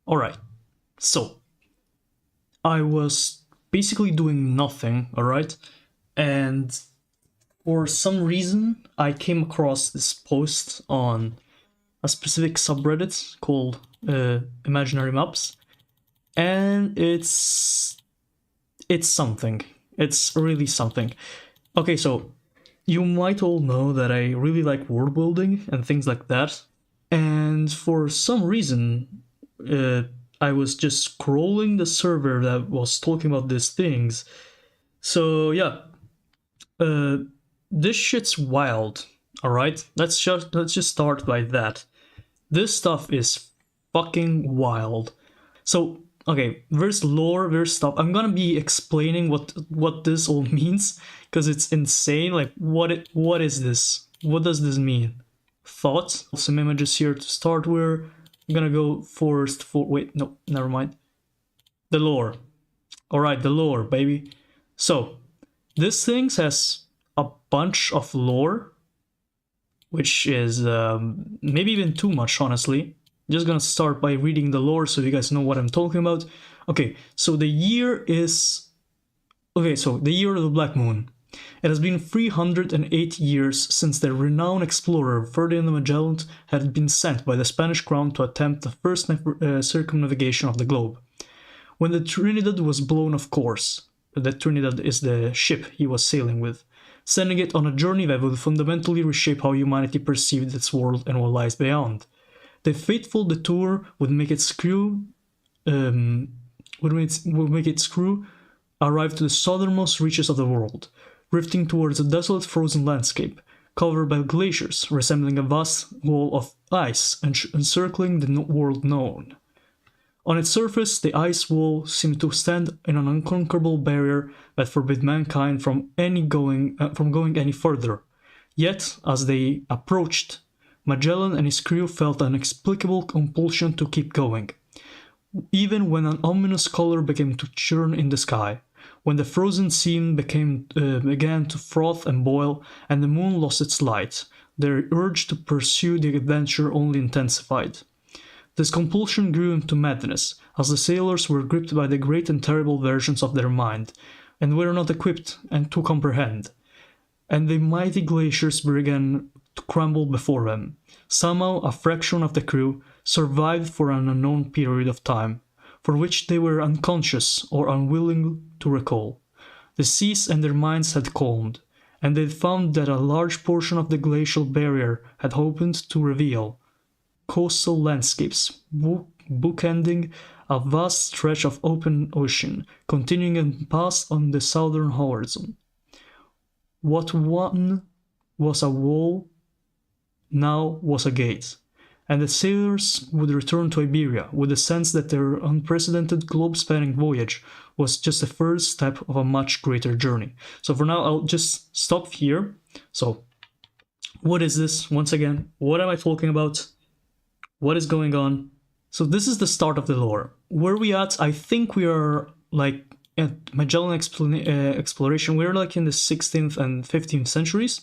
Alright, so I was basically doing nothing, alright? And for some reason, I came across this post on a specific subreddit called Imaginary Maps, and it's something. It's really something. Okay, so you might all know that I really like world building and things like that, and for some reason, I was just scrolling the server that was talking about these things. So yeah, uh, this shit's wild. All right, let's just start by that. This stuff is fucking wild. So okay, there's lore, there's stuff. I'm gonna be explaining what this all means because it's insane. Like what is this? What does this mean? Thoughts. Some images here to start with. I'm gonna go first for wait, no, never mind. The lore. Alright, the lore, baby. So this thing has a bunch of lore, which is maybe even too much, honestly. Just gonna start by reading the lore so you guys know what I'm talking about. Okay, so the year is... Okay, so the year of the Black Moon. It has been 308 years since the renowned explorer Ferdinand Magellan had been sent by the Spanish crown to attempt the first circumnavigation of the globe. When the Trinidad was blown off course, the Trinidad is the ship he was sailing with, sending it on a journey that would fundamentally reshape how humanity perceived its world and what lies beyond. The fateful detour would make its crew arrive to the southernmost reaches of the world, drifting towards a desolate frozen landscape, covered by glaciers resembling a vast wall of ice encircling the world known. On its surface, the ice wall seemed to stand in an unconquerable barrier that forbid mankind from going any further. Yet, as they approached, Magellan and his crew felt an inexplicable compulsion to keep going. Even when an ominous color began to churn in the sky, when the frozen scene began to froth and boil, and the moon lost its light, their urge to pursue the adventure only intensified. This compulsion grew into madness, as the sailors were gripped by the great and terrible versions of their mind, and were not equipped to comprehend. And the mighty glaciers began to crumble before them. Somehow, a fraction of the crew survived for an unknown period of time, for which they were unconscious or unwilling to recall. The seas and their minds had calmed, and they found that a large portion of the glacial barrier had opened to reveal coastal landscapes, bookending a vast stretch of open ocean, continuing past on the southern horizon. What one was a wall now was a gate, and the sailors would return to Iberia with the sense that their unprecedented globe-spanning voyage was just the first step of a much greater journey. So for now, I'll just stop here. So, what is this? Once again, what am I talking about? What is going on? So this is the start of the lore. Where we at? I think we are like at Magellan exploration. We're like in the 16th and 15th centuries.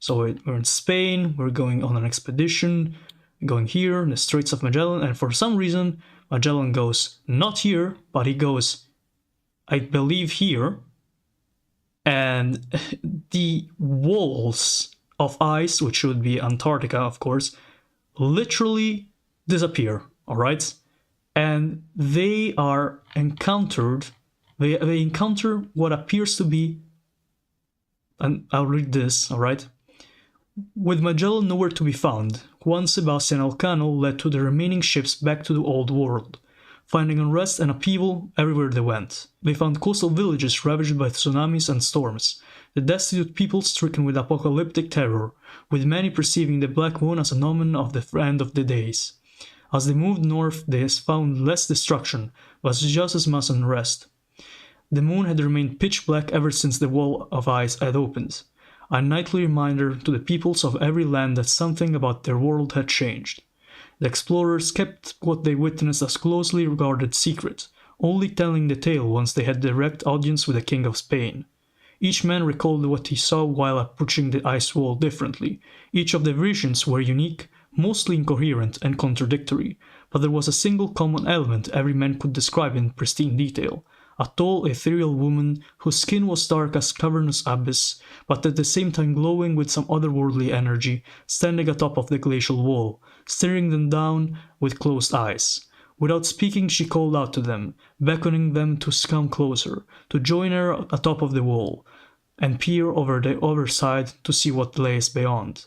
So we're in Spain, we're going on an expedition, going here in the Straits of Magellan, and for some reason Magellan goes not here, but he goes, I believe, here, and the walls of ice, which would be Antarctica of course, literally disappear, alright? And they are encountered, they encounter what appears to be, and I'll read this, alright? With Magellan nowhere to be found, Juan Sebastian Elcano led to the remaining ships back to the old world, finding unrest and upheaval everywhere they went. They found coastal villages ravaged by tsunamis and storms, the destitute people stricken with apocalyptic terror, with many perceiving the Black Moon as an omen of the end of the days. As they moved north, they found less destruction, but just as much unrest. The moon had remained pitch black ever since the wall of ice had opened, a nightly reminder to the peoples of every land that something about their world had changed. The explorers kept what they witnessed as closely regarded secret, only telling the tale once they had direct audience with the King of Spain. Each man recalled what he saw while approaching the ice wall differently. Each of the visions were unique, mostly incoherent and contradictory, but there was a single common element every man could describe in pristine detail. A tall, ethereal woman whose skin was dark as cavernous abyss, but at the same time glowing with some otherworldly energy, standing atop of the glacial wall, staring them down with closed eyes. Without speaking, she called out to them, beckoning them to come closer, to join her atop of the wall, and peer over the other side to see what lays beyond.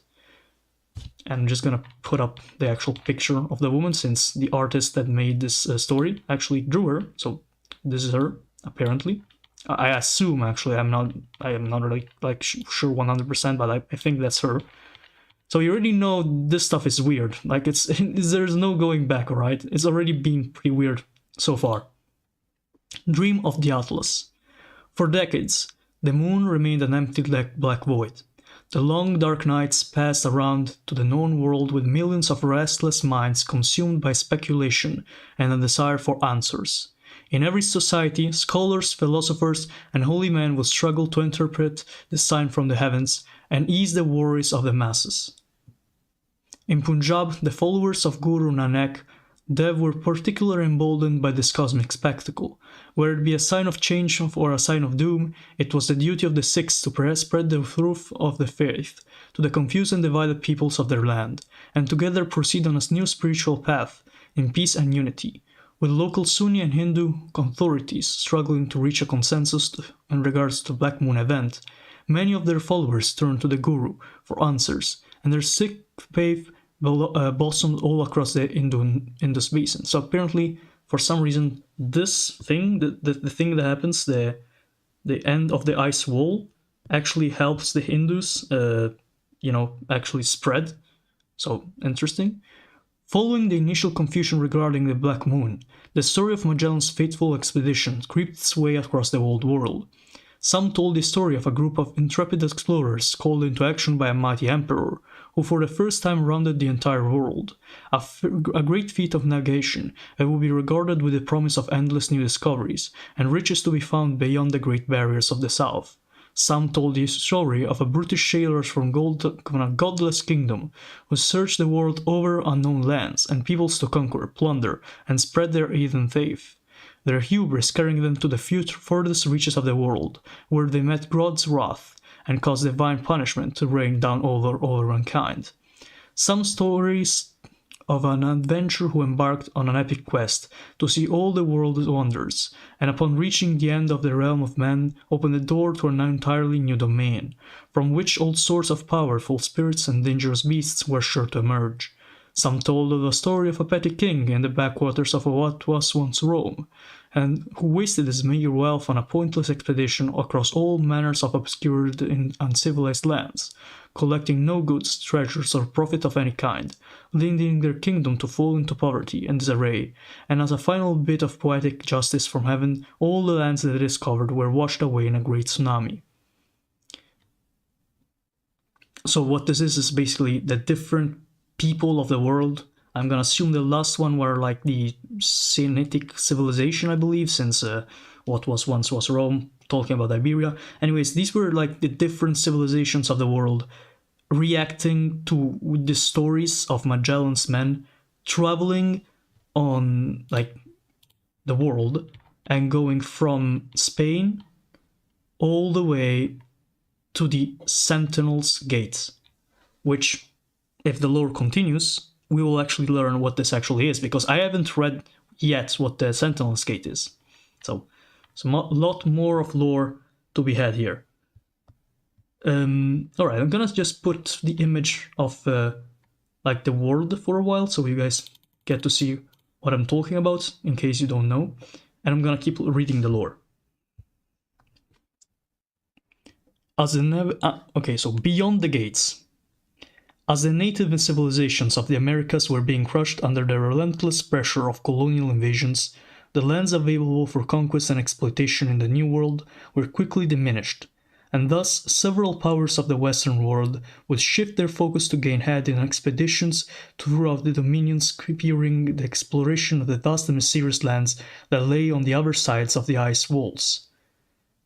And I'm just gonna put up the actual picture of the woman, since the artist that made this story actually drew her, so this is her, apparently. I assume, actually, I am not really sure 100%, but I think that's her. So you already know this stuff is weird. Like, there's no going back, alright? It's already been pretty weird so far. Dream of the Atlas. For decades, the moon remained an empty black void. The long dark nights passed around to the known world with millions of restless minds consumed by speculation and a desire for answers. In every society, scholars, philosophers, and holy men will struggle to interpret the sign from the heavens and ease the worries of the masses. In Punjab, the followers of Guru Nanak Dev were particularly emboldened by this cosmic spectacle. Whether it be a sign of change or a sign of doom, it was the duty of the Sikhs to spread the truth of the faith to the confused and divided peoples of their land, and together proceed on a new spiritual path in peace and unity. With local Sunni and Hindu authorities struggling to reach a consensus in regards to Black Moon event, many of their followers turned to the Guru for answers, and their Sikh faith blossomed all across the Indus Basin. So apparently, for some reason, this thing, the thing that happens, the end of the ice wall, actually helps the Hindus, actually spread. So interesting. Following the initial confusion regarding the Black Moon, the story of Magellan's fateful expedition crept its way across the old world. Some told the story of a group of intrepid explorers called into action by a mighty emperor, who for the first time rounded the entire world, a great feat of navigation that would be regarded with the promise of endless new discoveries, and riches to be found beyond the great barriers of the south. Some told the story of a British sailors from a godless kingdom who searched the world over unknown lands and peoples to conquer, plunder, and spread their heathen faith. Their hubris carrying them to the furthest reaches of the world, where they met God's wrath and caused divine punishment to rain down over mankind. Some stories of an adventurer who embarked on an epic quest to see all the world's wonders, and upon reaching the end of the realm of men, opened the door to an entirely new domain, from which all sorts of powerful spirits and dangerous beasts were sure to emerge. Some told of the story of a petty king in the backwaters of what was once Rome, and who wasted his meager wealth on a pointless expedition across all manners of obscure and uncivilized lands, collecting no goods, treasures, or profit of any kind, leading their kingdom to fall into poverty and disarray, and as a final bit of poetic justice from heaven, all the lands they discovered were washed away in a great tsunami. So what this is basically the different people of the world. I'm gonna assume the last one were like the Semitic civilization, I believe, since what was once was Rome, talking about Iberia. Anyways, these were like the different civilizations of the world reacting to the stories of Magellan's men traveling on like the world and going from Spain all the way to the Sentinel's Gate, which, if the lore continues, we will actually learn what this actually is, because I haven't read yet what the Sentinel's Gate is. So a lot more of lore to be had here. Alright, I'm gonna just put the image of like the world for a while, so you guys get to see what I'm talking about, in case you don't know. And I'm gonna keep reading the lore. Okay, so beyond the gates. As the native civilizations of the Americas were being crushed under the relentless pressure of colonial invasions, the lands available for conquest and exploitation in the New World were quickly diminished, and thus several powers of the Western world would shift their focus to gain head in expeditions throughout the dominions, fearing the exploration of the vast and mysterious lands that lay on the other sides of the ice walls.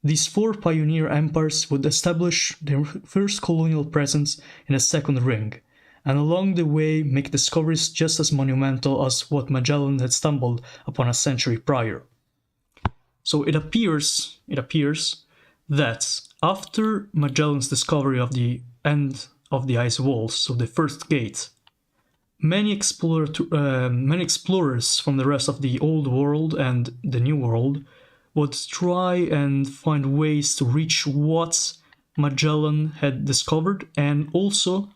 These four pioneer empires would establish their first colonial presence in the Second Ring, and along the way make discoveries just as monumental as what Magellan had stumbled upon a century prior. So it appears that after Magellan's discovery of the end of the ice walls, so the first gate, many explorers from the rest of the Old World and the New World would try and find ways to reach what Magellan had discovered and also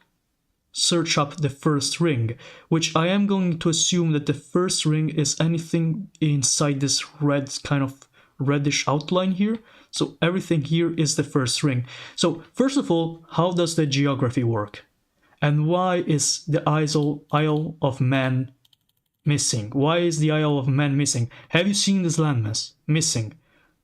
search up the first ring, which I am going to assume that the first ring is anything inside this red kind of reddish outline here. So everything here is the first ring. So first of all, how does the geography work? And why is the Isle of Man missing? Why is the Isle of Man missing? Have you seen this landmass? Missing.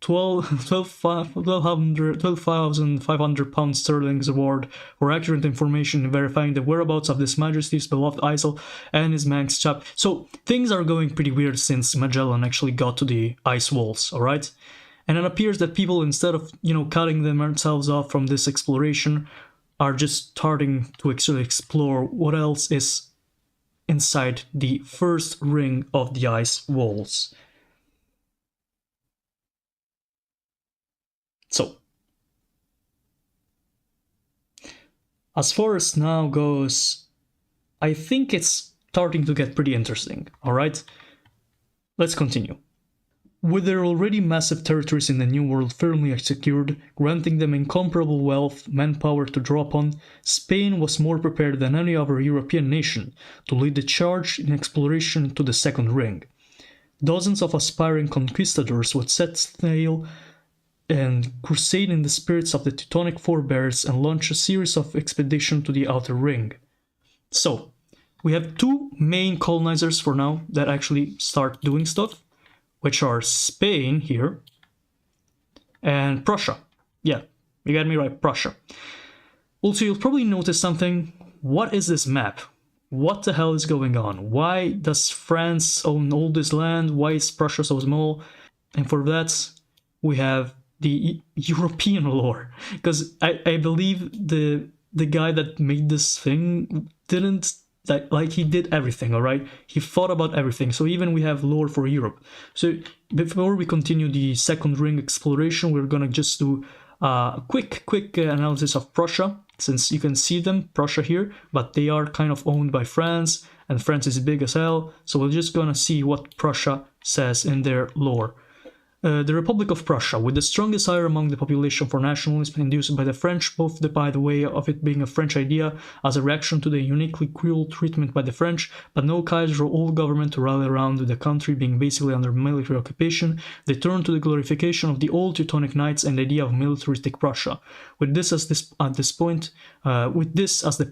12,500 pounds sterling award for accurate information verifying the whereabouts of His Majesty's beloved Isle and his Manx chap. So things are going pretty weird since Magellan actually got to the ice walls, alright? And it appears that people, instead of, cutting themselves off from this exploration, are just starting to actually explore what else is inside the first ring of the ice walls. So, as far as now goes, I think it's starting to get pretty interesting, alright? Let's continue. With their already massive territories in the New World firmly secured, granting them incomparable wealth, manpower to draw upon, Spain was more prepared than any other European nation to lead the charge in exploration to the second ring. Dozens of aspiring conquistadors would set sail and crusade in the spirits of the Teutonic forebears and launch a series of expeditions to the outer ring. So, we have two main colonizers for now that actually start doing stuff, which are Spain here and Prussia. Yeah, you got me right, Prussia. Also, you'll probably notice something. What is this map? What the hell is going on? Why does France own all this land? Why is Prussia so small? And for that, we have the European lore. Because I believe the guy that made this thing didn't... he did everything, alright? He thought about everything, so even we have lore for Europe. So before we continue the second ring exploration, we're gonna just do a quick analysis of Prussia, since you can see them, Prussia here, but they are kind of owned by France, and France is big as hell, so we're just gonna see what Prussia says in their lore. The Republic of Prussia, with the strong desire among the population for nationalism induced by the French, both by the way of it being a French idea as a reaction to the uniquely cruel treatment by the French, but no Kaiser or old government to rally around, with the country being basically under military occupation, they turned to the glorification of the old Teutonic Knights and the idea of militaristic Prussia. With this as the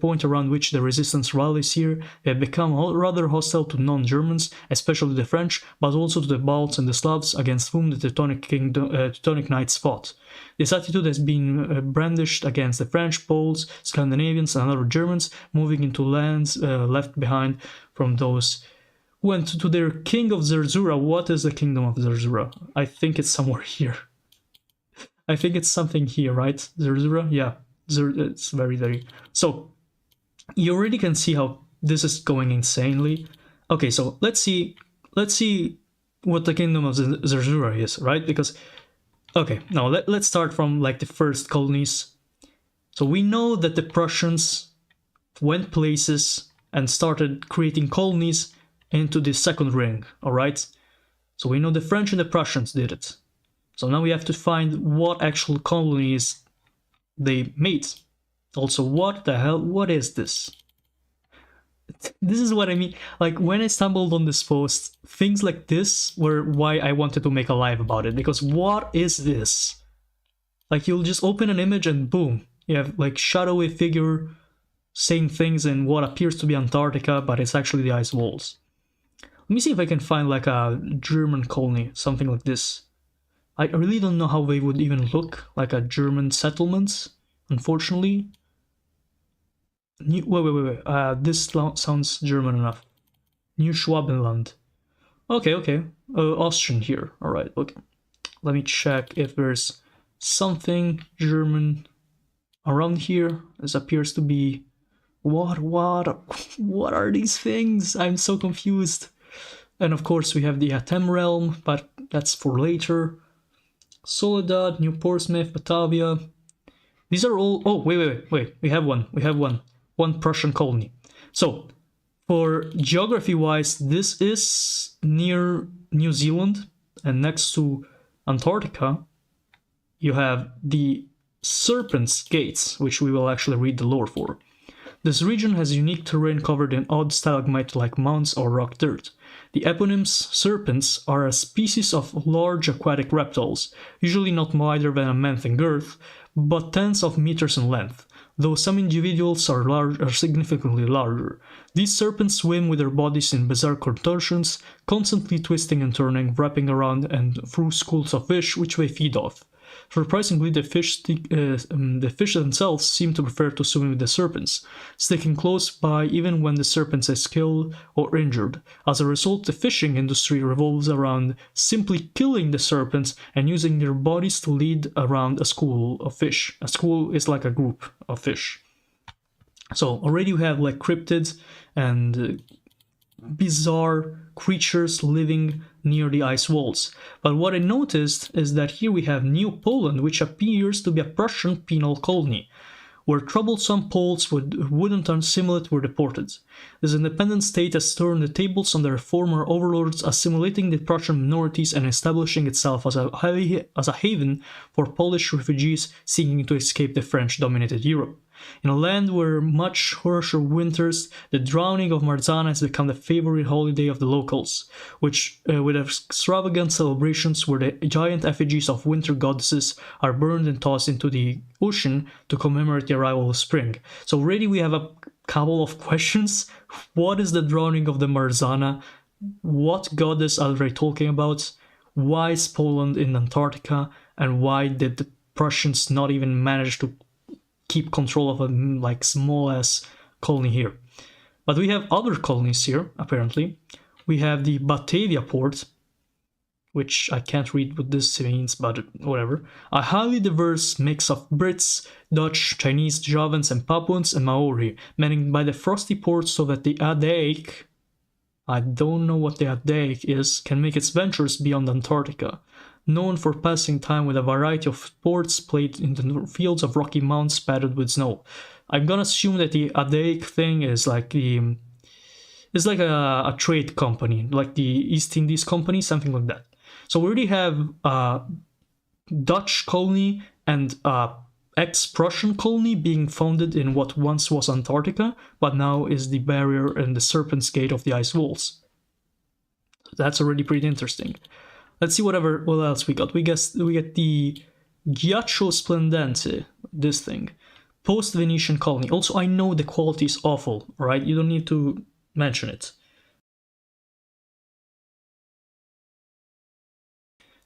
point around which the resistance rallies here, they have become rather hostile to non-Germans, especially the French, but also to the Balts and the Slavs, against whom the Teutonic Knights fought. This attitude has been brandished against the French, Poles, Scandinavians and other Germans, moving into lands left behind from those who went to their king of Zerzura. What is the kingdom of Zerzura? I think it's somewhere here. I think it's something here, right? Zerzura? Yeah, it's very... So, you already can see how this is going insanely. Okay, so let's see what the kingdom of Zerzura is, right? Because, okay, now let's start from like the first colonies. So we know that the Prussians went places and started creating colonies into the second ring, alright? So we know the French and the Prussians did it. So now we have to find what actual colonies they made. Also, what is this? This is what I mean. Like, when I stumbled on this post, things like this were why I wanted to make a live about it. Because what is this? Like, you'll just open an image and boom, you have like shadowy figure saying things in what appears to be Antarctica, but it's actually the ice walls. Let me see if I can find like a German colony, something like this. I really don't know how they would even look like a German settlement, unfortunately. Wait. This sounds German enough. New Schwabenland. Okay. Austrian here. Alright, okay. Let me check if there's something German around here. This appears to be What are these things? I'm so confused. And of course we have the Atem realm, but that's for later. Soledad, New Portsmouth, Batavia. These are all... Oh, wait. We have one. One Prussian colony. So, for geography-wise, this is near New Zealand, and next to Antarctica, you have the Serpent's Gates, which we will actually read the lore for. This region has unique terrain covered in odd stalagmite-like mounds or rock dirt. The eponyms serpents are a species of large aquatic reptiles, usually not wider than a man in girth, but tens of meters in length, though some individuals are significantly larger. These serpents swim with their bodies in bizarre contortions, constantly twisting and turning, wrapping around and through schools of fish which they feed off. Surprisingly, the fish themselves seem to prefer to swim with the serpents, sticking close by even when the serpent is killed or injured. As a result, the fishing industry revolves around simply killing the serpents and using their bodies to lead around a school of fish. A school is like a group of fish. So already you have like cryptids and bizarre creatures living near the ice walls. But what I noticed is that here we have New Poland, which appears to be a Prussian penal colony, where troublesome Poles with wouldn't assimilate were deported. This independent state has turned the tables on their former overlords, assimilating the Prussian minorities and establishing itself as a haven for Polish refugees seeking to escape the French-dominated Europe. In a land where much harsher winters, the drowning of Marzana has become the favorite holiday of the locals, which, with extravagant celebrations where the giant effigies of winter goddesses are burned and tossed into the ocean to commemorate the arrival of spring. So already we have a couple of questions. What is the drowning of the Marzana? What goddess are they talking about? Why is Poland in Antarctica? And why did the Prussians not even manage to keep control of a like small ass colony here? But we have other colonies here, apparently. We have the Batavia port, which I can't read what this means, but whatever. A highly diverse mix of Brits, Dutch, Chinese, Javans and Papuans and Maori, managed by the frosty port so that the Adaic, I don't know what the Adaic is, can make its ventures beyond Antarctica. Known for passing time with a variety of sports played in the fields of rocky mountains padded with snow. I'm gonna assume that the Adaic thing is like a trade company, like the East Indies Company, something like that. So we already have a Dutch colony and a ex-Prussian colony being founded in what once was Antarctica, but now is the barrier and the Serpent's Gate of the ice walls. That's already pretty interesting. Let's see what else we got. We get the Ghiaccio Splendente, this thing. Post-Venetian colony. Also, I know the quality is awful, right? You don't need to mention it.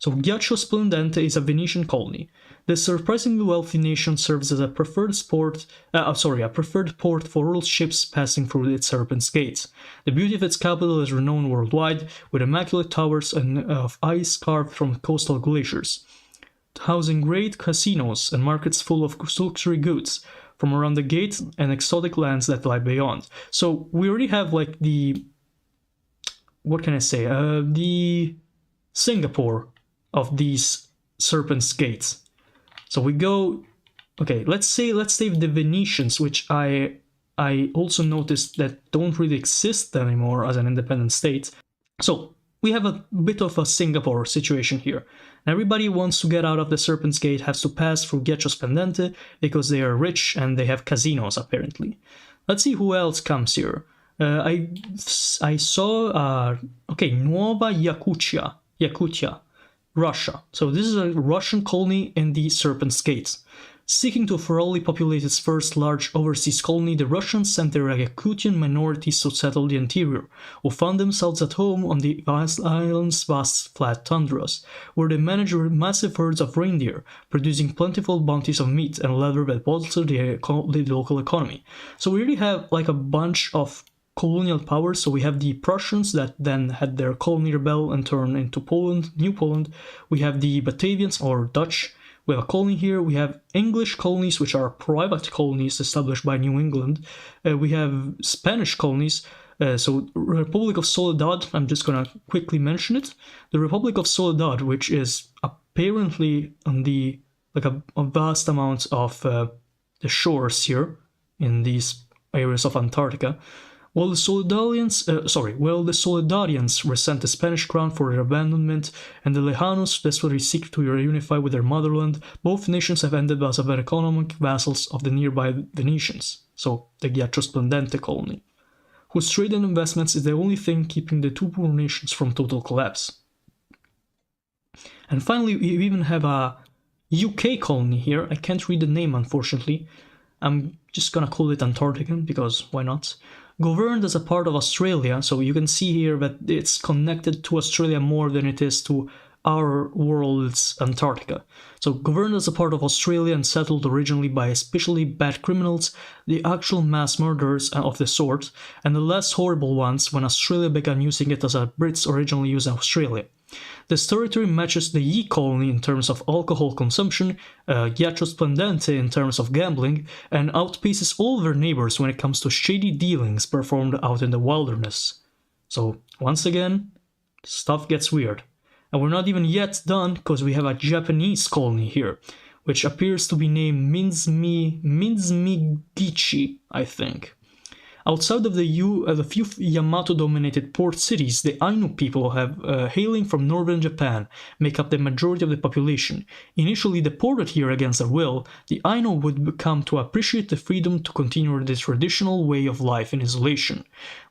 So Ghiaccio Splendente is a Venetian colony. This surprisingly wealthy nation serves as a preferred port for all ships passing through its Serpent's Gates. The beauty of its capital is renowned worldwide, with immaculate towers of ice carved from coastal glaciers, housing great casinos and markets full of luxury goods from around the gate and exotic lands that lie beyond. So we already have like the, what can I say, the Singapore of these Serpent's Gates. So we go, okay, let's say the Venetians, which I also noticed that don't really exist anymore as an independent state. So we have a bit of a Singapore situation here. Everybody wants to get out of the Serpent's Gate has to pass through Ghiaccio Splendente because they are rich and they have casinos apparently. Let's see who else comes here. I saw, okay, Nova Yakutia, Russia. So this is a Russian colony in the Serpent's Gates. Seeking to thoroughly populate its first large overseas colony, the Russians sent their Yakutian minorities to settle the interior, who found themselves at home on the island's vast flat tundras, where they managed massive herds of reindeer, producing plentiful bounties of meat and leather that bolstered the local economy. So we really have like a bunch of colonial powers. So we have the Prussians that then had their colony rebel and turn into Poland, New Poland. We have the Batavians or Dutch, We have a colony here. We have English colonies, which are private colonies established by New England. We have Spanish colonies. So Republic of Soledad, I'm just gonna quickly mention it. The Republic of Soledad, which is apparently on the a vast amount of the shores here in these areas of Antarctica. While the Soledadians resent the Spanish crown for their abandonment, and the Lejanos desperately seek to reunify with their motherland, both nations have ended as economic vassals of the nearby Venetians, so the Ghiaccio Splendente colony, whose trade and investments is the only thing keeping the two poor nations from total collapse. And finally, we even have a UK colony here. I can't read the name, unfortunately. I'm just gonna call it Antarctican, because why not? Governed as a part of Australia, so you can see here that it's connected to Australia more than it is to our world's Antarctica. So governed as a part of Australia and settled originally by especially bad criminals, the actual mass murderers of the sort, and the less horrible ones when Australia began using it as the Brits originally used Australia. This territory matches the Yi colony in terms of alcohol consumption, Ghiaccio Splendente in terms of gambling, and outpaces all their neighbors when it comes to shady dealings performed out in the wilderness. So, once again, stuff gets weird. And we're not even yet done, because we have a Japanese colony here, which appears to be named Minzmigichi, I think. Outside of the few Yamato-dominated port cities, the Ainu people hailing from northern Japan make up the majority of the population. Initially deported here against their will, the Ainu would come to appreciate the freedom to continue the traditional way of life in isolation,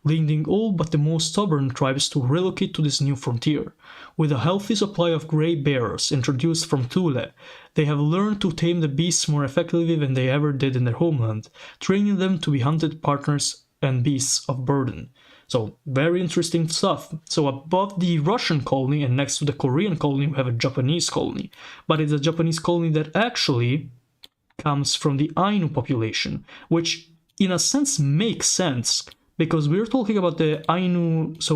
leading all but the most stubborn tribes to relocate to this new frontier. With a healthy supply of grey bears introduced from Thule, they have learned to tame the beasts more effectively than they ever did in their homeland, training them to be hunted partners and beasts of burden. So, very interesting stuff. So above the Russian colony and next to the Korean colony, we have a Japanese colony. But it's a Japanese colony that actually comes from the Ainu population, which in a sense makes sense, because we're talking about the Ainu, this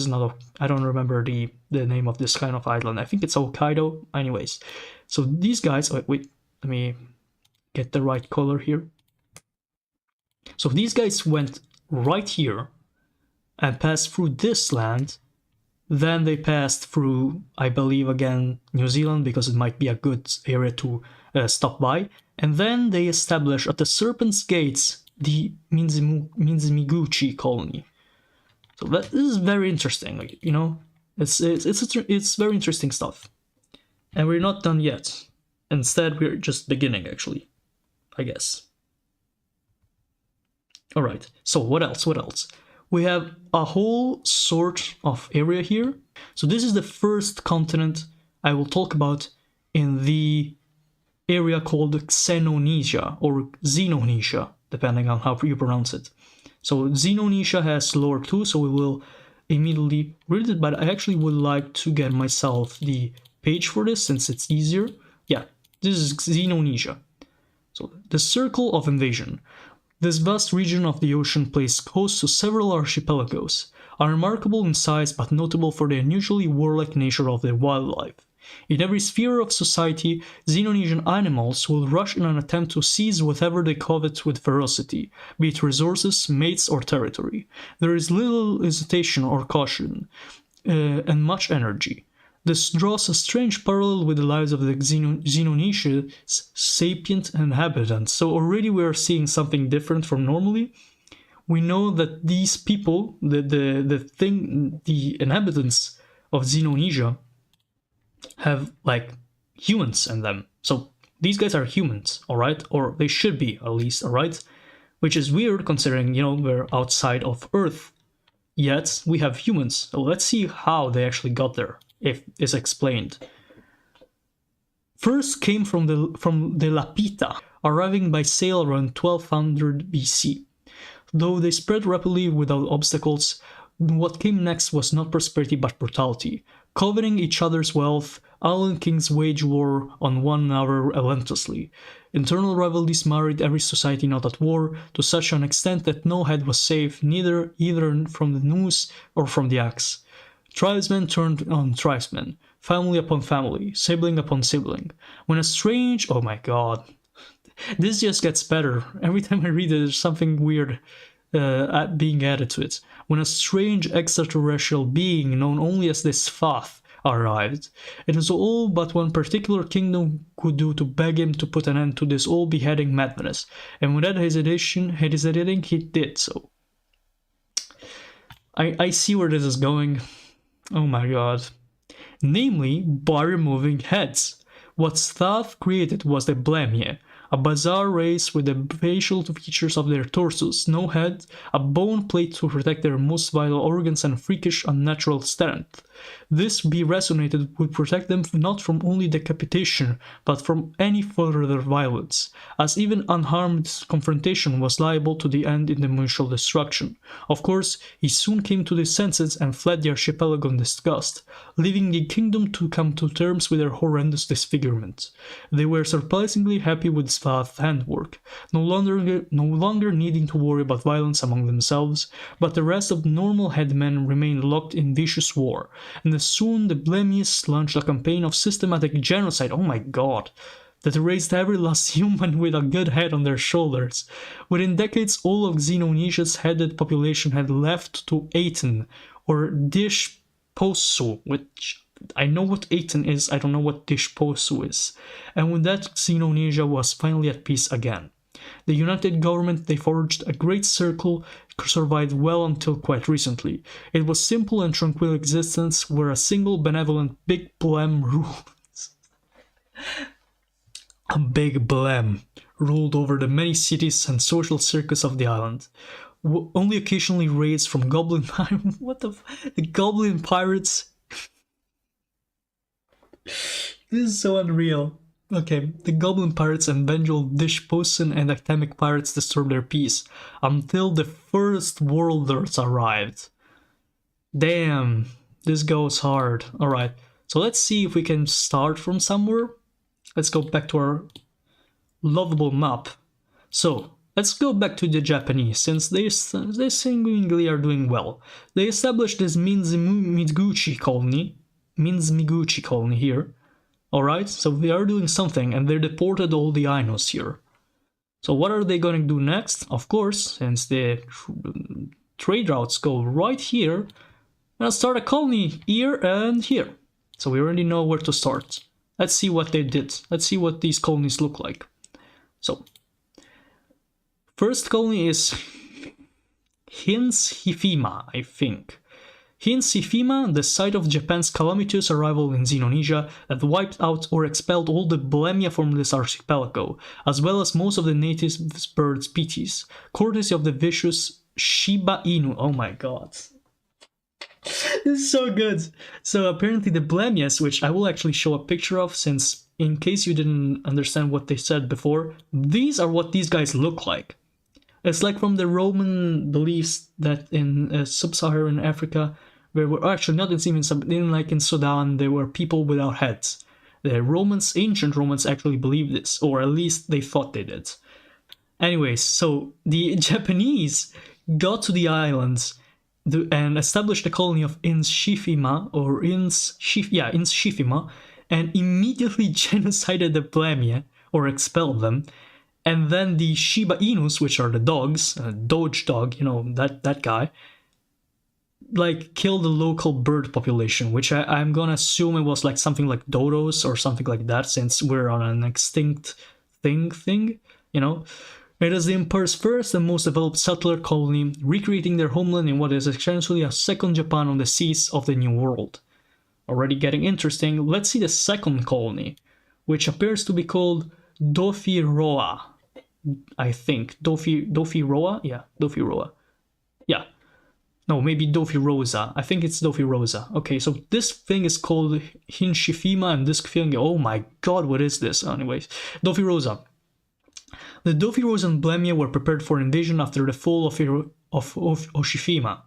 is not, I don't remember the name of this kind of island. I think it's Hokkaido. Anyways, so these guys, let me get the right color here. So these guys went right here and passed through this land. Then they passed through, I believe, again, New Zealand, because it might be a good area to stop by. And then they established at the Serpent's Gates the Minzimiguchi colony. So this is very interesting, you know. It's very interesting stuff. And we're not done yet. Instead, we're just beginning, actually, I guess. Alright, so what else? We have a whole sort of area here. So this is the first continent I will talk about in the area called Xenonesia, or Xenonesia, depending on how you pronounce it. So Xenonesia has lore too, so we will immediately read it, but I actually would like to get myself the page for this, since it's easier. Yeah, this is Xenonesia. So, the Circle of Invasion. This vast region of the ocean plays host to several archipelagos, are remarkable in size but notable for the unusually warlike nature of their wildlife. In every sphere of society, Xenonesian animals will rush in an attempt to seize whatever they covet with ferocity, be it resources, mates, or territory. There is little hesitation or caution, and much energy. This draws a strange parallel with the lives of the Xenonesia's sapient inhabitants, so already we are seeing something different from normally. We know that these people, the inhabitants of Xenonesia, have like humans in them. So these guys are humans, alright? Or they should be, at least, alright? Which is weird considering, you know, we're outside of Earth. Yet we have humans. So let's see how they actually got there, if it's explained. First came from the Lapita, arriving by sail around 1200 BC. Though they spread rapidly without obstacles, what came next was not prosperity but brutality. Coveting each other's wealth, island kings waged war on one another relentlessly. Internal rivalries marred every society not at war, to such an extent that no head was safe, either from the noose or from the axe. Tribesmen turned on tribesmen. family upon family, sibling upon sibling. When a strange... Oh my god. This just gets better. Every time I read it, there's something weird being added to it. When a strange extraterrestrial being known only as the Svath arrived, it was all but one particular kingdom could do to beg him to put an end to this all-beheading madness, and without hesitation, he did so. I see where this is going. Oh my god. Namely, by removing heads. What Svath created was the Blemie, a bizarre race with the facial features of their torsos, no head, a bone plate to protect their most vital organs, and freakish unnatural strength. This resonated would protect them not from only decapitation, but from any further violence, as even unharmed confrontation was liable to the end in the mutual destruction. Of course, he soon came to his senses and fled the archipelago in disgust, leaving the kingdom to come to terms with their horrendous disfigurement. They were surprisingly happy with Svath's handwork, no longer needing to worry about violence among themselves, but the rest of the normal headmen remained locked in vicious war, and soon the Blemies launched a campaign of systematic genocide, oh my god, that erased every last human with a good head on their shoulders. Within decades, all of Xenonesia's headed population had left to Aten, or Dishposu, which I know what Aten is, I don't know what Dishposu is, and with that, Xenonesia was finally at peace again. The united government they forged, a great circle, survived well until quite recently. It was simple and tranquil existence where a single benevolent Big Blem rules. A Big Blem ruled over the many cities and social circus of the island. Only occasionally raids from goblin pirates. What the goblin pirates? This is so unreal. Okay, the goblin pirates and vengeful Dishposen and academic pirates disturbed their peace until the first worlders arrived. Damn, this goes hard. Alright, so let's see if we can start from somewhere. Let's go back to our lovable map. So, let's go back to the Japanese, since they seemingly are doing well. They established this Minzmiguchi colony here. Alright, so they are doing something, and they deported all the Ainos here. So what are they going to do next? Of course, since the trade routes go right here, I'll start a colony here and here. So we already know where to start. Let's see what they did. Let's see what these colonies look like. So, first colony is Hinshifima, I think. Hinshifima, the site of Japan's calamitous arrival in Xenonesia that wiped out or expelled all the Blemia from this archipelago, as well as most of the native bird species, courtesy of the vicious Shiba Inu. Oh my god. This is so good. So apparently the Blemias, which I will actually show a picture of, since in case you didn't understand what they said before, these are what these guys look like. It's like from the Roman beliefs that in sub-Saharan Africa, where we're actually not in like in Sudan, there were people without heads. The Romans, ancient Romans, actually believed this, or at least they thought they did. Anyways, so the Japanese got to the islands and established a colony of Inshifima, or Inshifima, and immediately genocided the Blemia, or expelled them. And then the Shiba Inus, which are the dogs, Doge dog, you know, that guy, like killed the local bird population, which I'm gonna assume it was like something like dodos or something like that, since we're on an extinct thing, you know. It is the Empire's first and most developed settler colony, recreating their homeland in what is essentially a second Japan on the seas of the New World. Already getting interesting, let's see the second colony, which appears to be called Dofiroa, I think. Dofiroa? Yeah, Dofiroa. Yeah. No, maybe Dofirosa. I think it's Dofirosa. Okay, so this thing is called Hinshifima, and this thing, oh my god, what is this? Anyways, Dofirosa. The Dofirosan Blemia were prepared for invasion after the fall of Oshifima.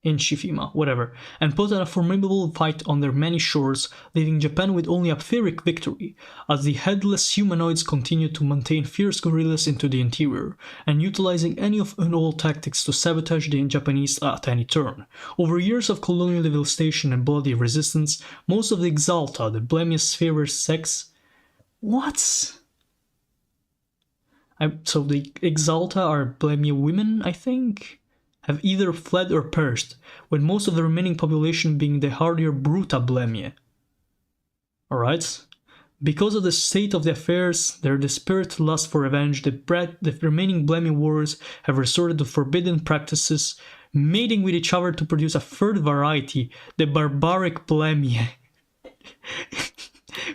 in Shifima, whatever, and put on a formidable fight on their many shores, leaving Japan with only a Pyrrhic victory, as the headless humanoids continued to maintain fierce guerrillas into the interior, and utilizing any and all tactics to sabotage the Japanese at any turn. Over years of colonial devastation and bloody resistance, most of the Exalta, the Blemius favored sex... What? So the Exalta are Blemia women, I think? Have either fled or perished, with most of the remaining population being the hardier Bruta Blemia. Alright? Because of the state of the affairs, their desperate lust for revenge, the remaining Blemia warriors have resorted to forbidden practices, mating with each other to produce a third variety, the barbaric Blemia.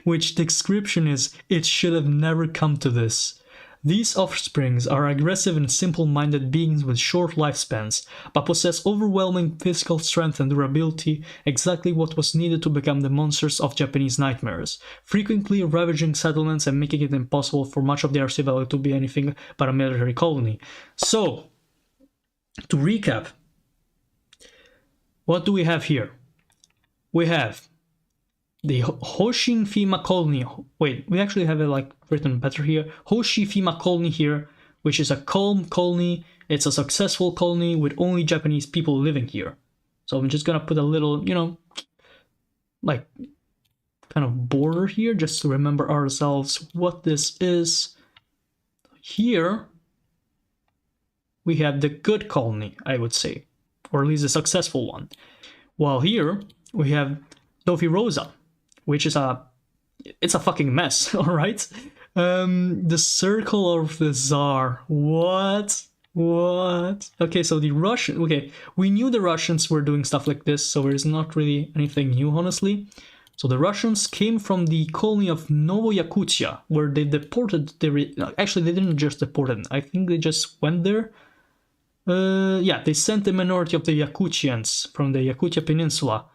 Which description is, it should have never come to this. These offsprings are aggressive and simple-minded beings with short lifespans, but possess overwhelming physical strength and durability, exactly what was needed to become the monsters of Japanese nightmares, frequently ravaging settlements and making it impossible for much of the archipelago to be anything but a military colony. So, to recap, what do we have here? We have the Hoshifima colony. Wait, we actually have it like written better here. Hoshifima colony here, which is a calm colony. It's a successful colony with only Japanese people living here. So I'm just gonna put a little, you know, like kind of border here just to remember ourselves what this is. Here we have the good colony, I would say, or at least a successful one. While here we have Dofirosa, which is it's a fucking mess, alright? The Circle of the Tsar. What? Okay, so the Russian... Okay, we knew the Russians were doing stuff like this, so there's not really anything new, honestly. So the Russians came from the colony of Novo Yakutia, where they deported actually, they didn't just deport them. I think they just went there. Yeah, they sent the minority of the Yakutians from the Yakutia Peninsula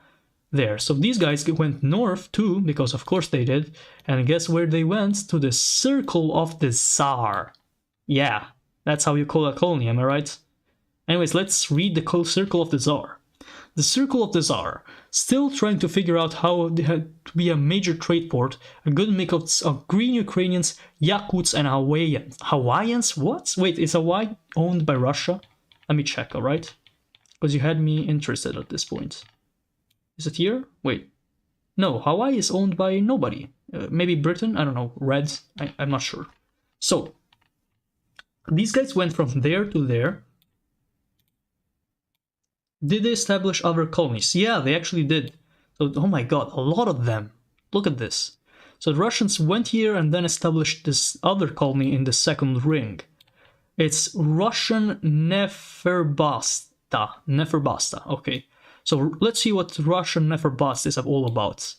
there. So these guys went north too, because of course they did. And guess where they went? To the Circle of the Tsar. Yeah, that's how you call a colony, am I right? Anyways, let's read the Circle of the Tsar. The Circle of the Tsar, still trying to figure out how they had to be a major trade port, a good mix of green Ukrainians, Yakuts, and Hawaiians. Hawaiians? What? Wait, is Hawaii owned by Russia? Let me check, alright? Because you had me interested at this point. Is it here? Wait. No, Hawaii is owned by nobody. Maybe Britain? I don't know. Reds? I'm not sure. So, these guys went from there to there. Did they establish other colonies? Yeah, they actually did. So, oh my god, a lot of them. Look at this. So the Russians went here and then established this other colony in the second ring. It's Russian Neferbasta. Neferbasta, okay. So let's see what Russian Neferbast is all about.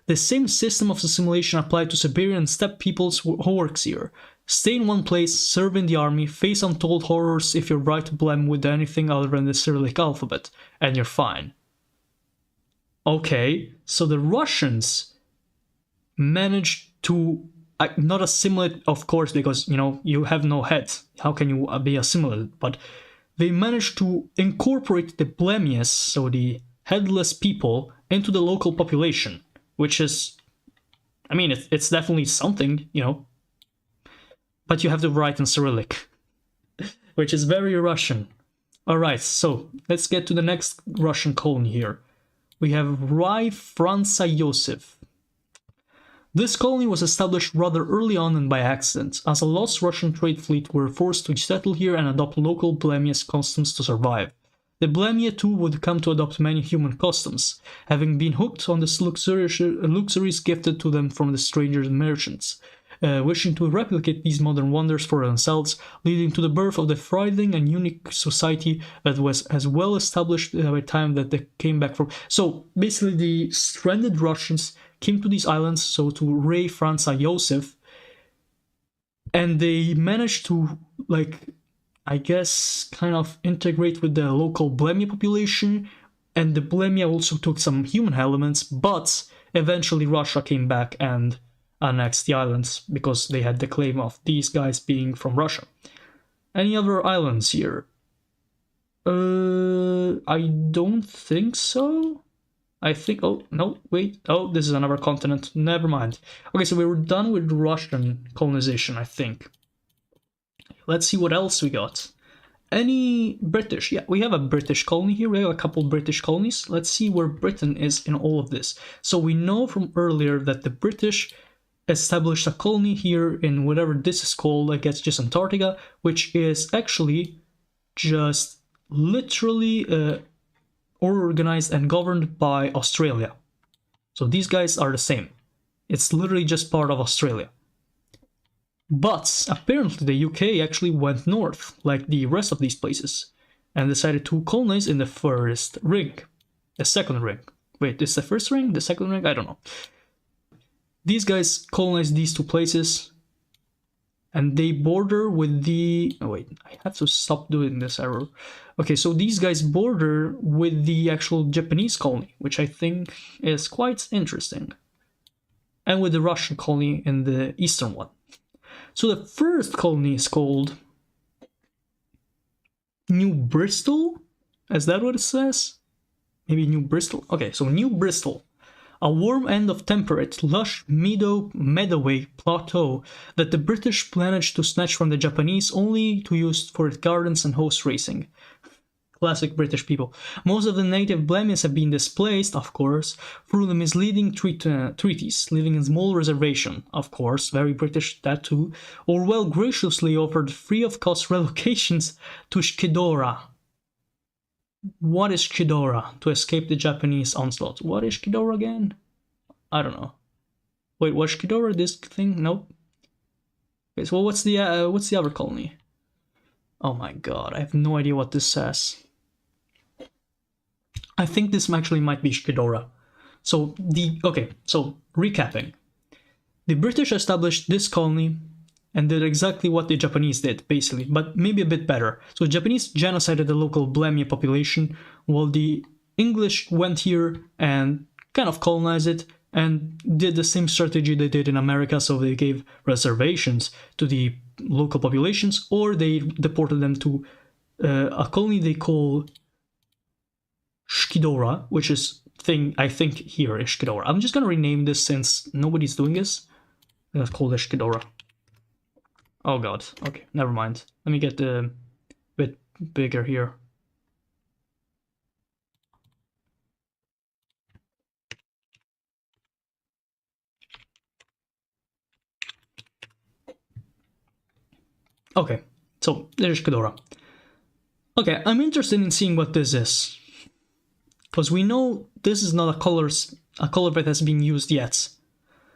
The same system of assimilation applied to Siberian steppe peoples who works here. Stay in one place, serve in the army, face untold horrors if you write to blem with anything other than the Cyrillic alphabet, and you're fine. Okay, so the Russians managed to not assimilate, of course, because, you know, you have no head. How can you be assimilated? But they managed to incorporate the Blemius, so the headless people, into the local population, which is, I mean, it's definitely something, you know. But you have to write in Cyrillic, which is very Russian. Alright, so let's get to the next Russian colony here. We have Rai Franza Yosef. This colony was established rather early on and by accident, as a lost Russian trade fleet were forced to settle here and adopt local Blemius customs to survive. The Blemia too would come to adopt many human customs, having been hooked on the luxuries gifted to them from the strangers and merchants, wishing to replicate these modern wonders for themselves, leading to the birth of the thriving and unique society that was as well established by the time that they came back from. So basically the stranded Russians came to these islands, so to Ray Franza Yosef, and they managed to, like, I guess, kind of integrate with the local Blemia population, and the Blemia also took some human elements, but eventually Russia came back and annexed the islands, because they had the claim of these guys being from Russia. Any other islands here? I don't think so. I think, oh, no, wait, oh, this is another continent, never mind. Okay, so we were done with Russian colonization, I think. Let's see what else we got. Any British? Yeah, we have a British colony here, we have a couple British colonies. Let's see where Britain is in all of this. So we know from earlier that the British established a colony here in whatever this is called, I guess just Antarctica, which is actually just literally organized and governed by Australia. So these guys are the same. It's literally just part of Australia. But apparently the UK actually went north, like the rest of these places, and decided to colonize in the first ring. The second ring. Wait, is the first ring? The second ring? I don't know. These guys colonized these two places, and they border with the... Oh wait, I have to stop doing this error. Okay, so these guys border with the actual Japanese colony, which I think is quite interesting. And with the Russian colony in the eastern one. So the first colony is called New Bristol? Is that what it says? Maybe New Bristol? Okay, so New Bristol. A warm end of temperate, lush meadoway plateau that the British managed to snatch from the Japanese only to use for its gardens and horse racing. Classic British people. Most of the native Blemians have been displaced, of course, through the misleading treaties, living in small reservation, of course, very British that too, or well graciously offered free-of-cost relocations to Shkidora. What is Shkidora? To escape the Japanese onslaught. What is Shkidora again? I don't know. Wait, was Shkidora this thing? Nope. Okay, so what's the other colony? Oh my god, I have no idea what this says. I think this actually might be Shkidora. So recapping. The British established this colony and did exactly what the Japanese did, basically, but maybe a bit better. So the Japanese genocided the local Blemia population, while the English went here and kind of colonized it and did the same strategy they did in America, so they gave reservations to the local populations, or they deported them to a colony they call Shkidora, which is I think here is Shkidora. I'm just gonna rename this since nobody's doing this. Let's call it Shkidora. Oh god, okay, never mind. Let me get a bit bigger here. Okay, so there's Shkidora. Okay, I'm interested in seeing what this is. Because we know this is not a color that has been used yet.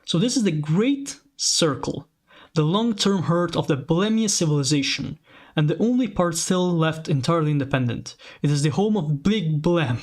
So this is the Great Circle, the long-term heart of the Blemia civilization, and the only part still left entirely independent. It is the home of Big Blem.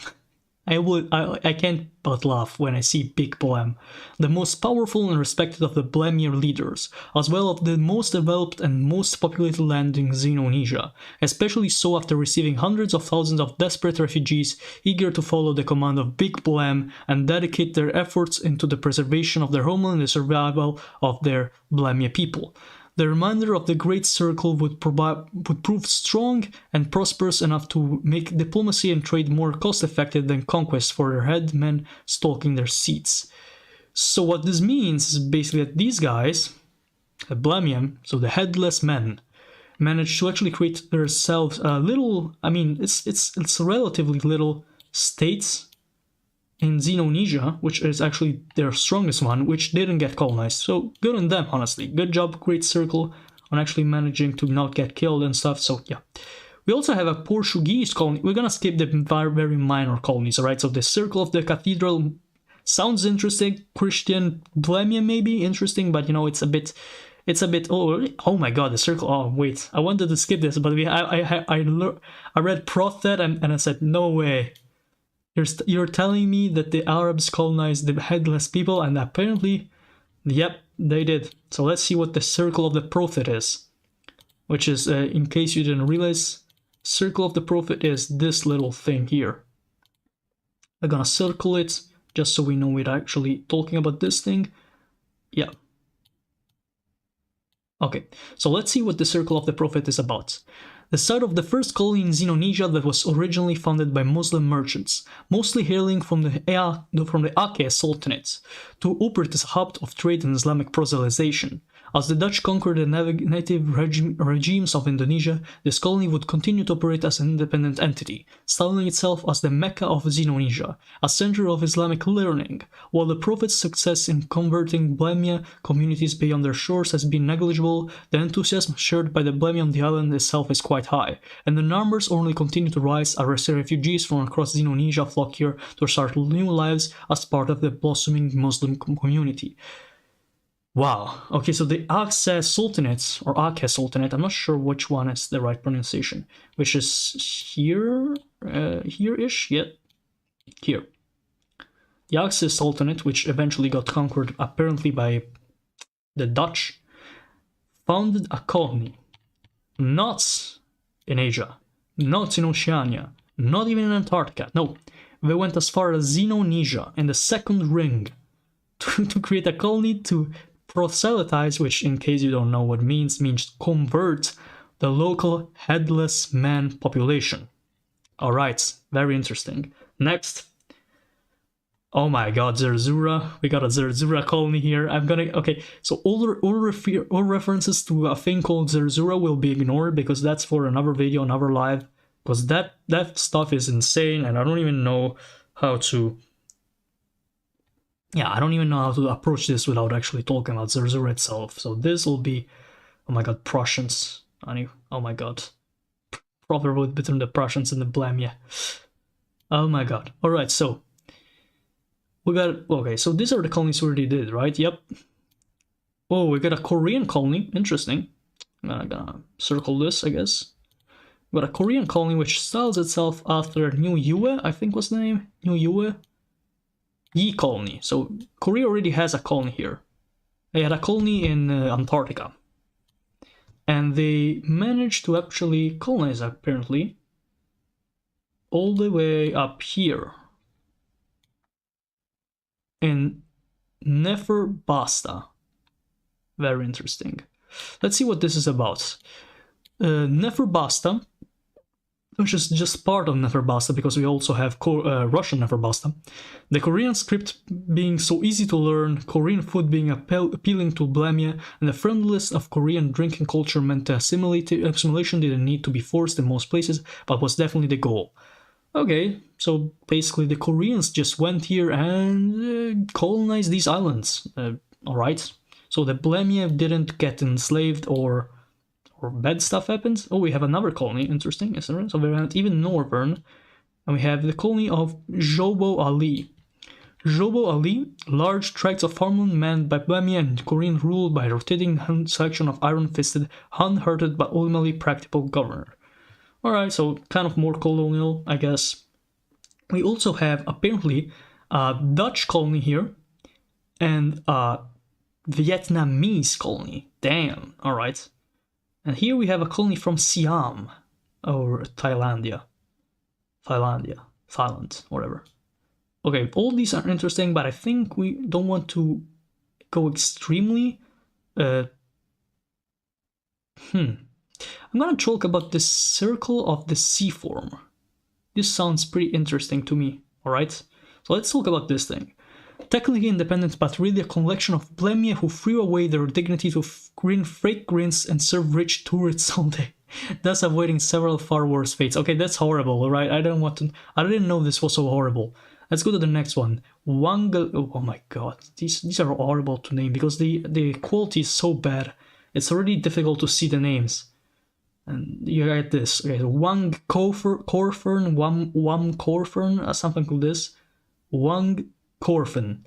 I can't but laugh when I see Big Blem, the most powerful and respected of the Blemier leaders, as well as the most developed and most populated land in Xenonesia, especially so after receiving hundreds of thousands of desperate refugees eager to follow the command of Big Blem and dedicate their efforts into the preservation of their homeland and the survival of their Blemia people. The remainder of the Great Circle would prove strong and prosperous enough to make diplomacy and trade more cost-effective than conquest for their headmen stalking their seats. So what this means is basically that these guys, the Blemium, so the headless men, managed to actually create themselves a little, I mean, it's relatively little states in Xenonesia, which is actually their strongest one, which didn't get colonized. So good on them, honestly. Good job, Great Circle, on actually managing to not get killed and stuff. So yeah. We also have a Portuguese colony. We're gonna skip the very minor colonies, alright? So the Circle of the Cathedral sounds interesting. Christian Blemia maybe interesting, but you know, it's a bit, oh my god, the Circle, oh wait. I wanted to skip this, but I read Prophet and I said, no way. You're telling me that the Arabs colonized the headless people, and apparently, yep, they did. So let's see what the Circle of the Prophet is. Which is, in case you didn't realize, Circle of the Prophet is this little thing here. I'm gonna circle it, just so we know we're actually talking about this thing. Yeah. Okay, so let's see what the Circle of the Prophet is about. the site of the first colony in Xenonesia that was originally founded by Muslim merchants, mostly hailing from the Aceh Sultanate, to operate as a hub of trade and Islamic proselytization. As the Dutch conquered the native regimes of Indonesia, this colony would continue to operate as an independent entity, styling itself as the Mecca of Xenonesia, a center of Islamic learning. While the Prophet's success in converting Blemia communities beyond their shores has been negligible, the enthusiasm shared by the Blemia on the island itself is quite high, and the numbers only continue to rise as refugees from across Xenonesia flock here to start new lives as part of the blossoming Muslim community. Wow. Okay, so the Aceh Sultanate, or Aceh Sultanate, I'm not sure which one is the right pronunciation, which is here, here-ish, yeah, here. The Aceh Sultanate, which eventually got conquered apparently by the Dutch, founded a colony, not in Asia, not in Oceania, not even in Antarctica, no, they went as far as Xenonesia in the second ring to create a colony to proselytize, which in case you don't know what means convert the local headless man population. Alright, very interesting. Next. Oh my god, Zerzura. We got a Zerzura colony here. Okay, so all references to a thing called Zerzura will be ignored because that's for another video, another live. Because that stuff is insane and I don't even know how to... Yeah, I don't even know how to approach this without actually talking about Zerzura itself. So this will be... Oh my god, Prussians. Oh my god. Brotherhood between the Prussians and the Blemia. Oh my god. Alright, so... We got... Okay, so these are the colonies we already did, right? Yep. Oh, we got a Korean colony. Interesting. I'm gonna circle this, I guess. We got a Korean colony which styles itself after New Yue, I think was the name. New Yue. Yi colony. So Korea already has a colony here. They had a colony in Antarctica. And they managed to actually colonize, apparently, all the way up here. In Neferbasta. Very interesting. Let's see what this is about. Neferbasta, which is just part of Neferbasta because we also have Russian Neferbasta. The Korean script being so easy to learn, Korean food being appealing to Blemia, and the friendliness of Korean drinking culture meant the assimilation didn't need to be forced in most places, but was definitely the goal. Okay, so basically the Koreans just went here and colonized these islands. Alright, so the Blemia didn't get enslaved or bad stuff happens. Oh, we have another colony, interesting, isn't it? So we have even northern, and we have the colony of Jobo Ali. Jobo Ali, large tracts of farmland manned by Blemia and Korean ruled by a rotating selection of iron-fisted, unhurted but ultimately practical governor. Alright, so kind of more colonial, I guess. We also have, apparently, a Dutch colony here, and a Vietnamese colony. Damn, alright. And here we have a colony from Siam, or Thailand, whatever. Okay, all these are interesting, but I think we don't want to go extremely... I'm gonna talk about the Circle of the Sea form. This sounds pretty interesting to me, alright? So let's talk about this thing. Technically independent, but really a collection of Blemia who threw away their dignity to freight grains and serve rich tourists all day, thus avoiding several far worse fates. Okay, that's horrible, alright? I didn't know this was so horrible. Let's go to the next one. Oh my god, these are horrible to name because the quality is so bad. It's already difficult to see the names. And you get this. Okay, Wang Corfern, Wam Corfern, something like this. Wang Corfern.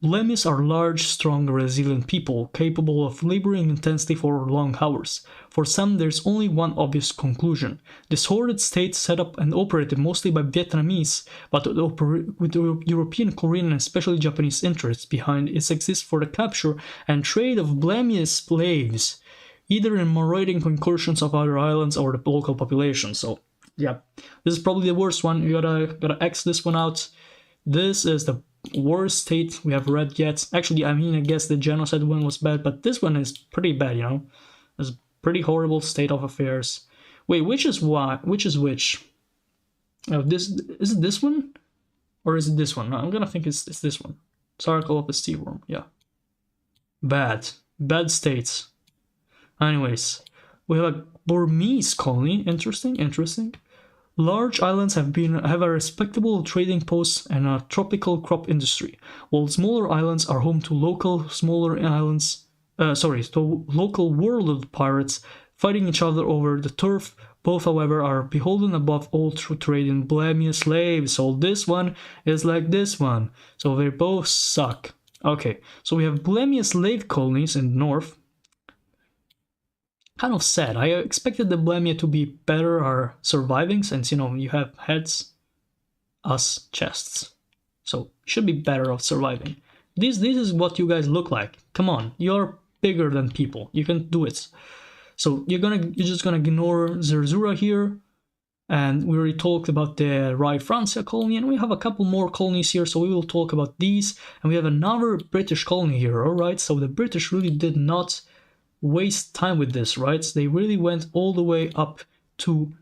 Blemis are large, strong, resilient people, capable of laboring intensely for long hours. For some, there's only one obvious conclusion. This horrid state, set up and operated mostly by Vietnamese, but with European, Korean, and especially Japanese interests behind it, exists for the capture and trade of Blemian slaves, either in marauding incursions of other islands or the local population. So, yeah, this is probably the worst one. You gotta X this one out. This is the worst state we have read yet. Actually, I mean, I guess the genocide one was bad, but this one is pretty bad, you know? It's a pretty horrible state of affairs. Wait, which is why? Which is which? This is it. This one, or is it this one? No, I'm gonna think it's this one. Circle of the Sea Worm. Yeah. Bad states. Anyways, we have a Burmese colony. Interesting. Large islands have a respectable trading post and a tropical crop industry, while smaller islands are home to local warlord pirates fighting each other over the turf. Both, however, are beholden above all to trade in Blamia slaves. So this one is like this one. So they both suck. Okay, so we have Blamia slave colonies in the north. Kind of sad. I expected the Blamia to be better or surviving, since, you know, you have heads, us chests. So should be better of surviving. This is what you guys look like. Come on, you're bigger than people. You can do it. So you're just gonna ignore Zerzura here, and we already talked about the Rai Francia colony, and we have a couple more colonies here, so we will talk about these. And we have another British colony here. All right, so the British really did not waste time with this, right? They really went all the way up to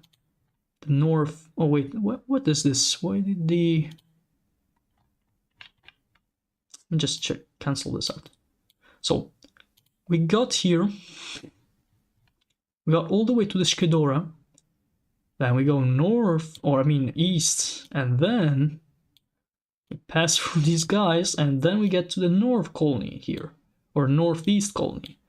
the north. Oh wait, what is this? Why did the... Let me just check, cancel this out. So we got here. We got all the way to the Shkedora, then we go north, or I mean east, and then we pass through these guys, and then we get to the north colony here, or northeast colony.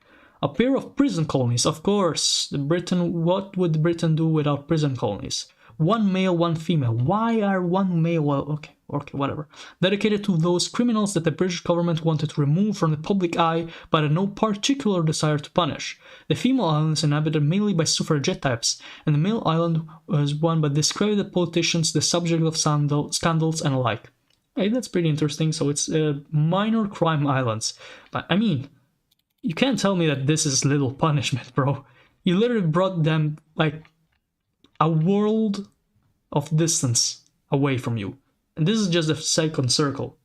A pair of prison colonies, of course. What would Britain do without prison colonies? One male, one female. Why are one male? Well, okay, whatever. Dedicated to those criminals that the British government wanted to remove from the public eye, but had no particular desire to punish. The female island is inhabited mainly by suffragette types, and the male island was one by discredited politicians, the subject of scandals and alike. Hey, that's pretty interesting. So it's minor crime islands. But I mean, you can't tell me that this is little punishment, bro. You literally brought them like a world of distance away from you. And this is just the second circle.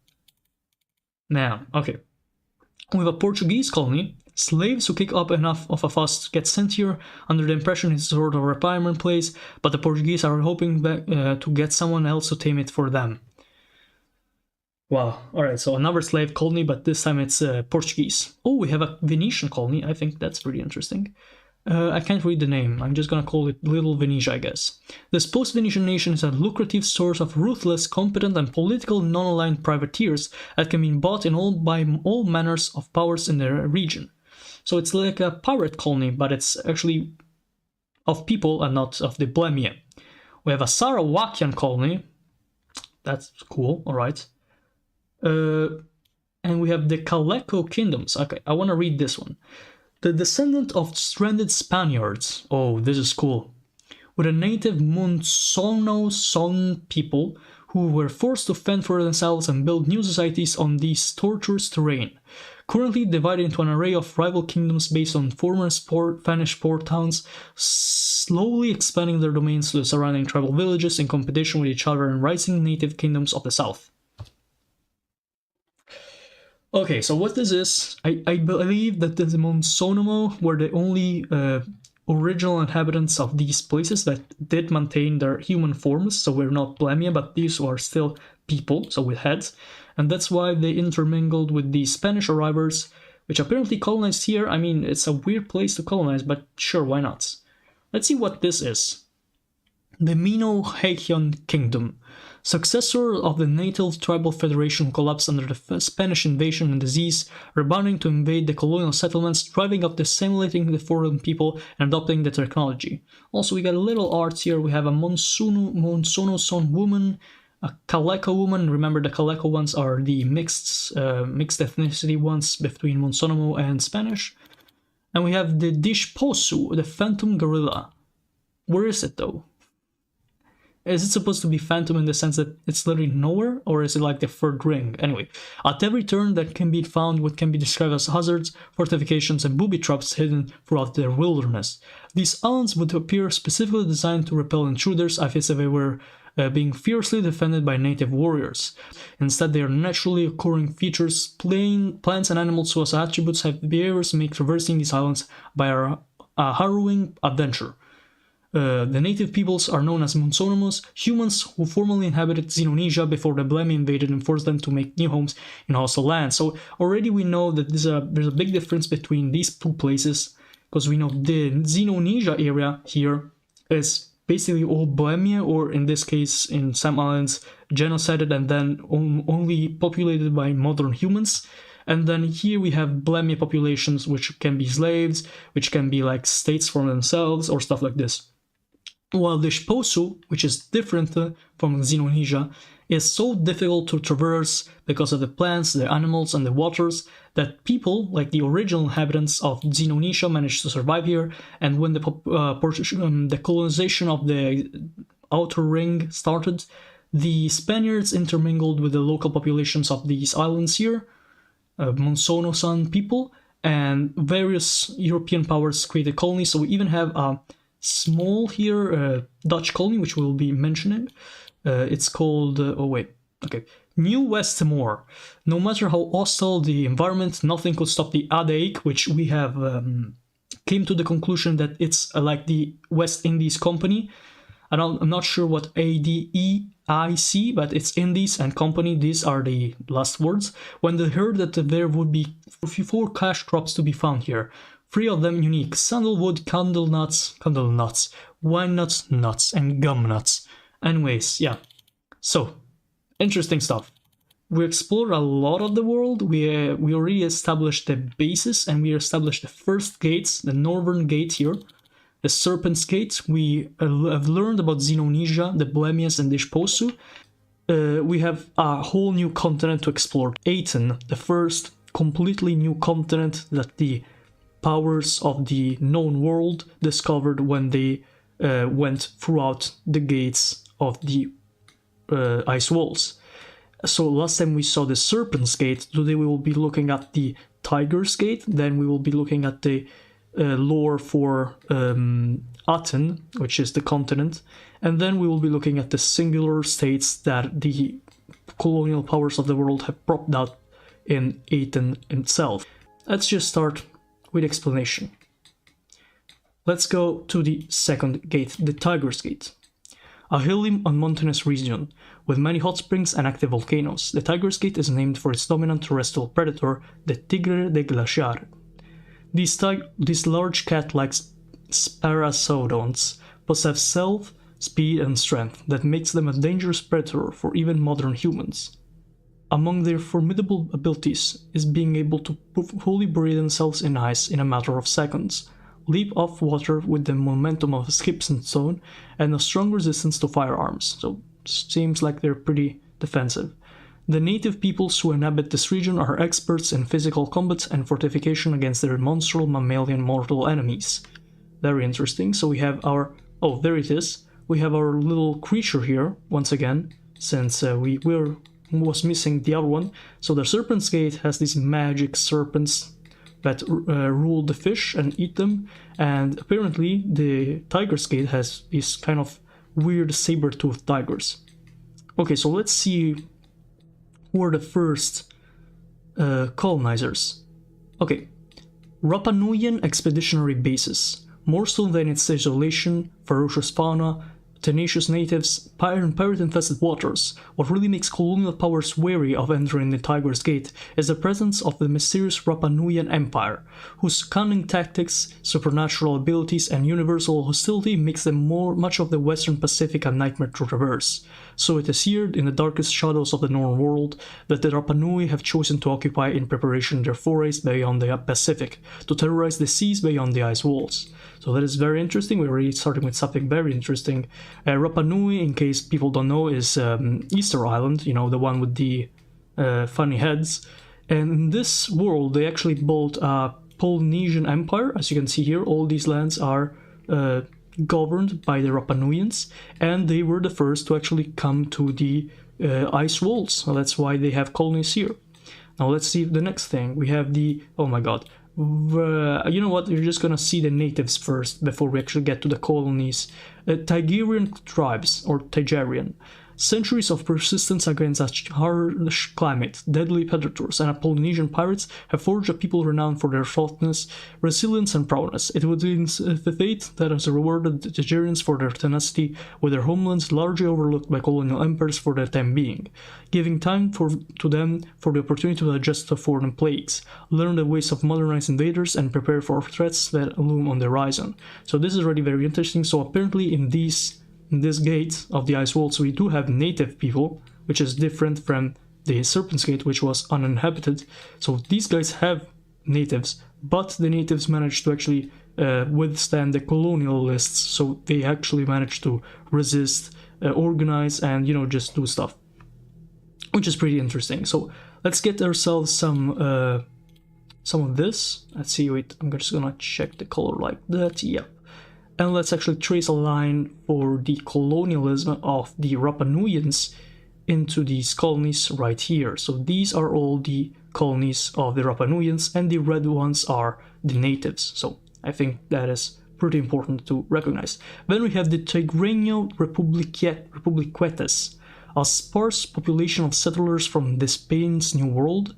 Now, okay. We have a Portuguese colony. Slaves who kick up enough of a fuss get sent here under the impression it's a sort of retirement place, but the Portuguese are hoping to get someone else to tame it for them. Wow, alright, so another slave colony, but this time it's Portuguese. Oh, we have a Venetian colony. I think that's pretty interesting. I can't read the name. I'm just gonna call it Little Venetia, I guess. This post-Venetian nation is a lucrative source of ruthless, competent, and political non-aligned privateers that can be bought by all manners of powers in the region. So it's like a pirate colony, but it's actually of people and not of the Blamia. We have a Sarawakian colony. That's cool, alright. And we have the Caleco Kingdoms. Okay, I want to read this one. The descendant of stranded Spaniards. Oh, this is cool. With a native Monsono-Son people who were forced to fend for themselves and build new societies on these tortuous terrain. Currently divided into an array of rival kingdoms based on former Spanish port towns, slowly expanding their domains to the surrounding tribal villages in competition with each other and rising native kingdoms of the south. Okay, so what this is, I believe that the Monsonomo were the only original inhabitants of these places that did maintain their human forms, so we're not Blamia, but these are still people, so with heads, and that's why they intermingled with the Spanish arrivals, which apparently colonized here. I mean, it's a weird place to colonize, but sure, why not? Let's see what this is. The Mino-Heian Kingdom. Successor of the native tribal federation, collapsed under the Spanish invasion and disease, rebounding to invade the colonial settlements, driving up assimilating the foreign people and adopting the technology. Also, we got a little art here. We have a Monsono-Son woman, a Caleco woman. Remember, the Caleco ones are the mixed ethnicity ones between Monsonomo and Spanish. And we have the Dishposu, the phantom gorilla. Where is it though? Is it supposed to be phantom in the sense that it's literally nowhere? Or is it like the third ring? Anyway, at every turn that can be found what can be described as hazards, fortifications, and booby traps hidden throughout the wilderness. These islands would appear specifically designed to repel intruders as if they were being fiercely defended by native warriors. Instead, they are naturally occurring features, plants and animals whose attributes have behaviors make traversing these islands by a harrowing adventure. The native peoples are known as Monsonomos, humans who formerly inhabited Xenonesia before the Blemi invaded and forced them to make new homes in hostile lands. So already we know that there's a big difference between these two places, because we know the Xenonesia area here is basically all Bohemia, or in this case, in some islands, genocided and then only populated by modern humans. And then here we have Bohemia populations, which can be slaves, which can be like states for themselves, or stuff like this. While the Shposu, which is different from Xenonesia, is so difficult to traverse because of the plants, the animals, and the waters, that people, like the original inhabitants of Xenonesia, managed to survive here. And when the colonization of the outer ring started, the Spaniards intermingled with the local populations of these islands here, Monsono-san people, and various European powers created colonies. So we even have a small here Dutch colony, which we'll be mentioning. It's called New West Timor. No matter how hostile the environment, nothing could stop the ADEIC, which we have came to the conclusion that it's like the West Indies Company. I'm not sure what ADEIC, but it's Indies and Company. These are the last words. When they heard that there would be 4 cash crops to be found here, 3 of them unique: sandalwood, candle nuts, wine nuts, and gum nuts. Anyways, yeah. So, interesting stuff. We explored a lot of the world. We already established the bases, and we established the first gates, the northern gate here, the Serpent's Gate. We have learned about Xenonesia, the Bohemians, and the Shposu. We have a whole new continent to explore. Aten, the first completely new continent that the powers of the known world discovered when they went throughout the gates of the ice walls. So last time we saw the Serpent's Gate. Today we will be looking at the Tiger's Gate. Then we will be looking at the lore for Aten, which is the continent. And then we will be looking at the singular states that the colonial powers of the world have propped out in Aten itself. Let's just start with explanation. Let's go to the second gate, the Tiger's Gate. A hilly and mountainous region with many hot springs and active volcanoes. The Tiger's Gate is named for its dominant terrestrial predator, the tigre de glaciar. These large cat-like sparasaurons possess stealth, speed, and strength that makes them a dangerous predator for even modern humans. Among their formidable abilities is being able to fully bury themselves in ice in a matter of seconds, leap off water with the momentum of a skip's stone, and a strong resistance to firearms, so seems like they're pretty defensive. The native peoples who inhabit this region are experts in physical combat and fortification against their monstrous mammalian mortal enemies. Very interesting. So we have our... oh, there it is. We have our little creature here, once again, since we was missing the other one. So the Serpent's Gate has these magic serpents that rule the fish and eat them, and apparently the Tiger's Gate has these kind of weird saber-toothed tigers. Okay, so let's see who are the first colonizers. Okay, Rapa Nuian expeditionary bases. More so than its isolation, ferocious fauna, tenacious natives, pirate-infested waters, what really makes colonial powers wary of entering the Tiger's Gate is the presence of the mysterious Rapa Nuian Empire, whose cunning tactics, supernatural abilities, and universal hostility makes them much of the Western Pacific a nightmare to traverse. So it is here, in the darkest shadows of the known world, that the Rapa Nui have chosen to occupy in preparation their forays beyond the Pacific, to terrorize the seas beyond the ice walls. So that is very interesting. We're already starting with something very interesting. Rapa Nui, in case people don't know, is Easter Island, you know, the one with the funny heads. And in this world, they actually built a Polynesian empire. As you can see here, all these lands are governed by the Rapa Nuians, and they were the first to actually come to the ice walls. So that's why they have colonies here. Now let's see the next thing. We have the... oh my god. You know what, you're just gonna see the natives first before we actually get to the colonies. Tigerian tribes, or Tigerian. Centuries of persistence against a harsh climate, deadly predators, and Polynesian pirates have forged a people renowned for their thoughtfulness, resilience, and prowess. It would be the fate that has rewarded the Tigerians for their tenacity, with their homelands largely overlooked by colonial empires for the time being, giving time to them for the opportunity to adjust to foreign plagues, learn the ways of modernized invaders, and prepare for threats that loom on the horizon. So this is already very interesting. So apparently in this gate of the ice walls we do have native people, which is different from the Serpent's Gate, which was uninhabited. So these guys have natives, but the natives managed to actually withstand the colonialists, so they actually managed to resist, organize, and just do stuff, which is pretty interesting. So let's get ourselves some of this. Let's see, wait, I'm just gonna check the color like that. Yep. And let's actually trace a line for the colonialism of the Rapa Nuians into these colonies right here. So these are all the colonies of the Rapa Nuians, and the red ones are the natives. So I think that is pretty important to recognize. Then we have the Tigreño Republiquetes, a sparse population of settlers from the Spain's New World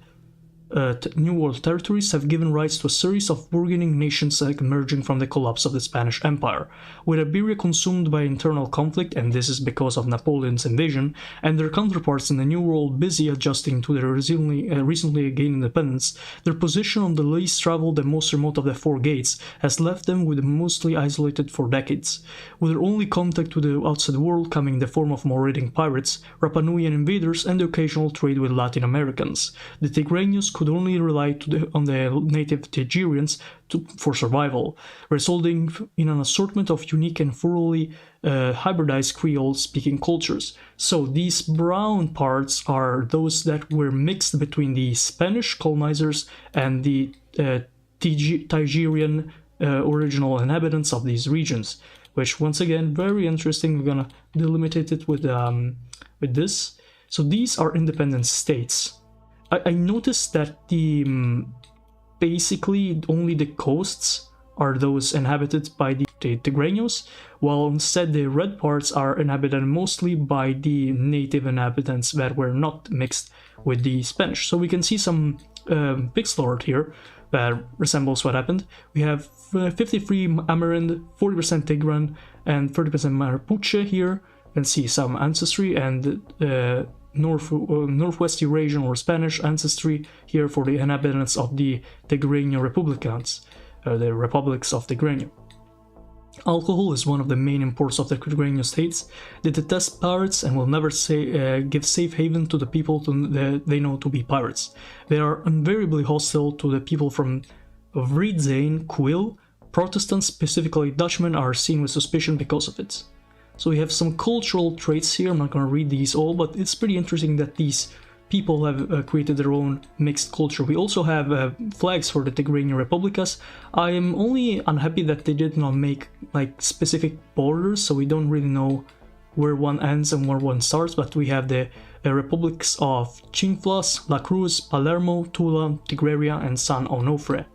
territories have given rise to a series of burgeoning nations emerging from the collapse of the Spanish Empire. With Iberia consumed by internal conflict, and this is because of Napoleon's invasion, and their counterparts in the New World busy adjusting to their recently gained independence, their position on the least traveled and most remote of the four gates has left them mostly isolated for decades. With their only contact with the outside world coming in the form of marauding pirates, Rapa Nuian invaders, and the occasional trade with Latin Americans, the Tigreños could only rely on the native Tigerians for survival, resulting in an assortment of unique and thoroughly hybridized Creole-speaking cultures. So these brown parts are those that were mixed between the Spanish colonizers and the Tigerian original inhabitants of these regions, which once again very interesting. We're gonna delimitate it with this. So these are independent states. I noticed that basically only the coasts are those inhabited by the Tigreños, while instead the red parts are inhabited mostly by the native inhabitants that were not mixed with the Spanish. So we can see some pixel art here that resembles what happened. We have 53 Amerind, 40% Tigran, and 30% Mapuche here. You can see some ancestry and Northwest Eurasian or Spanish ancestry here for the inhabitants of the Tigreño Republicans, the republics of Tigreño. Alcohol is one of the main imports of the Tigreño states. They detest pirates and will never give safe haven to the people they know to be pirates. They are invariably hostile to the people from Vridzane, Quill. Protestants, specifically Dutchmen, are seen with suspicion because of it. So we have some cultural traits here. I'm not going to read these all, but it's pretty interesting that these people have created their own mixed culture. We also have flags for the Tigreño Republicas. I am only unhappy that they did not make like specific borders, so we don't really know where one ends and where one starts, but we have the republics of Chinflas, La Cruz, Palermo, Tula, Tigreria, and San Onofre.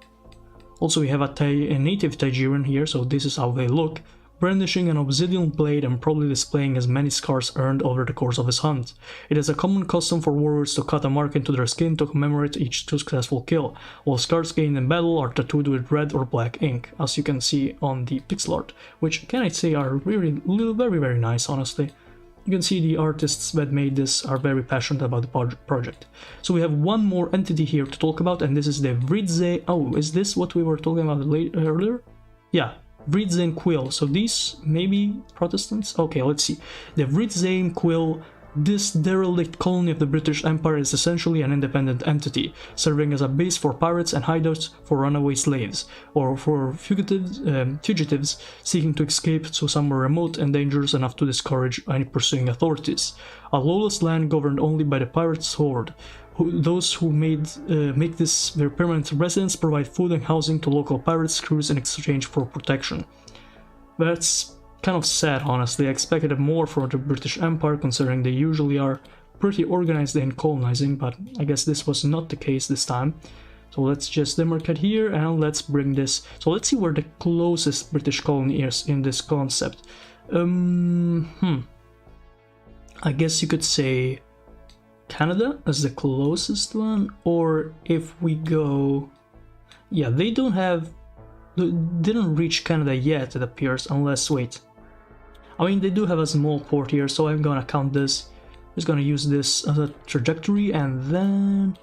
Also we have a native Tigerian here, so this is how they look, brandishing an obsidian blade and probably displaying as many scars earned over the course of his hunt. It is a common custom for warriors to cut a mark into their skin to commemorate each successful kill, while scars gained in battle are tattooed with red or black ink, as you can see on the pixel art, which can I say are really very very nice, honestly. You can see the artists that made this are very passionate about the project. So we have one more entity here to talk about, and this is the Vridze. Oh, is this what we were talking about earlier? Yeah. Vridzane Quill. So these maybe Protestants? Okay, let's see. The Vridzane Quill, this derelict colony of the British Empire, is essentially an independent entity, serving as a base for pirates and hideouts for runaway slaves, or for fugitives seeking to escape to somewhere remote and dangerous enough to discourage any pursuing authorities. A lawless land governed only by the pirates' horde. Those who make this their permanent residence provide food and housing to local pirates' crews in exchange for protection. That's kind of sad, honestly. I expected more from the British Empire, considering they usually are pretty organized in colonizing, but I guess this was not the case this time. So let's just demarcate here and let's bring this. So let's see where the closest British colony is in this concept. I guess you could say Canada as the closest one, or if we go... Yeah, they didn't reach Canada yet, it appears, unless, wait. I mean, they do have a small port here, so I'm gonna count this. I'm just gonna use this as a trajectory, and then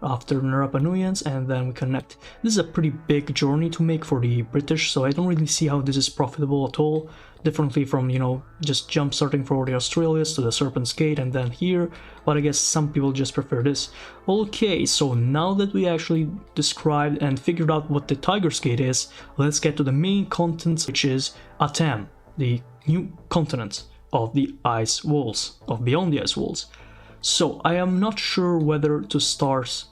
after Rapa Nuyans, and then we connect. This is a pretty big journey to make for the British, so I don't really see how this is profitable at all, differently from, you know, just jump starting for the Australias to the Serpent's Gate and then here, but I guess some people just prefer this. Okay, so now that we actually described and figured out what the Tiger's Gate is, let's get to the main content, which is Atem, the new continent of the ice walls, of beyond the ice walls. So I am not sure whether to start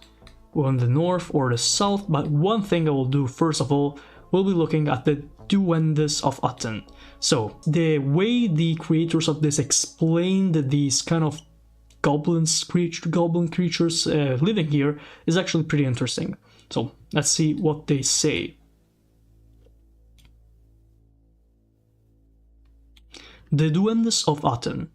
on the north or the south, but one thing I will do first of all, we'll be looking at the Duendes of Aten. So the way the creators of this explained these kind of goblin creatures living here is actually pretty interesting. So let's see what they say. The Duendes of Aten.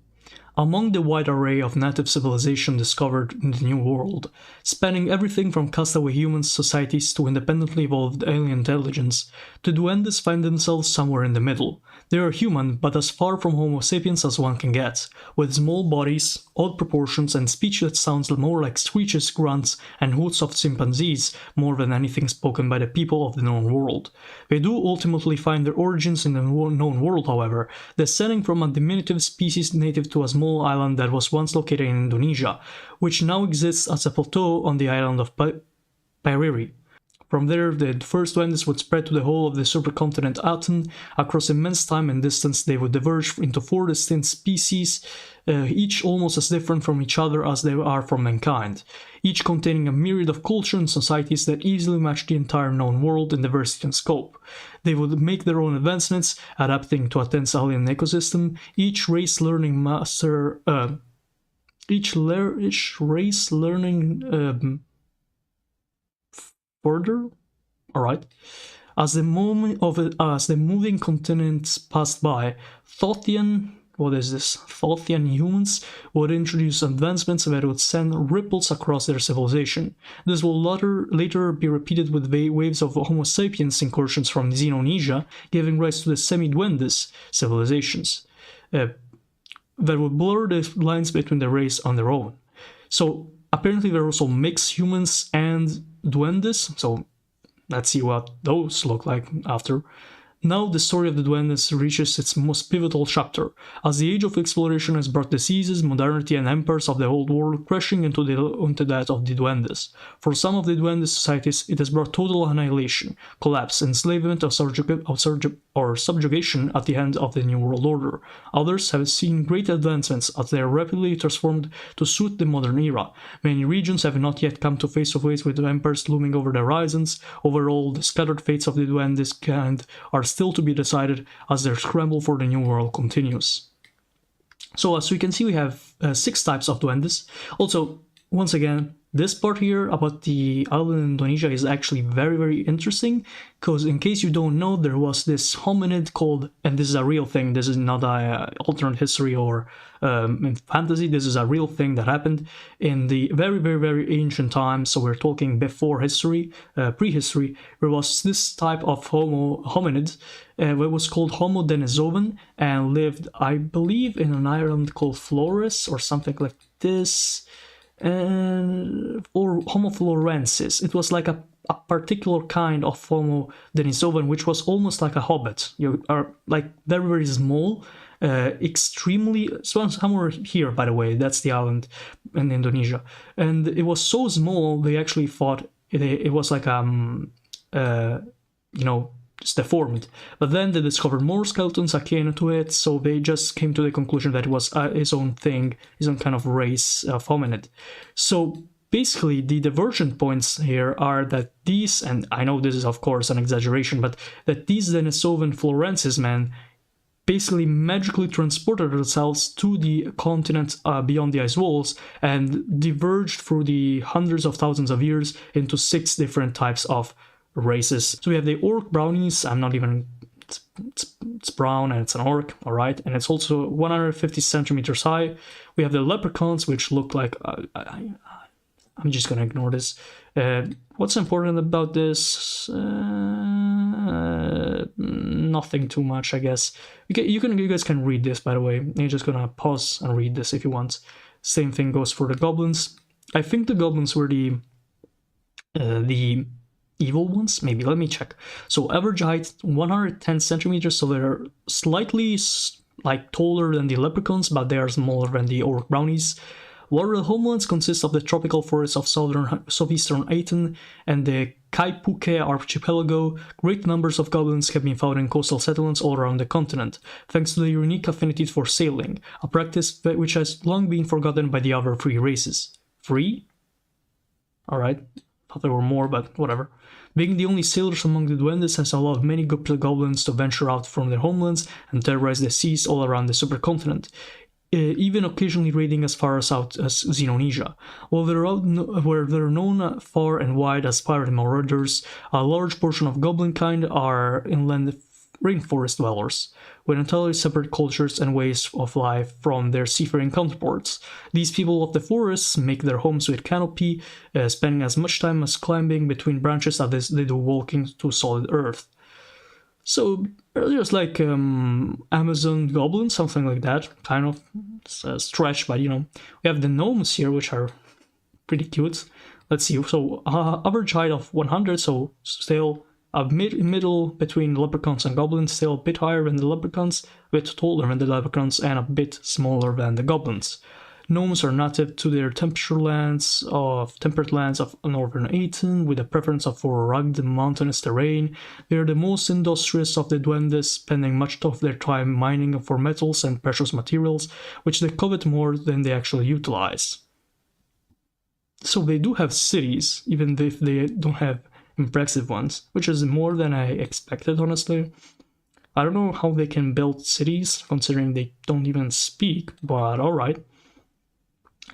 Among the wide array of native civilization discovered in the New World, spanning everything from castaway human societies to independently evolved alien intelligence, the Duendes find themselves somewhere in the middle. They are human, but as far from Homo sapiens as one can get, with small bodies, odd proportions, and speech that sounds more like screeches, grunts, and hoots of chimpanzees more than anything spoken by the people of the known world. They do ultimately find their origins in the known world, however, descending from a diminutive species native to a small island that was once located in Indonesia, which now exists as a plateau on the island of Piriri. From there, the first Duendes would spread to the whole of the supercontinent Aten. Across immense time and distance, they would diverge into 4 distinct species, each almost as different from each other as they are from mankind, each containing a myriad of cultures and societies that easily match the entire known world in diversity and scope. They would make their own advancements, adapting to Aten's alien ecosystem, each race learning further. Alright. As the moving continents passed by, Thothian humans would introduce advancements that would send ripples across their civilization. This will later be repeated with waves of Homo sapiens incursions from Xenonesia, giving rise to the semi-Duendes civilizations that would blur the lines between the race on their own. So apparently there are also mixed humans and Duendes, so let's see what those look like after. Now the story of the Duendes reaches its most pivotal chapter, as the age of exploration has brought diseases, modernity, and empires of the old world crashing into that of the Duendes. For some of the Duendes societies, it has brought total annihilation, collapse, enslavement, or subjugation at the hand of the New World Order. Others have seen great advancements as they are rapidly transformed to suit the modern era. Many regions have not yet come to face with empires looming over the horizons. Overall, the scattered fates of the Duendes kind are still to be decided as their scramble for the new world continues. So as we can see, we have 6 types of Duendes. Also, once again, this part here about the island in Indonesia is actually very, very interesting, because in case you don't know, there was this hominid called, and this is a real thing, this is not a alternate history or in fantasy, this is a real thing that happened in the very, very, very ancient times, so we're talking before history, prehistory. There was this type of hominid, it was called Homo denisovan, and lived, I believe, in an island called Flores, or something like this, or Homo florensis. It was like a particular kind of Homo denisovan, which was almost like a hobbit. You are like very, very small, extremely, somewhere here, by the way, that's the island in Indonesia, and it was so small they actually thought it was like it's deformed. But then they discovered more skeletons akin to it, so they just came to the conclusion that it was his own thing, his own kind of race of hominid. So basically, the divergent points here are that these, and I know this is of course an exaggeration, but that these Denisovan Florensis men basically magically transported themselves to the continent beyond the ice walls and diverged through the hundreds of thousands of years into 6 different types of races. So we have the orc brownies, I'm not even it's brown and it's an orc, all right, and it's also 150 centimeters high. We have the leprechauns, which look like I'm just gonna ignore this. What's important about this? Nothing too much, I guess. You guys can read this, by the way. You're just gonna pause and read this if you want. Same thing goes for the goblins. I think the goblins were the evil ones. Maybe, let me check. So average height 110 centimeters. So they're slightly like taller than the leprechauns, but they are smaller than the orc brownies. Water homelands consist of the tropical forests of southeastern Aten and the Kaipuke archipelago. Great numbers of goblins have been found in coastal settlements all around the continent, thanks to their unique affinity for sailing, a practice which has long been forgotten by the other three races. Three? Alright, thought there were more, but whatever. Being the only sailors among the duendes has allowed many goblins to venture out from their homelands and terrorize the seas all around the supercontinent, even occasionally raiding as far south as Xenonesia. While they're known far and wide as pirate marauders, a large portion of goblin kind are inland rainforest dwellers, with entirely separate cultures and ways of life from their seafaring counterparts. These people of the forests make their homes with canopy, spending as much time as climbing between branches as they do walking to solid earth. So they're just like Amazon goblins, something like that, kind of. It's a stretch, but you know. We have the gnomes here, which are pretty cute. Let's see, so average height of 100, so still a middle between leprechauns and goblins, still a bit higher than the leprechauns, a bit taller than the leprechauns, and a bit smaller than the goblins. Gnomes are native to their temperate lands of northern Aten, with a preference for rugged mountainous terrain. They are the most industrious of the duendes, spending much of their time mining for metals and precious materials, which they covet more than they actually utilize. So they do have cities, even if they don't have impressive ones, which is more than I expected, honestly. I don't know how they can build cities, considering they don't even speak, but alright.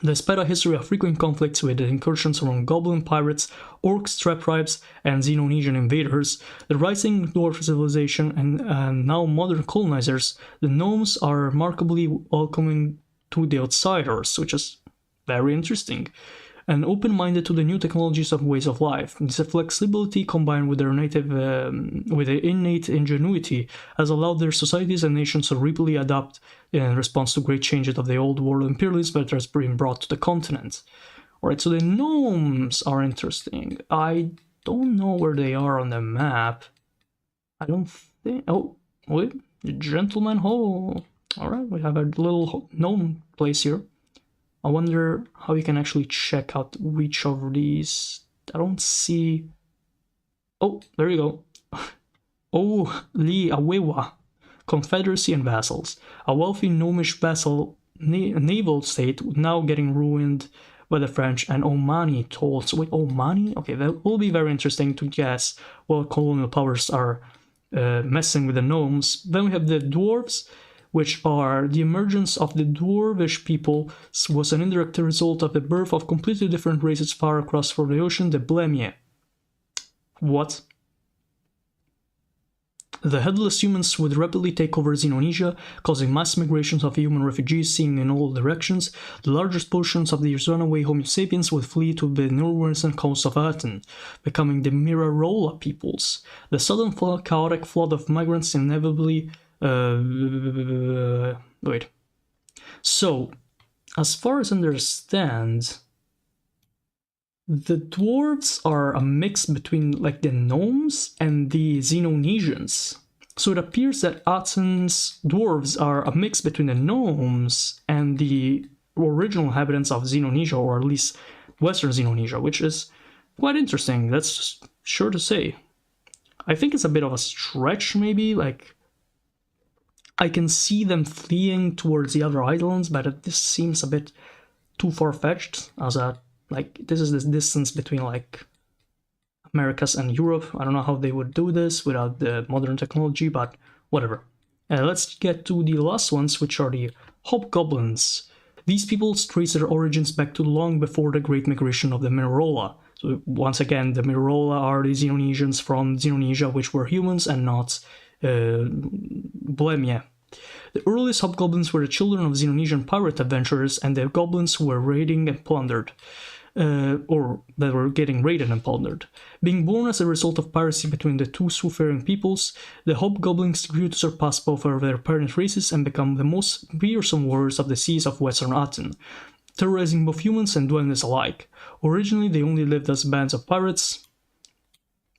Despite a history of frequent conflicts with incursions among goblin pirates, orcs, trap tribes, and Xenonesian invaders, the rising dwarf civilization, and now modern colonizers, the gnomes are remarkably welcoming to the outsiders, which is very interesting, and open-minded to the new technologies of ways of life. This flexibility, combined with their innate ingenuity, has allowed their societies and nations to rapidly adapt in response to great changes of the old world imperialism that has been brought to the continent. Alright, so the gnomes are interesting. I don't know where they are on the map. I don't think... Oh, wait, Gentleman Hall. Alright, we have a little gnome place here. I wonder how you can actually check out which of these. I don't see... Oh, there you go. Oh, Li Awewa. Confederacy and vassals. A wealthy gnomish vassal naval state now getting ruined by the French and Omani tolls. Wait, Omani? Okay, that will be very interesting to guess what colonial powers are messing with the gnomes. Then we have the dwarves, which are the emergence of the dwarvish people was an indirect result of the birth of completely different races far across for the ocean, the Blemie. What? The headless humans would rapidly take over Xenonesia, causing mass migrations of human refugees seen in all directions. The largest portions of these runaway Homo sapiens would flee to the northwestern coast of Aten, becoming the Mirarola peoples. The sudden chaotic flood of migrants inevitably... wait. So, as far as I understand, the dwarves are a mix between like the gnomes and the Xenonesians. So it appears that Aten's dwarves are a mix between the gnomes and the original inhabitants of Xenonesia, or at least Western Xenonesia, which is quite interesting, that's sure to say. I think it's a bit of a stretch, maybe, like... I can see them fleeing towards the other islands, but this seems a bit too far-fetched, as this is the distance between, like, Americas and Europe. I don't know how they would do this without the modern technology, but whatever. Let's get to the last ones, which are the hobgoblins. These peoples trace their origins back to long before the Great Migration of the Mirarola. So once again, the Mirarola are the Xenonesians from Xenonesia, which were humans and not Bulimia. The earliest hobgoblins were the children of Xenonesian pirate adventurers and the goblins who were raiding and plundered. Or that were getting raided and plundered. Being born as a result of piracy between the two seafaring peoples, the hobgoblins grew to surpass both of their parent races and become the most fearsome warriors of the seas of western Aten, terrorizing both humans and dwellers alike. Originally, they only lived as bands of pirates,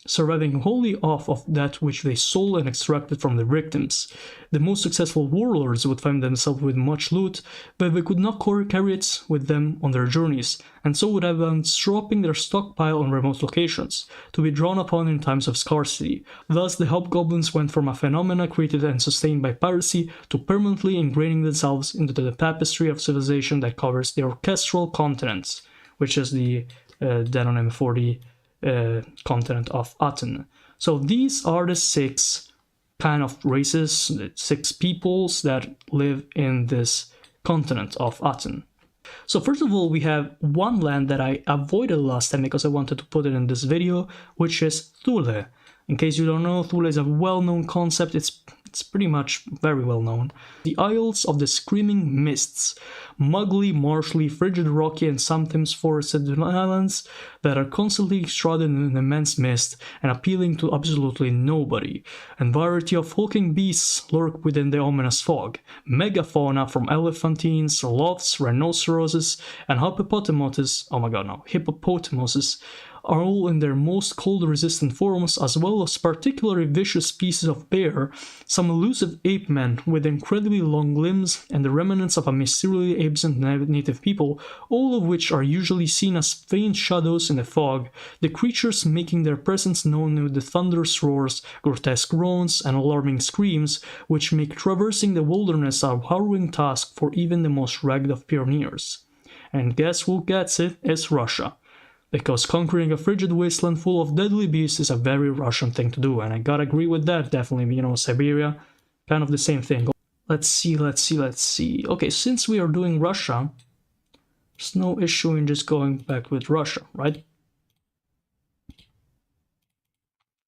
surviving wholly off of that which they sold and extracted from their victims. The most successful warlords would find themselves with much loot, but they could not carry it with them on their journeys, and so would have been dropping their stockpile on remote locations, to be drawn upon in times of scarcity. Thus, the hobgoblins went from a phenomena created and sustained by piracy to permanently ingraining themselves into the tapestry of civilization that covers the orchestral continent, which is the demonym for the continent of Aten. So these are the 6 kind of races, the 6 peoples that live in this continent of Aten. So first of all, we have one land that I avoided last time because I wanted to put it in this video, which is Thule. In case you don't know, Thule is a well-known concept. It's pretty much very well known. The Isles of the Screaming Mists, muggly, marshy, frigid, rocky, and sometimes forested islands that are constantly shrouded in an immense mist and appealing to absolutely nobody. And variety of hulking beasts lurk within the ominous fog. Megafauna from elephantines, sloths, rhinoceroses, and hippopotamuses are all in their most cold-resistant forms, as well as particularly vicious species of bear, some elusive ape men with incredibly long limbs, and the remnants of a mysteriously absent native people, all of which are usually seen as faint shadows in the fog, the creatures making their presence known with the thunderous roars, grotesque groans, and alarming screams, which make traversing the wilderness a harrowing task for even the most ragged of pioneers. And guess who gets it? It's Russia. Because conquering a frigid wasteland full of deadly beasts is a very Russian thing to do, and I gotta agree with that, definitely. You know, Siberia, kind of the same thing. Let's see. Okay, since we are doing Russia, there's no issue in just going back with Russia, right?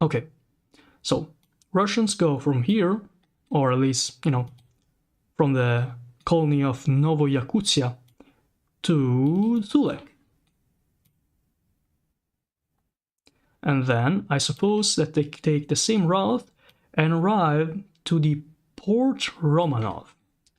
Okay, so Russians go from here, or at least, you know, from the colony of Novoyakutia to Thule. And then I suppose that they take the same route and arrive to the Port Romanov.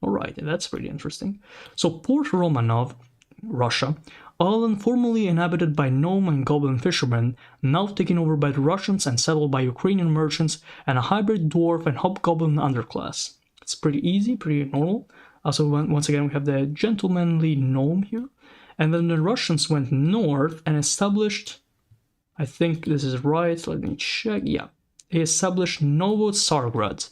Alright, that's pretty interesting. So Port Romanov, Russia, island formerly inhabited by gnome and goblin fishermen, now taken over by the Russians and settled by Ukrainian merchants and a hybrid dwarf and hobgoblin underclass. It's pretty easy, pretty normal. Also, once again, we have the gentlemanly gnome here. And then the Russians went north and established, I think this is right, let me check, yeah. They established Novosargrad,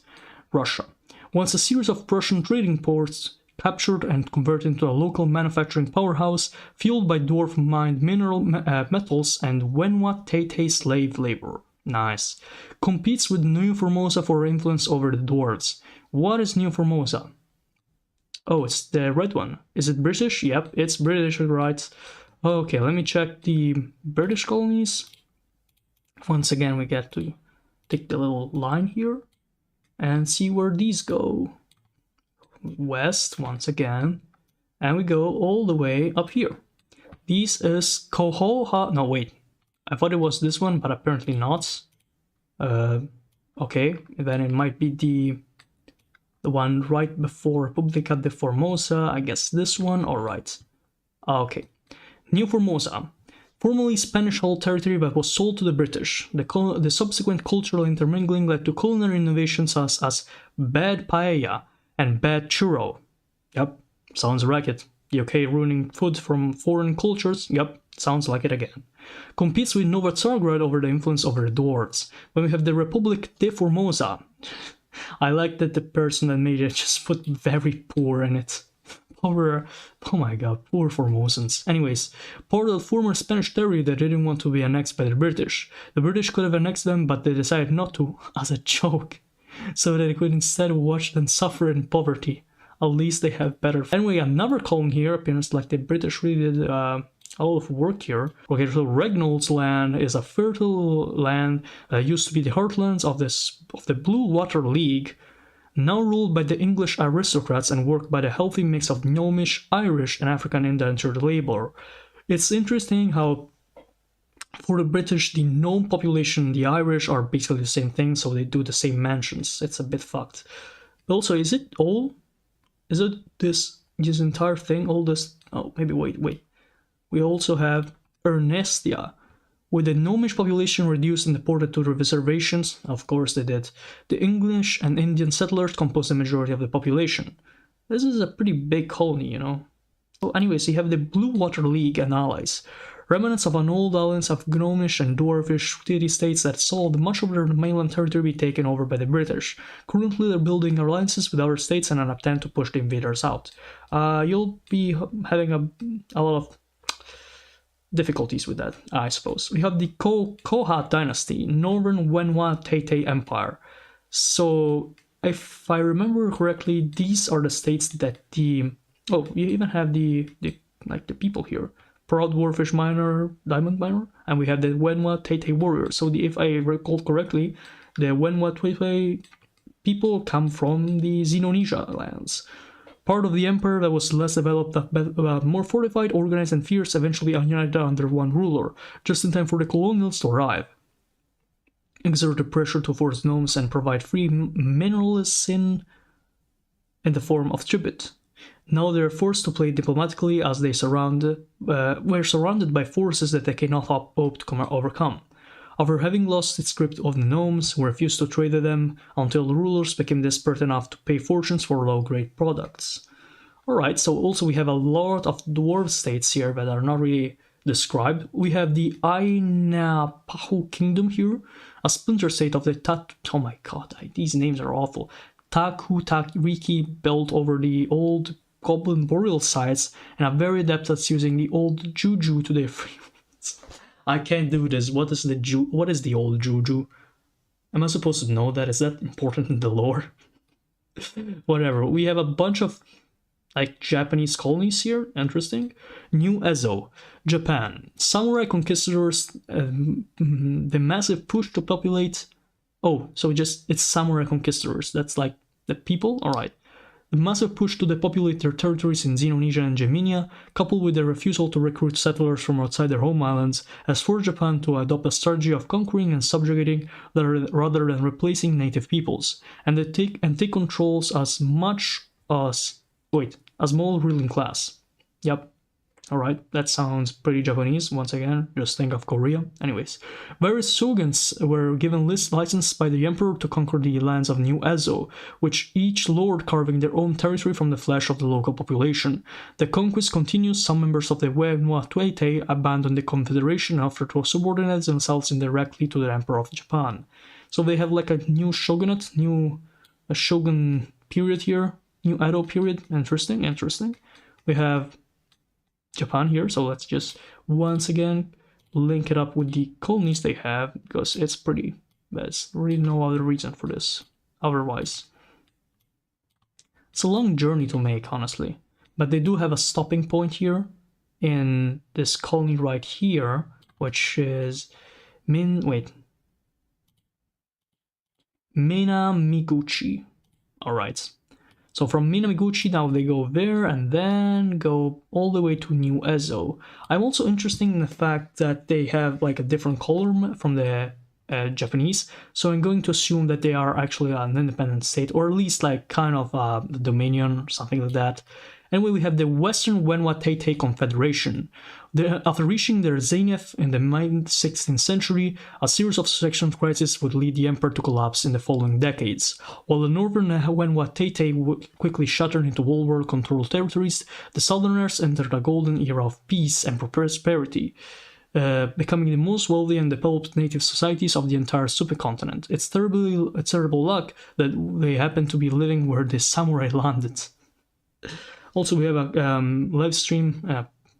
Russia. Once a series of Prussian trading ports, captured and converted into a local manufacturing powerhouse, fueled by dwarf-mined mineral metals and Wenwa Tate slave labor. Nice. Competes with New Formosa for influence over the dwarves. What is New Formosa? Oh, it's the red one. Is it British? Yep, it's British, right. Okay, let me check the British colonies. Once again, we get to take the little line here and see where these go. West, once again, and we go all the way up here. This is Kohoha. No, wait, I thought it was this one, but apparently not. Okay, then it might be the one right before Republica de Formosa. I guess this one. All right. Okay. New Formosa, formerly Spanish-held territory that was sold to the British. The subsequent cultural intermingling led to culinary innovations such as bad paella and bad churro. Yep, sounds like it. The UK ruining food from foreign cultures. Yep, sounds like it again. Competes with Novosargrad over the influence over the dwarves. When we have the Republic de Formosa. I like that the person that made it just put very poor in it. Oh my god, poor Formosans. Anyways, part of the former Spanish territory that didn't want to be annexed by the British. The British could have annexed them, but they decided not to, as a joke, so that they could instead watch them suffer in poverty. At least they have better. Anyway, another column here appears like the British really did a a lot of work here. Okay, so Regnald's land is a fertile land that used to be the heartlands of the Blue Water League, now ruled by the English aristocrats and worked by the healthy mix of Gnomish, Irish, and African indentured labor. It's interesting how for the British, the gnome population and the Irish are basically the same thing, so they do the same mansions. It's a bit fucked. Also, is it this entire thing, all this? Oh, maybe wait. We also have Ernestia, with the gnomish population reduced and deported to the reservations. Of course they did. The English and Indian settlers compose the majority of the population. This is a pretty big colony, you know. So anyways, you have the Blue Water League and allies, remnants of an old alliance of gnomish and dwarfish city-states that saw much of their mainland territory be taken over by the British. Currently they're building alliances with other states in an attempt to push the invaders out. You'll be having a lot of difficulties with that, I suppose. We have the Kohat dynasty, Northern Wenhua Tete Empire. So, if I remember correctly, these are the states that you even have the people here. Proud Dwarfish Miner, Diamond Miner, and we have the Wenhua Tete Warrior. So, if I recall correctly, the Wenhua Tete people come from the Xenonesia lands. Part of the empire that was less developed, more fortified, organized, and fierce, eventually united under one ruler, just in time for the colonials to arrive. Exerted pressure to force gnomes and provide free minerals in the form of tribute. Now they are forced to play diplomatically as they were surrounded by forces that they cannot hope to overcome. After having lost its grip of the gnomes, who refused to trade with them until the rulers became desperate enough to pay fortunes for low-grade products. Alright, so also we have a lot of dwarf states here that are not really described. We have the Ainapahu Kingdom here, a splinter state of the oh my god, these names are awful. Takutariki built over the old goblin burial sites and are very adept at using the old juju to their free. I can't do this. What is the old juju? Am I supposed to know that? Is that important in the lore? Whatever. We have a bunch of Japanese colonies here. Interesting. New Ezo, Japan. Samurai conquistadors. The massive push to populate. Oh, so it's samurai conquistadors. That's like the people. All right. The massive push to depopulate their territories in Xenonesia and Gemenia, coupled with their refusal to recruit settlers from outside their home islands, has forced Japan to adopt a strategy of conquering and subjugating rather than replacing native peoples, and take controls as small ruling class. Yep. Alright, that sounds pretty Japanese. Once again, just think of Korea. Anyways, various shoguns were given license by the emperor to conquer the lands of New Ezo, which each lord carving their own territory from the flesh of the local population. The conquest continues. Some members of the Wenhua Tete abandoned the confederation after to subordinate themselves indirectly to the emperor of Japan. So they have like a new shogunate, a shogun period here, new Edo period. Interesting. We have Japan here, so let's just once again link it up with the colonies they have, because it's pretty, there's really no other reason for this otherwise. It's a long journey to make, honestly, but they do have a stopping point here in this colony right here, which is Minamiguchi. Alright. So from Minamiguchi, now they go there and then go all the way to New Ezo. I'm also interested in the fact that they have like a different color from the Japanese, so I'm going to assume that they are actually an independent state, or at least like kind of the Dominion, something like that. Anyway, we have the Western Wenhua Tete Confederation. After reaching their zenith in the mid-16th century, a series of succession crises would lead the empire to collapse in the following decades. While the northern Wenhua Tete quickly shattered into world-controlled territories, the southerners entered a golden era of peace and prosperity, becoming the most wealthy and developed native societies of the entire supercontinent. It's terrible luck that they happen to be living where the samurai landed. Also, we have a live stream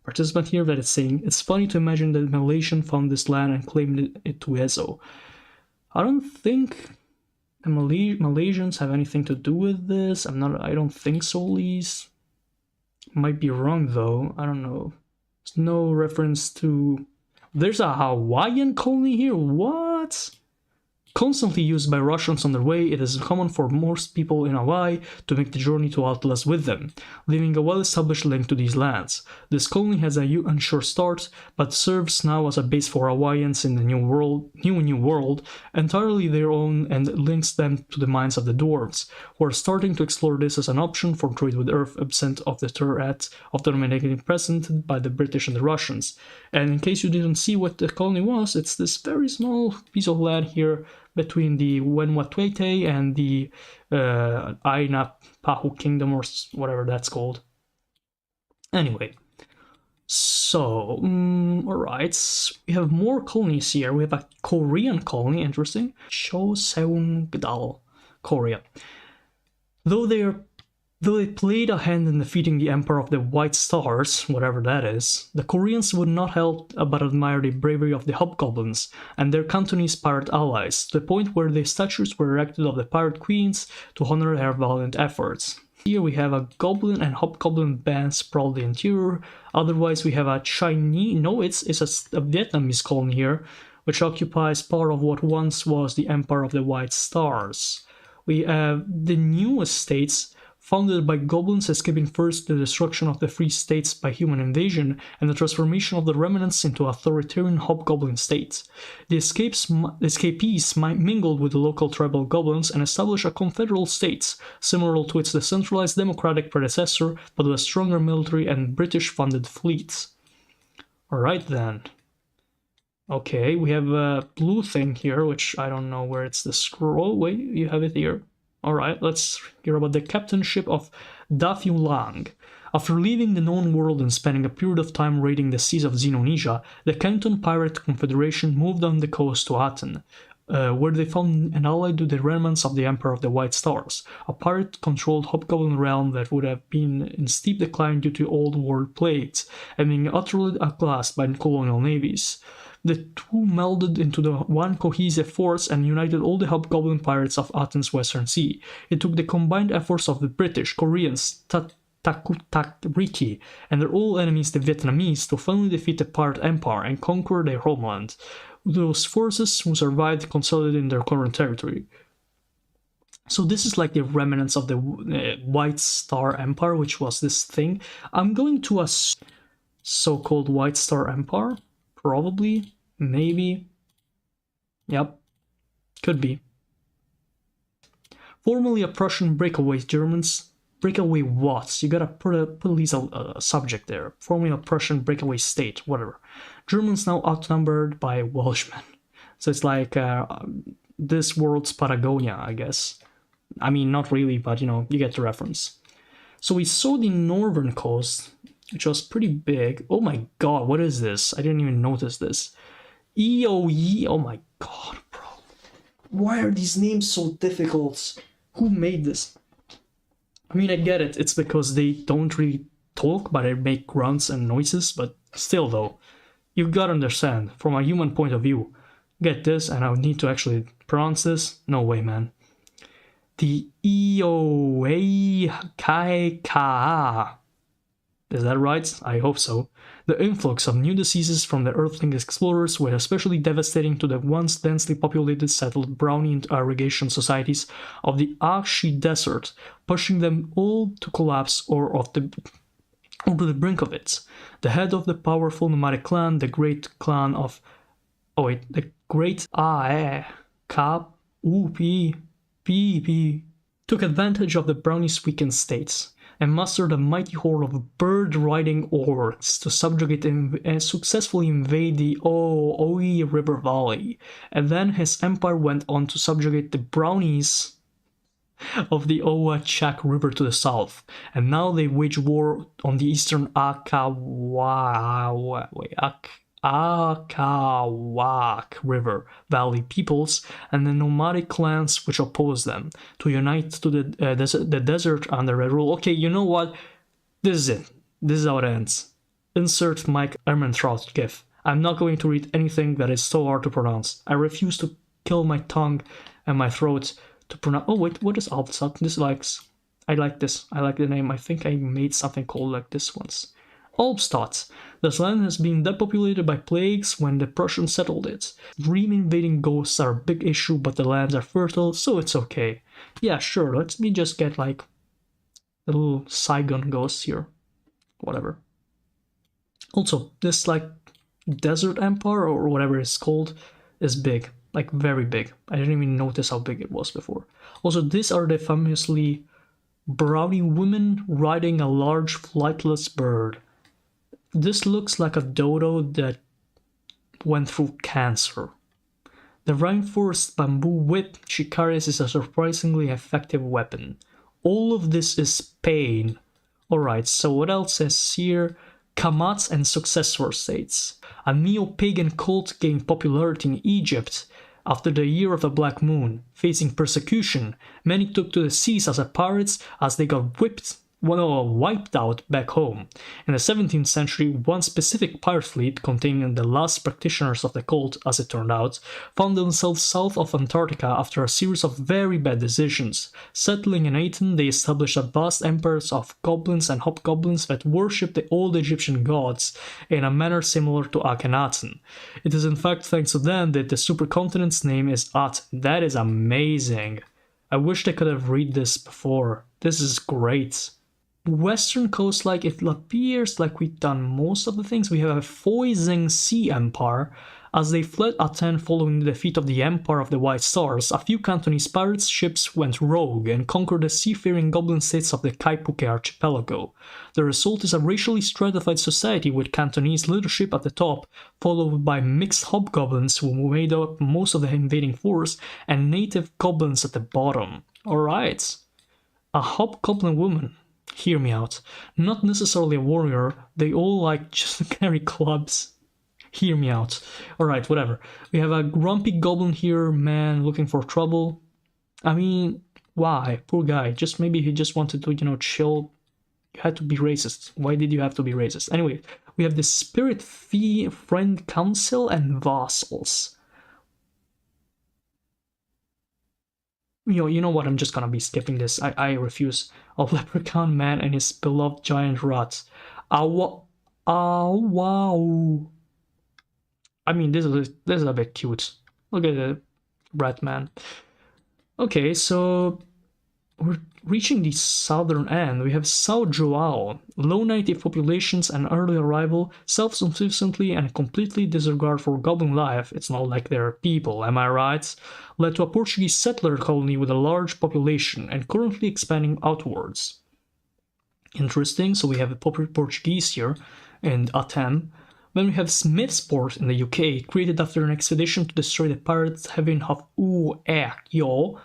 participant here that is saying, it's funny to imagine that Malaysian found this land and claimed it to Ezo. I don't think the Malaysians have anything to do with this. I don't think so, at least. Might be wrong though, I don't know. No reference to... There's a Hawaiian colony here? What? Constantly used by Russians on their way, it is common for most people in Hawaii to make the journey to Atlas with them, leaving a well-established link to these lands. This colony has a unsure start, but serves now as a base for Hawaiians in the New World, entirely their own, and links them to the minds of the dwarves, who are starting to explore this as an option for trade with Earth, absent of the threat of dominating present by the British and the Russians. And in case you didn't see what the colony was, it's this very small piece of land here between the Wenwatuete and the Aina Pahu Kingdom, or whatever that's called. Anyway, so, alright, we have more colonies here. We have a Korean colony, interesting. Choseongdal, Korea. Though they played a hand in defeating the Empire of the White Stars, whatever that is, the Koreans would not help but admire the bravery of the Hobgoblins and their Cantonese pirate allies, to the point where the statues were erected of the pirate queens to honor their valiant efforts. Here we have a goblin and hobgoblin band sprawled the interior. Otherwise we have a Chinese, no, it's a Vietnamese colony here, which occupies part of what once was the Empire of the White Stars. We have the new estates, founded by goblins escaping first the destruction of the free states by human invasion and the transformation of the remnants into authoritarian hobgoblin states. The escapees mingled with the local tribal goblins and established a confederal state, similar to its decentralized democratic predecessor, but with a stronger military and British-funded fleets. Alright then. Okay, we have a blue thing here, which I don't know where it's the scroll. Wait, you have it here. Alright, let's hear about the captainship of Da Fiu Lang. After leaving the known world and spending a period of time raiding the seas of Xenonesia, the Canton Pirate Confederation moved on the coast to Aten, where they found an ally to the remnants of the Emperor of the White Stars, a pirate-controlled hobgoblin realm that would have been in steep decline due to old world plagues, and being utterly outclassed by colonial navies. The two melded into the one cohesive force and united all the hobgoblin pirates of Aten's Western Sea. It took the combined efforts of the British, Koreans, Takutak-Riki, and their old enemies the Vietnamese to finally defeat the pirate empire and conquer their homeland. Those forces who survived consolidated in their current territory. So this is like the remnants of the White Star Empire, which was this thing. I'm going to a so-called White Star Empire. Probably, maybe, yep, could be. Formerly a Prussian breakaway, Germans, breakaway what? You gotta put at least a subject there. Formerly a Prussian breakaway state, whatever. Germans now outnumbered by Welshmen. So it's like this world's Patagonia, I guess. I mean, not really, but you know, you get the reference. So we saw the northern coast, which was pretty big. Oh my god, what is this? I didn't even notice this. EOE, oh my god, bro. Why are these names so difficult? Who made this? I mean, I get it. It's because they don't really talk, but they make grunts and noises. But still, though, you gotta understand, from a human point of view, get this, and I would need to actually pronounce this. No way, man. The EOA Kai Ka. Is that right? I hope so. The influx of new diseases from the Earthling explorers were especially devastating to the once densely populated settled brownie and irrigation societies of the Akshi Desert, pushing them all to collapse or to the brink of it. The head of the powerful nomadic clan, the great clan of... Oh wait, the great Ae Kap Upi P took advantage of the brownies' weakened states and mustered a mighty horde of bird-riding orcs to subjugate and successfully invade the Oi River Valley. And then his empire went on to subjugate the brownies of the Owa-Chak River to the south. And now they wage war on the eastern Akawak River Valley peoples and the nomadic clans which oppose them, to unite to the desert under their rule. Okay, you know what? This is it. This is how it ends. Insert Mike Ehrmantraut gif. I'm not going to read anything that is so hard to pronounce. I refuse to kill my tongue and my throat to pronounce... Oh wait, what is Alpsat? Dislikes. I like this. I like the name. I think I made something called like this once. Albstadt. This land has been depopulated by plagues when the Prussians settled it. Dream-invading ghosts are a big issue, but the lands are fertile, so it's okay. Yeah, sure, let me just get like a little Saigon ghost here. Whatever. Also, this like desert empire or whatever it's called is big. Like very big. I didn't even notice how big it was before. Also, these are the famously brownie women riding a large flightless bird. This looks like a dodo that went through cancer. The reinforced bamboo whip she carries is a surprisingly effective weapon. All of this is pain. Alright, so what else is here? Kamats and successor states. A neo-pagan cult gained popularity in Egypt after the Year of the Black Moon. Facing persecution, many took to the seas as pirates as they got wiped out back home. In the 17th century, one specific pirate fleet, containing the last practitioners of the cult, as it turned out, found themselves south of Antarctica after a series of very bad decisions. Settling in Aten, they established a vast empire of goblins and hobgoblins that worshipped the old Egyptian gods in a manner similar to Akhenaten. It is in fact thanks to them that the supercontinent's name is At. That is amazing. I wish I could have read this before. This is great. Western coast, like it appears like we've done most of the things. We have a Foizing Sea Empire. As they fled Aten following the defeat of the Empire of the White Stars, a few Cantonese pirates' ships went rogue and conquered the seafaring goblin states of the Kaipuke archipelago. The result is a racially stratified society with Cantonese leadership at the top, followed by mixed hobgoblins who made up most of the invading force, and native goblins at the bottom. Alright. A hobgoblin woman. Hear me out. Not necessarily a warrior, they all like just carry clubs. Hear me out. Alright, whatever. We have a grumpy goblin here, man, looking for trouble. I mean, why? Poor guy. Just maybe he just wanted to, chill. You had to be racist. Why did you have to be racist? Anyway, we have the Spirit Friend Council and Vassals. You know what, I'm just gonna be skipping this. I refuse. A leprechaun man and his beloved giant rat. Wow. I mean, this is a bit cute. Look at the rat man. Okay, so we're reaching the southern end. We have Sao Joao. Low native populations and early arrival, self-sufficiently and completely disregard for goblin life. It's not like they're people, am I right? Led to a Portuguese settler colony with a large population and currently expanding outwards. Interesting, so we have a Portuguese here in Aten. Then we have Smithsport in the UK, created after an expedition to destroy the pirate haven of Yo.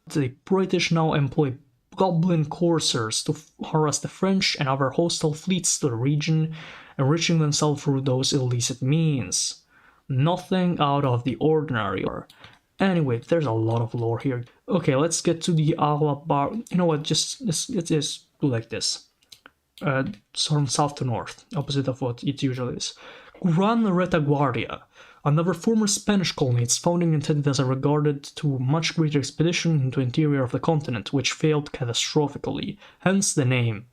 The British now employ goblin coursers to harass the French and other hostile fleets to the region, enriching themselves through those illicit means. Nothing out of the ordinary. Anyway, there's a lot of lore here. Okay, let's get to the Bar. You know what, let's just do like this. From south to north, opposite of what it usually is. Gran Retaguardia, another former Spanish colony, its founding intended as a regarded to much greater expedition into the interior of the continent, which failed catastrophically, hence the name.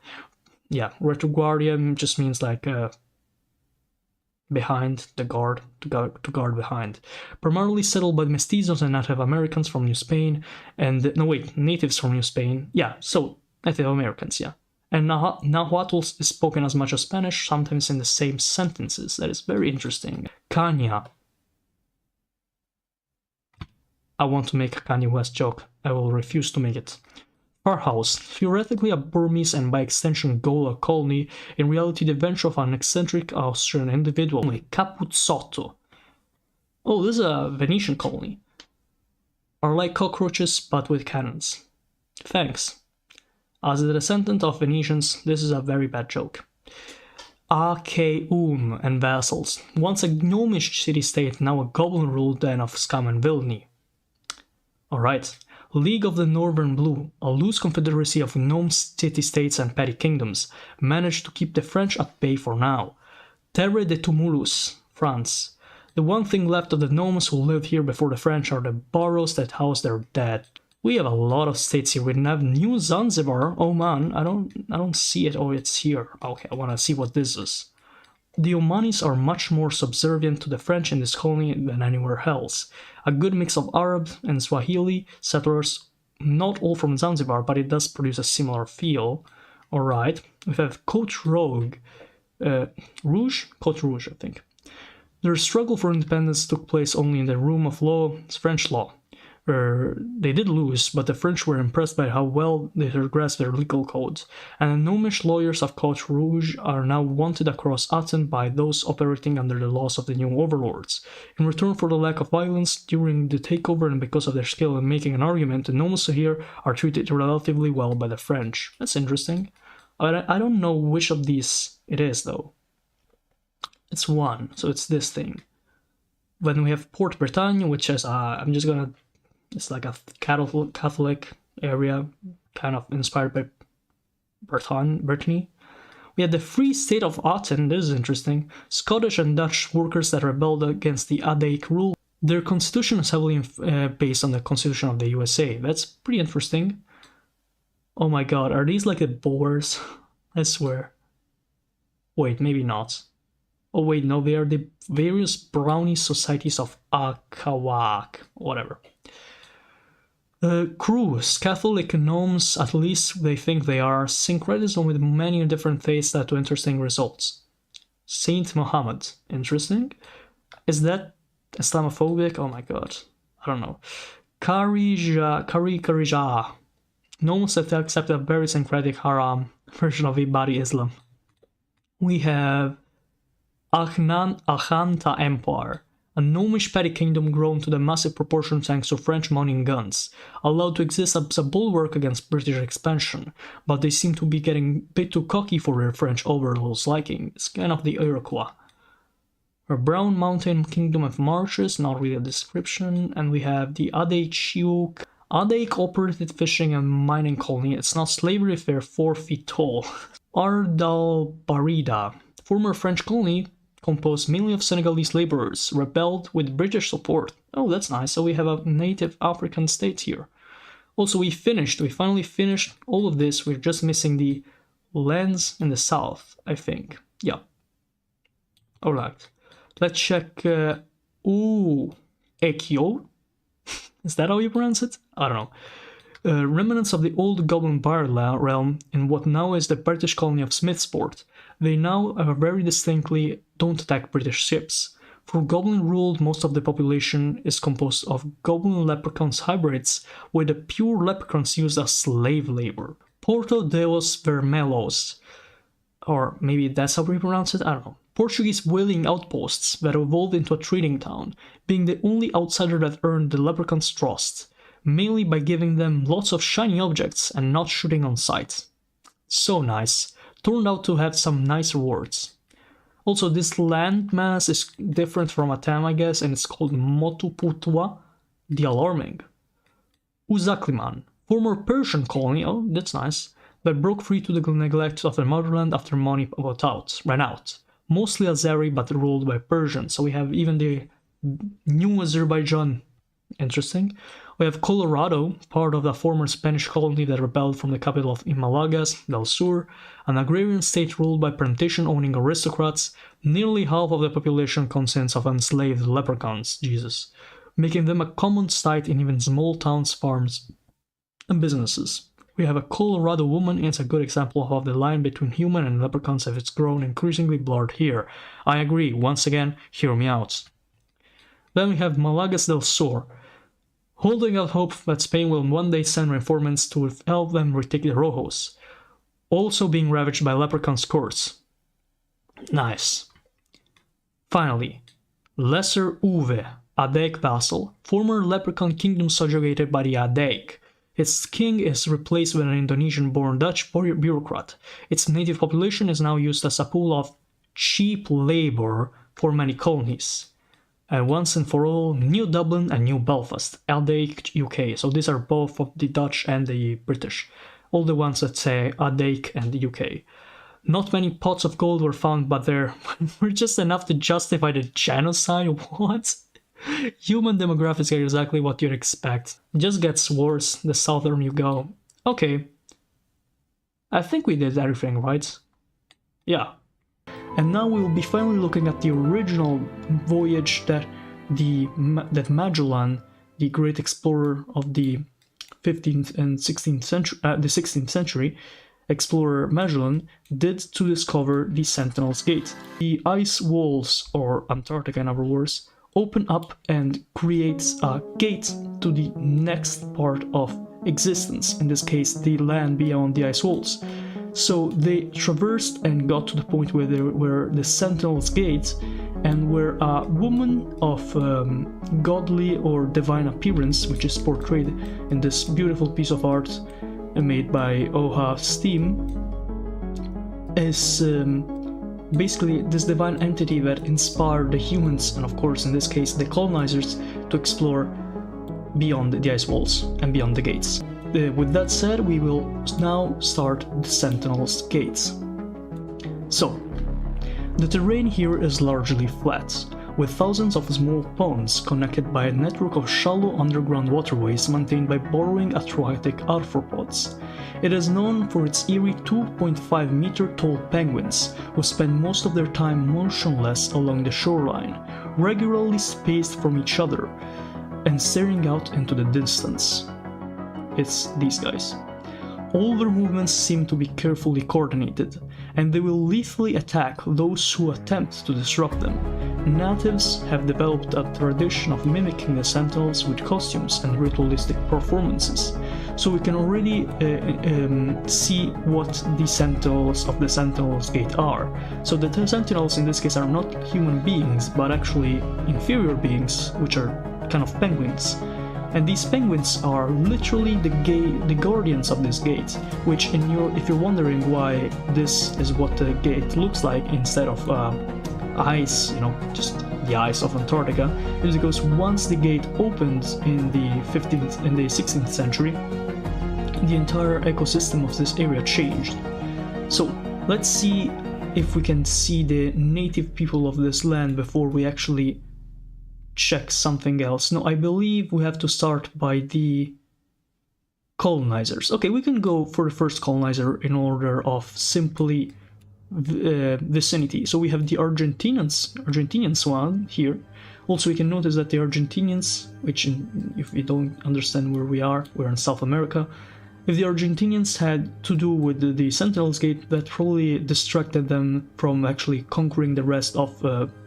Yeah, Retaguardia just means like behind the guard, to guard behind. Primarily settled by mestizos and Native Americans from New Spain, and natives from New Spain. Yeah, so Native Americans, yeah. And Nahuatl is spoken as much as Spanish, sometimes in the same sentences. That is very interesting. Kanya. I want to make a Kanye West joke. I will refuse to make it. Farhouse, theoretically a Burmese and by extension Gola colony, in reality the venture of an eccentric Austrian individual, Capuzzotto. Oh, this is a Venetian colony. Are like cockroaches, but with cannons. Thanks. As a descendant of Venetians, this is a very bad joke. Akeum and vassals. Once a gnomish city-state, now a goblin-ruled den of scum and villainy. Alright. League of the Northern Blue, a loose confederacy of gnome city-states and petty kingdoms, managed to keep the French at bay for now. Terre de Tumulus, France. The one thing left of the gnomes who lived here before the French are the burrows that house their dead. We have a lot of states here. We have New Zanzibar. Oh man, I don't see it. Oh, it's here. Okay, I want to see what this is. The Omanis are much more subservient to the French in this colony than anywhere else. A good mix of Arab and Swahili settlers, not all from Zanzibar, but it does produce a similar feel. Alright, we have Cote Rouge, Cote Rouge, I think. Their struggle for independence took place only in the room of law, French law. They did lose, but the French were impressed by how well they had grasped their legal codes, and the gnomish lawyers of Cote Rouge are now wanted across Athens by those operating under the laws of the new overlords. In return for the lack of violence during the takeover and because of their skill in making an argument, the gnomes here are treated relatively well by the French. That's interesting. I don't know which of these it is, though. It's one, so it's this thing. Then we have Port Bretagne, which is, it's like a Catholic area, kind of inspired by Brittany. We had the Free State of Athens, this is interesting. Scottish and Dutch workers that rebelled against the Adaic rule. Their constitution is heavily based on the constitution of the USA. That's pretty interesting. Oh my god, are these like the Boers? I swear. Wait, maybe not. Oh wait, no, they are the various brownie societies of Akawak, whatever. Crews, Catholic gnomes, at least they think they are, syncretism with many different faiths that to interesting results. Saint Muhammad, interesting. Is that Islamophobic? Oh my god, I don't know. Karija. Gnomes that accept a very syncretic haram version of Ibadi Islam. We have Akhanta Empire, a gnomish petty kingdom grown to the massive proportions thanks to French money and guns, allowed to exist as a bulwark against British expansion, but they seem to be getting a bit too cocky for their French overlords' liking. It's kind of the Iroquois. A brown mountain kingdom of marshes, not really a description, and we have the Adaic operated fishing and mining colony. It's not slavery if they're 4 feet tall. Ardalbarida, former French colony, composed mainly of Senegalese laborers, rebelled with British support. Oh, that's nice. So we have a native African state here. Also, we finally finished all of this. We're just missing the lands in the south, I think. Yeah. Alright. Let's check. Ekyo? Is that how you pronounce it? I don't know. Remnants of the old Goblin Bar realm in what now is the British colony of Smithsport. They now very distinctly don't attack British ships. For Goblin ruled, most of the population is composed of Goblin Leprechauns hybrids, with the pure leprechauns used as slave labor. Porto dos Vermelhos, or maybe that's how we pronounce it, I don't know. Portuguese whaling outposts that evolved into a trading town, being the only outsider that earned the leprechauns' trust, mainly by giving them lots of shiny objects and not shooting on sight. So nice. Turned out to have some nice rewards. Also, this landmass is different from Atam, I guess, and it's called Motuputua, the Alarming. Uzakliman, former Persian colony, oh, that's nice, that broke free to the neglect of their motherland after money ran out. Mostly Azeri, but ruled by Persians, so we have even the new Azerbaijan. Interesting. We have Colorado, part of the former Spanish colony that rebelled from the capital of Imalagas, del Sur, an agrarian state ruled by plantation-owning aristocrats. Nearly half of the population consists of enslaved leprechauns, Jesus, making them a common sight in even small towns, farms, and businesses. We have a Colorado woman, and it's a good example of how the line between human and leprechauns has grown increasingly blurred here. I agree, once again, hear me out. Then we have Malagas del Sur, holding out hope that Spain will one day send reinforcements to help them retake the Rojos, also being ravaged by leprechaun scourge. Nice. Finally, Lesser Uve, Adaic vassal, former leprechaun kingdom subjugated by the Adaic. Its king is replaced with an Indonesian-born Dutch bureaucrat. Its native population is now used as a pool of cheap labor for many colonies. And once and for all, New Dublin and New Belfast, Adaic UK. So these are both of the Dutch and the British. All the ones that say Adaic and the UK. Not many pots of gold were found, but there were just enough to justify the genocide. What? Human demographics are exactly what you'd expect. It just gets worse the southern you go. Okay. I think we did everything, right? Yeah. And now we will be finally looking at the original voyage that Magellan, the great explorer of the 15th and 16th century, the 16th century, explorer Magellan, did to discover the Sentinel's Gate. The ice walls, or Antarctica in other words, open up and creates a gate to the next part of existence, in this case the land beyond the ice walls. So they traversed and got to the point where they were the Sentinel's Gate, and where a woman of godly or divine appearance, which is portrayed in this beautiful piece of art made by Oha Steam, is basically this divine entity that inspired the humans, and of course in this case the colonizers, to explore beyond the ice walls and beyond the gates. With that said, we will now start the Sentinel's Gates. So, the terrain here is largely flat, with thousands of small ponds connected by a network of shallow underground waterways maintained by burrowing aquatic arthropods. It is known for its eerie 2.5-meter tall penguins, who spend most of their time motionless along the shoreline, regularly spaced from each other, and staring out into the distance. It's these guys. All their movements seem to be carefully coordinated, and they will lethally attack those who attempt to disrupt them. Natives have developed a tradition of mimicking the sentinels with costumes and ritualistic performances, so we can already see what the sentinels of the Sentinel's Gate are. So the sentinels in this case are not human beings, but actually inferior beings, which are kind of penguins. And these penguins are literally the guardians of this gate, which if you're wondering why this is what the gate looks like instead of ice, just the ice of Antarctica, is because once the gate opened in the 15th and the 16th century, the entire ecosystem of this area changed. So let's see if we can see the native people of this land before we actually check something else. No, I believe we have to start by the colonizers. Okay, we can go for the first colonizer in order of simply vicinity. So we have the Argentinians one here. Also, we can notice that the Argentinians, which if we don't understand where we are, we're in South America. If the Argentinians had to do with the Sentinel's Gate, that probably distracted them from actually conquering the rest of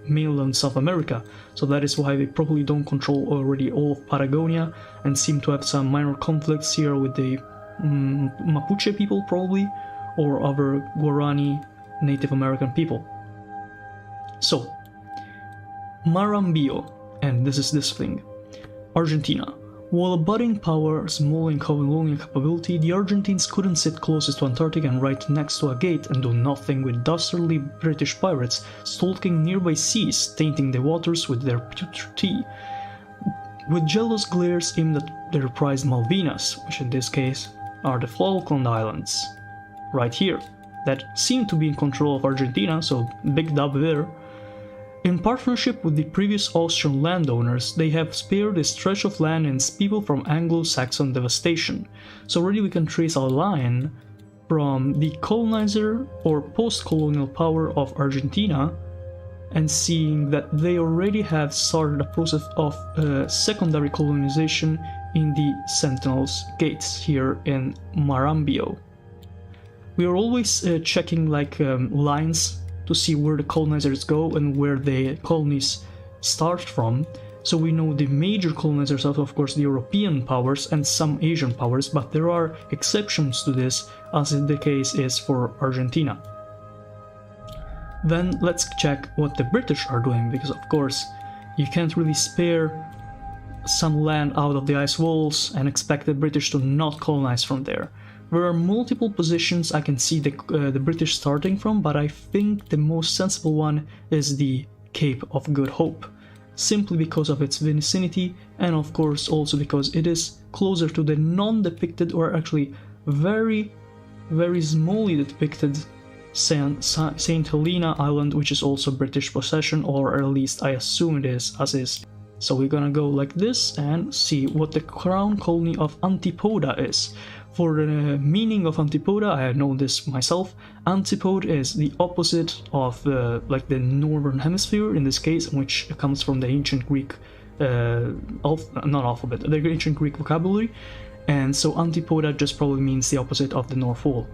mainland South America. So that is why they probably don't control already all of Patagonia and seem to have some minor conflicts here with the Mapuche people probably, or other Guarani Native American people. So, Marambio, and this is this thing, Argentina. While a budding power, small in colonial capability, the Argentines couldn't sit closest to Antarctica and right next to a gate and do nothing with dastardly British pirates stalking nearby seas, tainting the waters with their putrid tea. With jealous glares aimed at their prized Malvinas, which in this case are the Falkland Islands, right here, that seem to be in control of Argentina, so big dub there. In partnership with the previous Austrian landowners, they have spared a stretch of land and its people from Anglo-Saxon devastation. So already we can trace a line from the colonizer or post-colonial power of Argentina, and seeing that they already have started a process of secondary colonization in the Sentinel's Gates here in Marambio. We are always checking lines to see where the colonizers go and where the colonies start from. So we know the major colonizers are of course the European powers and some Asian powers, but there are exceptions to this, as the case is for Argentina. Then let's check what the British are doing, because of course you can't really spare some land out of the ice walls and expect the British to not colonize from there. There are multiple positions I can see the British starting from, but I think the most sensible one is the Cape of Good Hope, simply because of its vicinity and of course also because it is closer to the non-depicted, or actually very, very smallly depicted Saint Helena Island, which is also British possession, or at least I assume it is, as is So we're gonna go like this and see what the crown colony of Antipoda is. For the meaning of Antipoda, I know this myself. Antipode is the opposite of like the northern hemisphere in this case, which comes from the ancient Greek, not alphabet, the ancient Greek vocabulary, and so Antipoda just probably means the opposite of the North Pole.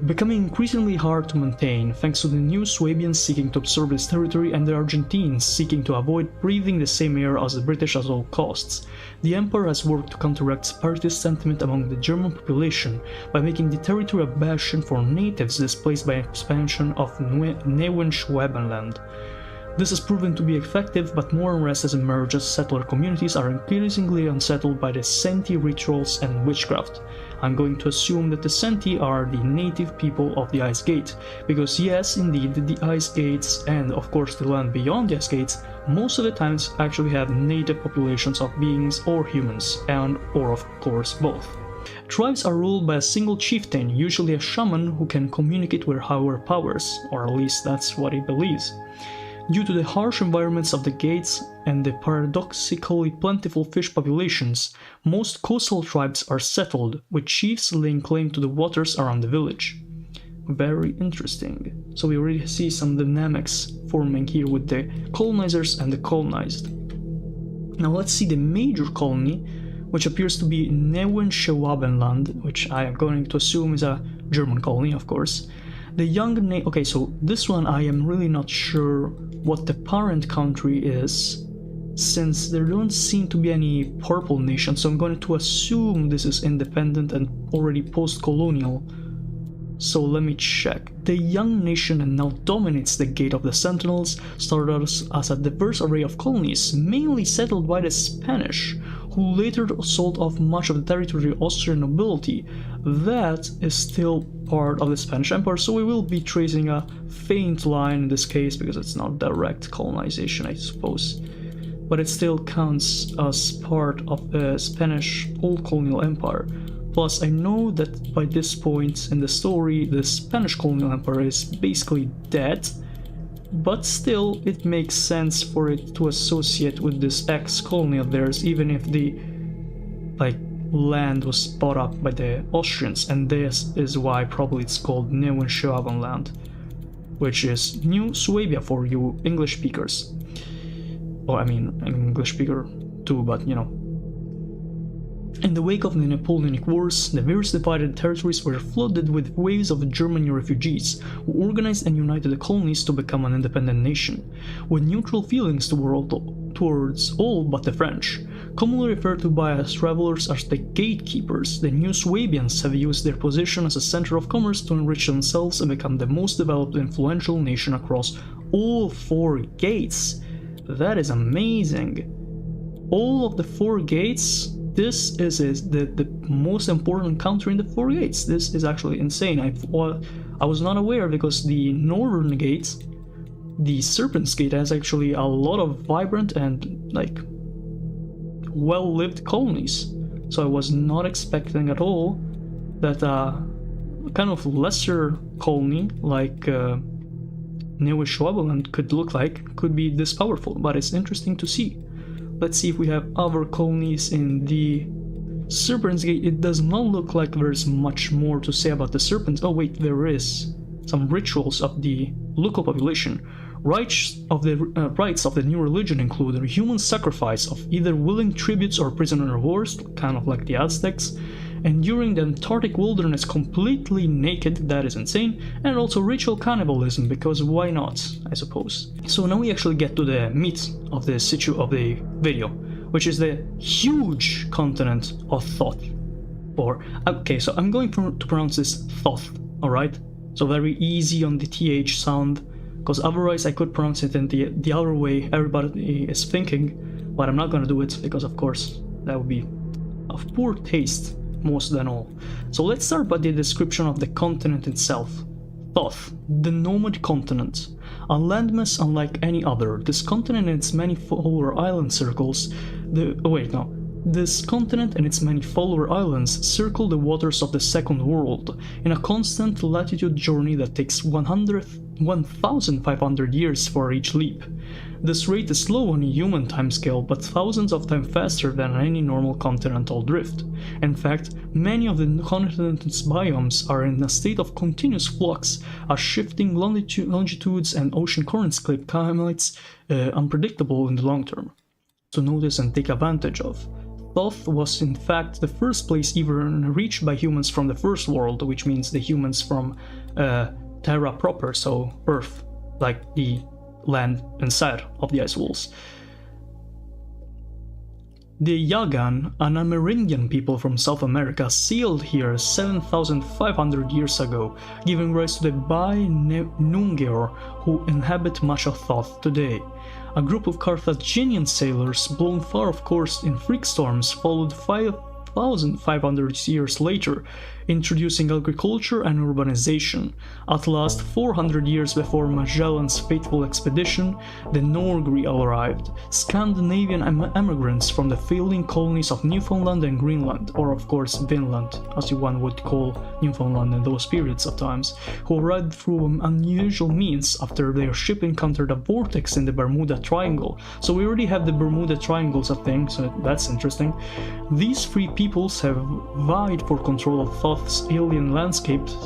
Becoming increasingly hard to maintain thanks to the new Swabians seeking to absorb this territory and the Argentines seeking to avoid breathing the same air as the British at all costs. The Empire has worked to counteract separatist sentiment among the German population by making the territory a bastion for natives displaced by expansion of Neuenschwabenland. This has proven to be effective, but more unrest has emerged as settler communities are increasingly unsettled by the Senti rituals and witchcraft. I'm going to assume that the Senti are the native people of the Ice Gate, because yes, indeed, the Ice Gates and of course the land beyond the Ice Gates most of the times actually have native populations of beings or humans, and or of course both. Tribes are ruled by a single chieftain, usually a shaman who can communicate with higher powers, or at least that's what he believes. Due to the harsh environments of the gates and the paradoxically plentiful fish populations, most coastal tribes are settled, with chiefs laying claim to the waters around the village. Very interesting. So we already see some dynamics forming here with the colonizers and the colonized. Now let's see the major colony, which appears to be Neuenschwabenland, which I am going to assume is a German colony, of course. The young okay, so this one I am really not sure what the parent country is, since there don't seem to be any purple nation, so I'm going to assume this is independent and already post-colonial. So let me check. The young nation that now dominates the Gate of the Sentinels started as a diverse array of colonies, mainly settled by the Spanish, who later sold off much of the territory to the Austrian nobility. That is still part of the Spanish Empire, so we will be tracing a faint line in this case because it's not direct colonization, I suppose. But it still counts as part of the Spanish Old Colonial Empire. Plus, I know that by this point in the story, the Spanish Colonial Empire is basically dead, but still it makes sense for it to associate with this ex-colony of theirs, even if the land was bought up by the Austrians, and this is why probably it's called Neuenschwabenland, which is New Swabia for you English speakers. Well, I mean, I'm an English speaker too, but you know. In the wake of the Napoleonic Wars, the various divided territories were flooded with waves of German traversed who organized and united the colonies to become an independent nation, with neutral feelings towards all but the French. Commonly referred to by us travelers as the gatekeepers, the New Swabians have used their position as a center of commerce to enrich themselves and become the most developed and influential nation across all four gates. That is amazing. All of the four gates. This is the most important country in the four gates. This is actually insane. I was not aware because the northern gate, the Serpent's Gate, has actually a lot of vibrant and like well-lived colonies. So I was not expecting at all that a kind of lesser colony like Neuenschwabenland could be this powerful. But it's interesting to see. Let's see if we have other colonies in the Serpent's Gate. It does not look like there's much more to say about the serpents. Oh wait, there is some rituals of the local population. Rites of the new religion include a human sacrifice of either willing tributes or prisoner of wars, kind of like the Aztecs, enduring the Antarctic wilderness completely naked, that is insane, and also ritual cannibalism, because why not, I suppose. So now we actually get to the meat of the video, which is the huge continent of Thoth. Okay, so I'm going to pronounce this Thoth, alright? So very easy on the TH sound, because otherwise I could pronounce it in the other way everybody is thinking, but I'm not gonna do it, because of course that would be of poor taste. Most than all. So let's start by the description of the continent itself. Thoth, the nomad continent. A landmass unlike any other, this continent and its many follower island circles This continent and its many follower islands circle the waters of the second world in a constant latitude journey that takes 1,500 years for each leap. This rate is slow on a human timescale, but thousands of times faster than any normal continental drift. In fact, many of the continent's biomes are in a state of continuous flux, as shifting longitudes and ocean currents keep climates unpredictable in the long term. To notice and take advantage of. Thoth was in fact the first place even reached by humans from the first world, which means the humans from Terra proper, so Earth, like the land inside of the ice walls. The Yagan, an Amerindian people from South America, sailed here 7,500 years ago, giving rise to the Bai Nungeor, who inhabit much of Thoth today. A group of Carthaginian sailors, blown far off course in freak storms, followed 5,500 years later, introducing agriculture and urbanization. At last, 400 years before Magellan's fateful expedition, the Norgri arrived, Scandinavian immigrants from the failing colonies of Newfoundland and Greenland, or of course Vinland, as one would call Newfoundland in those periods of times, who arrived through unusual means after their ship encountered a vortex in the Bermuda Triangle. So we already have the Bermuda Triangles a thing, so that's interesting. These three peoples have vied for control of Thoth's alien landscapes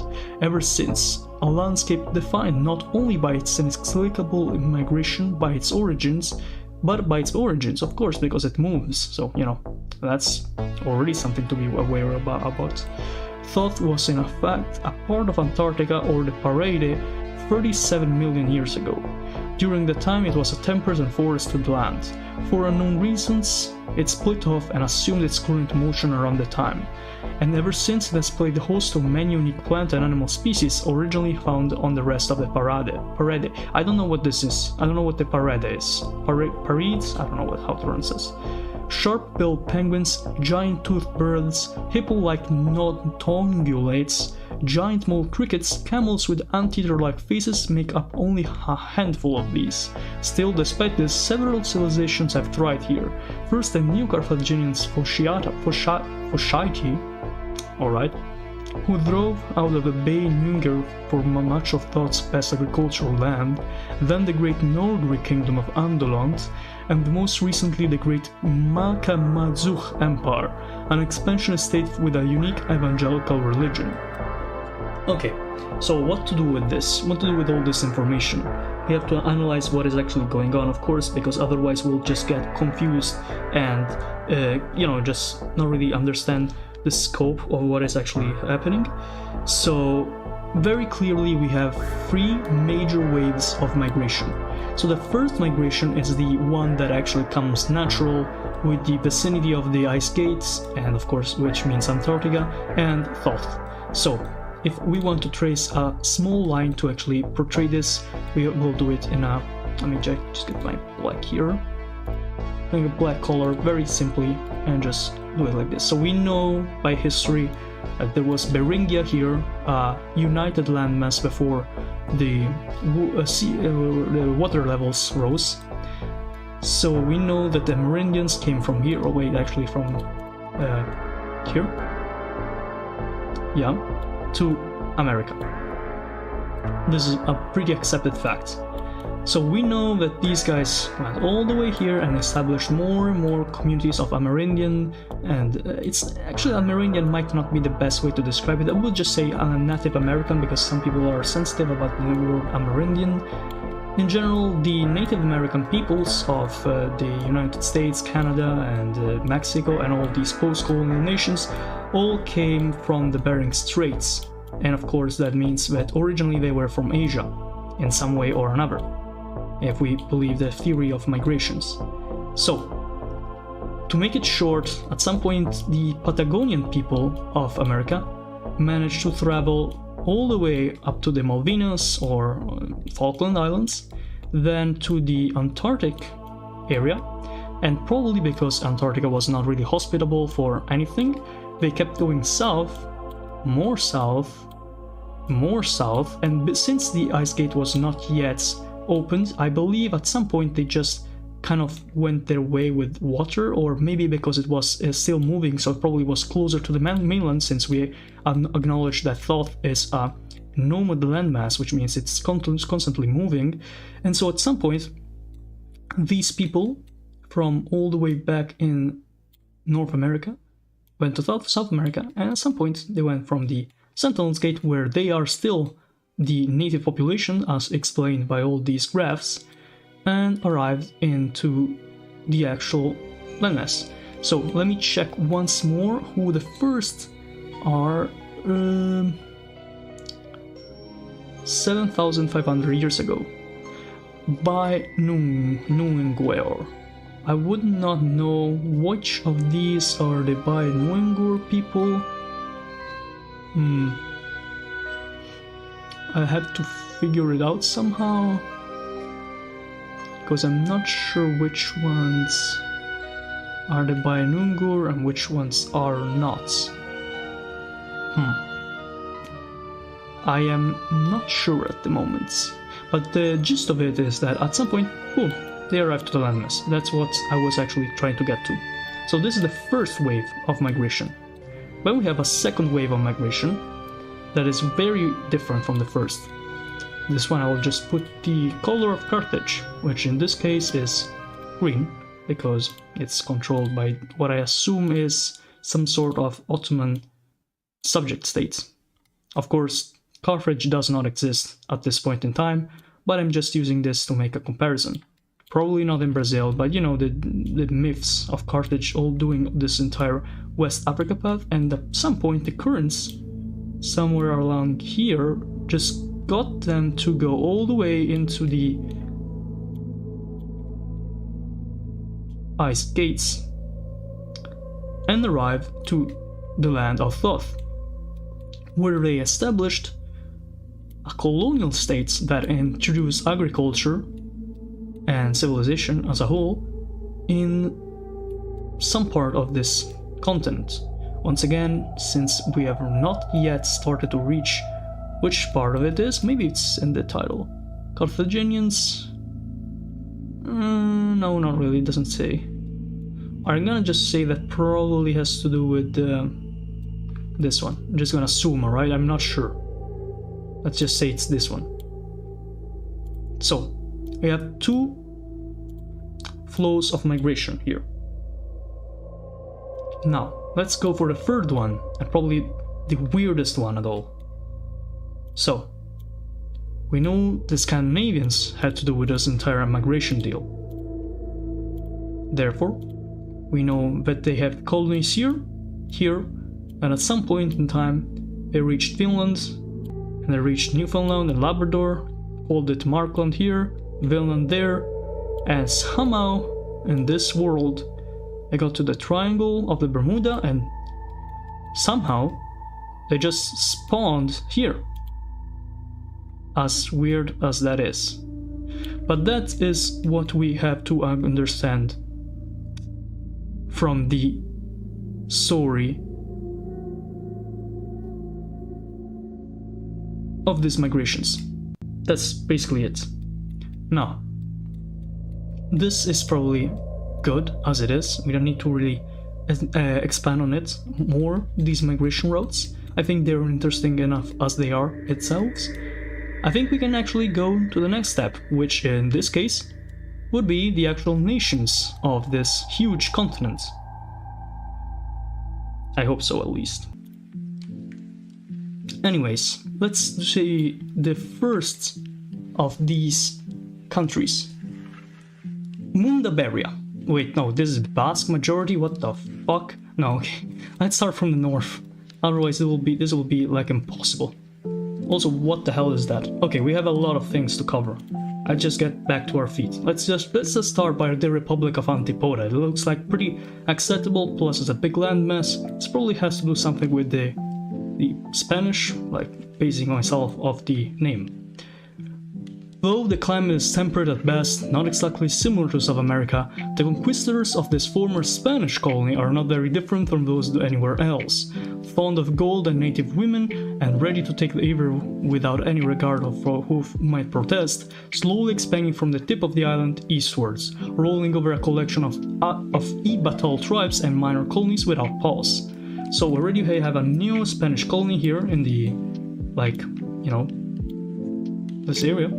ever since, a landscape defined not only by its inexplicable migration by its origins, but by its origins, of course, because it moves, so, you know, that's already something to be aware about. Thoth was in fact a part of Antarctica, or the Parade, 37 million years ago. During the time it was a temperate and forested land. For unknown reasons, it split off and assumed its current motion around the time, and ever since it has played the host of many unique plant and animal species originally found on the rest of the Parade. I don't know what this is. I don't know what the Parade is. Paredes? I don't know how to pronounce this. Sharp-billed penguins, giant-toothed birds, hippo-like notongulates, giant mole crickets, camels with anteater-like faces make up only a handful of these. Still, despite this, several civilizations have thrived here. First, the New Carthaginians Phociae, alright, who drove out of the Bay Nunger for much of Thoth's best agricultural land, then the great Norgri kingdom of Andolant, and most recently the great Makamazuk Empire, an expansionist state with a unique evangelical religion. Okay, so what to do with this? What to do with all this information? We have to analyze what is actually going on, of course, because otherwise we'll just get confused and, just not really understand the scope of what is actually happening. So, very clearly we have three major waves of migration. So the first migration is the one that actually comes natural with the vicinity of the ice gates, and of course, which means Antarctica and Thoth. So, if we want to trace a small line to actually portray this, we will do it in a, let me just get my black here, a black color very simply, and just do it like this. So we know by history that there was Beringia here, a united landmass before the water levels rose. So we know that the Amerindians came from here, or wait, actually from here, yeah, to America. This is a pretty accepted fact. So we know that these guys went all the way here and established more and more communities of Amerindian, and it's actually Amerindian might not be the best way to describe it. I would just say Native American, because some people are sensitive about the word Amerindian. In general, the Native American peoples of the United States, Canada, and Mexico, and all these post-colonial nations all came from the Bering Straits. And of course that means that originally they were from Asia, in some way or another, if we believe the theory of migrations. So, to make it short, at some point the Patagonian people of America managed to travel all the way up to the Malvinas or Falkland Islands, then to the Antarctic area, and probably because Antarctica was not really hospitable for anything, they kept going south, more south, and since the ice gate was not yet opened, I believe at some point they just kind of went their way with water, or maybe because it was still moving, so it probably was closer to the mainland, since we acknowledge that Thoth is a nomad landmass, which means it's constantly moving. And so at some point these people from all the way back in North America went to South America, and at some point they went from the Sentinel's Gate, where they are still the native population as explained by all these graphs, and arrived into the actual landmass. So let me check once more who the first are. 7,500 years ago by Nguer. I would not know which of these are the Bai Nguer people. I have to figure it out somehow, because I'm not sure which ones are the Bai Nguer and which ones are not. I am not sure at the moment, but the gist of it is that at some point, boom, they arrived to the landmass. That's what I was actually trying to get to. So this is the first wave of migration. But we have a second wave of migration that is very different from the first. This one I will just put the color of Carthage, which in this case is green, because it's controlled by what I assume is some sort of Ottoman subject state. Of course, Carthage does not exist at this point in time, but I'm just using this to make a comparison. Probably not in Brazil, but you know, the myths of Carthage all doing this entire West Africa path, and at some point the currents somewhere along here just got them to go all the way into the ice gates and arrive to the land of Thoth, where they established a colonial state that introduced agriculture and civilization as a whole in some part of this continent. Once again, since we have not yet started to reach which part of it is, maybe it's in the title. Carthaginians? No, not really, it doesn't say. I'm gonna just say that probably has to do with this one. I'm just gonna assume, alright? I'm not sure. Let's just say it's this one. So, we have two flows of migration here. Now, let's go for the third one, and probably the weirdest one at all. So, we know the Scandinavians had to do with this entire migration deal. Therefore, we know that they have colonies here, and at some point in time they reached Finland, and they reached Newfoundland and Labrador, called it Markland here, Vinland there, and somehow in this world they got to the Triangle of the Bermuda, and somehow they just spawned here. As weird as that is. But that is what we have to understand from the story of these migrations. That's basically it. Now, this is probably good as it is. We don't need to really expand on it more, these migration routes. I think they're interesting enough as they are itself. I think we can actually go to the next step, which in this case would be the actual nations of this huge continent. I hope so, at least. Anyways, let's see the first of these countries. Mundaberia. Wait, no, this is Basque majority? What the fuck? No, okay. Let's start from the north. Otherwise this will be like impossible. Also, what the hell is that? Okay, we have a lot of things to cover. I just get back to our feet. Let's just start by the Republic of Antipoda. It looks like pretty acceptable, plus it's a big landmass. This probably has to do something with the Spanish, like basing myself off the name. Though the climate is temperate at best, not exactly similar to South America, the conquistadors of this former Spanish colony are not very different from those anywhere else. Fond of gold and native women, and ready to take the evil without any regard of who might protest, slowly expanding from the tip of the island eastwards, rolling over a collection of e-battle tribes and minor colonies without pause. So already we have a new Spanish colony here in the, like, you know, this area.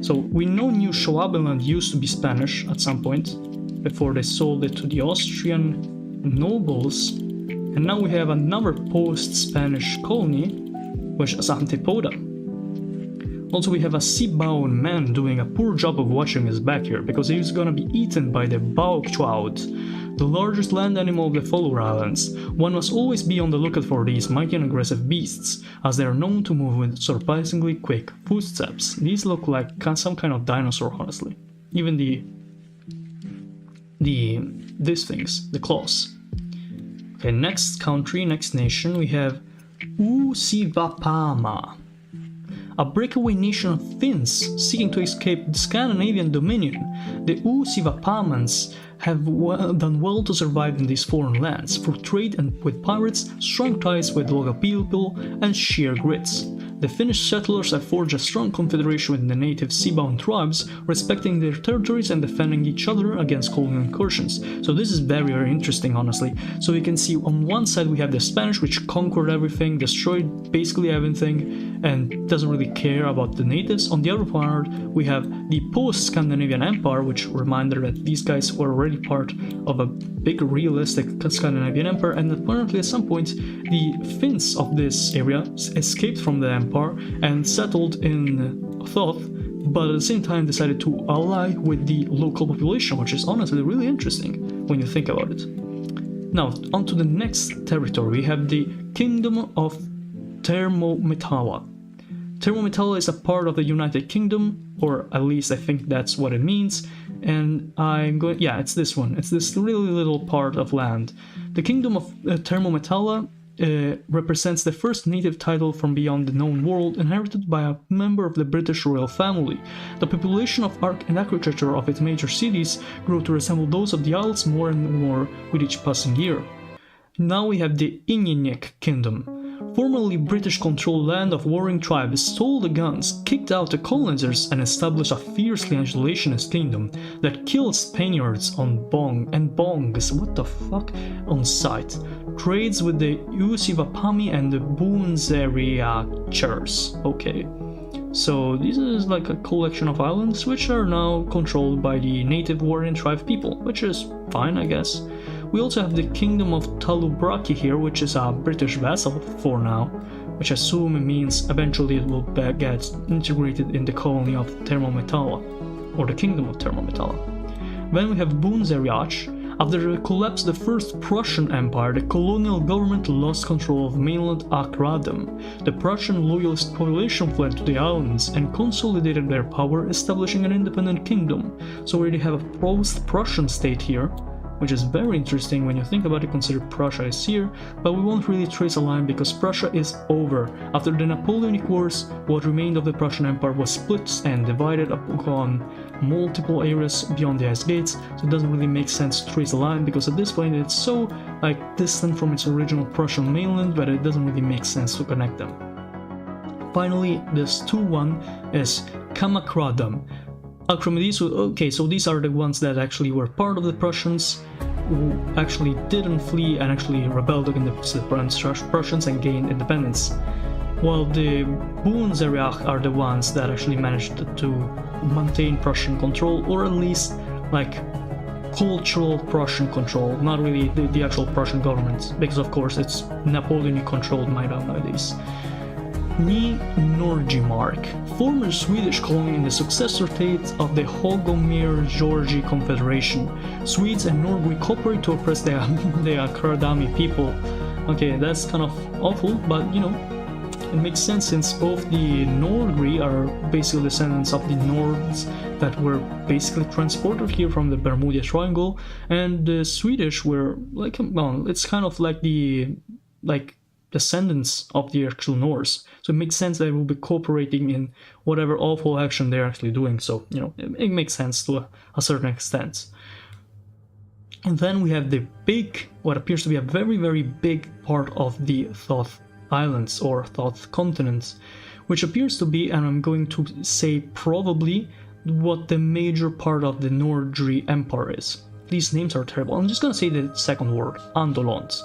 So we know New Schwabenland used to be Spanish at some point, before they sold it to the Austrian nobles, and now we have another post-Spanish colony, which is Antipoda. Also, we have a sea-bound man doing a poor job of watching his back here, because he's gonna be eaten by the Baugtrout, the largest land animal of the Faroe Islands. One must always be on the lookout for these mighty and aggressive beasts, as they are known to move with surprisingly quick footsteps. These look like some kind of dinosaur, honestly. Even these things, the claws. Okay, next country, next nation, we have Uusivapama, a breakaway nation of Finns seeking to escape the Scandinavian dominion. The Uusivapamans have done well to survive in these foreign lands through trade and with pirates, strong ties with local people, and sheer grits. The Finnish settlers have forged a strong confederation with the native seabound tribes, respecting their territories and defending each other against colonial incursions. So this is very, very interesting, honestly. So you can see on one side we have the Spanish, which conquered everything, destroyed basically everything, and doesn't really care about the natives. On the other part, we have the post-Scandinavian Empire, which reminder that these guys were already part of a big realistic Scandinavian Empire, and apparently at some point the Finns of this area escaped from the empire and settled in Thoth, but at the same time decided to ally with the local population, which is honestly really interesting when you think about it. Now, on to the next territory, we have the Kingdom of Thermometala. Thermometala is a part of the United Kingdom, or at least I think that's what it means, and I'm going, yeah, it's this one. It's this really little part of land. The Kingdom of Thermometala represents the first native title from beyond the known world, inherited by a member of the British royal family. The population of and architecture of its major cities grew to resemble those of the Isles more and more with each passing year. Now we have the Inuit Kingdom. Formerly British-controlled land of warring tribes stole the guns, kicked out the colonizers, and established a fiercely isolationist kingdom that killed Spaniards on bongs, what the fuck, on sight. Trades with the Uusivapami and the Boonzeriachers. Okay. So this is like a collection of islands which are now controlled by the native warring tribe people, which is fine, I guess. We also have the Kingdom of Talubraki here, which is a British vassal for now, which I assume means eventually it will get integrated in the colony of Thermometala, or the Kingdom of Thermometala. Then we have Boonzeriach. After the collapse of the First Prussian Empire, the colonial government lost control of mainland Akradam. The Prussian loyalist population fled to the islands and consolidated their power, establishing an independent kingdom. So we already have a post-Prussian state here, which is very interesting when you think about it, consider Prussia is here, but we won't really trace a line because Prussia is over. After the Napoleonic Wars, what remained of the Prussian Empire was split and divided upon multiple areas beyond the ice gates, so it doesn't really make sense to trace a line because at this point it's so distant from its original Prussian mainland that it doesn't really make sense to connect them. Finally, this 2-1 is Kamakradam. Okay, so these are the ones that actually were part of the Prussians, who actually didn't flee and actually rebelled against the Prussians and gained independence. While the Boonzeriach are the ones that actually managed to maintain Prussian control, or at least cultural Prussian control, not really the actual Prussian government, because of course it's Napoleonic controlled nowadays. Ny Norgemark, former Swedish colony in the successor state of the Hogomir-Georgi Confederation. Swedes and Norway cooperate to oppress the Akradami people. Okay, that's kind of awful, but you know, it makes sense since both the Nordri are basically descendants of the Nords that were basically transported here from the Bermuda Triangle, and the Swedish were it's kind of like the descendants of the actual Norse. So it makes sense that they will be cooperating in whatever awful action they're actually doing. So, you know, it makes sense to a certain extent. And then we have the what appears to be a very, very big part of the Thoth Islands or Thoth continent, which appears to be, and I'm going to say probably, what the major part of the Nordri Empire is. These names are terrible. I'm just gonna say the second word, Andolont.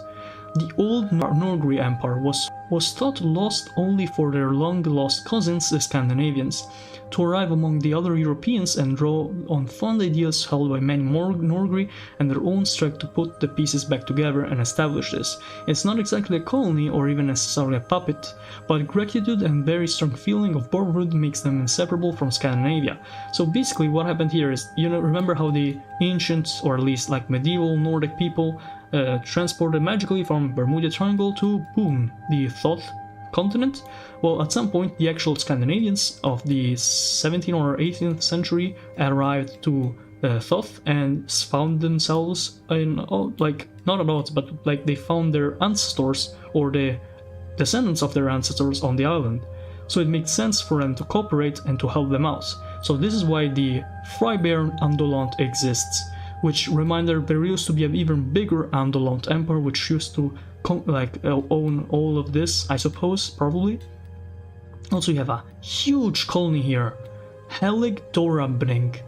The old Norgri Empire was thought lost only for their long-lost cousins, the Scandinavians, to arrive among the other Europeans and draw on fond ideas held by many Norgri and their own strength to put the pieces back together and establish this. It's not exactly a colony or even necessarily a puppet, but gratitude and very strong feeling of brotherhood makes them inseparable from Scandinavia. So basically what happened here is, remember how the ancient, or at least like medieval Nordic people, transported magically from Bermuda Triangle to, boom, the Thoth continent? Well, at some point the actual Scandinavians of the 17th or 18th century arrived to Thoth and found themselves in, not at odds, but like they found their ancestors or the descendants of their ancestors on the island. So it makes sense for them to cooperate and to help them out. So this is why the Freiberg Andolant exists, which, reminder, there used to be an even bigger Andolant Empire which used to own all of this, I suppose, probably. Also, you have a huge colony here, Helig Dorabring,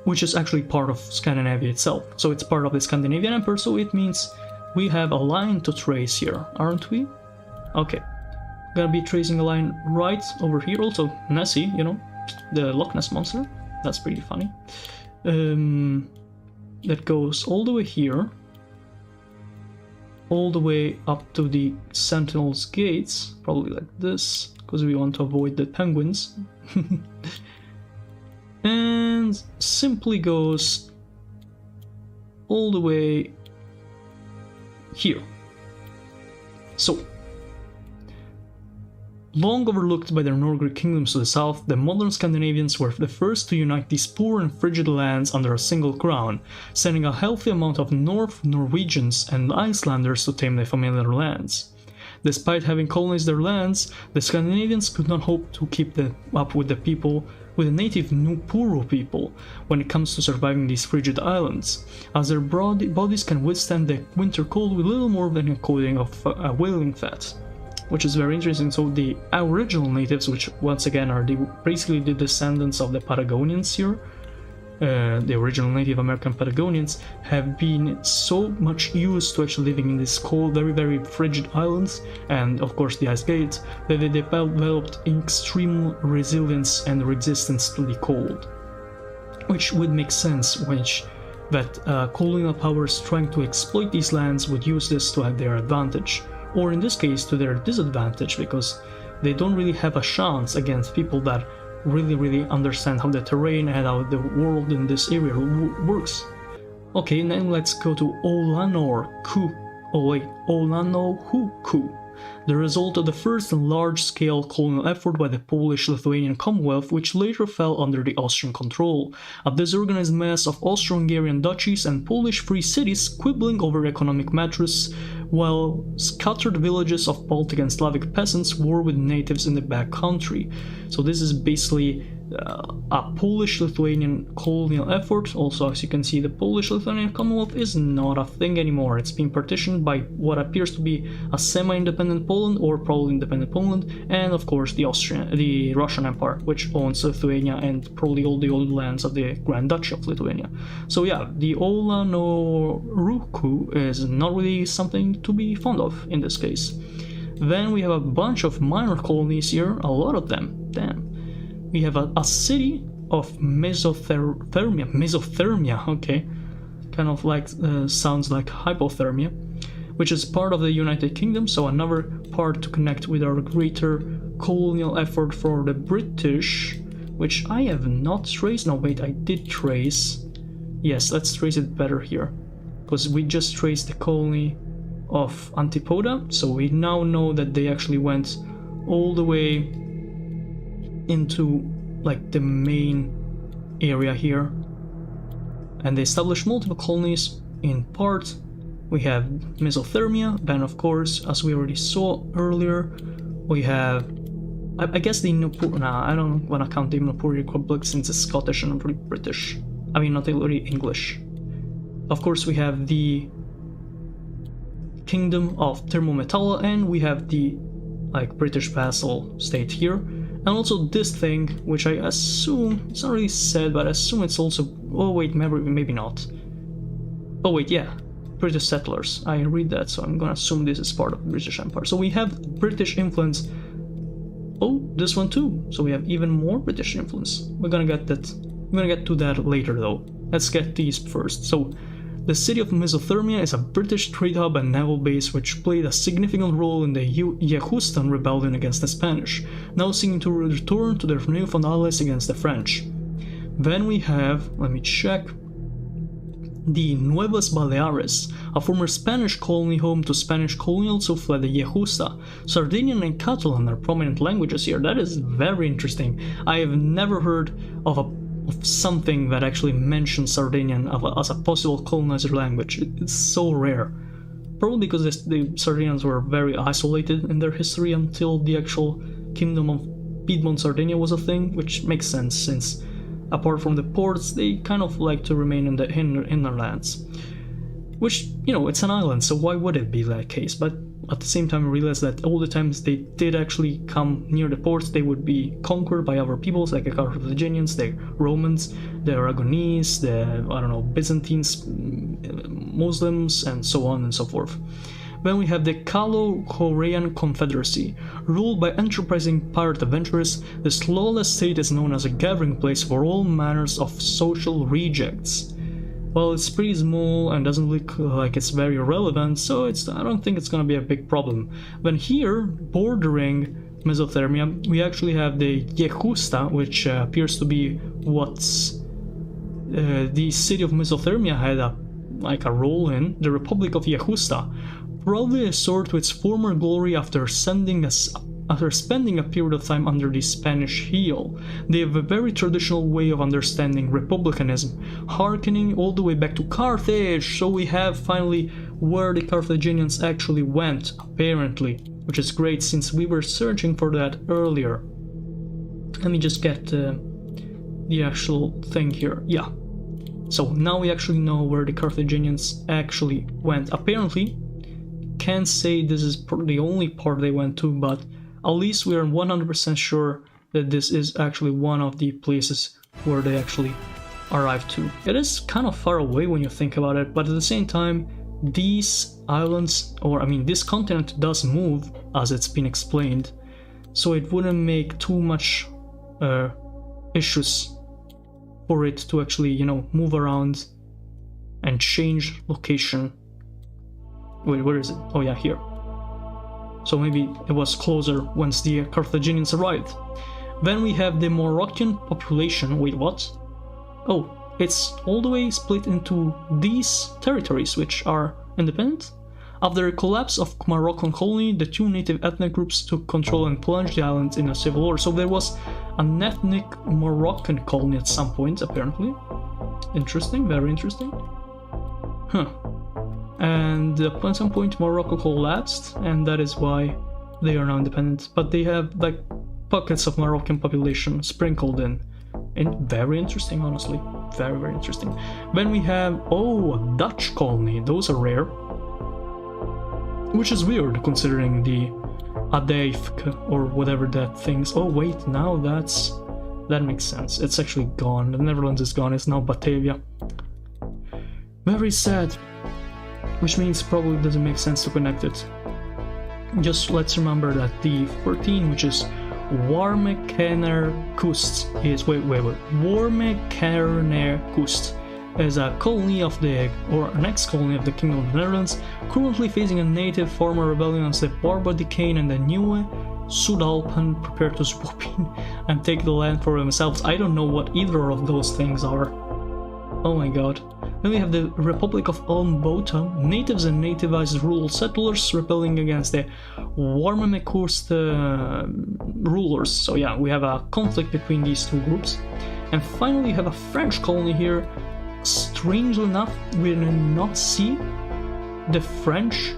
which is actually part of Scandinavia itself. So it's part of the Scandinavian Empire, so it means we have a line to trace here, aren't we? Okay, gonna be tracing a line right over here. Also, Nessie, the Loch Ness Monster, that's pretty funny. That goes all the way here, all the way up to the Sentinel's gates, probably like this, because we want to avoid the penguins. And simply goes all the way here. So, long overlooked by their Norgric kingdoms to the south, the modern Scandinavians were the first to unite these poor and frigid lands under a single crown, sending a healthy amount of Norwegians and Icelanders to tame their familiar lands. Despite having colonized their lands, the Scandinavians could not hope to keep up with the native Nupuru people when it comes to surviving these frigid islands, as their bodies can withstand the winter cold with little more than a coating of whaling fat. Which is very interesting. So the original natives, which once again are basically the descendants of the Patagonians here, the original Native American Patagonians, have been so much used to actually living in these cold, very, very frigid islands, and of course the ice gates, that they developed extreme resilience and resistance to the cold. Which would make sense, that colonial powers trying to exploit these lands would use this to their advantage. Or in this case to their disadvantage, because they don't really have a chance against people that really understand how the terrain and how the world in this area works. Okay, now let's go to Olanohuku, the result of the first large-scale colonial effort by the Polish-Lithuanian Commonwealth, which later fell under the Austrian control, a disorganized mass of Austro-Hungarian duchies and Polish free cities quibbling over economic matters, while scattered villages of Baltic and Slavic peasants war with natives in the back country. So this is basically a Polish-Lithuanian colonial effort. Also, as you can see, the Polish-Lithuanian Commonwealth is not a thing anymore. It's been partitioned by what appears to be a semi-independent Poland, or probably independent Poland, and of course the Russian Empire, which owns Lithuania and probably all the old lands of the Grand Duchy of Lithuania. So yeah, the Olanohuku is not really something to be fond of in this case. Then we have a bunch of minor colonies here, a lot of them, damn. We have a city of mesothermia, okay, kind of like sounds like hypothermia, which is part of the United Kingdom, so another part to connect with our greater colonial effort for the British, which I have not traced. No, wait, I did trace. Yes, let's trace it better here, because we just traced the colony of Antipoda, so we now know that they actually went all the way into like the main area here, and they established multiple colonies. In part we have mesothermia, then of course, as we already saw earlier, we have I guess the Nupur, I don't want to count the Nupuri Republic since it's Scottish and not really British, I mean not really English. Of course we have the Kingdom of Thermometalla, and we have the British vassal state here. And also this thing, which I assume, it's not really said, but I assume it's also, oh wait, maybe not. Oh wait, yeah. British settlers. I read that, so I'm gonna assume this is part of the British Empire. So we have British influence. Oh, this one too. So we have even more British influence. We're gonna get to that later though. Let's get these first. So the city of Mesothermia is a British trade hub and naval base which played a significant role in the Yehustan rebellion against the Spanish, now seeking to return to their newfound allies against the French. Then we have, let me check, the Nuevas Baleares, a former Spanish colony home to Spanish colonials who fled the Yehusta. Sardinian and Catalan are prominent languages here. That is very interesting. I have never heard of something that actually mentions Sardinian as a possible colonizer language. It's so rare. Probably because the Sardinians were very isolated in their history until the actual Kingdom of Piedmont Sardinia was a thing, which makes sense since apart from the ports, they kind of like to remain in the hinterlands. Which, you know, it's an island, so why would it be that case? But at the same time, I realized that all the times they did actually come near the ports, they would be conquered by other peoples, like the Carthaginians, the Romans, the Aragonese, the, I don't know, Byzantines, Muslims, and so on and so forth. Then we have the Calo-Korean Confederacy. Ruled by enterprising pirate adventurers, this lawless state is known as a gathering place for all manners of social rejects. Well, it's pretty small and doesn't look like it's very relevant, so I don't think it's gonna be a big problem. Then here, bordering Mesothermia, we actually have the Yehusta, which appears to be what's the city of Mesothermia had a role in, the Republic of Yehusta. Probably restored to its former glory after spending a period of time under the Spanish heel. They have a very traditional way of understanding republicanism, harkening all the way back to Carthage, so we have finally where the Carthaginians actually went, apparently, which is great since we were searching for that earlier. Let me just get the actual thing here. Yeah. So now we actually know where the Carthaginians actually went. Apparently, can't say this is the only part they went to, but at least we are 100% sure that this is actually one of the places where they actually arrived to. It is kind of far away when you think about it, but at the same time, these islands, or I mean this continent does move, as it's been explained, so it wouldn't make too much issues for it to actually, you know, move around and change location. Wait, where is it? Oh yeah, here. So maybe it was closer once the Carthaginians arrived. Then we have the Moroccan population. Wait, what? Oh, it's all the way split into these territories, which are independent. After the collapse of Moroccan colony, the two native ethnic groups took control and plunged the island in a civil war. So there was an ethnic Moroccan colony at some point, apparently. Interesting, very interesting. Huh. And at some point Morocco collapsed, and that is why they are now independent. But they have like pockets of Moroccan population sprinkled in. And very interesting, honestly. Very, very interesting. Then we have, oh, a Dutch colony. Those are rare. Which is weird, considering the Adeifk, or whatever that thing's... Oh, wait, now that makes sense. It's actually gone. The Netherlands is gone. It's now Batavia. Very sad. Which means probably doesn't make sense to connect it. Just let's remember that the 14, which is Warmekener Kust, is Warmekener Kust is a colony of or an ex-colony of the Kingdom of the Netherlands, currently facing a native farmer rebellion against the Barbadicane and the Nieuwe Sudalpen prepare to swoop in and take the land for themselves. I don't know what either of those things are. Oh my god. Then we have the Republic of Ulmbota, natives and nativized rural settlers rebelling against the Warmemekust rulers. So yeah, we have a conflict between these two groups. And finally we have a French colony here. Strangely enough, we did not see the French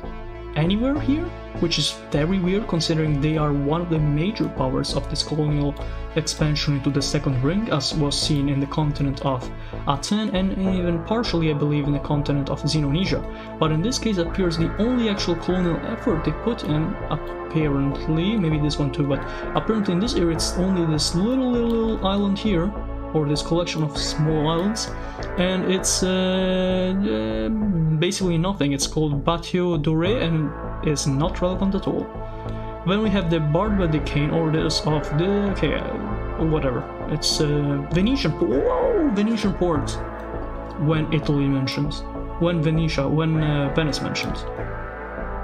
anywhere here, which is very weird considering they are one of the major powers of this colonial expansion into the Second Ring, as was seen in the continent of Aten and even partially, I believe, in the continent of Xenonesia. But in this case, it appears the only actual colonial effort they put in, apparently, maybe this one too, but apparently in this area it's only this little island here, or this collection of small islands, and it's basically nothing. It's called Batio Doré and is not relevant at all. Then we have the Barbadicane, or this of the whatever. It's Venetian. Whoa, Venetian port. When Italy mentions, when Venice mentions.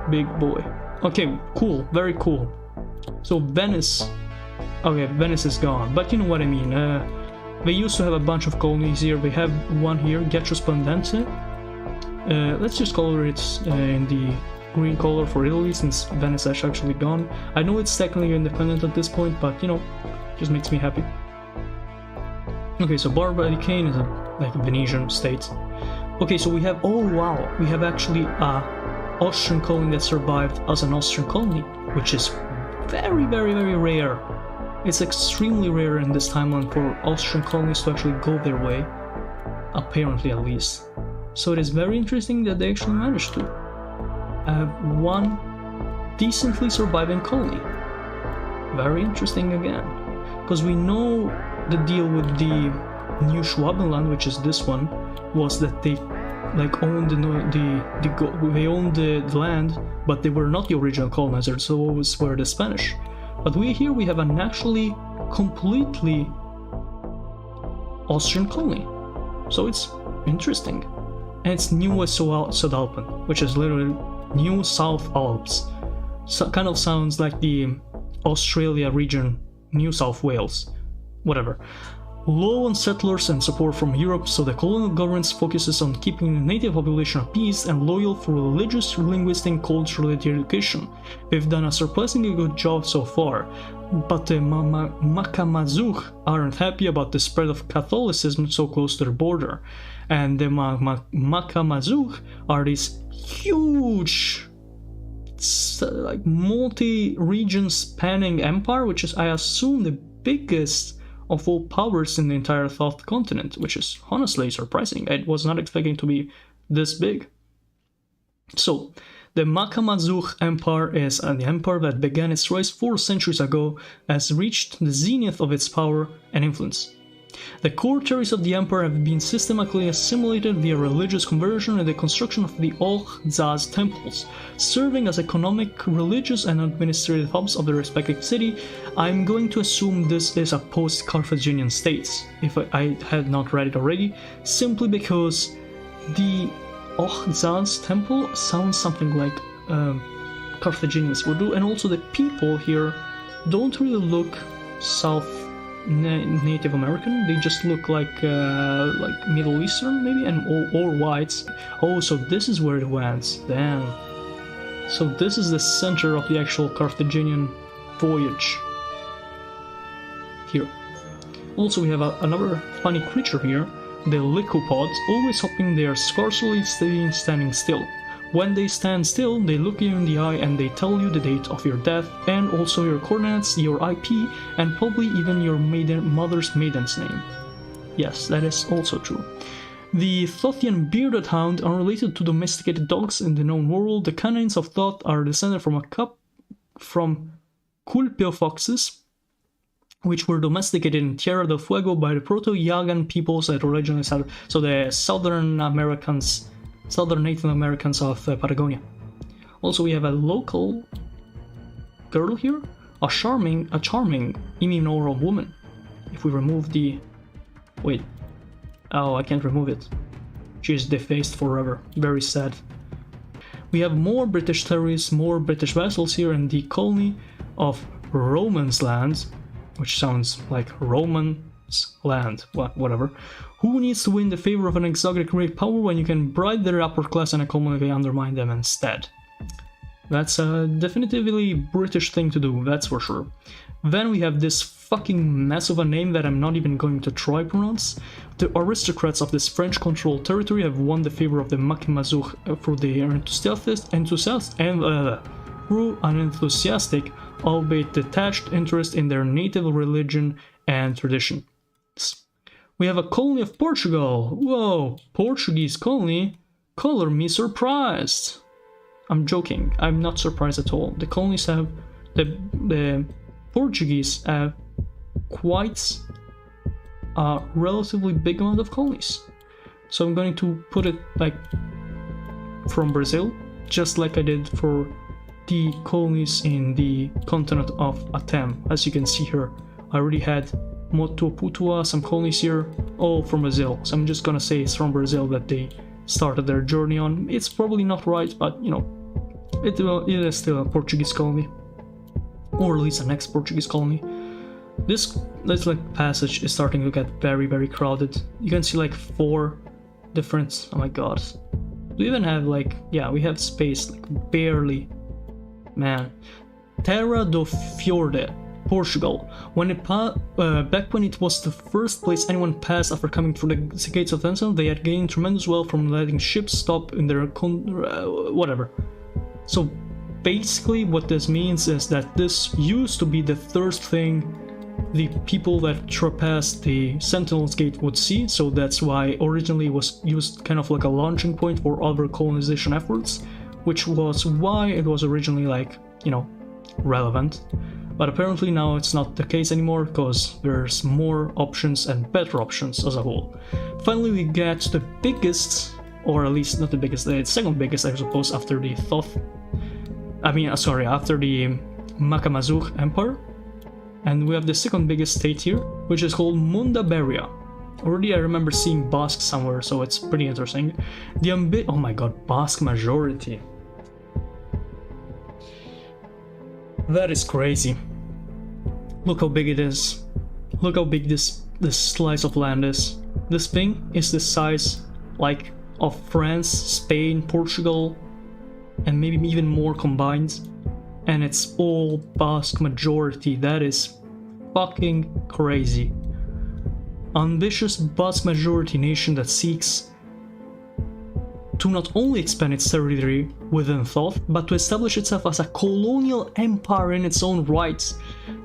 Big boy. Okay, cool, very cool. So Venice. Okay, Venice is gone, but you know what I mean. They used to have a bunch of colonies here. They have one here, Getro Spandente. Let's just color it in the green color for Italy, since Venice is actually gone. I know it's technically independent at this point, but you know, just makes me happy. Okay, so Barbadicane is like a Venetian state. Okay, so we have, oh wow, we have actually a Austrian colony that survived as an Austrian colony, which is very, very, very rare. It's extremely rare in this timeline for Austrian colonies to actually go their way, apparently at least. So it is very interesting that they actually managed to have one decently surviving colony. Very interesting again, because we know the deal with the New Schwabenland, which is this one, was that they like owned they owned the land, but they were not the original colonizers, so always were the Spanish. But we have an actually completely Austrian colony, so it's interesting. And it's New Sudalpen, which is literally New South Alps. So kind of sounds like the Australia region, New South Wales, whatever. Low on settlers and support from Europe, so the colonial government focuses on keeping the native population at peace and loyal through religious, linguistic, and cultural education. They've done a surprisingly good job so far, but the Makamazuk aren't happy about the spread of Catholicism so close to their border. And the Makamazuk are these huge, like multi-region spanning empire, which is, I assume, the biggest of all powers in the entire South continent, which is honestly surprising. I was not expecting to be this big. So, the Makamazuk Empire is an empire that began its rise 4 centuries ago, has reached the zenith of its power and influence. The core territories of the empire have been systematically assimilated via religious conversion and the construction of the Oghzaz temples, serving as economic, religious, and administrative hubs of the respective city. I'm going to assume this is a post-Carthaginian state, if I had not read it already, simply because the Oghzaz temple sounds something like Carthaginians would do, and also the people here don't really look Native American. They just look like Middle Eastern maybe, and or whites. Oh, so this is where it went. Damn. So this is the center of the actual Carthaginian voyage. Here. Also, we have another funny creature here, the lycopods, always hopping. They are scarcely standing still. When they stand still, they look you in the eye and they tell you the date of your death, and also your coordinates, your IP, and probably even your mother's maiden's name. Yes, that is also true. The Thothian bearded hound, unrelated to domesticated dogs in the known world, the canines of Thoth are descended from Culpeo foxes, which were domesticated in Tierra del Fuego by the Proto-Yagan peoples that originally settled, so the Southern Native Americans of Patagonia. Also, we have a local girl here, a charming immunoral woman. If we remove the... wait. Oh, I can't remove it. She is defaced forever. Very sad. We have more British territories, more British vessels here in the colony of Romans Land, which sounds like Romans Land, whatever. Who needs to win the favor of an exotic great power when you can bribe their upper class and economically undermine them instead? That's a definitively British thing to do, that's for sure. Then we have this fucking mess of a name that I'm not even going to try pronounce. The aristocrats of this French-controlled territory have won the favor of the Makamazuk through an enthusiastic, albeit detached interest in their native religion and tradition. We have a colony of Portugal. Whoa, Portuguese colony? Color me surprised. I'm joking. I'm not surprised at all. The colonies have the Portuguese have quite a relatively big amount of colonies. So I'm going to put it like from Brazil, just like I did for the colonies in the continent of Atem. As you can see here, I already had Motu Putua, some colonies here, all from Brazil. So I'm just gonna say it's from Brazil that they started their journey on. It's probably not right, but you know, it is still a Portuguese colony, or at least an ex-Portuguese colony. This like passage is starting to get very, very crowded. You can see like 4 different. Oh my god, we even have like, yeah, we have space like barely. Man, Terra do Fiorde, Portugal. When it back when it was the first place anyone passed after coming through the gates of Tension, they had gained tremendous wealth from letting ships stop in their whatever. So basically what this means is that this used to be the first thing the people that trespassed the Sentinel's Gate would see, so that's why originally it was used kind of like a launching point for other colonization efforts, which was why it was originally like, you know, relevant. But apparently now it's not the case anymore, because there's more options and better options as a whole. Finally we get to the biggest, or at least not the biggest, the second biggest I suppose after the Thoth, after the Makamazur Empire. And we have the second biggest state here, which is called Mundaberia. Already I remember seeing Basque somewhere, so it's pretty interesting. Oh my god, Basque majority. That is crazy. Look how big it is. Look how big this slice of land is. This thing is the size like of France, Spain, Portugal, and maybe even more combined. And it's all Basque majority. That is fucking crazy. Ambitious Basque majority nation that seeks to not only expand its territory within Thoth, but to establish itself as a colonial empire in its own right.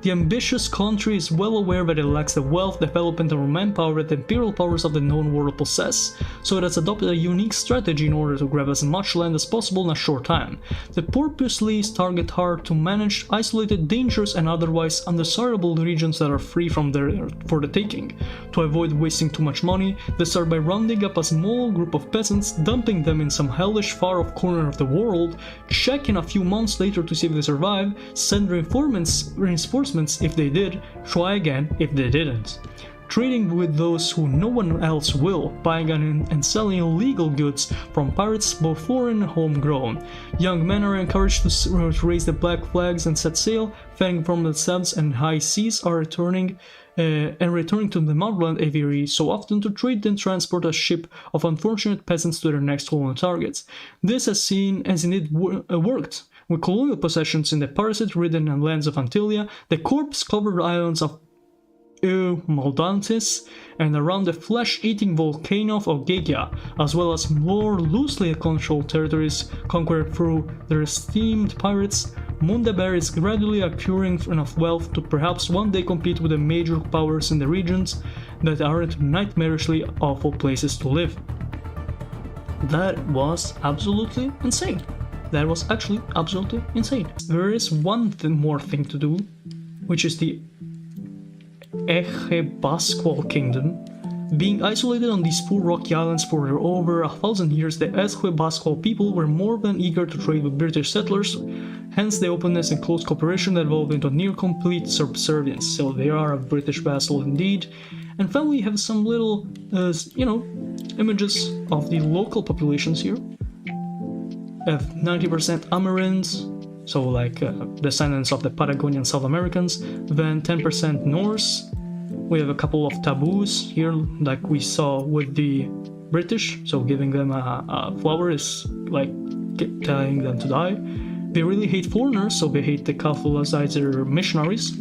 The ambitious country is well aware that it lacks the wealth, development, and manpower that the imperial powers of the known world possess, so it has adopted a unique strategy in order to grab as much land as possible in a short time. They purposely target hard to manage isolated, dangerous, and otherwise undesirable regions that are free for the taking. To avoid wasting too much money, they start by rounding up a small group of peasants, dumping them in some hellish far-off corner of the world, check in a few months later to see if they survive, send reinforcements if they did, try again if they didn't. Trading with those who no one else will, buying and selling illegal goods from pirates, both foreign and homegrown. Young men are encouraged to raise the black flags and set sail, fending from the sands and high seas, are returning to the motherland every so often to trade and transport a ship of unfortunate peasants to their next colonial targets. This has indeed worked. With colonial possessions in the parasite-ridden lands of Antillia, the corpse-covered islands of Maldantis, and around the flesh-eating volcano of Ogygia, as well as more loosely controlled territories conquered through their esteemed pirates, Mundaberia is gradually accruing enough wealth to perhaps one day compete with the major powers in the regions that aren't nightmarishly awful places to live. That was absolutely insane. That was actually absolutely insane. There is one more thing to do, which is the Ejebasqual Kingdom. Being isolated on these poor rocky islands for over 1,000 years, the Ejebasqual people were more than eager to trade with British settlers, hence the openness and close cooperation that evolved into near complete subservience. So they are a British vassal indeed. And finally we have some little, images of the local populations here. We have 90% Americans, so like descendants of the Patagonian South Americans, then 10% Norse. We have a couple of taboos here, like we saw with the British, so giving them a flower is like telling them to die. They really hate foreigners, so they hate the Catholicizer missionaries.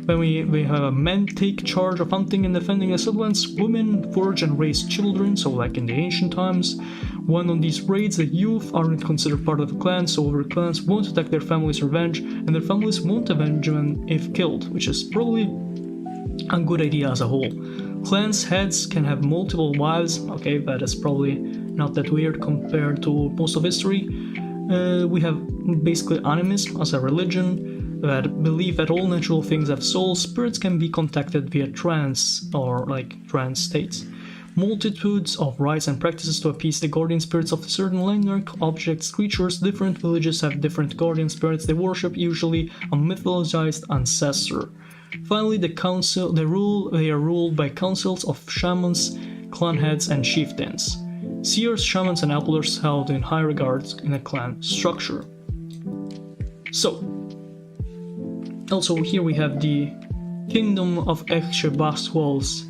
Then we have men take charge of hunting and defending the settlements, women forage and raise children, so like in the ancient times. When on these raids, the youth aren't considered part of the clan, so other clans won't attack their family's revenge, and their families won't avenge them if killed, which is probably a good idea as a whole. Clans' heads can have multiple wives, okay, that is probably not that weird compared to most of history. We have basically animism as a religion. that believe that all natural things have souls, spirits can be contacted via trance or trance states. Multitudes of rites and practices to appease the guardian spirits of certain landmark objects, creatures. Different villages have different guardian spirits they worship, usually a mythologized ancestor. Finally, they are ruled by councils of shamans, clan heads, and chieftains. Seers, shamans, and elders held in high regard in a clan structure. So, also here we have the Kingdom of Echebaswal's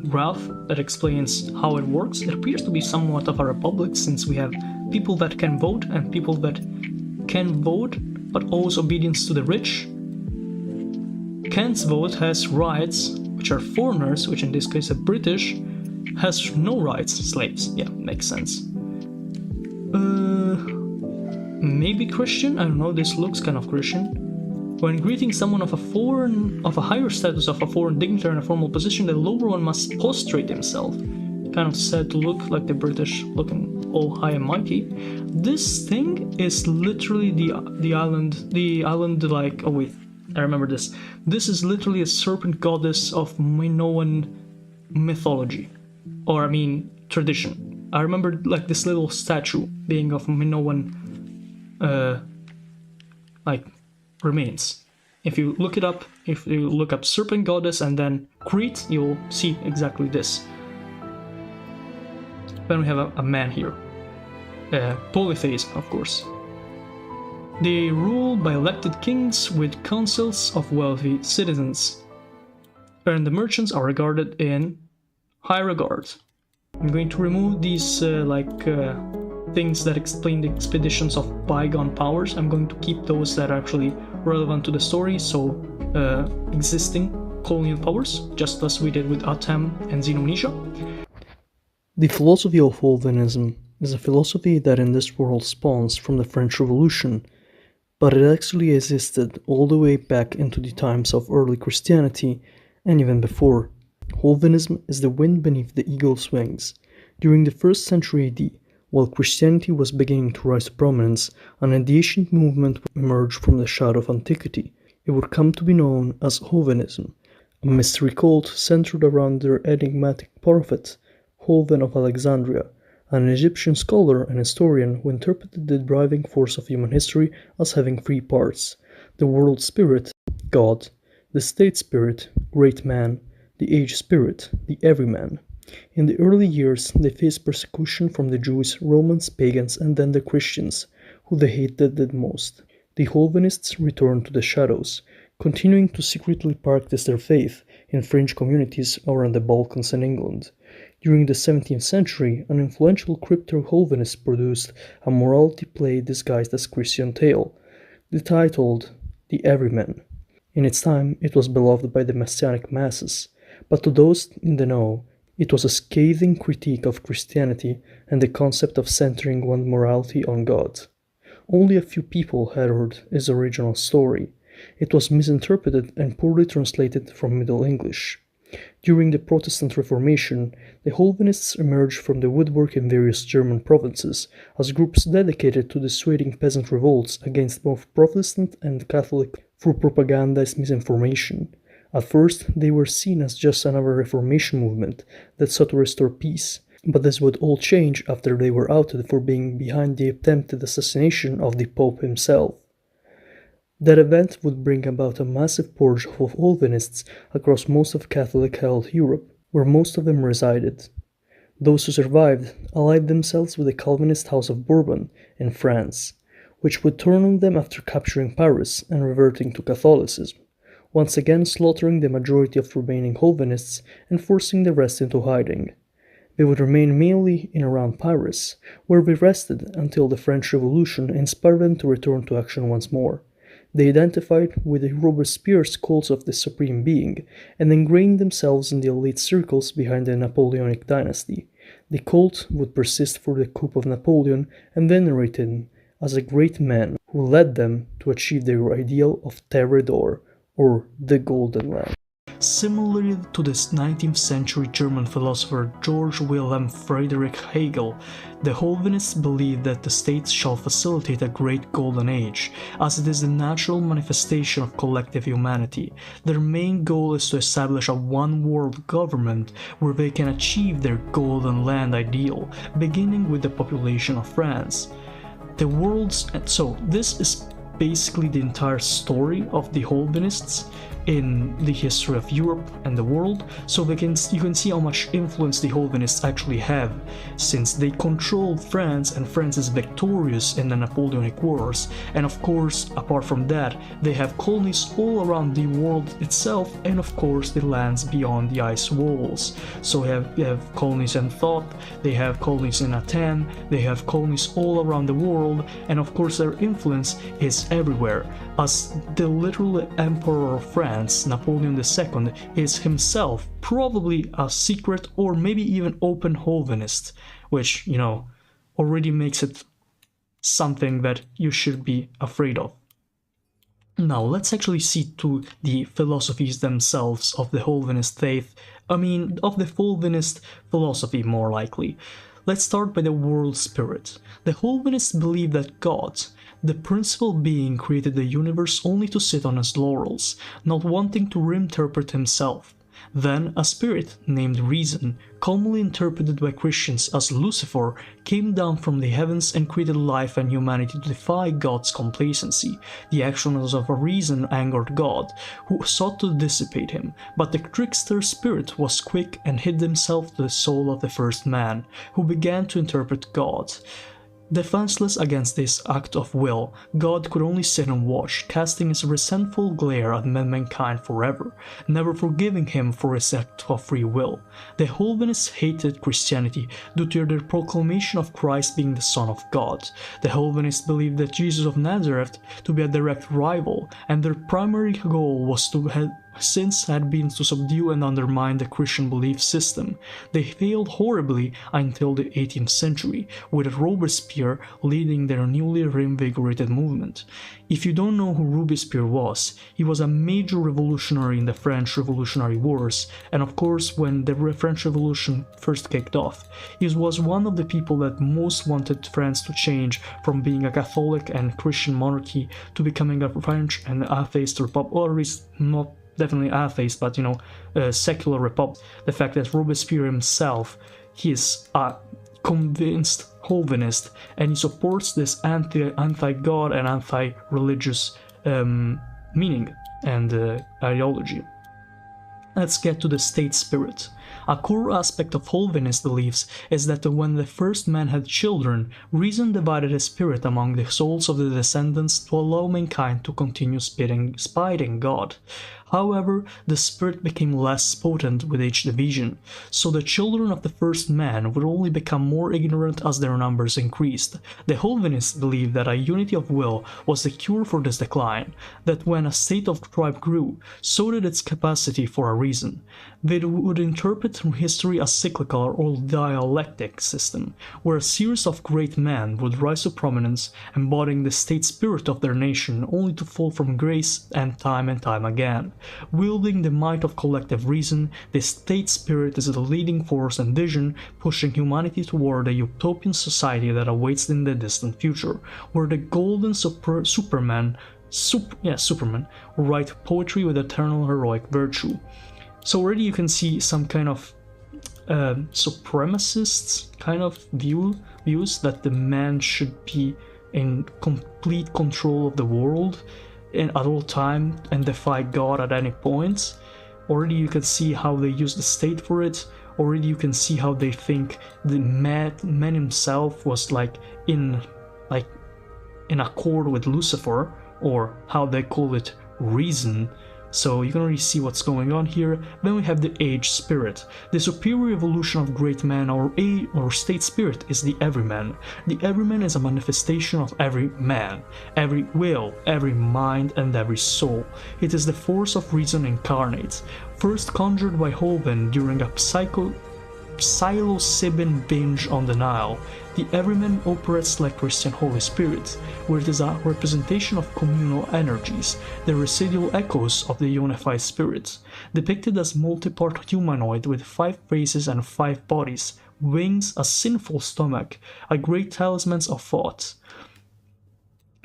graph that explains how it works. It appears to be somewhat of a republic, since we have people that can vote and people that can vote but owes obedience to the rich. Can't vote has rights, which are foreigners, which in this case are British, has no rights, slaves. Yeah, makes sense. Maybe Christian? I don't know, this looks kind of Christian. When greeting someone of a higher status, of a foreign dignitary in a formal position, the lower one must prostrate himself. Kind of said to look like the British, looking all high and mighty. This thing is literally the island like, oh wait, I remember this. This is literally a serpent goddess of Minoan mythology, or I mean tradition. I remember like this little statue being of Minoan remains. If you look it up, if you look up serpent goddess and then Crete, you'll see exactly this. Then we have a man here. Polytheism, of course. They rule by elected kings with councils of wealthy citizens, and the merchants are regarded in high regard. I'm going to remove these things that explain the expeditions of bygone powers. I'm going to keep those that are actually relevant to the story, so existing colonial powers, just as we did with Atem and Xenonesia. The philosophy of Holvenism is a philosophy that in this world spawns from the French Revolution, but it actually existed all the way back into the times of early Christianity and even before. Holvenism is the wind beneath the eagle's wings. During the 1st century AD, while Christianity was beginning to rise to prominence, an ancient movement emerged from the shadow of antiquity. It would come to be known as Holvenism, a mystery cult centered around their enigmatic prophet, Holven of Alexandria, an Egyptian scholar and historian who interpreted the driving force of human history as having 3 parts: the world spirit, God; the state spirit, great man; the age spirit, the everyman. In the early years, they faced persecution from the Jews, Romans, pagans, and then the Christians, who they hated the most. The Holvenists returned to the shadows, continuing to secretly practice their faith in fringe communities around the Balkans and England. During the 17th century, an influential crypto-Holvenist produced a morality play disguised as Christian tale, titled The Everyman. In its time, it was beloved by the Messianic masses, but to those in the know, it was a scathing critique of Christianity and the concept of centering one's morality on God. Only a few people had heard its original story. It was misinterpreted and poorly translated from Middle English. During the Protestant Reformation, the Holvenists emerged from the woodwork in various German provinces as groups dedicated to dissuading peasant revolts against both Protestant and Catholic through propagandized misinformation. At first, they were seen as just another Reformation movement that sought to restore peace, but this would all change after they were outed for being behind the attempted assassination of the Pope himself. That event would bring about a massive purge of Holvenists across most of Catholic-held Europe, where most of them resided. Those who survived allied themselves with the Calvinist House of Bourbon in France, which would turn on them after capturing Paris and reverting to Catholicism, once again slaughtering the majority of remaining Holvenists and forcing the rest into hiding. They would remain mainly in around Paris, where they rested until the French Revolution inspired them to return to action once more. They identified with the Robespierre's cult of the Supreme Being and ingrained themselves in the elite circles behind the Napoleonic dynasty. The cult would persist for the coup of Napoleon and venerate him as a great man who led them to achieve their ideal of Terre d'Or, or the Golden Land. Similarly to this 19th century German philosopher Georg Wilhelm Friedrich Hegel, the Calvinists believe that the state shall facilitate a great golden age, as it is the natural manifestation of collective humanity. Their main goal is to establish a one-world government where they can achieve their golden land ideal, beginning with the population of France. So this is basically the entire story of the Calvinists in the history of Europe and the world, so you can see how much influence the Calvinists actually have, since they control France and France is victorious in the Napoleonic Wars, and of course, apart from that, they have colonies all around the world itself, and of course the lands beyond the ice walls. So they have colonies in Thoth, they have colonies in Aten, they have colonies all around the world, and of course their influence is everywhere, as the literal Emperor of France, Napoleon II, is himself probably a secret or maybe even open Calvinist, which, already makes it something that you should be afraid of. Now, let's actually see to the philosophies themselves of the Calvinist faith, of the Calvinist philosophy more likely. Let's start by the world spirit. The Calvinists believe that God, the principal being, created the universe only to sit on his laurels, not wanting to reinterpret himself. Then a spirit named Reason, commonly interpreted by Christians as Lucifer, came down from the heavens and created life and humanity to defy God's complacency. The actions of a Reason angered God, who sought to dissipate him, but the trickster spirit was quick and hid himself to the soul of the first man, who began to interpret God. Defenseless against this act of will, God could only sit and watch, casting his resentful glare at mankind forever, never forgiving him for his act of free will. The Calvinists hated Christianity due to their proclamation of Christ being the Son of God. The Calvinists believed that Jesus of Nazareth to be a direct rival, and their primary goal was to had been to subdue and undermine the Christian belief system. They failed horribly until the 18th century, with Robespierre leading their newly reinvigorated movement. If you don't know who Robespierre was, he was a major revolutionary in the French Revolutionary Wars, and of course when the French Revolution first kicked off. He was one of the people that most wanted France to change from being a Catholic and Christian monarchy to becoming a French and atheist republic, or at least not definitely atheist, but a secular republic. The fact that Robespierre himself, he is a convinced Calvinist, and he supports this anti-God and anti-religious meaning and ideology. Let's get to the state spirit. A core aspect of Calvinist beliefs is that when the first man had children, reason divided his spirit among the souls of the descendants to allow mankind to continue spiting God. However, the spirit became less potent with each division, so the children of the first man would only become more ignorant as their numbers increased. The Calvinists believed that a unity of will was the cure for this decline, that when a state of tribe grew, so did its capacity for a reason. They would interpret history as cyclical or dialectic system, where a series of great men would rise to prominence, embodying the state spirit of their nation, only to fall from grace and time again. Wielding the might of collective reason, the state spirit is the leading force and vision, pushing humanity toward a utopian society that awaits in the distant future, where the golden Superman will write poetry with eternal heroic virtue. So already you can see some kind of supremacists kind of views that the man should be in complete control of the world at all time and defy God at any point. Already you can see how they use the state for it. Already you can see how they think the man himself was in accord with Lucifer, or how they call it reason. So you can already see what's going on here. Then we have the age spirit. The superior evolution of great man or state spirit is the everyman. The everyman is a manifestation of every man, every will, every mind, and every soul. It is the force of reason incarnate, first conjured by Holden during a psilocybin binge on the Nile, the Everyman operates like Christian Holy Spirit, where it is a representation of communal energies, the residual echoes of the unified spirit, depicted as multi-part humanoid with 5 faces and 5 bodies, wings, a sinful stomach, a great talisman of thought.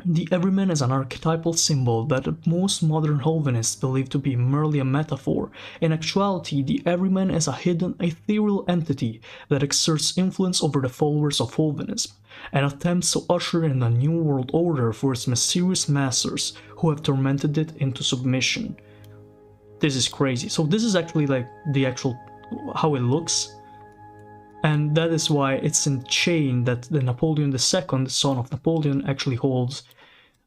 The Everyman is an archetypal symbol that most modern Holvinists believe to be merely a metaphor. In actuality, the Everyman is a hidden, ethereal entity that exerts influence over the followers of Holvinism, and attempts to usher in a new world order for its mysterious masters who have tormented it into submission. This is crazy. So this is actually like the actual how it looks. And that is why it's in chain that the Napoleon II, the son of Napoleon, actually holds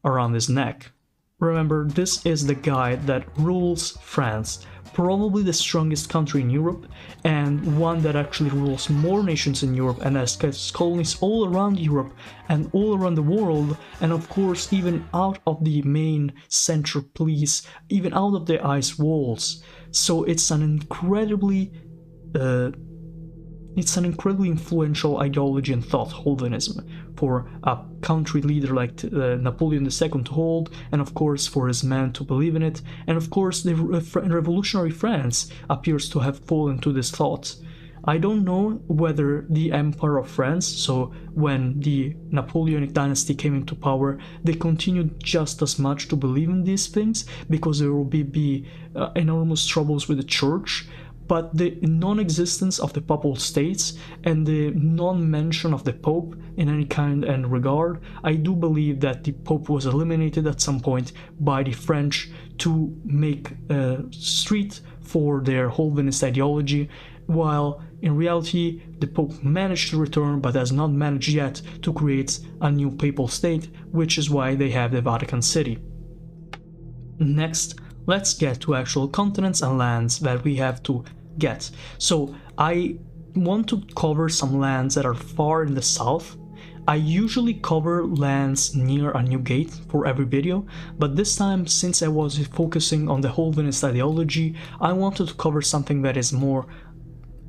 around his neck. Remember, this is the guy that rules France, probably the strongest country in Europe, and one that actually rules more nations in Europe and has colonies all around Europe and all around the world, and of course even out of the main central police, even out of the ice walls. So it's an incredibly influential ideology and thought, Holvinism, for a country leader like Napoleon II to hold, and of course for his men to believe in it, and of course the revolutionary France appears to have fallen to this thought. I don't know whether the Empire of France, so when the Napoleonic dynasty came into power, they continued just as much to believe in these things, because there will be enormous troubles with the church. But the non-existence of the Papal States and the non-mention of the Pope in any kind and regard, I do believe that the Pope was eliminated at some point by the French to make street for their Holvinist ideology, while in reality the Pope managed to return but has not managed yet to create a new Papal State, which is why they have the Vatican City. Next, let's get to actual continents and lands that we have to get. So I want to cover some lands that are far in the south. I usually cover lands near a new gate for every video, but this time, since I was focusing on the Holvinist ideology, I wanted to cover something that is more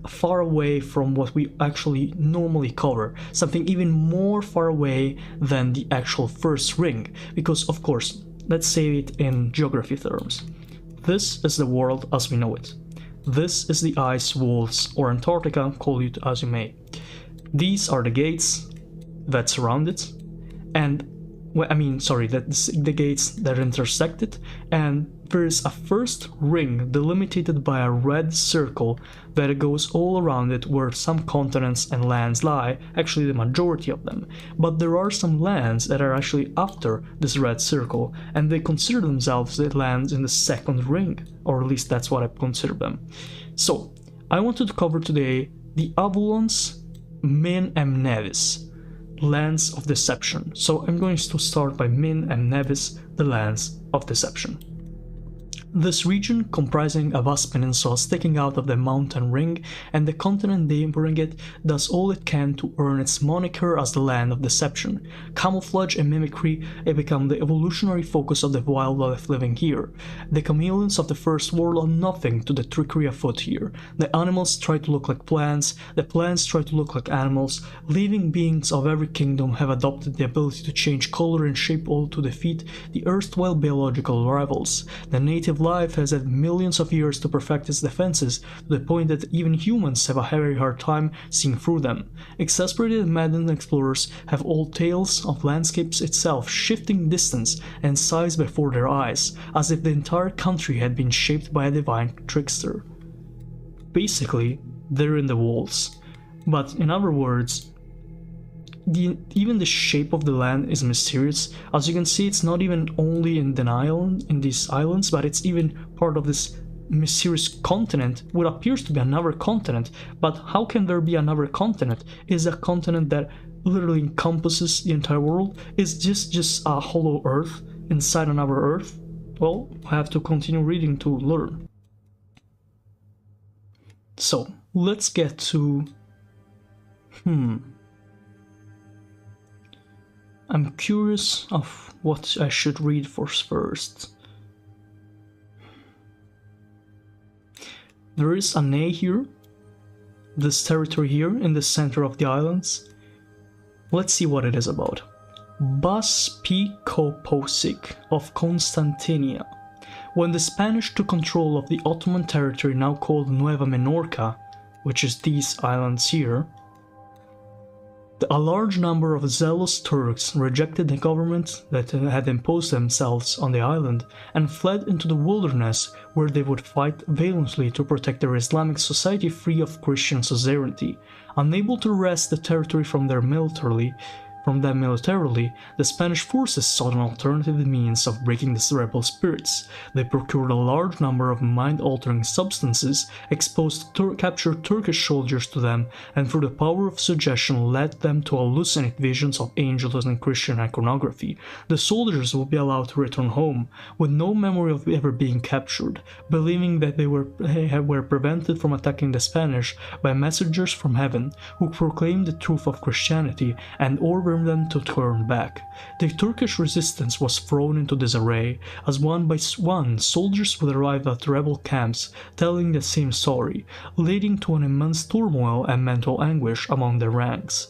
far away from what we actually normally cover, something even more far away than the actual first ring, because of course, let's say it in geography terms. This is the world as we know it. This is the ice walls, or Antarctica, call it as you may. These are the gates that surround it, and the gates that intersect it, and there is a first ring delimited by a red circle that goes all around it where some continents and lands lie, actually the majority of them. But there are some lands that are actually after this red circle, and they consider themselves the lands in the second ring, or at least that's what I consider them. So, I wanted to cover today the Avulons, Min and Nevis, lands of deception. So I'm going to start by Min and Nevis, the lands of deception. This region, comprising a vast peninsula sticking out of the mountain ring and the continent neighboring it, does all it can to earn its moniker as the land of deception. Camouflage and mimicry have become the evolutionary focus of the wildlife living here. The chameleons of the first world are nothing to the trickery afoot here. The animals try to look like plants, the plants try to look like animals. Living beings of every kingdom have adopted the ability to change color and shape all to defeat the erstwhile biological rivals. The native life has had millions of years to perfect its defenses, to the point that even humans have a very hard time seeing through them. Exasperated and maddened explorers have old tales of landscapes itself shifting distance and size before their eyes, as if the entire country had been shaped by a divine trickster. Basically, they're in the walls. But in other words, even the shape of the land is mysterious. As you can see, it's not even only in these islands, but it's even part of this mysterious continent, what appears to be another continent. But how can there be another continent? Is a continent that literally encompasses the entire world? Is just a hollow earth inside another earth? Well, I have to continue reading to learn. So, let's get to... I'm curious of what I should read first. There is an A here, this territory here in the center of the islands? Let's see what it is about. Baspicoposic of Constantinia. When the Spanish took control of the Ottoman territory now called Nueva Menorca, which is these islands here, a large number of zealous Turks rejected the government that had imposed themselves on the island and fled into the wilderness, where they would fight valiantly to protect their Islamic society free of Christian suzerainty. Unable to wrest the territory from them militarily, the Spanish forces sought an alternative means of breaking the rebel spirits. They procured a large number of mind-altering substances, exposed captured Turkish soldiers to them, and through the power of suggestion led them to hallucinate visions of angels and Christian iconography. The soldiers would be allowed to return home, with no memory of ever being captured, believing that they were prevented from attacking the Spanish by messengers from heaven, who proclaimed the truth of Christianity and ordered them to turn back. The Turkish resistance was thrown into disarray, as one by one soldiers would arrive at rebel camps telling the same story, leading to an immense turmoil and mental anguish among their ranks.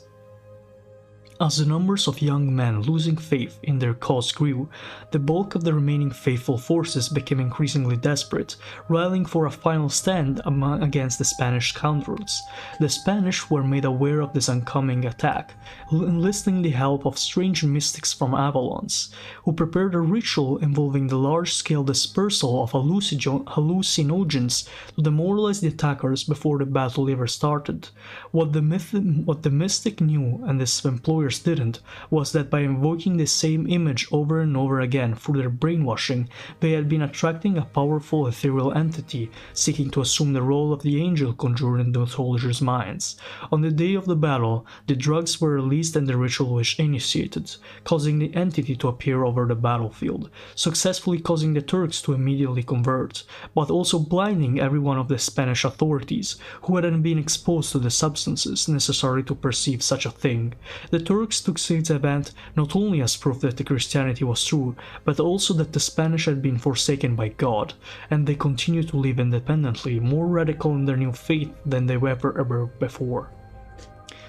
As the numbers of young men losing faith in their cause grew, the bulk of the remaining faithful forces became increasingly desperate, rallying for a final stand against the Spanish scoundrels. The Spanish were made aware of this oncoming attack, enlisting the help of strange mystics from Avalons, who prepared a ritual involving the large-scale dispersal of hallucinogens to demoralize the attackers before the battle ever started. What the mystic knew, and his employers didn't, was that by invoking the same image over and over again through their brainwashing, they had been attracting a powerful ethereal entity seeking to assume the role of the angel conjured in the soldiers' minds. On the day of the battle, the drugs were released and the ritual was initiated, causing the entity to appear over the battlefield, successfully causing the Turks to immediately convert, but also blinding every one of the Spanish authorities who hadn't been exposed to the substances necessary to perceive such a thing. The Turks took this event not only as proof that the Christianity was true, but also that the Spanish had been forsaken by God, and they continued to live independently, more radical in their new faith than they were ever before.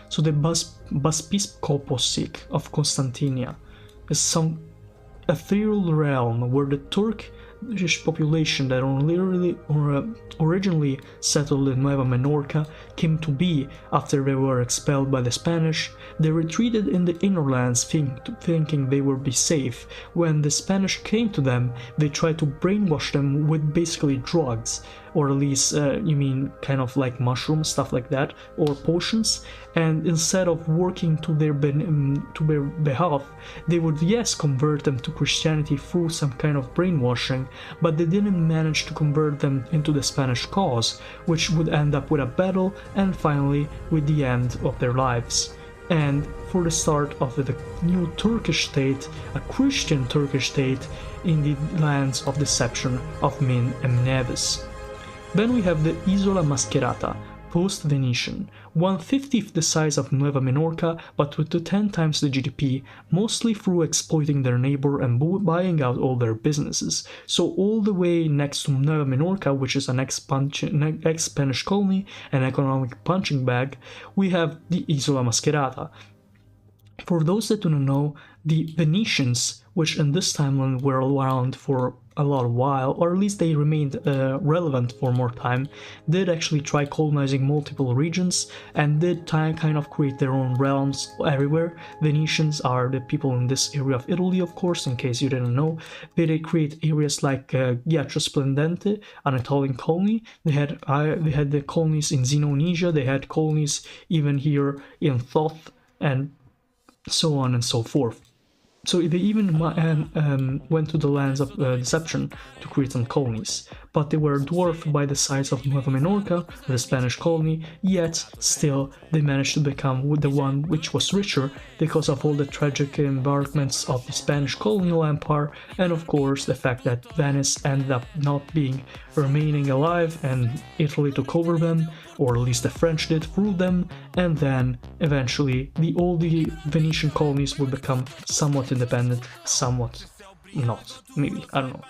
So the Baspicoposic of Constantinia is some ethereal realm where the Turkish population that originally settled in Nueva Menorca came to be after they were expelled by the Spanish. They retreated in the inner lands thinking they would be safe. When the Spanish came to them, they tried to brainwash them with basically drugs, or at least kind of like mushrooms, stuff like that, or potions, and instead of working to their behalf, they would convert them to Christianity through some kind of brainwashing, but they didn't manage to convert them into the Spanish cause, which would end up with a battle and finally with the end of their lives. And for the start of the new Turkish state, a Christian Turkish state in the lands of deception of Min and Nevis. Then we have the Isola Mascherata, post-Venetian, 1/50th the size of Nueva Menorca but with 10 times the GDP, mostly through exploiting their neighbor and buying out all their businesses. So all the way next to Nueva Menorca, which is an ex-Spanish colony and economic punching bag, we have the Isola Mascherata. For those that do not know, the Venetians, which in this timeline were around for a lot of while, or at least they remained relevant for more time, did actually try colonizing multiple regions and did kind of create their own realms everywhere. Venetians are the people in this area of Italy, of course, in case you didn't know. They create areas like Ghiaccio Splendente, an Italian colony. They had the colonies in Xenonesia, they had colonies even here in Thoth, and so on and so forth. So they even went to the lands of deception to create some colonies, but they were dwarfed by the size of Nueva Menorca, the Spanish colony, yet still they managed to become the one which was richer because of all the tragic embarkments of the Spanish colonial empire, and of course the fact that Venice ended up not remaining alive and Italy took over them, or at least the French did, through them, and then eventually all the Venetian colonies would become somewhat independent, somewhat not, maybe, I don't know.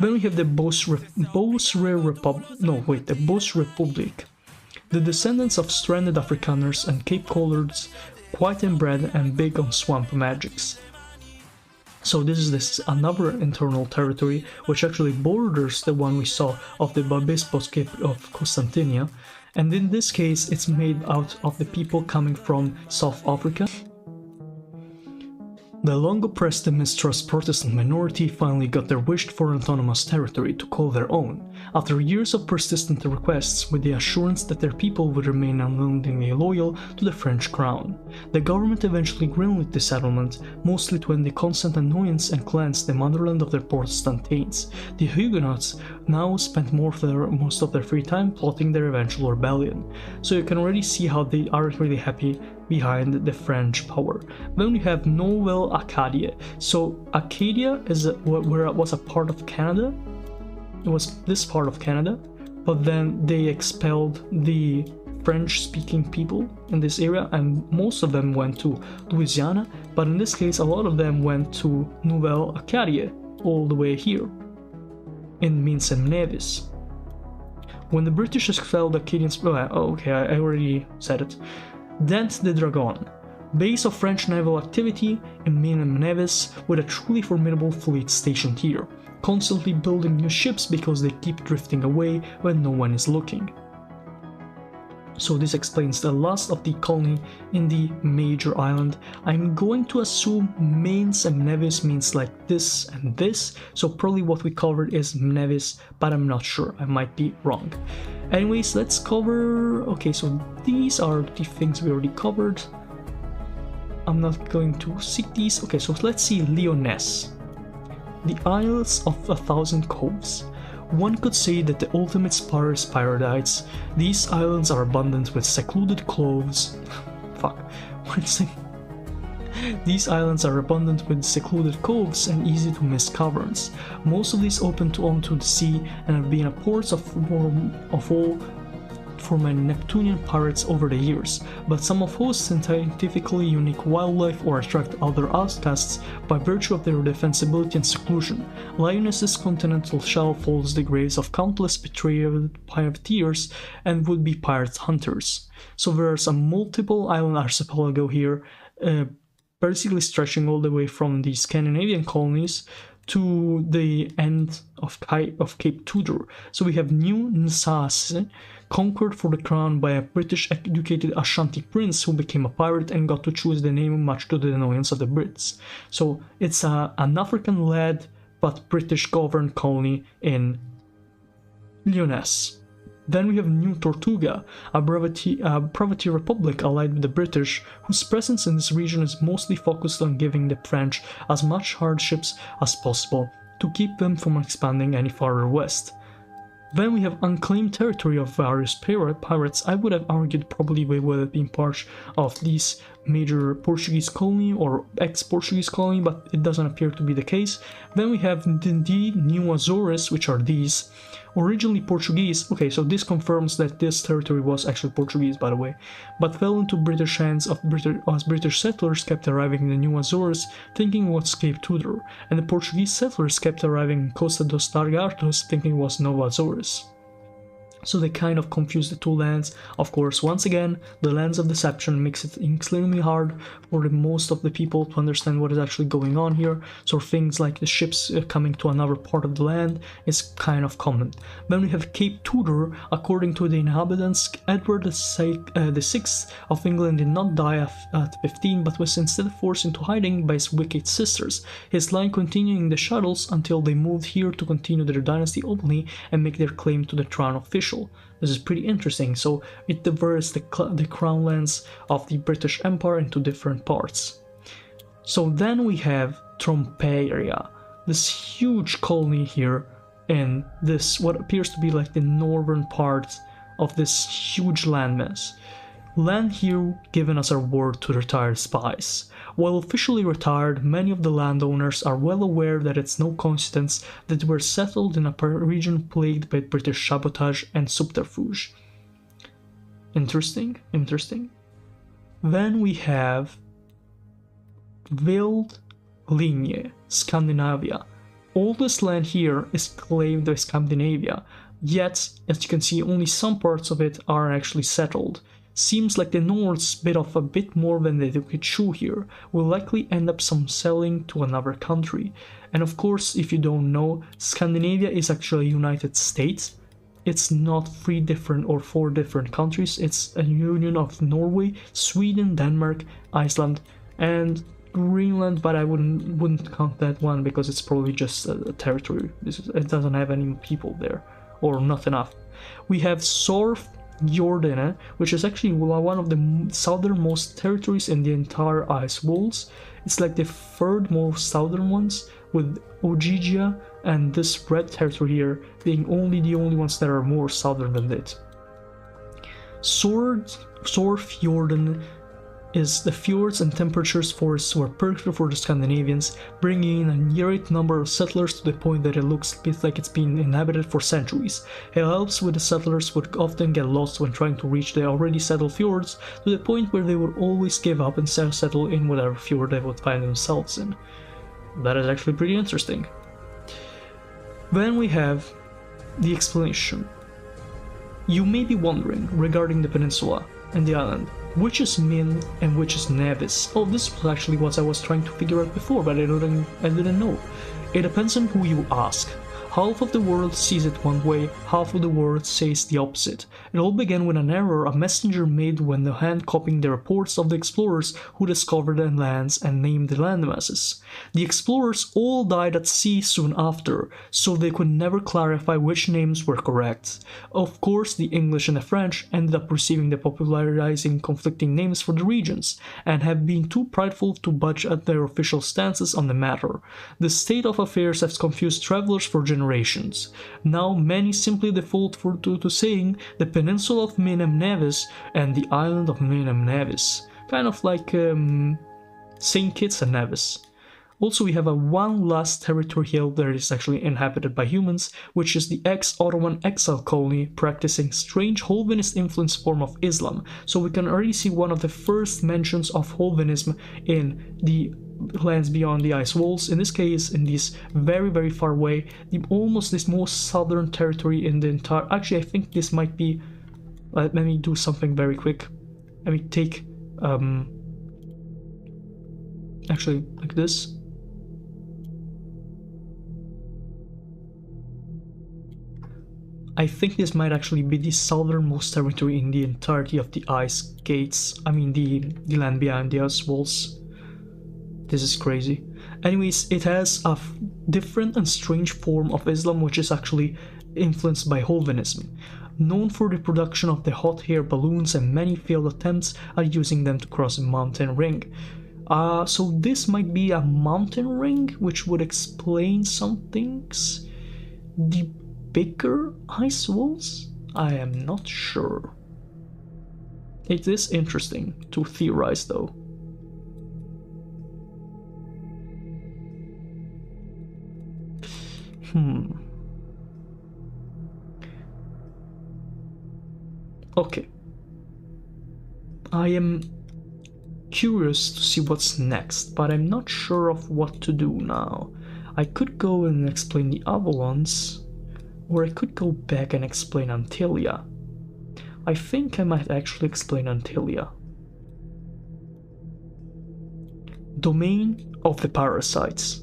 Then we have the Beauce Republic. the descendants of stranded Afrikaners and Cape Collards, quite inbred and big on swamp magics. So this is another internal territory which actually borders the one we saw of the Babispos Cape of Constantinia, and in this case it's made out of the people coming from South Africa. The long oppressed and mistrust Protestant minority finally got their wished-for autonomous territory to call their own, after years of persistent requests with the assurance that their people would remain unwillingly loyal to the French crown. The government eventually greenlit the settlement, mostly to end the constant annoyance and cleanse the motherland of their Protestant taints. The Huguenots now spent most of their free time plotting their eventual rebellion, so you can already see how they aren't really happy behind the French power. Then we have Nouvelle Acadia. So Acadia was a part of Canada. It was this part of Canada, but then they expelled the French-speaking people in this area, and most of them went to Louisiana, but in this case a lot of them went to Nouvelle Acadia, all the way here, in Mincem Nevis. When the British expelled the Acadians... okay, I already said it. Dent the Dragon, base of French naval activity in Mincem Nevis, with a truly formidable fleet stationed here, constantly building new ships because they keep drifting away when no one is looking. So this explains the last of the colony in the major island. I'm going to assume Mincem Nevis means like this and this, so probably what we covered is Nevis, but I'm not sure, I might be wrong. Anyways, let's cover... okay, so these are the things we already covered. I'm not going to seek these. Okay, so let's see Lyonesse. The Isles of 1,000 Coves. One could say that the ultimate Spires paradise. These islands are abundant with secluded coves. Fuck. These islands are abundant with secluded coves and easy to miss caverns. Most of these open onto the sea and have been a port of all for many Neptunian pirates over the years, but some have hosted scientifically unique wildlife or attract other outcasts by virtue of their defensibility and seclusion. Lyonesse's continental shelf holds the graves of countless betrayed pirateers and would-be pirate hunters. So there's a multiple island archipelago here, basically stretching all the way from the Scandinavian colonies to the end of Cape Tudor. So we have New Nassau, conquered for the crown by a British-educated Ashanti prince who became a pirate and got to choose the name, much to the annoyance of the Brits. So it's an African-led but British-governed colony in Lyonesse. Then we have New Tortuga, a privateer republic allied with the British, whose presence in this region is mostly focused on giving the French as much hardships as possible to keep them from expanding any farther west. Then we have unclaimed territory of various pirates. I would have argued probably they would have been part of this major Portuguese colony or ex-Portuguese colony, but it doesn't appear to be the case. Then we have the New Azores, which are these. Originally Portuguese, okay, so this confirms that this territory was actually Portuguese, by the way, but fell into British hands as British settlers kept arriving in the New Azores thinking it was Cape Tudor, and the Portuguese settlers kept arriving in Costa dos Lagartos thinking it was Nova Azores. So they kind of confuse the two lands. Of course, once again, the lens of deception makes it extremely hard for most of the people to understand what is actually going on here, so things like the ships coming to another part of the land is kind of common. Then we have Cape Tudor. According to the inhabitants, Edward VI of England did not die at 15, but was instead forced into hiding by his wicked sisters, his line continuing in the shadows until they moved here to continue their dynasty openly and make their claim to the crown official. This is pretty interesting, so it diverts the crown lands of the British Empire into different parts. So then we have Tromperia, this huge colony here in this what appears to be like the northern part of this huge landmass. Land here given as a reward to retired spies. While officially retired, many of the landowners are well aware that it's no coincidence that they were settled in a region plagued by British sabotage and subterfuge. Interesting, interesting. Then we have Wild Linie, Scandinavia. All this land here is claimed by Scandinavia. Yet, as you can see, only some parts of it are actually settled. Seems like the Nords bit off a bit more than they could chew here, will likely end up some selling to another country. And of course, if you don't know, Scandinavia is actually a United States. It's not 3 different or 4 different countries, it's a union of Norway, Sweden, Denmark, Iceland, and Greenland, but I wouldn't count that one because it's probably just a territory. It doesn't have any people there, or not enough. We have Jordan, which is actually one of the southernmost territories in the entire ice walls. It's like the 3rd most southern ones, with Ogygia and this red territory here being the only ones that are more southern than it. Sorfjorden is the fjords and temperatures forests were perfect for the Scandinavians, bringing in a great number of settlers to the point that it looks a bit like it's been inhabited for centuries. It helps with the settlers would often get lost when trying to reach the already settled fjords, to the point where they would always give up and settle in whatever fjord they would find themselves in. That is actually pretty interesting. Then we have the explanation. You may be wondering regarding the peninsula and the island, which is Min and which is Nevis. Oh, this was actually what I was trying to figure out before, but I didn't know. It depends on who you ask. Half of the world sees it one way, half of the world says the opposite. It all began with an error a messenger made when the hand copying the reports of the explorers who discovered the lands and named the landmasses. The explorers all died at sea soon after, so they could never clarify which names were correct. Of course, the English and the French ended up receiving the popularizing conflicting names for the regions, and have been too prideful to budge at their official stances on the matter. The state of affairs has confused travelers for generations. Now many simply default to saying the peninsula of Minem Nevis and the island of Minem Nevis, kind of like St. Kitts and Nevis. Also, we have one last territory here that is actually inhabited by humans, which is the ex-Ottoman exile colony practicing strange Holvinist-influenced form of Islam. So we can already see one of the first mentions of Holvinism in the lands beyond the ice walls, in this case in this very, very far away, almost this most southern territory in the entire... Actually, I think this might be... let me do something very quick. Let me take... actually, like this. I think this might actually be the southernmost territory in the entirety of the ice gates. I mean the land beyond the ice walls. This is crazy. Anyways, it has a different and strange form of Islam which is actually influenced by Holvinism. Known for the production of the hot air balloons and many failed attempts at using them to cross a mountain ring. So this might be a mountain ring, which would explain some things. The bigger ice walls? I am not sure. It is interesting to theorize though. Okay. I am curious to see what's next, but I'm not sure of what to do now. I could go and explain the other ones, or I could go back and explain Antillia. I think I might actually explain Antillia. Domain of the parasites.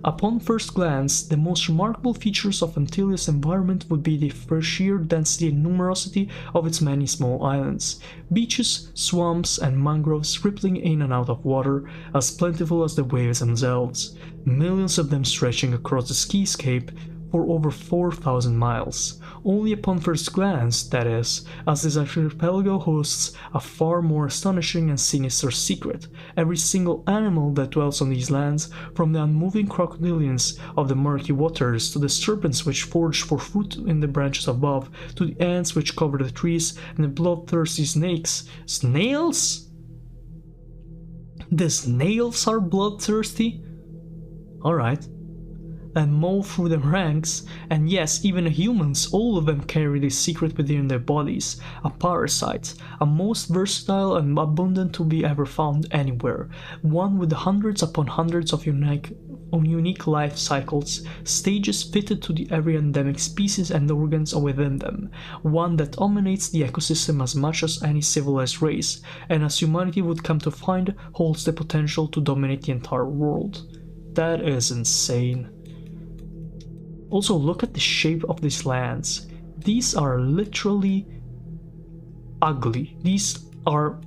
Upon first glance, the most remarkable features of Antillia's environment would be the sheer density and numerosity of its many small islands. Beaches, swamps, and mangroves rippling in and out of water, as plentiful as the waves themselves, millions of them stretching across the seascape for over 4,000 miles. Only upon first glance, that is, as this archipelago hosts a far more astonishing and sinister secret. Every single animal that dwells on these lands, from the unmoving crocodilians of the murky waters to the serpents which forage for fruit in the branches above, to the ants which cover the trees and the bloodthirsty snakes. Snails? The snails are bloodthirsty? Alright. and mow through the ranks, and yes, even humans, all of them carry this secret within their bodies, a parasite, a most versatile and abundant to be ever found anywhere, one with hundreds upon hundreds of unique life cycles, stages fitted to every endemic species and organs within them, one that dominates the ecosystem as much as any civilized race, and as humanity would come to find, holds the potential to dominate the entire world. That is insane. Also, look at the shape of these lands. These are literally ugly. These are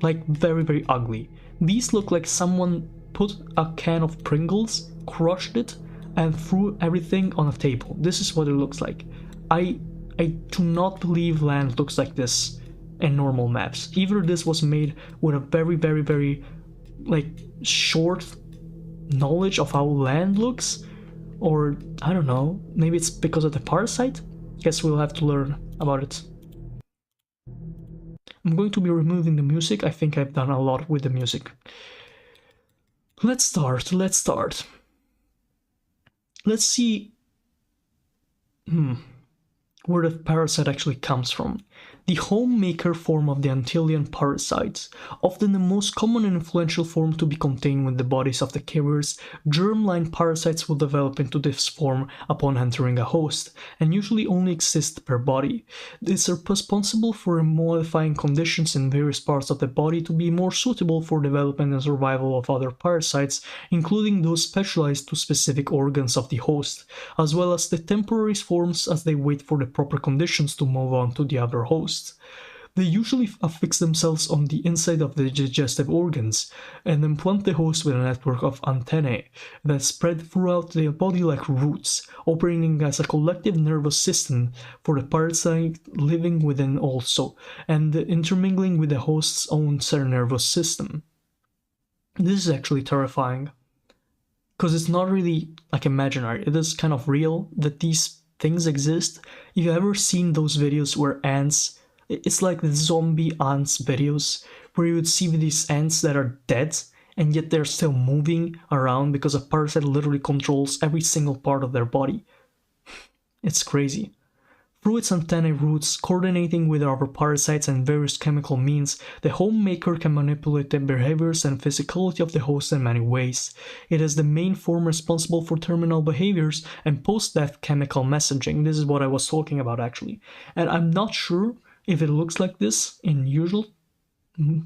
like very, very ugly. These look like someone put a can of Pringles, crushed it, and threw everything on a table. This is what it looks like. I do not believe land looks like this in normal maps. Either this was made with a very, very, very like short knowledge of how land looks, or I don't know, maybe it's because of the parasite? Guess we'll have to learn about it. I'm going to be removing the music. I think I've done a lot with the music. Let's start. Let's see where the parasite actually comes from. The homemaker form of the Antillean parasites, often the most common and influential form to be contained within the bodies of the carriers, germ-line parasites will develop into this form upon entering a host, and usually only exist per body. These are responsible for modifying conditions in various parts of the body to be more suitable for development and survival of other parasites, including those specialized to specific organs of the host, as well as the temporary forms as they wait for the proper conditions to move on to the other host. They usually affix themselves on the inside of the digestive organs and implant the host with a network of antennae that spread throughout the body like roots, operating as a collective nervous system for the parasite living within also, and intermingling with the host's own nervous system. This is actually terrifying, because it's not really like imaginary, it is kind of real that these things exist. If you've ever seen those videos where ants, it's like the zombie ants videos, where you would see these ants that are dead and yet they're still moving around because a parasite literally controls every single part of their body. It's crazy. Through its antennae roots, coordinating with other parasites and various chemical means, the homemaker can manipulate the behaviors and physicality of the host in many ways. It is the main form responsible for terminal behaviors and post-death chemical messaging. This is what I was talking about actually. And I'm not sure if it looks like this in usual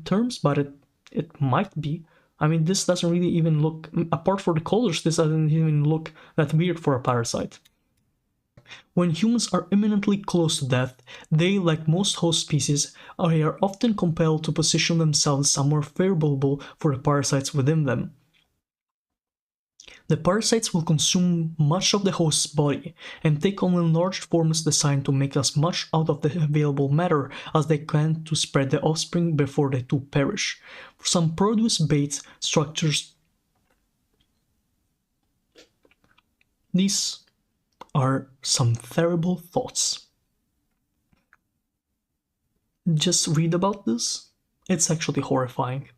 terms, but it might be. I mean, this doesn't really even look, apart from the colors, this doesn't even look that weird for a parasite. When humans are imminently close to death, they, like most host species, are often compelled to position themselves somewhere favorable for the parasites within them. The parasites will consume much of the host's body and take on enlarged forms designed to make as much out of the available matter as they can to spread the offspring before they too perish. Some produce bait structures. These are some terrible thoughts. Just read about this. It's actually horrifying.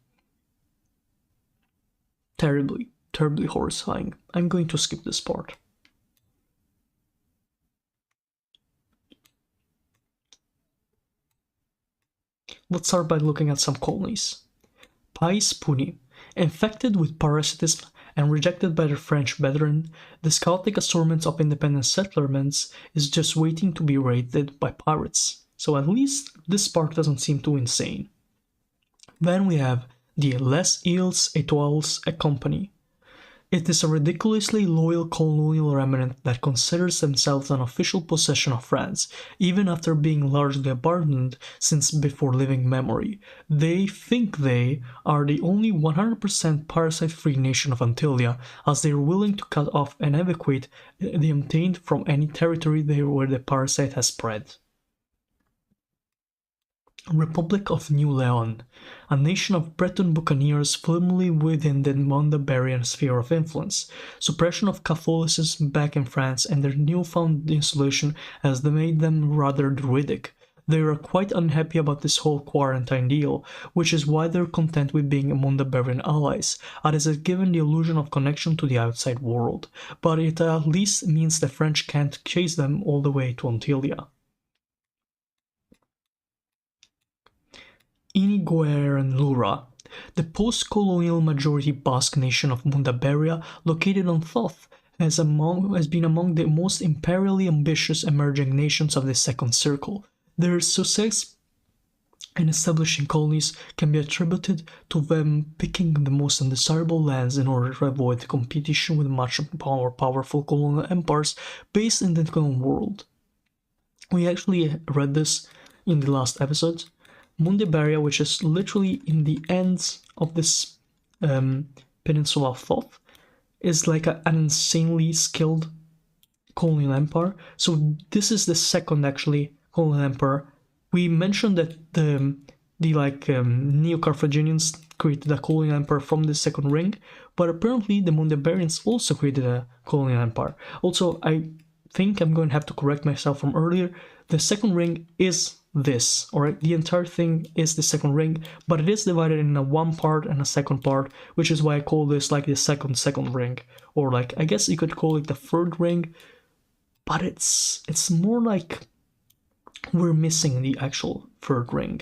Terribly horrifying. I'm going to skip this part. Let's start by looking at some colonies. Pais Puni. Infected with parasitism and rejected by their French brethren, this chaotic assortment of independent settlements is just waiting to be raided by pirates. So at least this part doesn't seem too insane. Then we have the Les Îles Étoiles Company. It is a ridiculously loyal colonial remnant that considers themselves an official possession of France, even after being largely abandoned since before living memory. They think they are the only 100% parasite-free nation of Antillia, as they are willing to cut off and evacuate the obtained from any territory where the parasite has spread. Republic of New Leon, a nation of Breton buccaneers firmly within the Mondabarian sphere of influence. Suppression of Catholicism back in France and their newfound isolation has made them rather druidic. They are quite unhappy about this whole quarantine deal, which is why they're content with being among the Bavarian allies, as it has given the illusion of connection to the outside world, but it at least means the French can't chase them all the way to Antillia. Inigoer and Lura. The post-colonial majority Basque nation of Mundaberia, located on Thoth, has been among the most imperially ambitious emerging nations of the Second Circle. Their success in establishing colonies can be attributed to them picking the most undesirable lands in order to avoid competition with much more powerful colonial empires based in the known world. We actually read this in the last episode. Mundaberia, which is literally in the ends of this peninsula of Thoth, is like an insanely skilled colonial empire. So this is the second actually colonial empire. We mentioned that the Neo-Carthaginians created a colonial empire from the second ring, but apparently the Mundabarians also created a colonial empire. Also, I think I'm going to have to correct myself from earlier. The second ring is this, alright? The entire thing is the second ring, but it is divided in a one part and a second part, which is why I call this like the second ring, or like, I guess you could call it the third ring, but it's more like we're missing the actual third ring.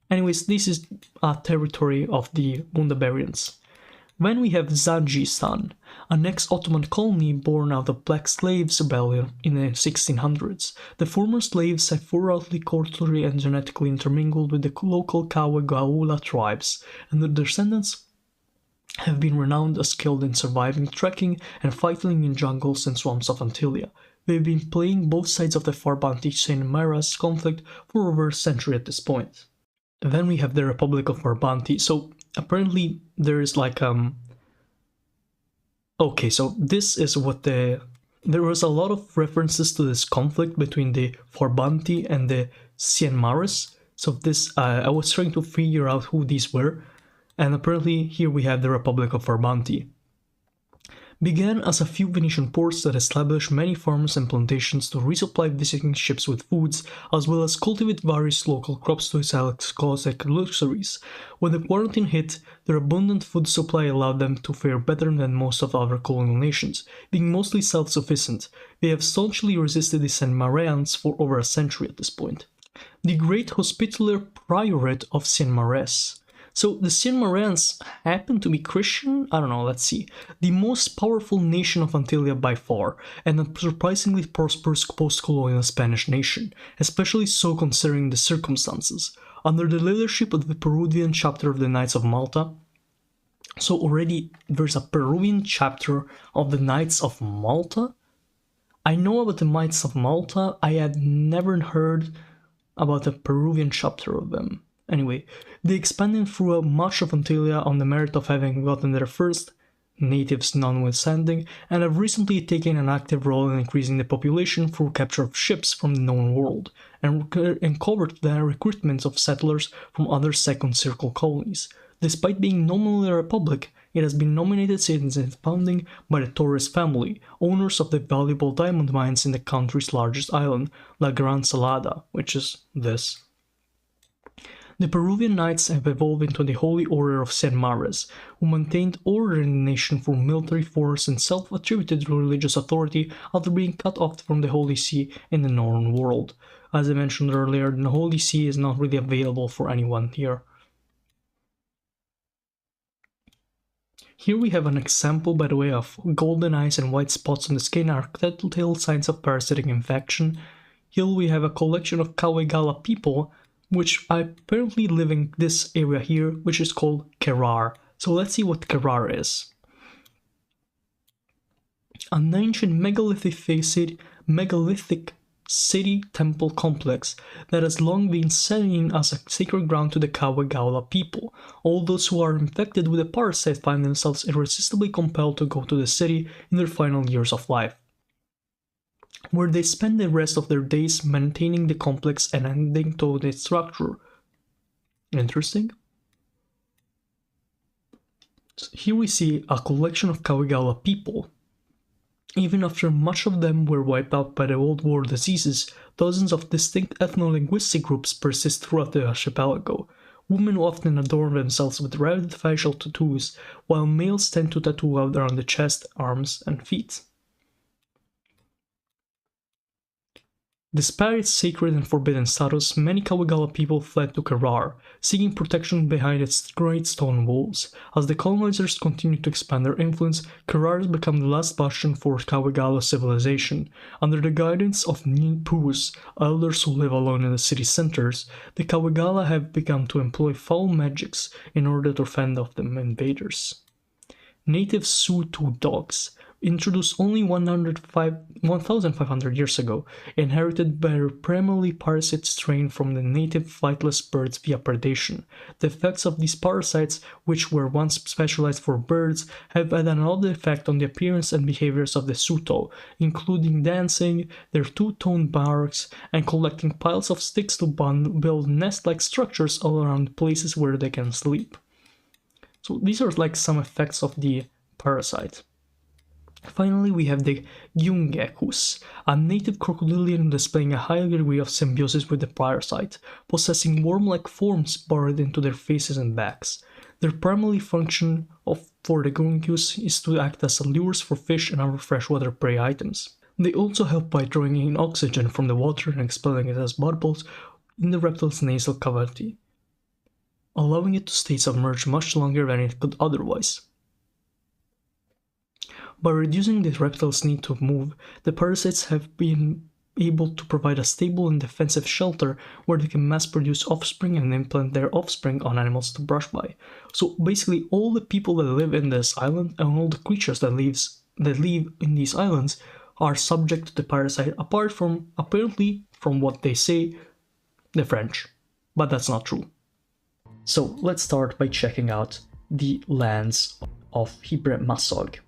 Anyways, this is a territory of the Mundabarians. Then we have Zanjistan, an ex-Ottoman colony born out of Black Slaves rebellion in the 1600s. The former slaves have thoroughly culturally and genetically intermingled with the local Kawe-Gaula tribes, and their descendants have been renowned as skilled in surviving, trekking, and fighting in jungles and swamps of Antillia. They've been playing both sides of the Farbanti-Saint Maras conflict for over a century at this point. Then we have the Republic of Farbanti. So apparently there is like okay, so this is what there was a lot of references to this conflict between the Farbanti and the Saint Maras. So this I was trying to figure out who these were, and apparently here we have the Republic of Farbanti. Began as a few Venetian ports that established many farms and plantations to resupply visiting ships with foods, as well as cultivate various local crops to sell exotic luxuries. When the quarantine hit, their abundant food supply allowed them to fare better than most of other colonial nations, being mostly self-sufficient. They have staunchly resisted the Saint Marais for over a century at this point. The Great Hospitaller Priorate of Saint Marais. So the Saint Marais happen to be Christian? I don't know, let's see. The most powerful nation of Antillia by far, and a surprisingly prosperous post-colonial Spanish nation, especially so considering the circumstances. Under the leadership of the Peruvian chapter of the Knights of Malta, so already there's a Peruvian chapter of the Knights of Malta? I know about the Knights of Malta, I had never heard about a Peruvian chapter of them. Anyway, they expanded throughout much of Antillia on the merit of having gotten there first, natives notwithstanding, and have recently taken an active role in increasing the population through capture of ships from the known world, and covered the recruitment of settlers from other second circle colonies. Despite being nominally a republic, it has been nominated since its founding by the Torres family, owners of the valuable diamond mines in the country's largest island, La Gran Salada, which is this. The Peruvian Knights have evolved into the Holy Order of Saint Marais, who maintained order in the nation through military force and self-attributed religious authority after being cut off from the Holy See in the known world. As I mentioned earlier, the Holy See is not really available for anyone here. Here we have an example, by the way, of golden eyes and white spots on the skin are telltale signs of parasitic infection. Here we have a collection of Kawe-Gala people, which apparently live in this area here, which is called Kerar. So let's see what Kerar is. An ancient megalithic city temple complex that has long been seen as a sacred ground to the Kawe-Gala people. All those who are infected with the parasite find themselves irresistibly compelled to go to the city in their final years of life, where they spend the rest of their days maintaining the complex and ending to its structure. Interesting. So here we see a collection of Kawe-Gala people. Even after much of them were wiped out by the Old War diseases, dozens of distinct ethno-linguistic groups persist throughout the archipelago. Women often adorn themselves with rounded facial tattoos, while males tend to tattoo out around the chest, arms, and feet. Despite its sacred and forbidden status, many Kawigala people fled to Karar, seeking protection behind its great stone walls. As the colonizers continued to expand their influence, Karar has become the last bastion for Kawigala civilization. Under the guidance of Ninpus, elders who live alone in the city centers, the Kawigala have begun to employ foul magics in order to fend off the invaders. Native Sioux-Tooth dogs, introduced only 1,500 years ago, inherited by a primarily parasite strain from the native flightless birds via predation. The effects of these parasites, which were once specialized for birds, have had another effect on the appearance and behaviors of the Suto, including dancing, their two-toned barks, and collecting piles of sticks to build nest-like structures all around places where they can sleep. So these are like some effects of the parasite. Finally, we have the Gyungekus, a native crocodilian displaying a high degree of symbiosis with the parasite, possessing worm-like forms burrowed into their faces and backs. Their primary function for the Gyungekus is to act as lures for fish and other freshwater prey items. They also help by drawing in oxygen from the water and expelling it as bubbles in the reptile's nasal cavity, allowing it to stay submerged much longer than it could otherwise. By reducing the reptile's need to move, the parasites have been able to provide a stable and defensive shelter where they can mass-produce offspring and implant their offspring on animals to brush by. So basically all the people that live in this island and all the creatures that live in these islands are subject to the parasite, apart from, apparently, from what they say, the French. But that's not true. So let's start by checking out the lands of Hibre Masog.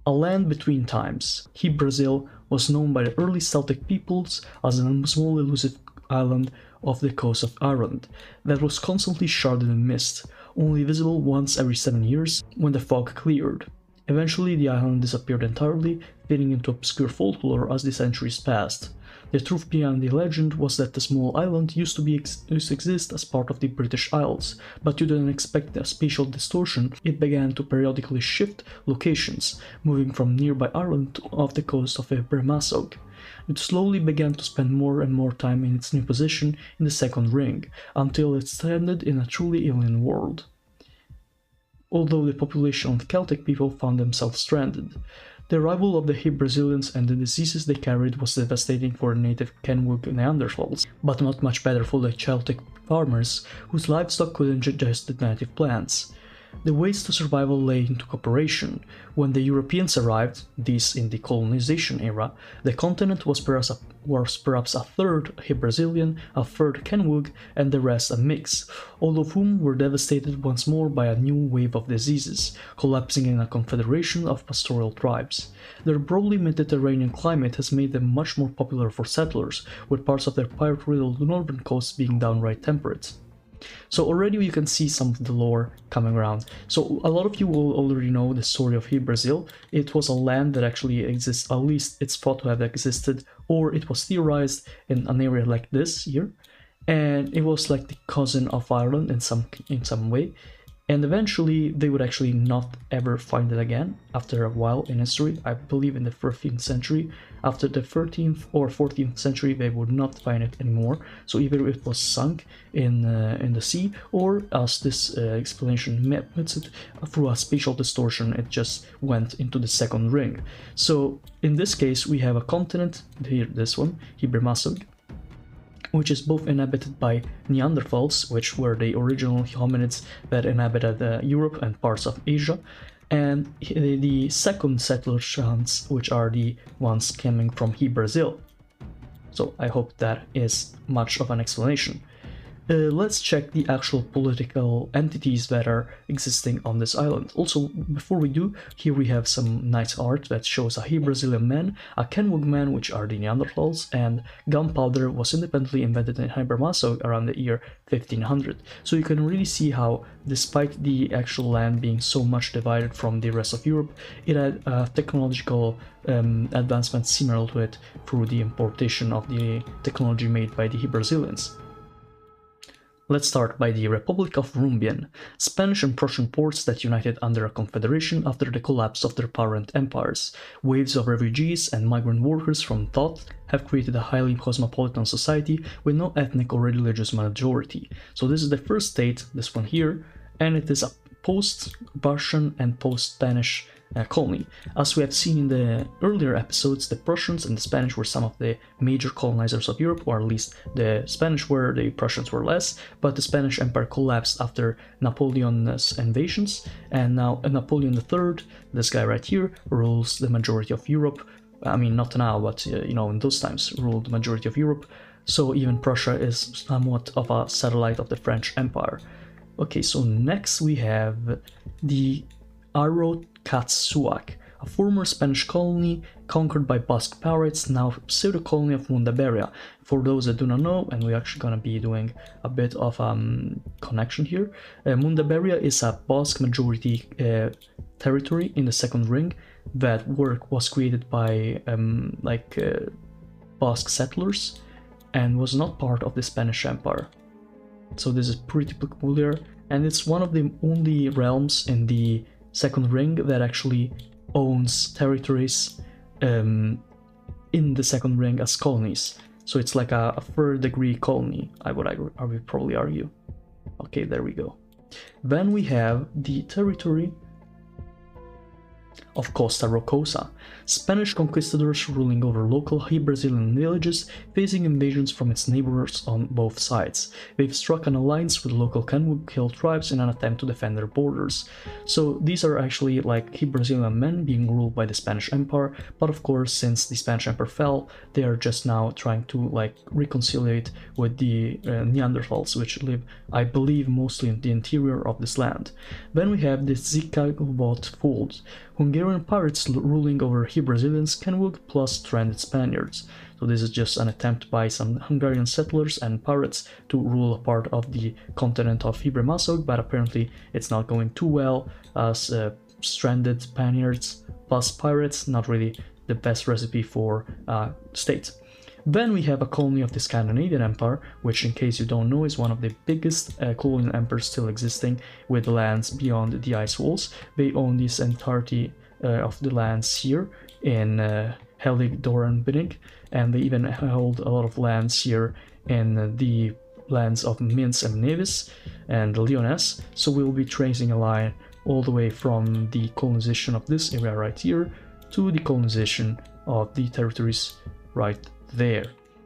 A land between times, Hy-Brasil was known by the early Celtic peoples as a small elusive island off the coast of Ireland that was constantly shrouded in mist, only visible once every 7 years when the fog cleared. Eventually the island disappeared entirely, fading into obscure folklore as the centuries passed. The truth behind the legend was that the small island used to exist as part of the British Isles, but due to an unexpected spatial distortion, it began to periodically shift locations, moving from nearby Ireland to off the coast of Hibre Masog. It slowly began to spend more and more time in its new position in the second ring, until it stranded in a truly alien world. Although the population of Celtic people found themselves stranded. The arrival of the Hy-Brazilians and the diseases they carried was devastating for native Kenwug Neanderthals, but not much better for the Celtic farmers, whose livestock couldn't digest the native plants. The ways to survival lay into cooperation. When the Europeans arrived, this in the colonization era, the continent was perhaps a third Hy-Brazilian, a third Kenwug, and the rest a mix, all of whom were devastated once more by a new wave of diseases, collapsing in a confederation of pastoral tribes. Their broadly Mediterranean climate has made them much more popular for settlers, with parts of their pirate-riddled northern coast being downright temperate. So already you can see some of the lore coming around. So a lot of you will already know the story of Hy-Brasil. It was a land that actually exists, at least it's thought to have existed, or it was theorized in an area like this here. And it was like the cousin of Ireland in some way. And eventually they would actually not ever find it again after a while in history. I believe in the 13th century. After the 13th or 14th century they would not find it anymore. So either it was sunk in the sea, or as this explanation puts it, through a spatial distortion it just went into the second ring. So in this case we have a continent, here this one, Hibre Masog, which is both inhabited by Neanderthals, which were the original hominids that inhabited Europe and parts of Asia, and the second settler strands, which are the ones coming from Hy-Brasil. So I hope that is much of an explanation. let's check the actual political entities that are existing on this island. Also, before we do, here we have some nice art that shows a He-Brazilian man, a Kenwug man, which are the Neanderthals, and gunpowder was independently invented in Hypermasog around the year 1500. So you can really see how, despite the actual land being so much divided from the rest of Europe, it had a technological advancement similar to it through the importation of the technology made by the He-Brazilians. Let's start by the Republic of Rumbian, Spanish and Prussian ports that united under a confederation after the collapse of their parent empires. Waves of refugees and migrant workers from Thoth have created a highly cosmopolitan society with no ethnic or religious majority. So this is the first state, this one here, and it is a post-Prussian and post-Spanish colony. As we have seen in the earlier episodes, the Prussians and the Spanish were some of the major colonizers of Europe, or at least the Spanish were, the Prussians were less, but the Spanish Empire collapsed after Napoleon's invasions, and now Napoleon III, this guy right here, rules the majority of Europe. I mean, not now, but you know, in those times, ruled the majority of Europe, so even Prussia is somewhat of a satellite of the French Empire. Okay, so next we have the Arocatzuac, a former Spanish colony conquered by Basque pirates, now pseudo-colony of Mundaberia. For those that do not know, and we're actually going to be doing a bit of connection here, Mundaberia is a Basque majority territory in the Second Ring that was created by Basque settlers and was not part of the Spanish Empire. So this is pretty peculiar, and it's one of the only realms in the Second Ring that actually owns territories in the Second Ring as colonies. So it's like a third degree colony, I would probably argue. Okay, there we go. Then we have the territory of Costa Rocosa, Spanish conquistadors ruling over local He-Brazilian villages, facing invasions from its neighbors on both sides. They've struck an alliance with local Kenwug Hill tribes in an attempt to defend their borders. So these are actually like He-Brazilian men being ruled by the Spanish Empire, but of course, since the Spanish Empire fell, they are just now trying to reconciliate with the Neanderthals, which live, I believe, mostly in the interior of this land. Then we have the Zikagobot Fold, Hungarian pirates ruling over He-Brazilians, Kenwug plus stranded Spaniards. So this is just an attempt by some Hungarian settlers and pirates to rule a part of the continent of He-Brazilian, but apparently it's not going too well, as stranded Spaniards plus pirates, not really the best recipe for state. Then we have a colony of the Scandinavian Empire, which, in case you don't know, is one of the biggest colonial empires still existing, with lands beyond the ice walls. They own this entirety of the lands here in Helig, Dorenbnig, and they even hold a lot of lands here in the lands of Minsk and Nevis and Lyonesse. So we'll be tracing a line all the way from the colonization of this area right here to the colonization of the territories right there.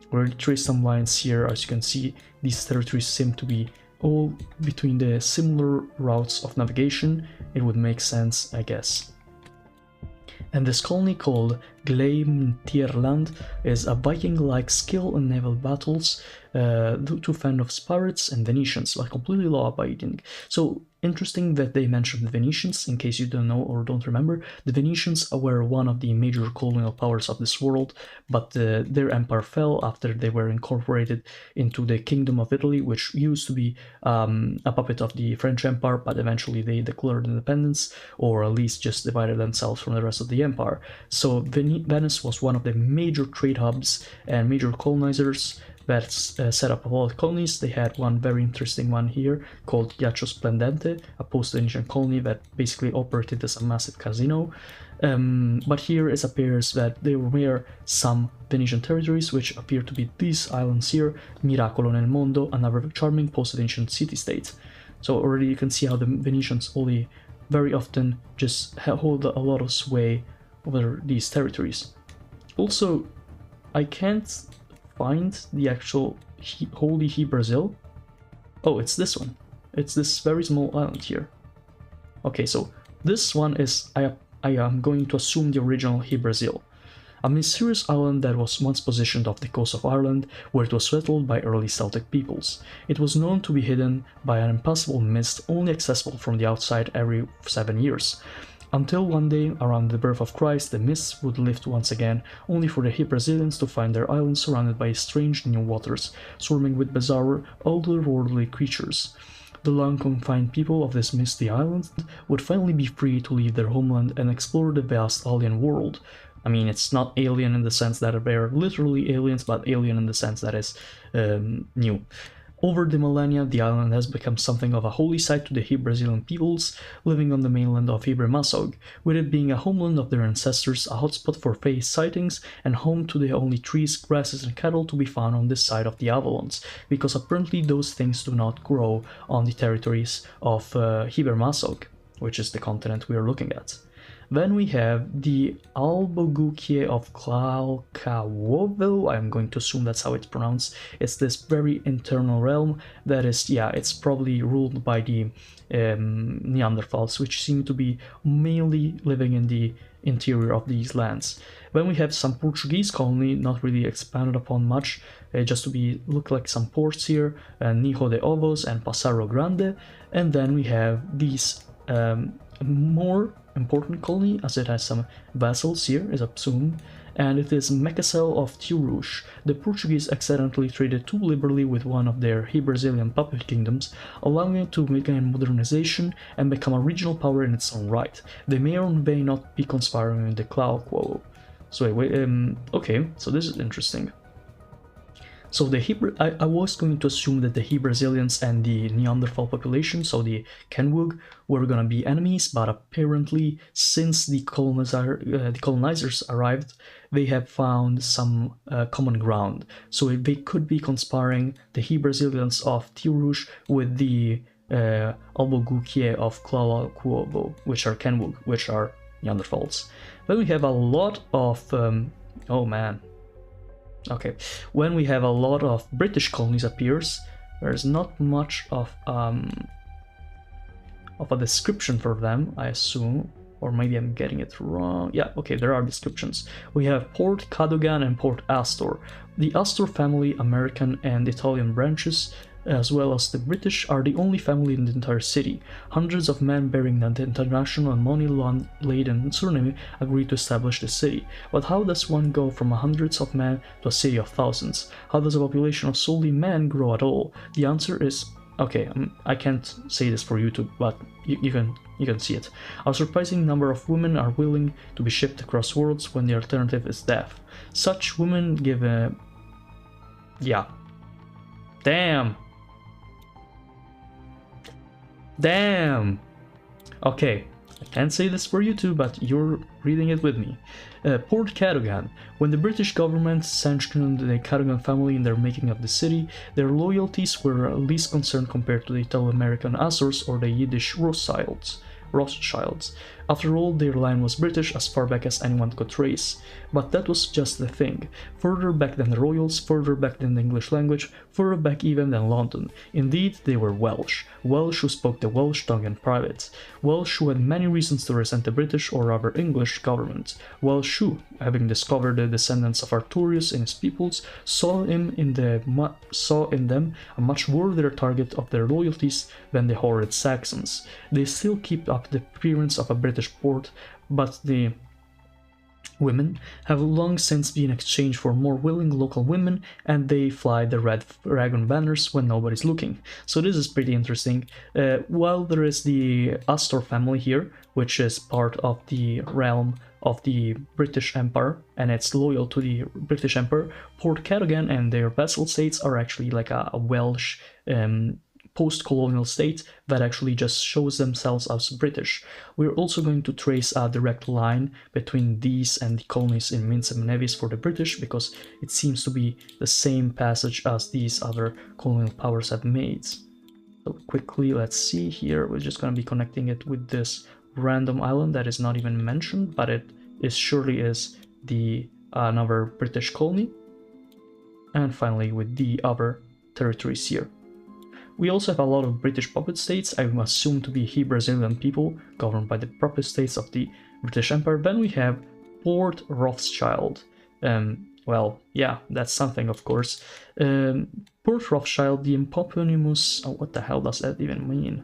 We already traced some lines here. As you can see, these territories seem to be all between the similar routes of navigation. It would make sense, I guess. And this colony called Gleimtierland is a Viking-like skill in naval battles to fend off pirates and Venetians, like completely law-abiding. So interesting that they mentioned the Venetians, in case you don't know or don't remember. The Venetians were one of the major colonial powers of this world, but their empire fell after they were incorporated into the Kingdom of Italy, which used to be a puppet of the French Empire, but eventually they declared independence, or at least just divided themselves from the rest of the empire. So Venice was one of the major trade hubs and major colonizers that set up a lot of colonies. They had one very interesting one here called Ghiaccio Splendente, a post-Venetian colony that basically operated as a massive casino. But here it appears that there were some Venetian territories, which appear to be these islands here, Miracolo nel Mondo, another charming post-Venetian city-state. So already you can see how the Venetians only very often just hold a lot of sway over these territories. Also, I can't find the actual Holy He-Brazil. Oh, it's this one. It's this very small island here. Okay, so this one is, I am going to assume, the original He-Brazil. a mysterious island that was once positioned off the coast of Ireland, where it was settled by early Celtic peoples. It was known to be hidden by an impassable mist only accessible from the outside every 7 years. Until one day, around the birth of Christ, the mists would lift once again, only for the Brazilians to find their island surrounded by strange new waters, swarming with bizarre, otherworldly creatures. The long-confined people of this misty island would finally be free to leave their homeland and explore the vast alien world. I mean, it's not alien in the sense that they're literally aliens, but alien in the sense that is new. Over the millennia, the island has become something of a holy site to the Brazilian peoples living on the mainland of Masog, with it being a homeland of their ancestors, a hotspot for face sightings, and home to the only trees, grasses, and cattle to be found on this side of the Avalons, because apparently those things do not grow on the territories of Masog, which is the continent we are looking at. Then we have the Albogukie of Klalkawovo. I'm going to assume that's how it's pronounced. It's this very internal realm that is, yeah, it's probably ruled by the Neanderthals, which seem to be mainly living in the interior of these lands. Then we have some Portuguese colony, not really expanded upon much, just to look like some ports here, Nijo de Ovos and Passaro Grande. And then we have these more important colony, as it has some vassals here, is assumed, and it is Mecasel of Tiurush. The Portuguese accidentally traded too liberally with one of their Brazilian puppet kingdoms, allowing it to begin modernization and become a regional power in its own right. They may or may not be conspiring with the Klalkawovo. So anyway, okay, so this is interesting. So I was going to assume that the Brazilians and the Neanderthal population, so the Kenwug, were gonna be enemies, but apparently, since the colonizers arrived, they have found some common ground. So they could be conspiring the Brazilians of Tiurush with the Albogukie of Klalkawovo, which are Kenwug, which are Neanderthals. Then we have a lot of oh man. Okay, when we have a lot of British colonies appears, there's not much of a description for them, I assume, or maybe I'm getting it wrong. Yeah, okay, there are descriptions. We have Port Cadogan and Port Astor. The Astor family, American and Italian branches, as well as the British, are the only family in the entire city. Hundreds of men bearing the international and money-laden surname agreed to establish the city. But how does one go from hundreds of men to a city of thousands? How does a population of solely men grow at all? The answer is, okay, I can't say this for YouTube, but you can see it. A surprising number of women are willing to be shipped across worlds when the alternative is death. Such women give a... yeah. Damn! Okay, I can't say this for you too, but you're reading it with me. Port Cadogan. When the British government sanctioned the Cadogan family in their making of the city, their loyalties were least concerned compared to the Italo-American Azores or the Yiddish Rothschilds. After all, their line was British as far back as anyone could trace. But that was just the thing. Further back than the Royals, further back than the English language, further back even than London. Indeed, they were Welsh. Welsh who spoke the Welsh tongue in private. Welsh who had many reasons to resent the British or rather English government. Welsh who, having discovered the descendants of Arturius in his peoples, saw in them a much worthier target of their loyalties than the horrid Saxons. They still keep up the appearance of a British port, but the women have long since been exchanged for more willing local women, and they fly the red dragon banners when nobody's looking. So this is pretty interesting. While there is the Astor family here, which is part of the realm of the British Empire, and it's loyal to the British Empire, Port Cadogan and their vassal states are actually like a Welsh post-colonial state that actually just shows themselves as British. We're also going to trace a direct line between these and the colonies in Mincem Nevis for the British, because it seems to be the same passage as these other colonial powers have made. So quickly, let's see here, we're just going to be connecting it with this random island that is not even mentioned, but it surely is the another British colony. And finally with the other territories here. We also have a lot of British puppet states, I assume to be Brazilian people, governed by the puppet states of the British Empire. Then we have Port Rothschild. Well, yeah, that's something, of course. Port Rothschild, the eponymous... Oh, what the hell does that even mean?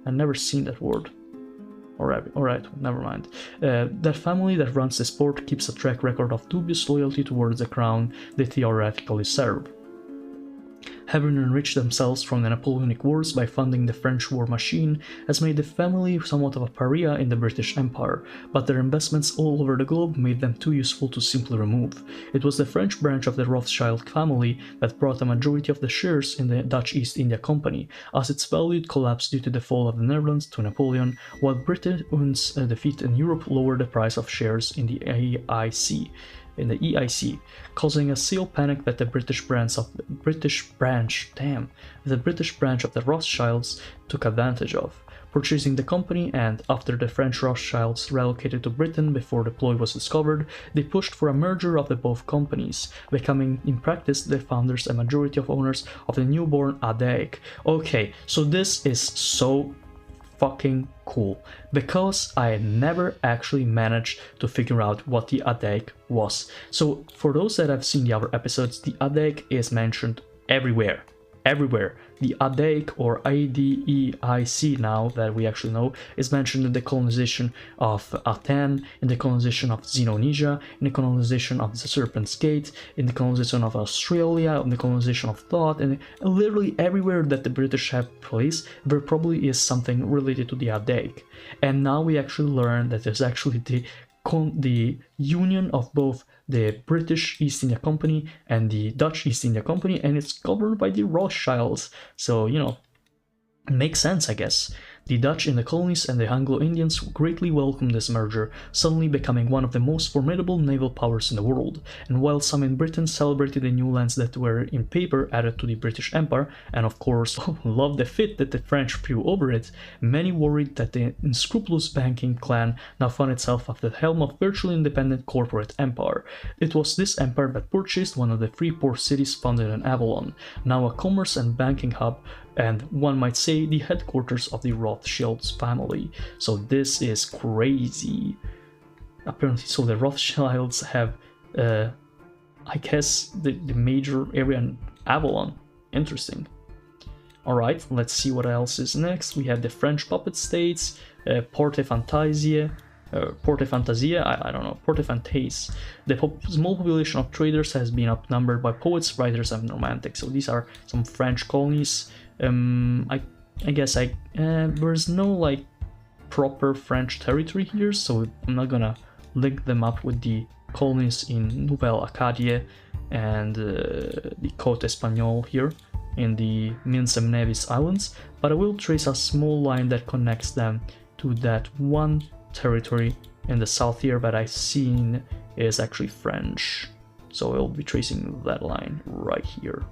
I've never seen that word. Alright, never mind. That family that runs the sport keeps a track record of dubious loyalty towards the crown they theoretically serve. Having enriched themselves from the Napoleonic Wars by funding the French war machine has made the family somewhat of a pariah in the British Empire, but their investments all over the globe made them too useful to simply remove. It was the French branch of the Rothschild family that brought a majority of the shares in the Dutch East India Company, as its value collapsed due to the fall of the Netherlands to Napoleon, while Britain's defeat in Europe lowered the price of shares in the EIC, causing a sale panic that the British branch of the Rothschilds took advantage of, purchasing the company, and after the French Rothschilds relocated to Britain before the ploy was discovered, they pushed for a merger of the both companies, becoming in practice the founders and majority of owners of the newborn ADEC. Okay, so this is so fucking cool, because I never actually managed to figure out what the ADEC was. So for those that have seen the other episodes, the ADEC is mentioned everywhere. The ADEC, or ADEIC now that we actually know, is mentioned in the colonization of Aten, in the colonization of Xenonesia, in the colonization of the Serpent's Gate, in the colonization of Australia, in the colonization of Thought, and literally everywhere that the British have place, there probably is something related to the ADEC. And now we actually learn that there's actually the union of both the British East India Company and the Dutch East India Company, and it's governed by the Rothschilds. So, you know, makes sense, I guess. The Dutch in the colonies and the Anglo-Indians greatly welcomed this merger, suddenly becoming one of the most formidable naval powers in the world. And while some in Britain celebrated the new lands that were in paper added to the British Empire, and of course loved the fit that the French threw over it, many worried that the unscrupulous banking clan now found itself at the helm of virtually independent corporate empire. It was this empire that purchased one of the three port cities founded in Avalon, now a commerce and banking hub, and one might say the headquarters of the Rothschilds family. So this is crazy. Apparently, so the Rothschilds have, I guess, the major area in Avalon. Interesting. Alright, let's see what else is next. We have the French puppet states, Porte Fantasie, Porte Fantaise. The small population of traders has been outnumbered by poets, writers, and romantics. So these are some French colonies. I guess there's no like proper French territory here, so I'm not gonna link them up with the colonies in Nouvelle Acadia and the Côte Espagnole here in the Minsem Nevis Islands, but I will trace a small line that connects them to that one territory in the south here that I've seen is actually French. So I'll be tracing that line right here.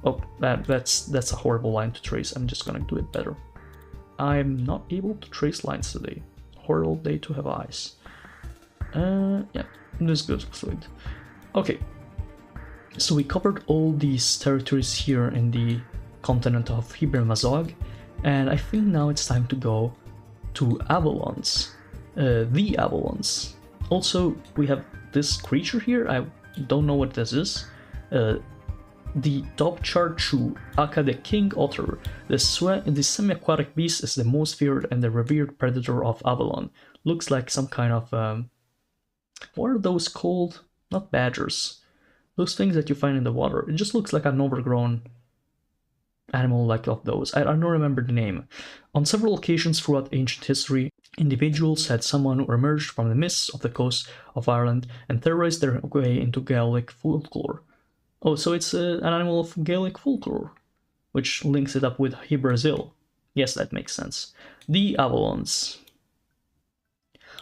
Oh, that's a horrible line to trace. I'm just gonna do it better. I'm not able to trace lines today. Horrible day to have eyes. Yeah, this goes fluid. Okay, so we covered all these territories here in the continent of Hibermazog, and I think now it's time to go to Avalons. The Avalons. Also, we have this creature here. I don't know what this is. The Dobcharchu, aka the King Otter. The semi-aquatic beast is the most feared and the revered predator of Avalon. Looks like some kind of what are those called? Not badgers. Those things that you find in the water. It just looks like an overgrown animal like of those. I don't remember the name. On several occasions throughout ancient history, individuals had someone who emerged from the mists of the coast of Ireland and terrorized their way into Gaelic folklore. Oh, so it's an animal of Gaelic folklore, which links it up with Brazil. Yes, that makes sense. The Avalons.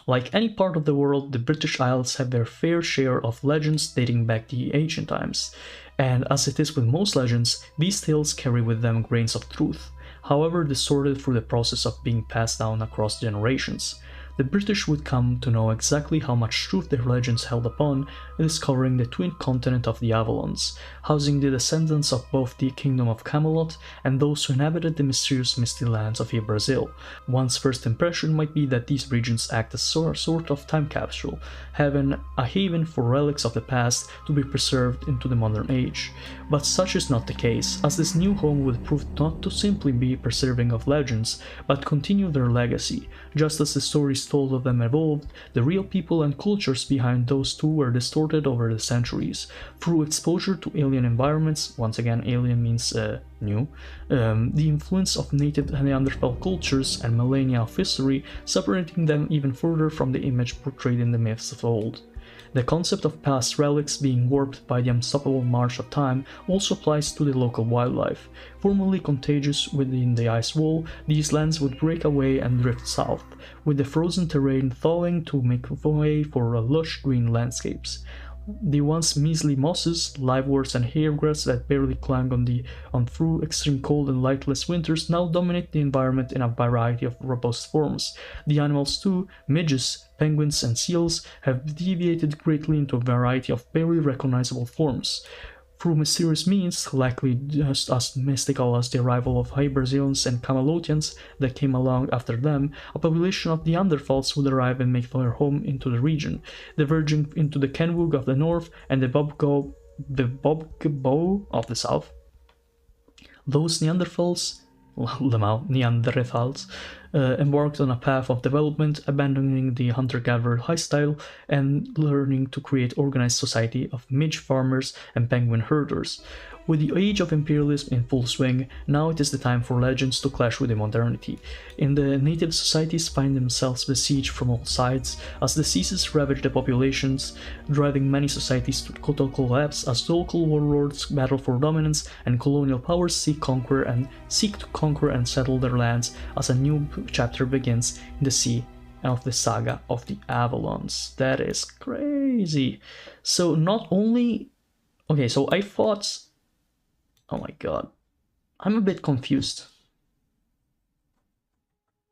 Like any part of the world, the British Isles have their fair share of legends dating back to ancient times, and as it is with most legends, these tales carry with them grains of truth, however distorted through the process of being passed down across generations. the British would come to know exactly how much truth their legends held upon, discovering the twin continent of the Avalons, housing the descendants of both the Kingdom of Camelot and those who inhabited the mysterious misty lands of Yggdrasil. One's first impression might be that these regions act as a sort of time capsule, having a haven for relics of the past to be preserved into the modern age. But such is not the case, as this new home would prove not to simply be preserving of legends, but continue their legacy. Just as the stories told of them evolved, the real people and cultures behind those too were distorted over the centuries. Through exposure to alien environments, once again alien means new, the influence of native Neanderthal cultures and millennia of history, separating them even further from the image portrayed in the myths of old. The concept of past relics being warped by the unstoppable march of time also applies to the local wildlife. Formerly contagious within the ice wall, these lands would break away and drift south, with the frozen terrain thawing to make way for lush green landscapes. The once measly mosses, liveworts, and hairgrass that barely clung on through extreme cold and lightless winters now dominate the environment in a variety of robust forms. The animals too, midges, penguins, and seals, have deviated greatly into a variety of barely recognizable forms. Through mysterious means, likely just as mystical as the arrival of Hyperzeons and Camelotians that came along after them, a population of Neanderthals would arrive and make their home into the region, diverging into the Kenwug of the north and the Bobgo of the south. Those Neanderthals embarked on a path of development, abandoning the hunter-gatherer lifestyle and learning to create organized society of midge farmers and penguin herders. With the age of imperialism in full swing, now it is the time for legends to clash with the modernity. In the native societies find themselves besieged from all sides, as diseases ravage the populations, driving many societies to total collapse as local warlords battle for dominance and colonial powers seek to conquer and settle their lands as a new chapter begins in the sea of the saga of the Avalons. That is crazy. So not only... Okay, so I thought... Oh my god. I'm a bit confused.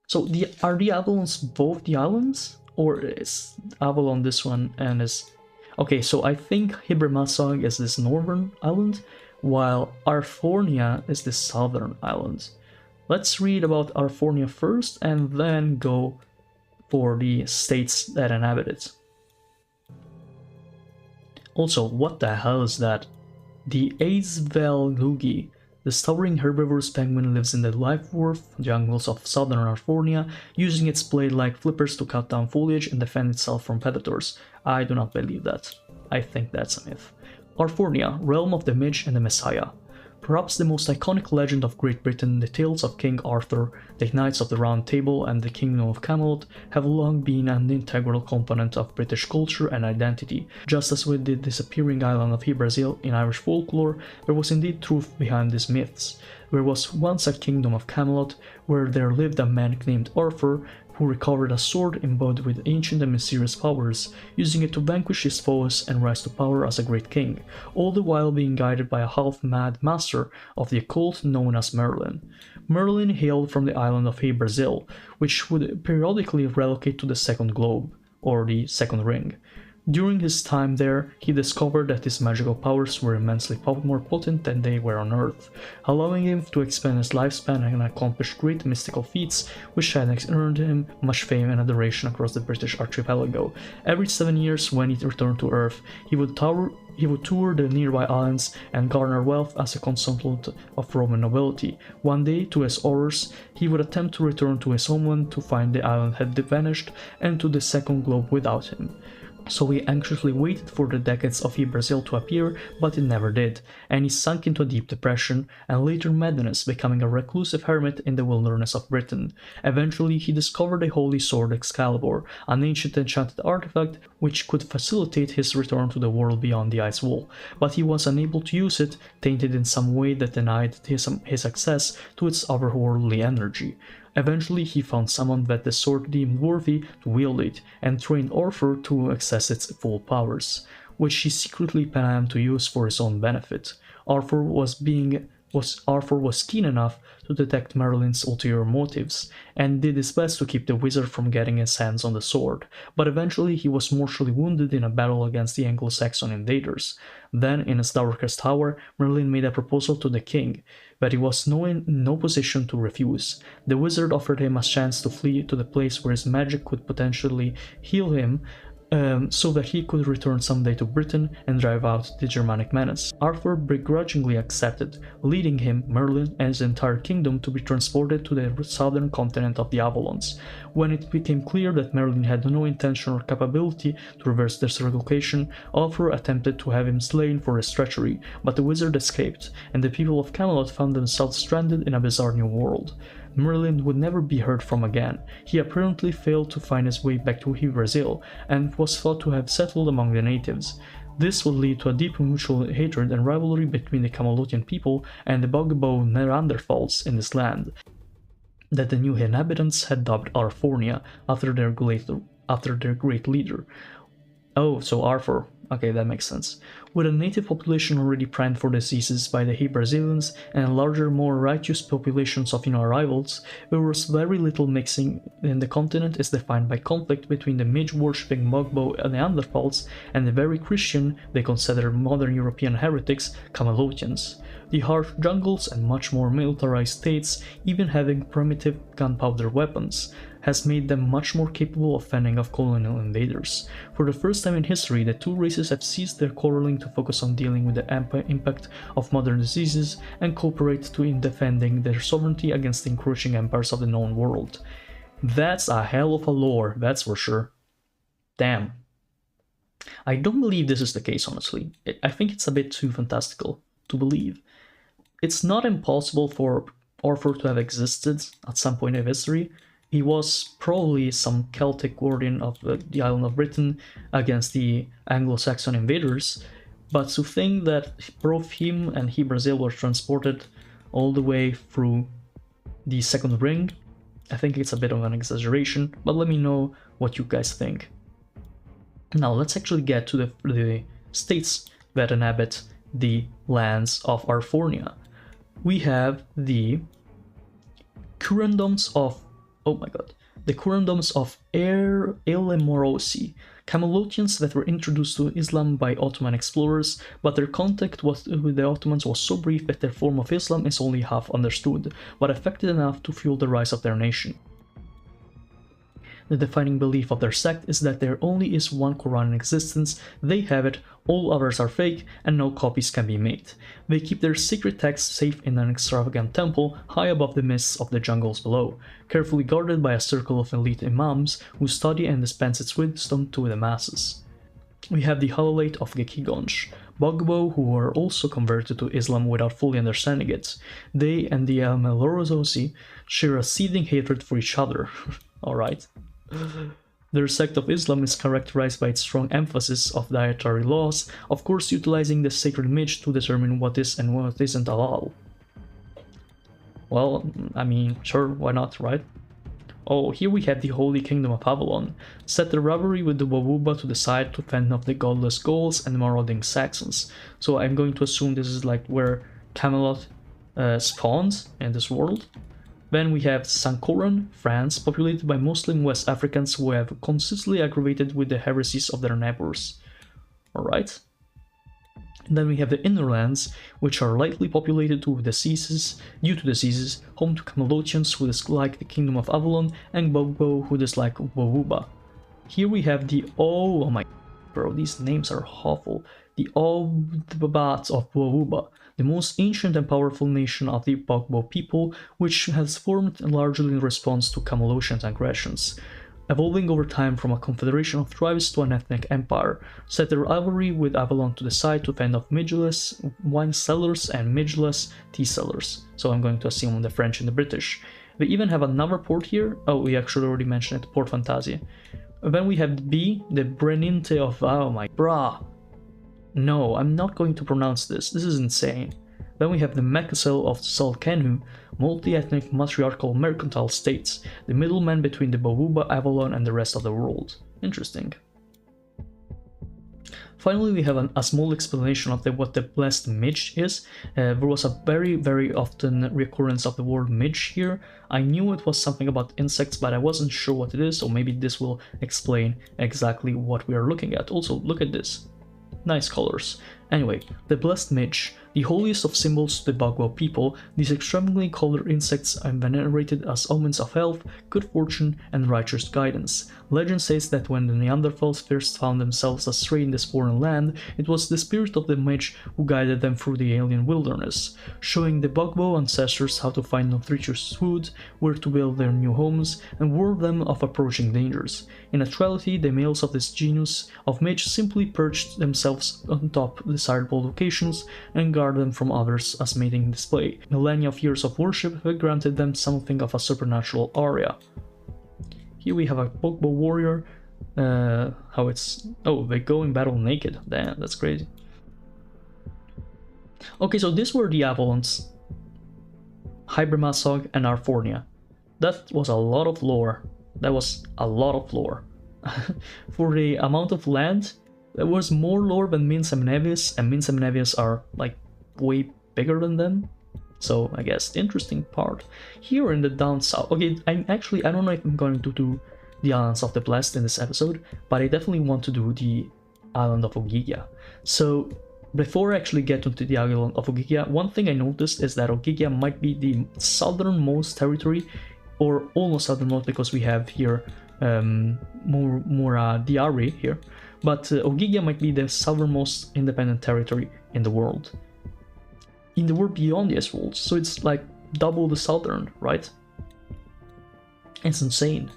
So are the Avalons both the islands? Or is Avalon this one and is... Okay, so I think Hibermasog is this northern island, while Arfornia is the southern island. Let's read about Arfornia first and then go for the states that inhabit it. Also, what the hell is that? The Aesvelgugi, the towering herbivorous penguin, lives in the live-dwarf jungles of southern Arfornia, using its blade-like flippers to cut down foliage and defend itself from predators. I do not believe that. I think that's a myth. Arfornia, realm of the Midge and the Messiah. Perhaps the most iconic legend of Great Britain, the tales of King Arthur, the Knights of the Round Table, and the Kingdom of Camelot have long been an integral component of British culture and identity. Just as with the disappearing island of Yggdrasil in Irish folklore, there was indeed truth behind these myths. There was once a Kingdom of Camelot, where there lived a man named Arthur, who recovered a sword imbued with ancient and mysterious powers, using it to vanquish his foes and rise to power as a great king, all the while being guided by a half-mad master of the occult known as Merlin. Merlin hailed from the island of Yggdrasil, which would periodically relocate to the Second Globe, or the Second Ring. During his time there, he discovered that his magical powers were immensely more potent than they were on Earth, allowing him to expand his lifespan and accomplish great mystical feats, which had earned him much fame and adoration across the British archipelago. Every 7 years, when he returned to Earth, he would tour the nearby islands and garner wealth as a consultant of Roman nobility. One day, to his horrors, he would attempt to return to his homeland to find the island had vanished and to the Second Globe without him. So he anxiously waited for the decades of Yggdrasil to appear, but it never did, and he sunk into a deep depression and later madness, becoming a reclusive hermit in the wilderness of Britain. Eventually, he discovered the holy sword Excalibur, an ancient enchanted artifact which could facilitate his return to the world beyond the ice wall, but he was unable to use it, tainted in some way that denied his access to its otherworldly energy. Eventually, he found someone that the sword deemed worthy to wield it, and trained Arthur to access its full powers, which he secretly planned to use for his own benefit. Arthur was being Arthur was keen enough to detect Merlin's ulterior motives, and did his best to keep the wizard from getting his hands on the sword, but eventually he was mortally wounded in a battle against the Anglo-Saxon invaders. Then, in his darkest hour, Merlin made a proposal to the king, but he was in no position to refuse. The wizard offered him a chance to flee to the place where his magic could potentially heal him, so that he could return someday to Britain and drive out the Germanic menace. Arthur begrudgingly accepted, leading him, Merlin, and his entire kingdom to be transported to the southern continent of the Avalons. When it became clear that Merlin had no intention or capability to reverse this relocation, Arthur attempted to have him slain for his treachery, but the wizard escaped, and the people of Camelot found themselves stranded in a bizarre new world. Merlin would never be heard from again. He apparently failed to find his way back to Brazil, and was thought to have settled among the natives. This would lead to a deep mutual hatred and rivalry between the Camelotian people and the Bogbo Neanderthals in this land, that the new inhabitants had dubbed Arfornia after their great leader. Oh, so Arthur. Okay, that makes sense. With a native population already primed for diseases by the Brazilians and larger, more righteous populations of new arrivals, there was very little mixing, and the continent is defined by conflict between the Midge-worshipping Bogbo Neanderthals and the very Christian, they consider modern European heretics, Camelotians. The harsh jungles and much more militarized states, even having primitive gunpowder weapons, has made them much more capable of fending off colonial invaders. For the first time in history, the two races have ceased their quarreling to focus on dealing with the impact of modern diseases and cooperate in defending their sovereignty against the encroaching empires of the known world. That's a hell of a lore, that's for sure. Damn. I don't believe this is the case, honestly. I think it's a bit too fantastical to believe. It's not impossible for Arthur to have existed at some point in history. He was probably some Celtic guardian of the island of Britain against the Anglo-Saxon invaders, but to think that both him and Brazil were transported all the way through the Second Ring, I think it's a bit of an exaggeration, but let me know what you guys think. Now let's actually get to the states that inhabit the lands of Arfornia. We have the Curandoms of the Curandoms of Morosi, Camelotians that were introduced to Islam by Ottoman explorers, but their contact with the Ottomans was so brief that their form of Islam is only half understood, but effective enough to fuel the rise of their nation. The defining belief of their sect is that there only is one Quran in existence, they have it, all others are fake, and no copies can be made. They keep their secret text safe in an extravagant temple high above the mists of the jungles below, carefully guarded by a circle of elite imams who study and dispense its wisdom to the masses. We have the Halolate of Gekigonj, Bogbo who were also converted to Islam without fully understanding it. They and the Melorosi share a seething hatred for each other. Alright. Their sect of Islam is characterized by its strong emphasis of dietary laws, of course utilizing the sacred midge to determine what is and what isn't halal. Well, I mean, sure, why not, right? Oh, here we have the Holy Kingdom of Avalon. Set the rivalry with the Wawuba to the side to fend off the godless Gauls and marauding Saxons. So I'm going to assume this is like where Camelot spawns in this world. Then we have Sankoran, France, populated by Muslim West Africans who have consistently aggravated with the heresies of their neighbors. Alright. Then we have the Innerlands, which are lightly populated due to diseases, home to Camelotians who dislike the Kingdom of Avalon, and Bogbo who dislike Wawuba. Here we have the oh my bro, these names are awful. The Obbat of Wawuba, the most ancient and powerful nation of the Bogbo people, which has formed largely in response to Camelotian aggressions, evolving over time from a confederation of tribes to an ethnic empire, set their rivalry with Avalon to the side to fend off Midgeless wine sellers and Midgeless tea sellers. So I'm going to assume the French and the British. They even have another port here. Oh, we actually already mentioned it, Port Fantasia. Then we have the Breninte of oh my brah. No, I'm not going to pronounce this. This is insane. Then we have the Mekasel of Salkenu, multi-ethnic matriarchal mercantile states, the middleman between the Bawuba, Avalon and the rest of the world. Interesting. Finally, we have a small explanation of what the blessed midge is. There was a very often recurrence of the word midge here. I knew it was something about insects, but I wasn't sure what it is, so maybe this will explain exactly what we are looking at. Also, look at this. Nice colors. Anyway, the blessed midge, the holiest of symbols to the Bagua people, these extremely colored insects are venerated as omens of health, good fortune, and righteous guidance. Legend says that when the Neanderthals first found themselves astray in this foreign land, it was the spirit of the midge who guided them through the alien wilderness, showing the Bagua ancestors how to find nutritious food, where to build their new homes, and warn them of approaching dangers. In actuality, the males of this genus of midge simply perched themselves on top desirable locations and guard them from others as mating display. Millennia of years of worship have granted them something of a supernatural aura. Here we have a Bagua warrior. They go in battle naked. Damn, that's crazy. Okay, so these were the Avalons, Hybremassog, and Arfornia. That was a lot of lore. For the amount of land, there was more lore than Minas and Nevis, and Minas and Nevis are like way bigger than them. So I guess the interesting part here in the down south. Okay, I don't know if I'm going to do the Islands of the Blessed in this episode, but I definitely want to do the island of Ogygia. So before I actually get into the island of Ogygia, one thing I noticed is that Ogygia might be the southernmost territory, or almost southernmost, because we have here more Diari here. But Ogygia might be the southernmost independent territory in the world. In the world beyond the ice walls, so it's like double the southern, right? It's insane.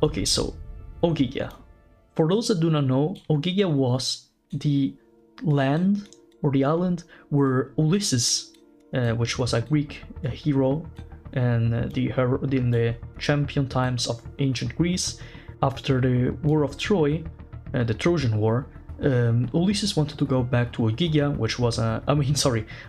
Okay, so Ogygia. For those that do not know, Ogygia was the land or the island where Ulysses, which was a Greek hero and in the champion times of ancient Greece, after the War of Troy, the Trojan War, Ulysses wanted to go back to Ogygia,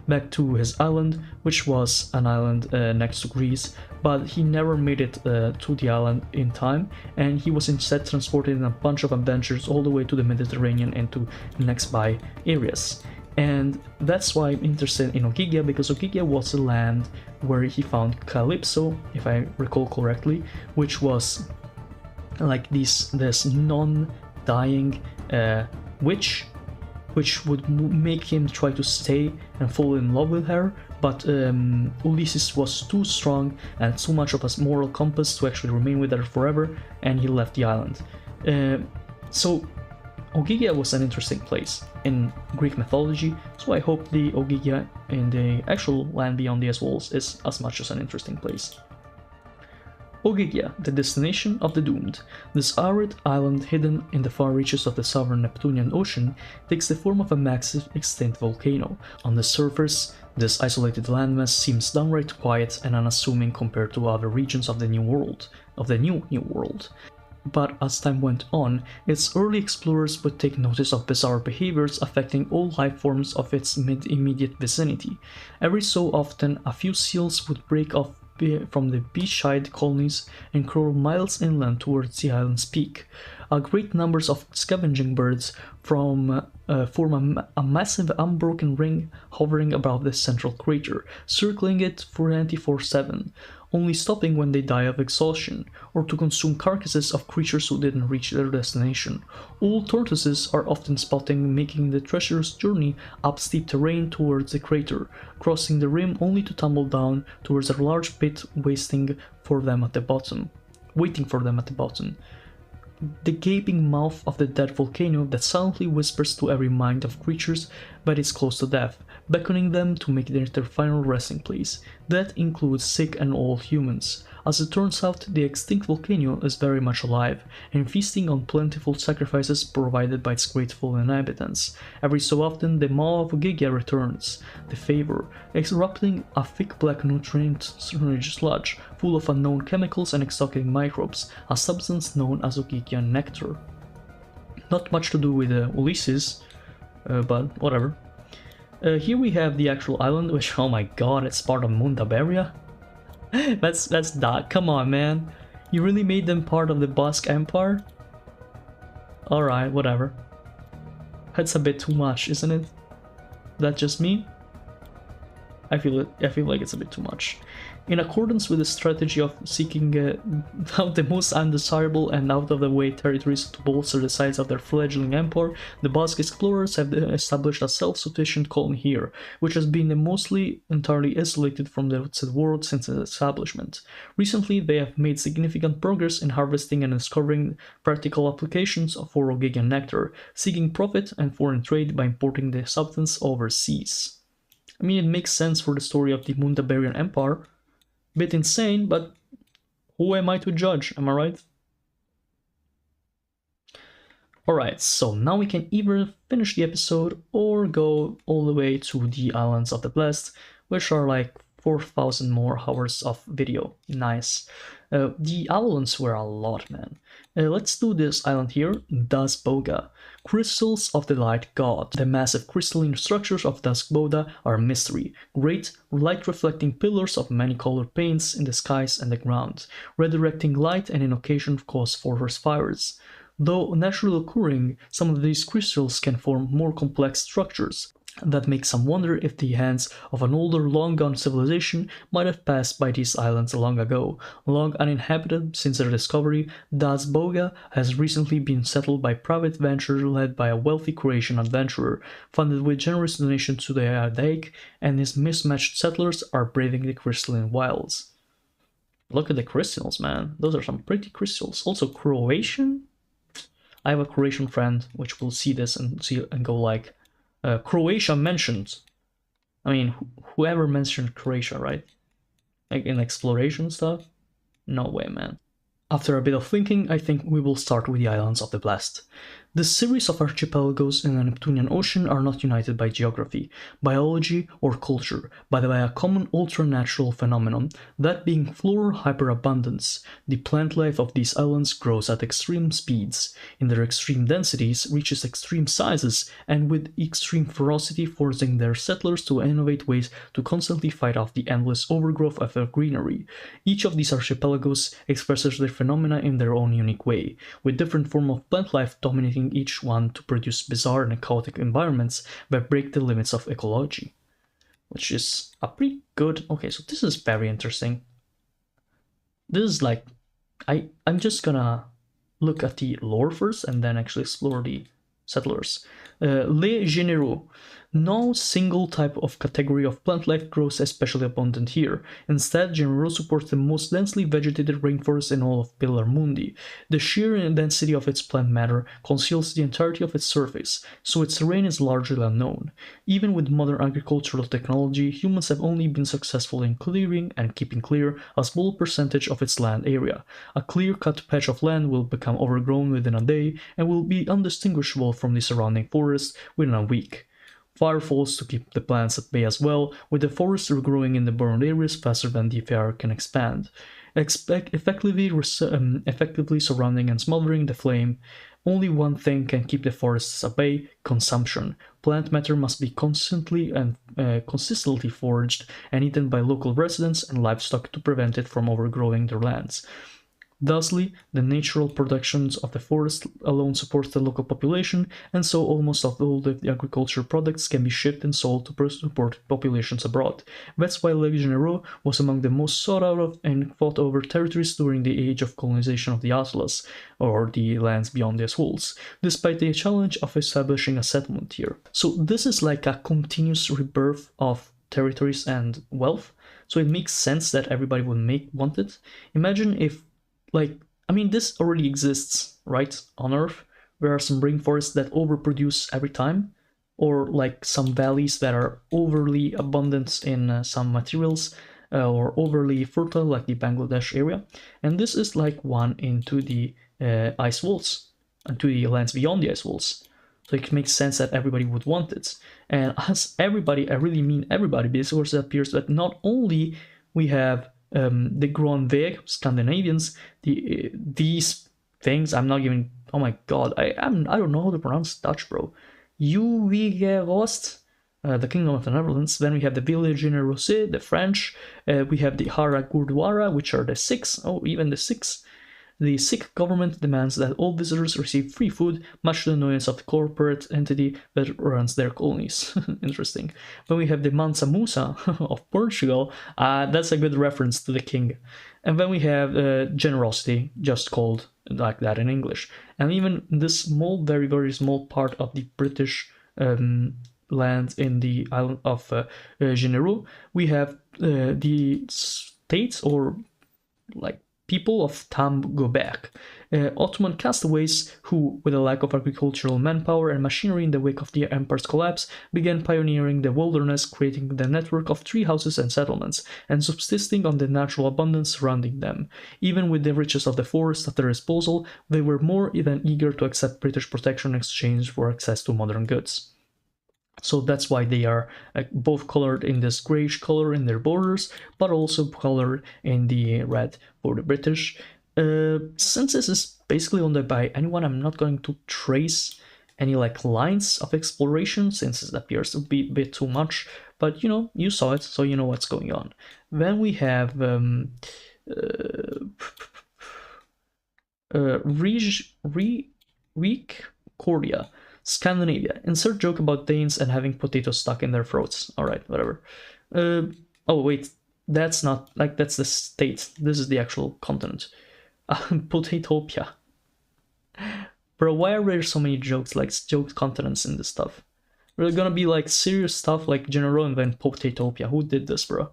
back to his island, which was an island next to Greece, but he never made it to the island in time, and he was instead transported in a bunch of adventures all the way to the Mediterranean and to nearby areas. And that's why I'm interested in Ogygia, because Ogygia was the land where he found Calypso, if I recall correctly, which was like this non-dying witch, which would make him try to stay and fall in love with her, but Ulysses was too strong and too much of a moral compass to actually remain with her forever, and he left the island. So Ogygia was an interesting place in Greek mythology, so I hope the Ogygia in the actual land beyond the ice walls is as much as an interesting place. Ogygia, the destination of the doomed. This arid island hidden in the far reaches of the southern Neptunian Ocean takes the form of a massive extinct volcano. On the surface, this isolated landmass seems downright quiet and unassuming compared to other regions of the New World. But as time went on, its early explorers would take notice of bizarre behaviors affecting all life forms of its immediate vicinity. Every so often, a few seals would break off from the beach-side colonies and crawl miles inland towards the island's peak. Great numbers of scavenging birds form a massive unbroken ring hovering above the central crater, circling it for 24/7, only stopping when they die of exhaustion, or to consume carcasses of creatures who didn't reach their destination. All tortoises are often spotted making the treacherous journey up steep terrain towards the crater, crossing the rim only to tumble down towards a large pit waiting for them at the bottom. The gaping mouth of the dead volcano that silently whispers to every mind of creatures that is close to death, beckoning them to make it their final resting place. That includes sick and old humans. As it turns out, the extinct volcano is very much alive, and feasting on plentiful sacrifices provided by its grateful inhabitants. Every so often, the maw of Ogygia returns, the favor, erupting a thick black nutrient-rich sludge full of unknown chemicals and exotic microbes, a substance known as Ogyggian nectar. Not much to do with Ulysses, but whatever. Here we have the actual island, which, oh my god, it's part of Mundaberia. That's that. Come on, man. You really made them part of the Basque Empire? Alright, whatever. That's a bit too much, isn't it? That just me? I feel like it's a bit too much. In accordance with the strategy of seeking out the most undesirable and out-of-the-way territories to bolster the size of their fledgling empire, the Basque explorers have established a self-sufficient colony here, which has been mostly entirely isolated from the outside world since its establishment. Recently, they have made significant progress in harvesting and discovering practical applications for Rogagian nectar, seeking profit and foreign trade by importing the substance overseas. I mean, it makes sense for the story of the Mundabarian Empire. Bit insane, but who am I to judge, am I right? Alright, so now we can either finish the episode or go all the way to the Islands of the Blessed, which are like 4,000 more hours of video. Nice. The islands were a lot, man. Let's do this island here, Das Boga. Crystals of the Light God. The massive crystalline structures of Das Boga are a mystery. Great, light-reflecting pillars of many colored paints in the skies and the ground, redirecting light and in occasion cause forest fires. Though naturally occurring, some of these crystals can form more complex structures that make some wonder if the hands of an older, long-gone civilization might have passed by these islands long ago. Long uninhabited since their discovery, Das Boga has recently been settled by private venture led by a wealthy Croatian adventurer, funded with generous donations to the Adaik, and his mismatched settlers are braving the crystalline wilds. Look at the crystals, man. Those are some pretty crystals. Also Croatian? I have a Croatian friend which will see this and go like, Croatia mentioned. I mean, whoever mentioned Croatia, right? Like in exploration stuff? No way, man. After a bit of thinking, I think we will start with the Islands of the Blessed. This series of archipelagos in the Neptunian Ocean are not united by geography, biology, or culture, but by a common ultra-natural phenomenon, that being floral hyperabundance. The plant life of these islands grows at extreme speeds, in their extreme densities, reaches extreme sizes, and with extreme ferocity forcing their settlers to innovate ways to constantly fight off the endless overgrowth of their greenery. Each of these archipelagos expresses their phenomena in their own unique way, with different forms of plant life dominating each one to produce bizarre and chaotic environments that break the limits of ecology. Which is a pretty good... Okay, so this is very interesting. This is like... I'm just gonna look at the lore first and then actually explore the settlers. Les Généraux. No single type of category of plant life grows especially abundant here. Instead, Généraux supports the most densely vegetated rainforest in all of Pilar Mundi. The sheer density of its plant matter conceals the entirety of its surface, so its terrain is largely unknown. Even with modern agricultural technology, humans have only been successful in clearing and keeping clear a small percentage of its land area. A clear-cut patch of land will become overgrown within a day and will be undistinguishable from the surrounding forest within a week. Fire falls to keep the plants at bay as well, with the forest regrowing in the burned areas faster than the fire can expand, effectively surrounding and smothering the flame. Only one thing can keep the forests at bay: consumption. Plant matter must be constantly and consistently foraged and eaten by local residents and livestock to prevent it from overgrowing their lands. Thusly, the natural productions of the forest alone supports the local population, and so almost all the agricultural products can be shipped and sold to support populations abroad. That's why Les Généraux was among the most sought out and fought over territories during the age of colonization of the Atlas, or the lands beyond the walls, despite the challenge of establishing a settlement here. So this is like a continuous rebirth of territories and wealth, so it makes sense that everybody would want it. Imagine if this already exists, right, on Earth. There are some rainforests that overproduce every time, or like some valleys that are overly abundant in some materials, or overly fertile, like the Bangladesh area. And this is like one into the ice walls, into the lands beyond the ice walls. So it makes sense that everybody would want it. And as everybody, I really mean everybody, because it appears that not only we have the Grand Weg, Scandinavians, these things, I'm not even, oh my god, I don't know how to pronounce Dutch, bro. Juwigerost, the Kingdom of the Netherlands. Then we have the Village in the French. We have the Hara Gurdwara, which are the Sikhs, even the Sikhs. the Sikh government demands that all visitors receive free food, much to the annoyance of the corporate entity that runs their colonies. Interesting. Then we have the Mansa Musa of Portugal. That's a good reference to the king. And then we have generosity, just called like that in English. And even this small, very, very small part of the British land in the island of Generaux, we have the states or like people of Tam Gobek, Ottoman castaways who, with a lack of agricultural manpower and machinery in the wake of the empire's collapse, began pioneering the wilderness, creating the network of tree houses and settlements, and subsisting on the natural abundance surrounding them. Even with the riches of the forest at their disposal, they were more than eager to accept British protection in exchange for access to modern goods. So that's why they are both colored in this grayish color in their borders, but also colored in the red for the British. Since this is basically owned by anyone, I'm not going to trace any like lines of exploration since it appears to be a bit too much, but you saw it, so you know what's going on. Then we have Cordia, Scandinavia. Insert joke about Danes and having potatoes stuck in their throats. Alright, whatever. Oh, wait. That's not... Like, that's the state. This is the actual continent. Potatopia. Bro, why are there so many jokes, like, joke continents in this stuff? We're gonna be, like, serious stuff like General and then Potatopia. Who did this, bro?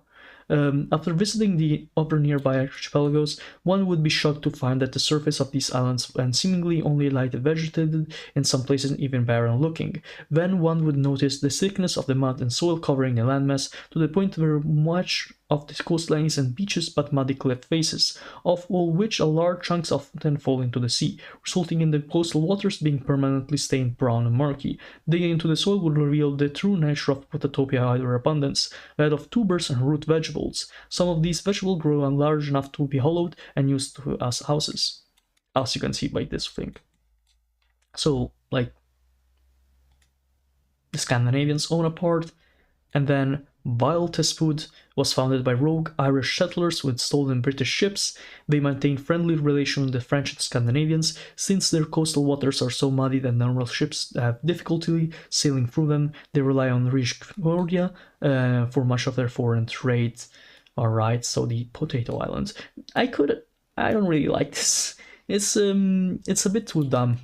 After visiting the other nearby archipelagos, one would be shocked to find that the surface of these islands and seemingly only lightly vegetated, in some places even barren looking. Then one would notice the thickness of the mud and soil covering the landmass, to the point where much of the coastline is and beaches but muddy cliff faces, of all which a large chunks often fall into the sea, resulting in the coastal waters being permanently stained brown and murky. Digging into the soil would reveal the true nature of Potatopia abundance, that of tubers and root vegetables. Some of these vegetables grow large enough to be hollowed and used as houses, as you can see by this thing. So, like, the Scandinavians own a part, and then Viltespud was founded by rogue Irish settlers with stolen British ships. They maintain friendly relations with the French and Scandinavians, since their coastal waters are so muddy that normal ships have difficulty sailing through them. They rely on rich Cordia for much of their foreign trade. Alright, so the Potato Islands. I don't really like this. It's a bit too dumb.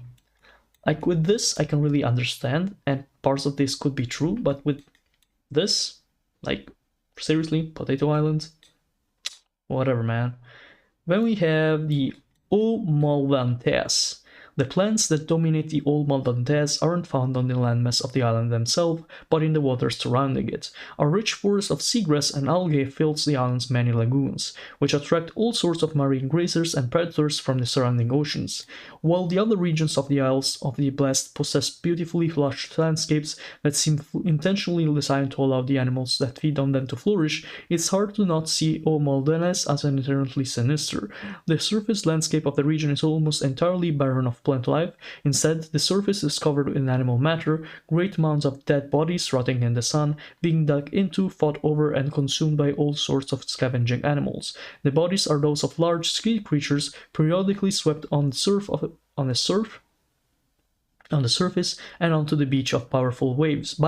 Like, with this, I can really understand, and parts of this could be true, but with this, like, seriously, Potato Island? Whatever, man. Then we have the Omaldantes. The plants that dominate the Omaldantes aren't found on the landmass of the island themselves, but in the waters surrounding it. A rich forest of seagrass and algae fills the island's many lagoons, which attract all sorts of marine grazers and predators from the surrounding oceans. While the other regions of the Isles of the Blessed possess beautifully lush landscapes that seem intentionally designed to allow the animals that feed on them to flourish, it's hard to not see Omaldanes as inherently sinister. The surface landscape of the region is almost entirely barren of plant life. Instead, the surface is covered in animal matter, great mounds of dead bodies rotting in the sun, being dug into, fought over, and consumed by all sorts of scavenging animals. The bodies are those of large sea creatures, periodically swept on the surface and onto the beach by powerful waves,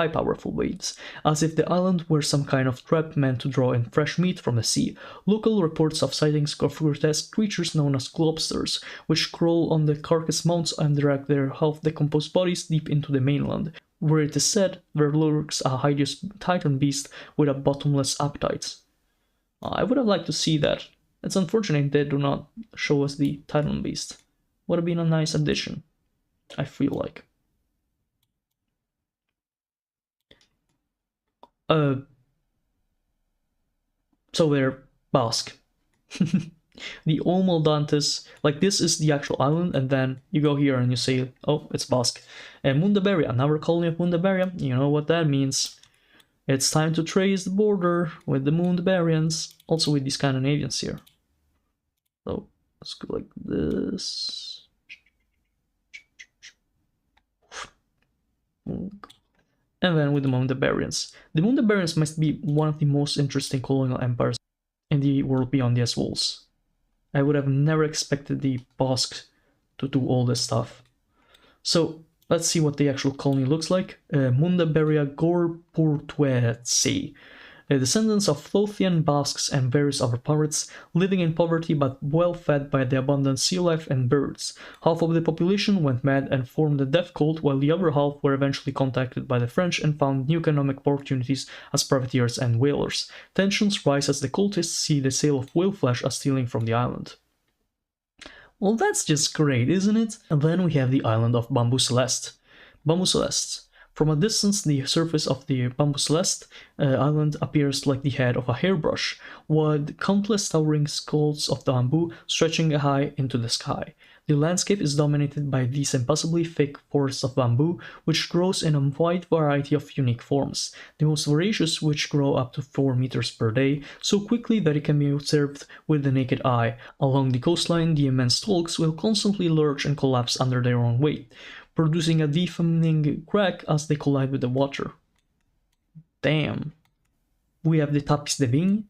as if the island were some kind of trap meant to draw in fresh meat from the sea. Local reports of sightings of grotesque creatures known as globsters, which crawl on the carcass mounds and drag their half-decomposed bodies deep into the mainland, where it is said there lurks a hideous titan beast with a bottomless appetite. I would have liked to see that. It's unfortunate they do not show us the titan beast. Would have been a nice addition, I feel like. So they're Basque. The Omaldantes, like, this is the actual island, and then you go here and you say, oh, it's Basque. And Mundaberry, another colony of Mundaberry, you know what that means. It's time to trace the border with the Mundabarians, also with the Scandinavians here. So let's go like this. And then with the Mundabarians. The Mundabarians must be one of the most interesting colonial empires in the world beyond these walls. I would have never expected the Basques to do all this stuff. So let's see what the actual colony looks like. Mundaberia gorportuense. Descendants of Lothian Basques and various other pirates, living in poverty but well fed by the abundant sea life and birds. Half of the population went mad and formed a death cult, while the other half were eventually contacted by the French and found new economic opportunities as privateers and whalers. Tensions rise as the cultists see the sale of whale flesh as stealing from the island. Well, that's just great, isn't it? And then we have the island of Bamboo Celeste. Bamboo Celeste. From a distance, the surface of the Bamboo Celeste island appears like the head of a hairbrush, with countless towering skulls of bamboo stretching high into the sky. The landscape is dominated by these impossibly thick forests of bamboo, which grows in a wide variety of unique forms, the most voracious which grow up to 4 meters per day, so quickly that it can be observed with the naked eye. Along the coastline, the immense stalks will constantly lurch and collapse under their own weight, producing a deafening crack as they collide with the water. Damn. We have the tapis de vigne.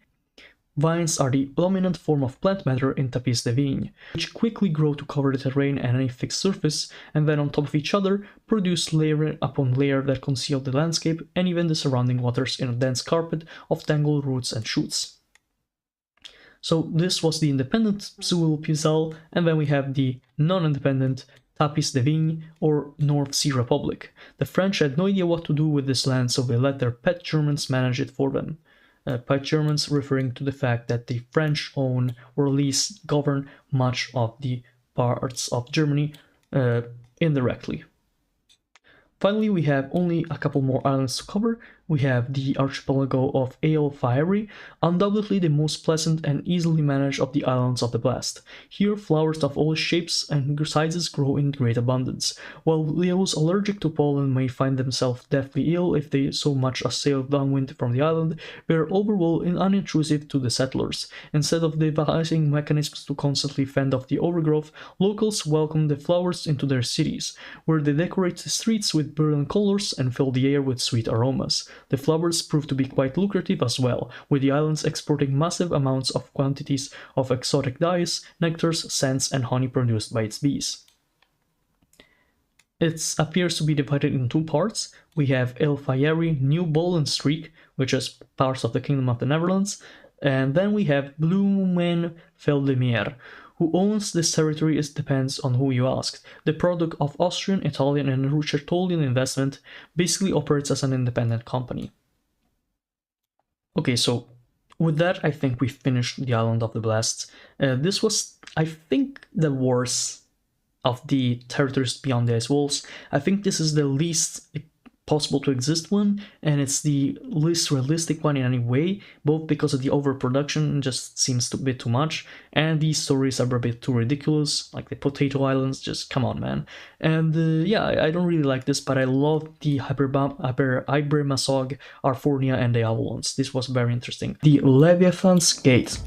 Vines are the dominant form of plant matter in tapis de vigne, which quickly grow to cover the terrain and any fixed surface, and then on top of each other produce layer upon layer that conceal the landscape and even the surrounding waters in a dense carpet of tangled roots and shoots. So this was the independent Zool Pisal, and then we have the non-independent Tapis de Vigne, or North Sea Republic. The French had no idea what to do with this land, so they let their pet Germans manage it for them. Pet Germans referring to the fact that the French own or at least govern much of the parts of Germany indirectly. Finally, we have only a couple more islands to cover. We have the archipelago of El Fairy, undoubtedly the most pleasant and easily managed of the islands of the blast. Here, flowers of all shapes and sizes grow in great abundance, while those allergic to pollen may find themselves deathly ill if they so much as sail downwind from the island. They are overall unintrusive to the settlers. Instead of devising mechanisms to constantly fend off the overgrowth, locals welcome the flowers into their cities, where they decorate the streets with brilliant colors and fill the air with sweet aromas. The flowers prove to be quite lucrative as well, with the islands exporting massive amounts of quantities of exotic dyes, nectars, scents, and honey produced by its bees. It appears to be divided in two parts. We have El Fayeri New Bollen Streak, which is parts of the Kingdom of the Netherlands, and then we have Blumenfeldmeer. Who owns this territory depends on who you ask. The product of Austrian, Italian, and Ruchetolian investment basically operates as an independent company. Okay, so with that, I think we finished the Island of the Blasts. This was, I think, the worst of the territories beyond the ice walls. I think this is the least possible to exist one, and it's the least realistic one in any way, both because of the overproduction just seems a bit too much, and these stories are a bit too ridiculous, like the Potato Islands, just come on, man. And yeah, I don't really like this, but I love the Hypermasog, Arfornia, and the Avalons. This was very interesting. The Leviathan's Gate.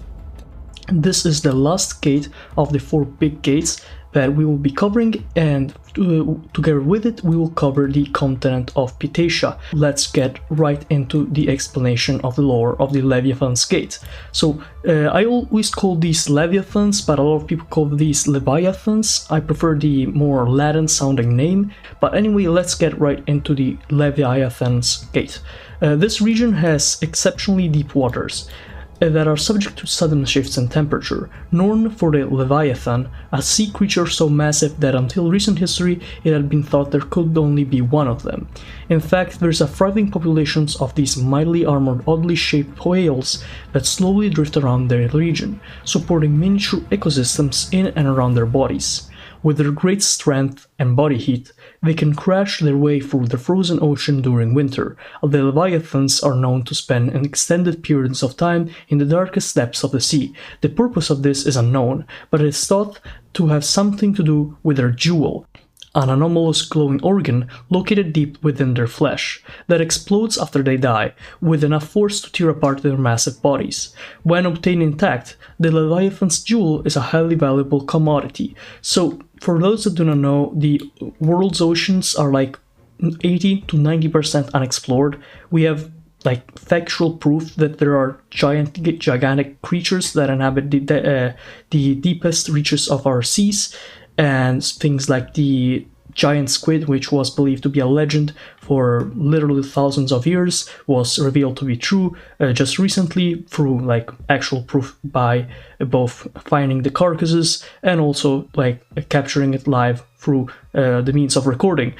This is the last gate of the 4 big gates that we will be covering, and together with it we will cover the continent of Pitacia. Let's get right into the explanation of the lore of the Leviathan's Gate. So I always call these Leviathans, but a lot of people call these Leviathans. I prefer the more Latin sounding name, but anyway, let's get right into the Leviathan's Gate. This region has exceptionally deep waters that are subject to sudden shifts in temperature, known for the Leviathan, a sea creature so massive that until recent history it had been thought there could only be one of them. In fact, there's a thriving population of these mightily armored, oddly shaped whales that slowly drift around their region, supporting miniature ecosystems in and around their bodies. With their great strength and body heat, they can crash their way through the frozen ocean during winter. The Leviathans are known to spend extended periods of time in the darkest depths of the sea. The purpose of this is unknown, but it is thought to have something to do with their jewel, an anomalous glowing organ located deep within their flesh, that explodes after they die, with enough force to tear apart their massive bodies. When obtained intact, the Leviathan's jewel is a highly valuable commodity. So, for those that do not know, the world's oceans are like 80 to 90% unexplored. We have like factual proof that there are gigantic creatures that inhabit the deepest reaches of our seas, and things like the giant squid, which was believed to be a legend for literally thousands of years, was revealed to be true just recently through like actual proof by both finding the carcasses and also like capturing it live through the means of recording.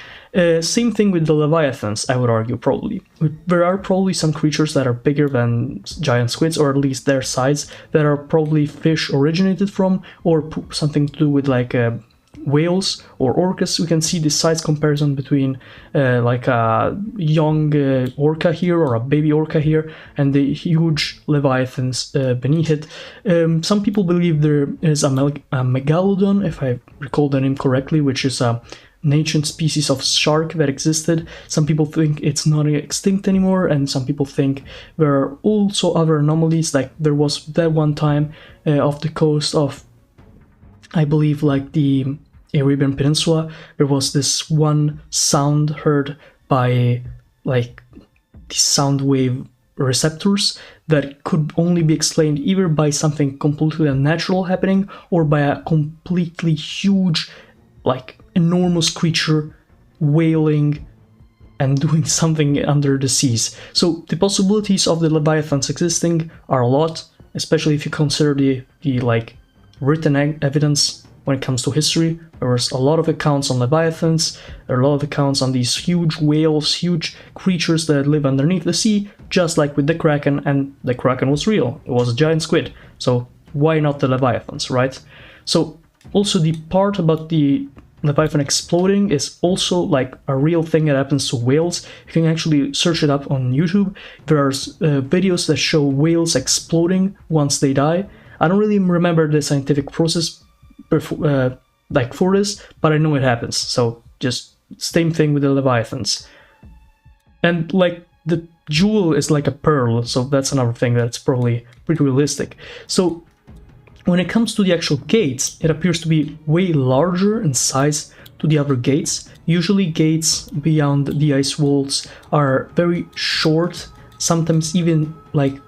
Same thing with the leviathans, I would argue, probably. There are probably some creatures that are bigger than giant squids, or at least their size, that are probably fish originated from, or something to do with like whales or orcas. We can see the size comparison between like a young orca here or a baby orca here and the huge leviathans beneath it. Some people believe there is a megalodon, if I recall the name correctly, which is an ancient species of shark that existed. Some people think it's not extinct anymore, and some people think there are also other anomalies, like there was that one time off the coast of, I believe, like the Arabian Peninsula, there was this one sound heard by like the sound wave receptors that could only be explained either by something completely unnatural happening or by a completely huge, like enormous creature wailing and doing something under the seas. So the possibilities of the leviathans existing are a lot, especially if you consider the like written evidence when it comes to history. There was a lot of accounts on leviathans, there are a lot of accounts on these huge whales, huge creatures that live underneath the sea, just like with the Kraken, and the Kraken was real. It was a giant squid. So why not the leviathans, right? So also the part about the leviathan exploding is also like a real thing that happens to whales. You can actually search it up on YouTube. There are videos that show whales exploding once they die. I don't really remember the scientific process like for this, but I know it happens. So just same thing with the leviathans. And like the jewel is like a pearl, so that's another thing that's probably pretty realistic. So when it comes to the actual gates, it appears to be way larger in size to the other gates. Usually gates beyond the ice walls are very short, sometimes even like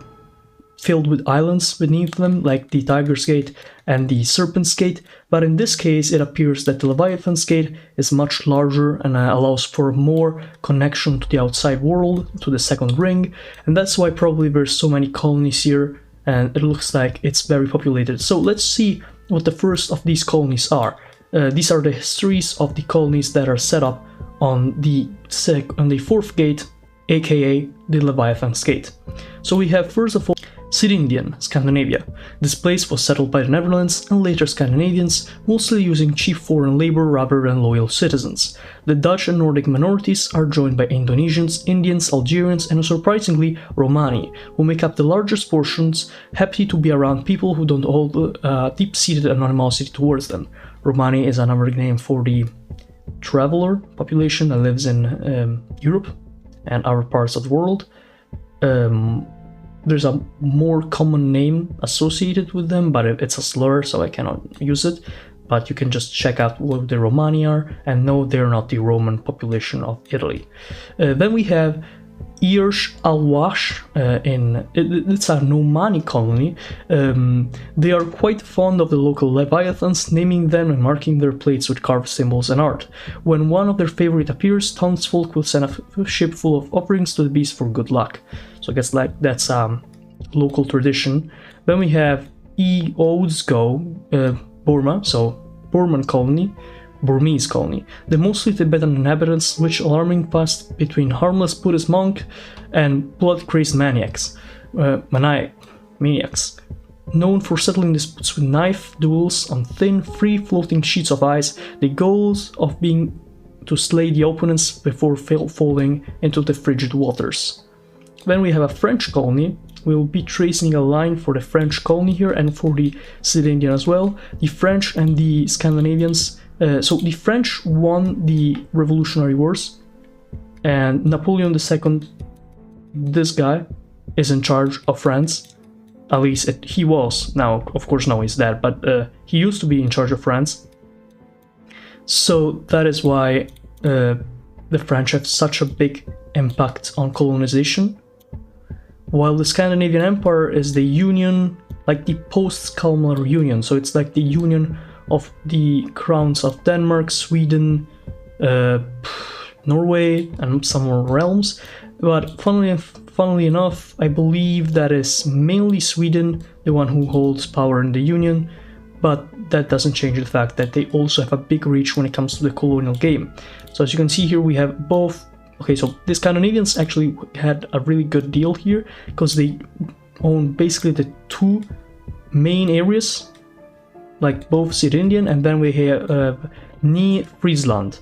filled with islands beneath them, like the Tiger's Gate and the Serpent's Gate, but in this case it appears that the Leviathan's Gate is much larger and allows for more connection to the outside world, to the second ring, and that's why probably there's so many colonies here, and it looks like it's very populated. So let's see what the first of these colonies are. These are the histories of the colonies that are set up on the fourth gate, aka the Leviathan's Gate. So we have first of all Sydindian, Scandinavia. This place was settled by the Netherlands and later Scandinavians, mostly using cheap foreign labor rather than loyal citizens. The Dutch and Nordic minorities are joined by Indonesians, Indians, Algerians, and surprisingly Romani, who make up the largest portions, happy to be around people who don't hold deep-seated animosity towards them. Romani is another name for the traveler population that lives in Europe and other parts of the world. There's a more common name associated with them, but it's a slur, so I cannot use it. But you can just check out what the Romani are, and no, they're not the Roman population of Italy. Then we have Irsh al-Wash, it's a Nomani colony. They are quite fond of the local leviathans, naming them and marking their plates with carved symbols and art. When one of their favorite appears, townsfolk will send a ship full of offerings to the beast for good luck. So I guess like that's local tradition. Then we have Eodsgo, Burma, so Burmese colony. The mostly Tibetan inhabitants, which alarming past between harmless Buddhist monk and blood-crazed maniacs. Known for settling disputes with knife duels on thin, free-floating sheets of ice, the goals of being to slay the opponents before falling into the frigid waters. Then we have a French colony. We'll be tracing a line for the French colony here and for the Sydindian as well. The French and the Scandinavians. So the French won the Revolutionary Wars, and Napoleon II, this guy, is in charge of France. At least he was. Now, of course, now he's dead, but he used to be in charge of France. So that is why the French have such a big impact on colonization. while the Scandinavian Empire is the union, like the post-Kalmar union. So it's like the union of the crowns of Denmark, Sweden, Norway, and some more realms. But funnily enough, I believe that is mainly Sweden, the one who holds power in the union, but that doesn't change the fact that they also have a big reach when it comes to the colonial game. So as you can see here, we have both. Okay, so the Scandinavians actually had a really good deal here, because they own basically the two main areas, like both Sydindian, and then we have Ny Friesland.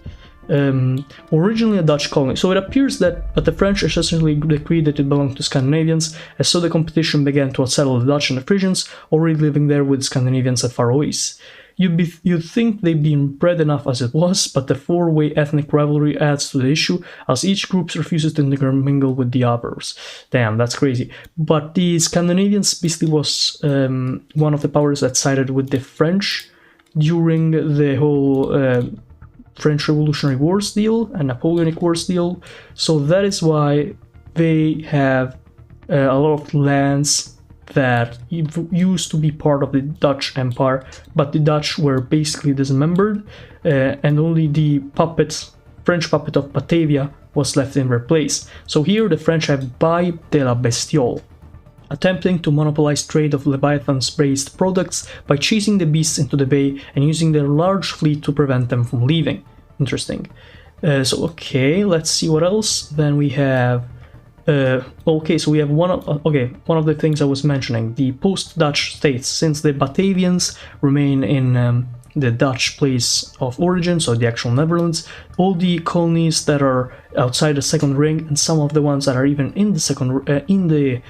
Originally a Dutch colony, so it appears that, but the French essentially decreed that it belonged to Scandinavians, and so the competition began to settle the Dutch and the Frisians, already living there with Scandinavians and Faroese. You'd think they'd been bred enough as it was, but the four-way ethnic rivalry adds to the issue, as each group refuses to intermingle with the others. Damn, that's crazy. But the Scandinavians basically was one of the powers that sided with the French during the whole French Revolutionary Wars deal and Napoleonic Wars deal, so that is why they have a lot of lands that used to be part of the Dutch Empire, but the Dutch were basically dismembered, and only the French puppet of Batavia was left in their place. So here the French have Bail de la Bestiole, attempting to monopolize trade of Leviathan's-based products by chasing the beasts into the bay and using their large fleet to prevent them from leaving. Interesting. So okay, let's see what else. Then we have okay, so we have one of the things I was mentioning, the post-Dutch states. Since the Batavians remain in the Dutch place of origin, so the actual Netherlands, all the colonies that are outside the second ring, and some of the ones that are even in the second in the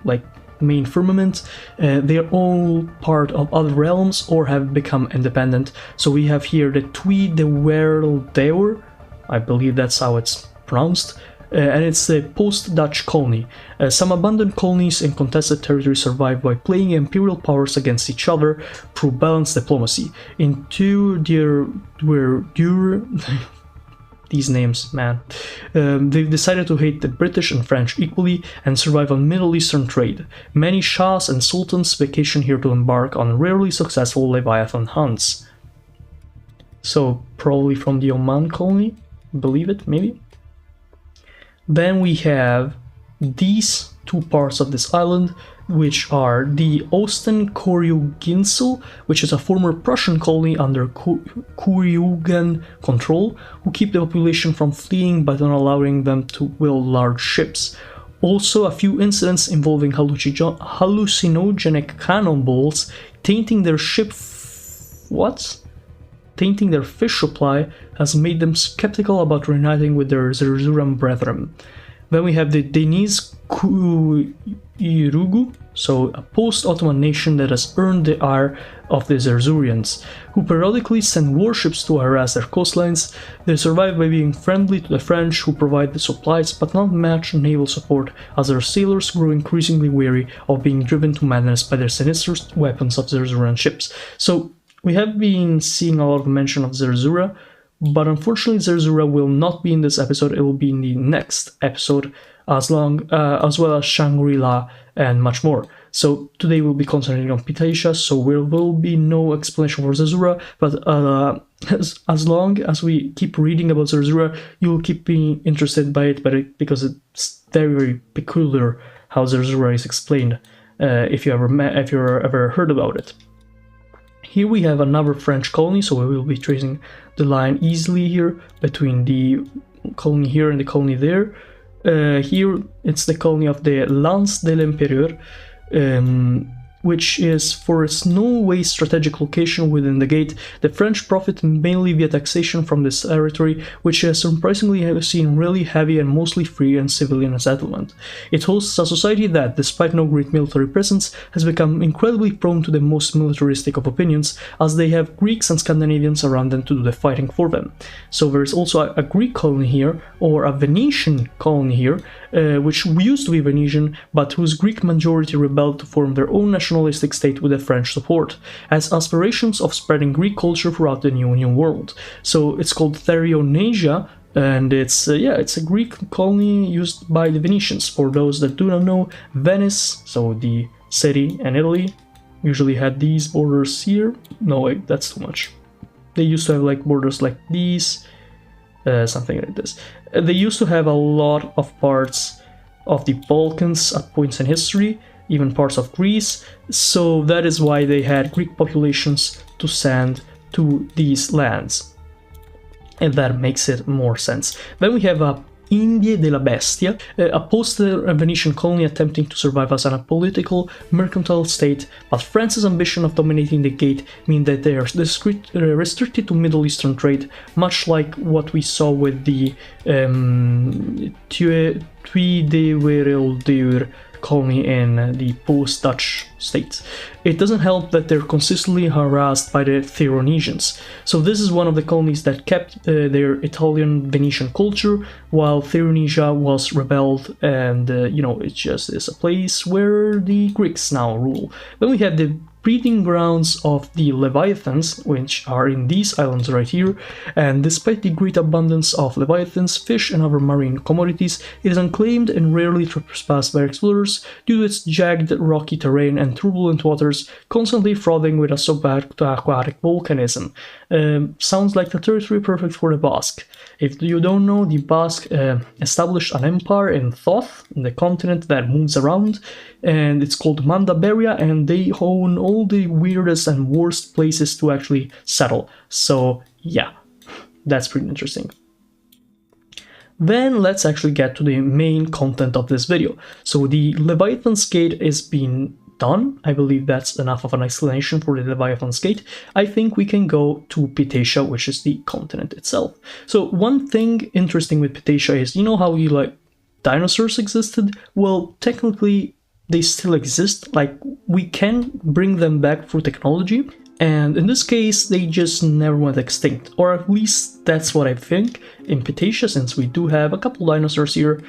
like main firmament, they are all part of other realms or have become independent. So we have here the Tui de Wereldeoer, I believe that's how it's pronounced, and it's a post-Dutch colony. Some abandoned colonies in contested territory survive by playing imperial powers against each other through balanced diplomacy. In Tui de these names, man. They've decided to hate the British and French equally and survive on Middle Eastern trade. Many shahs and sultans vacation here to embark on rarely successful Leviathan hunts. So, probably from the Oman colony, believe it, maybe? Then we have these two parts of this island, which are the Osten-Koryuginsel, which is a former Prussian colony under Koryugan control, who keep the population from fleeing by not allowing them to build large ships. Also, a few incidents involving hallucinogenic cannonballs tainting their tainting their fish supply has made them skeptical about reuniting with their Zerzuran brethren. Then we have the Deniz Kuyrugu, so a post-Ottoman nation that has earned the ire of the Zerzurians, who periodically send warships to harass their coastlines. They survive by being friendly to the French, who provide the supplies but not match naval support, as their sailors grow increasingly weary of being driven to madness by their sinister weapons of Zerzuran ships. So we have been seeing a lot of mention of Zerzura, but unfortunately Zerzura will not be in this episode. It will be in the next episode, as well as Shangri-La and much more. So today we'll be concentrating on Pitaisha, so there will be no explanation for Zerzura, but as long as we keep reading about Zerzura, you will keep being interested by it, because it's very, very peculiar how Zerzura is explained, if you ever heard about it. Here we have another French colony, so we will be tracing the line easily here between the colony here and the colony there. Here it's the colony of the Lance de l'Empereur, which is, for its no-way strategic location within the gate. The French profit mainly via taxation from this territory, which has surprisingly seen really heavy and mostly free and civilian settlement. It hosts a society that, despite no great military presence, has become incredibly prone to the most militaristic of opinions, as they have Greeks and Scandinavians around them to do the fighting for them. So there is also a Greek colony here, or a Venetian colony here, which used to be Venetian, but whose Greek majority rebelled to form their own nationalistic state with the French support, as aspirations of spreading Greek culture throughout the New World. So it's called Therionasia, And it's a Greek colony used by the Venetians. For those that do not know, Venice, so the city in Italy, usually had these borders here. No, wait, that's too much. They used to have like borders like these, something like this. They used to have a lot of parts of the Balkans at points in history, even parts of Greece, so that is why they had Greek populations to send to these lands. And that makes it more sense. Then we have Indie della Bestia, a post-Venetian colony attempting to survive as a political, mercantile state, but France's ambition of dominating the Gate mean that they are restricted to Middle Eastern trade, much like what we saw with the Tweede colony in the post-Dutch states. It doesn't help that they're consistently harassed by the Theronesians. So this is one of the colonies that kept their Italian Venetian culture, while Theronesia was rebelled, and it just is a place where the Greeks now rule. Then we have the breeding grounds of the Leviathans, which are in these islands right here, and despite the great abundance of Leviathans, fish and other marine commodities, it is unclaimed and rarely trespassed by explorers due to its jagged, rocky terrain and turbulent waters, constantly frothing with a subaquatic volcanism. Sounds like the territory perfect for the Basque. If you don't know, the Basque established an empire in Thoth, the continent that moves around, and it's called Mandaberia, and they own all the weirdest and worst places to actually settle. So yeah, that's pretty interesting. Then let's actually get to the main content of this video. So the Leviathan's Gate is being done. I believe that's enough of an explanation for the Leviathan's Gate. I think we can go to Pitatia, which is the continent itself. So one thing interesting with Pitatia is, you know how dinosaurs existed? Well, technically they still exist. Like, we can bring them back through technology, and in this case they just never went extinct, or at least that's what I think. In Pitatia, since we do have a couple dinosaurs here,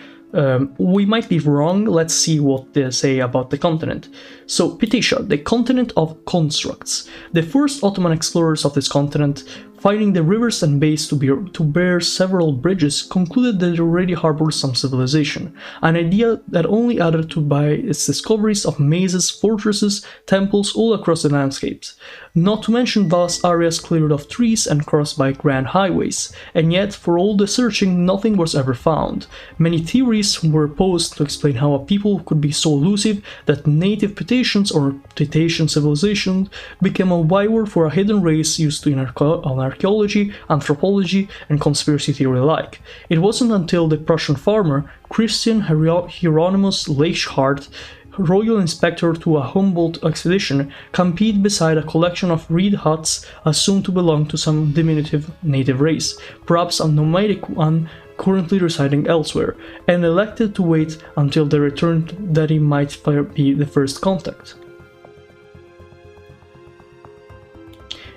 we might be wrong. Let's see what they say about the continent. So Pitatia, the continent of constructs. The first Ottoman explorers of this continent, finding the rivers and bays to bear several bridges, concluded that it already harbored some civilization, an idea that only added to by its discoveries of mazes, fortresses, temples all across the landscapes, not to mention vast areas cleared of trees and crossed by grand highways. And yet, for all the searching, nothing was ever found. Many theories were posed to explain how a people could be so elusive that native Pitacians or Pitacian civilization became a byword for a hidden race used in archaeology, anthropology, and conspiracy theory alike. It wasn't until the Prussian farmer Christian Hieronymus Leichhardt, royal inspector to a Humboldt expedition, campaigned beside a collection of reed huts assumed to belong to some diminutive native race, perhaps a nomadic one currently residing elsewhere, and elected to wait until they returned that he might be the first contact.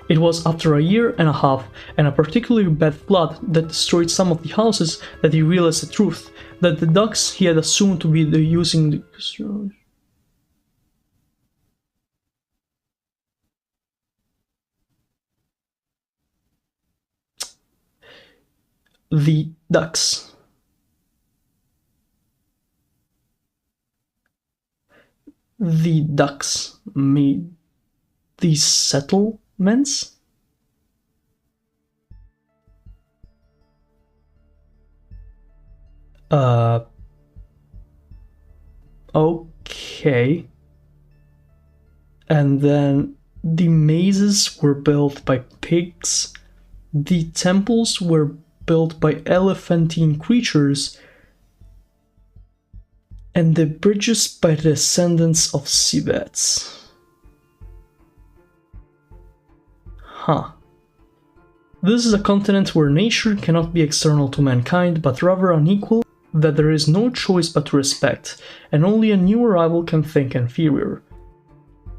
It was after a year and a half and a particularly bad flood that destroyed some of the houses that he realized the truth, that the ducks he had assumed to be using the ducks. The ducks made these settlements? Okay. And then the mazes were built by pigs, the temples were built by elephantine creatures, and the bridges by the descendants of civets. Huh. This is a continent where nature cannot be external to mankind, but rather unequal, that there is no choice but to respect, and only a new arrival can think inferior.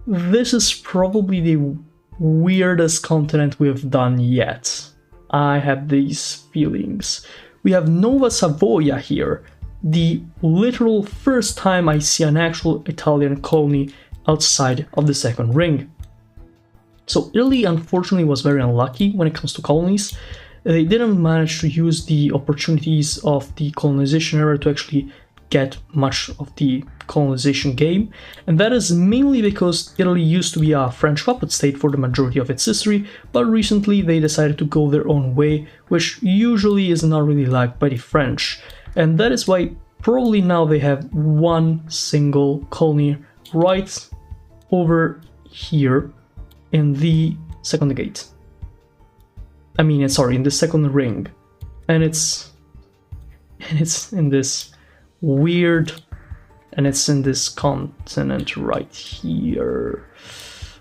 This is probably the weirdest continent we've done yet. I have these feelings. We have Nova Savoia here, the literal first time I see an actual Italian colony outside of the second ring. So Italy unfortunately was very unlucky when it comes to colonies. they didn't manage to use the opportunities of the colonization era to actually get much of the colonization game, and that is mainly because Italy used to be a French puppet state for the majority of its history, but recently they decided to go their own way, which usually is not really liked by the French, and that is why probably now they have one single colony right over here in the second gate. I mean, sorry, in the second ring, and it's in this weird, and it's in this continent right here.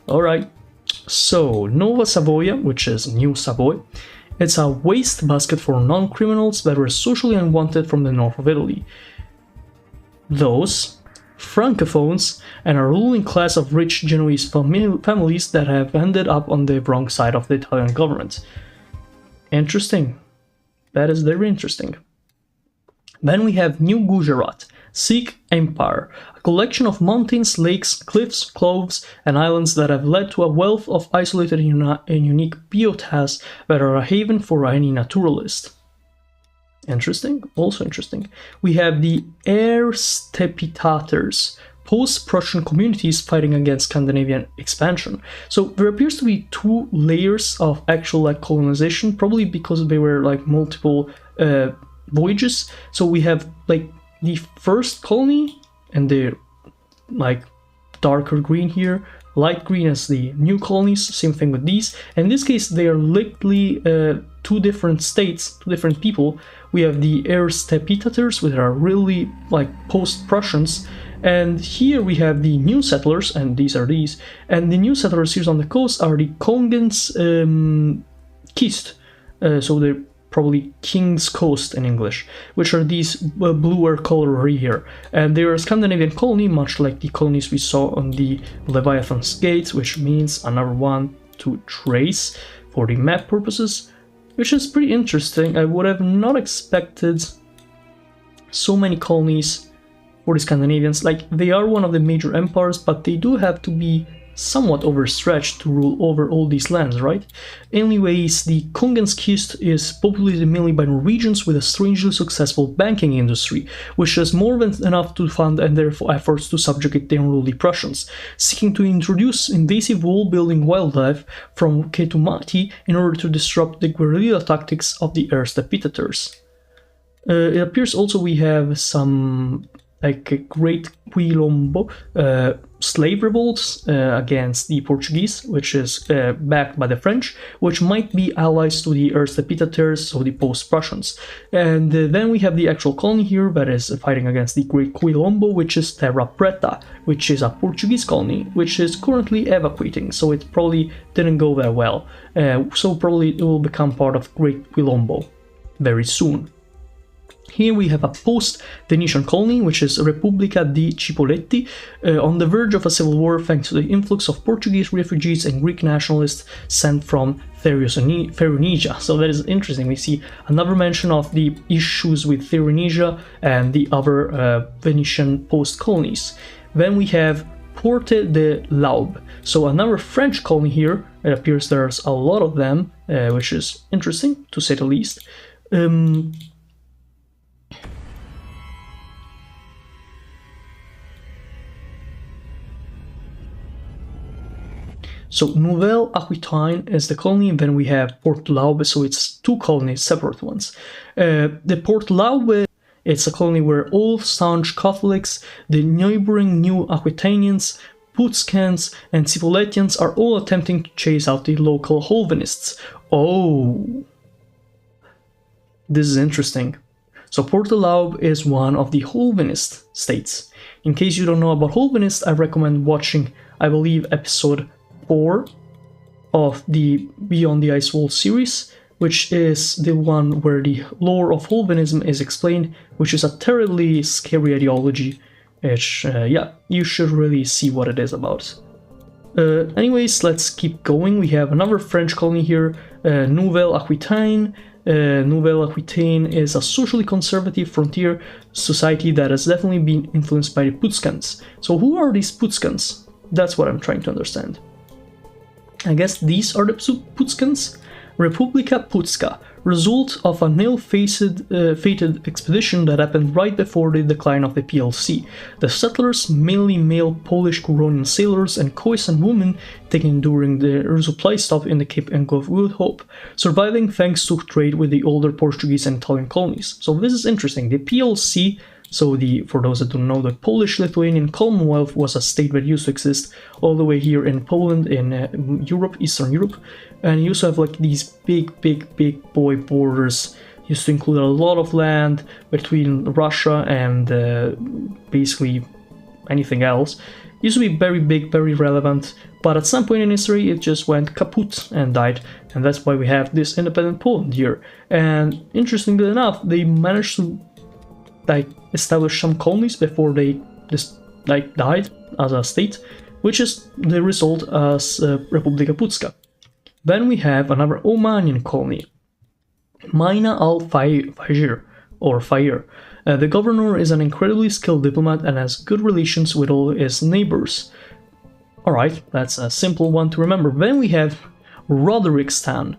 Alright, so Nova Savoia, which is New Savoy, it's a waste basket for non-criminals that were socially unwanted from the north of Italy. Those, Francophones, and a ruling class of rich Genoese families that have ended up on the wrong side of the Italian government. Interesting. That is very interesting. Then we have New Gujarat, Sikh Empire, a collection of mountains, lakes, cliffs, coves, and islands that have led to a wealth of isolated and unique biotas that are a haven for any naturalist. Interesting, also interesting. We have the Erztepitaters, post-Prussian communities fighting against Scandinavian expansion. So there appears to be two layers of actual colonization, probably because they were multiple voyages. So we have the first colony and the darker green here, light green as the new colonies, same thing with these. And in this case they are likely two different states, two different people. We have the Erztepitaters, which are really post-Prussians, and here we have the new settlers, and these are these, and the new settlers here on the coast are the Kongens Kist, so they're probably King's Coast in English, which are these bluer color right here. And they're a Scandinavian colony, much like the colonies we saw on the Leviathan's Gates, which means another one to trace for the map purposes, which is pretty interesting. I would have not expected so many colonies for the Scandinavians. They are one of the major empires, but they do have to be somewhat overstretched to rule over all these lands, right? Anyways, the Kongens Kist is populated mainly by Norwegians with a strangely successful banking industry, which is more than enough to fund and their efforts to subjugate the unruly Prussians, seeking to introduce invasive wall-building wildlife from Ketumati in order to disrupt the guerrilla tactics of the Erztepitaters. It appears also we have some Great Quilombo slave revolts against the Portuguese, which is backed by the French, which might be allies to the Erztepitaters, so the post-Prussians. And then we have the actual colony here that is fighting against the Great Quilombo, which is Terra Preta, which is a Portuguese colony, which is currently evacuating, so it probably didn't go that well. So probably it will become part of Great Quilombo very soon. Here we have a post-Venetian colony, which is Repubblica di Cipoletti, on the verge of a civil war thanks to the influx of Portuguese refugees and Greek nationalists sent from Theronesia. So that is interesting. We see another mention of the issues with Theronesia and the other Venetian post-colonies. Then we have Porte de l'Aube, so another French colony here. It appears there's a lot of them, which is interesting, to say the least. So Nouvelle Aquitaine is the colony, and then we have Port Laube, so it's two colonies, separate ones. The Port Laube, it's a colony where all staunch Catholics, the neighboring New Aquitanians, Putzcans, and Cipollettians are all attempting to chase out the local Holvenists. Oh, this is interesting. So Port Laube is one of the Holvenist states. In case you don't know about Holvenists, I recommend watching, I believe, episode 4 of the Beyond the Ice Wall series, which is the one where the lore of Holvenism is explained, which is a terribly scary ideology, which, yeah, you should really see what it is about. Anyways, let's keep going. We have another French colony here, Nouvelle Aquitaine. Nouvelle Aquitaine is a socially conservative frontier society that has definitely been influenced by the Putzcans. So who are these Putzcans? That's what I'm trying to understand. I guess these are the Putzcans. Republika Putzka, result of an ill-fated expedition that happened right before the decline of the PLC. The settlers, mainly male Polish-Curonian sailors and Khoisan women taken during the resupply stop in the Cape and Gulf Good Hope, surviving thanks to trade with the older Portuguese and Italian colonies. So this is interesting. The PLC, so for those that don't know, the Polish-Lithuanian Commonwealth was a state that used to exist all the way here in Poland, in Europe, Eastern Europe, and you also have like these big boy borders. Used to include a lot of land between Russia and basically anything else. Used to be very big, very relevant, but at some point in history it just went kaput and died, and that's why we have this independent Poland here. And interestingly enough, they managed to like establish some colonies before they just like died as a state, which is the result as Republika Pucka. Then we have another Omanian colony, Mina al-Fajr, or Fajr. The governor is an incredibly skilled diplomat and has good relations with all his neighbors. Alright, that's a simple one to remember. Then we have Roderickstan.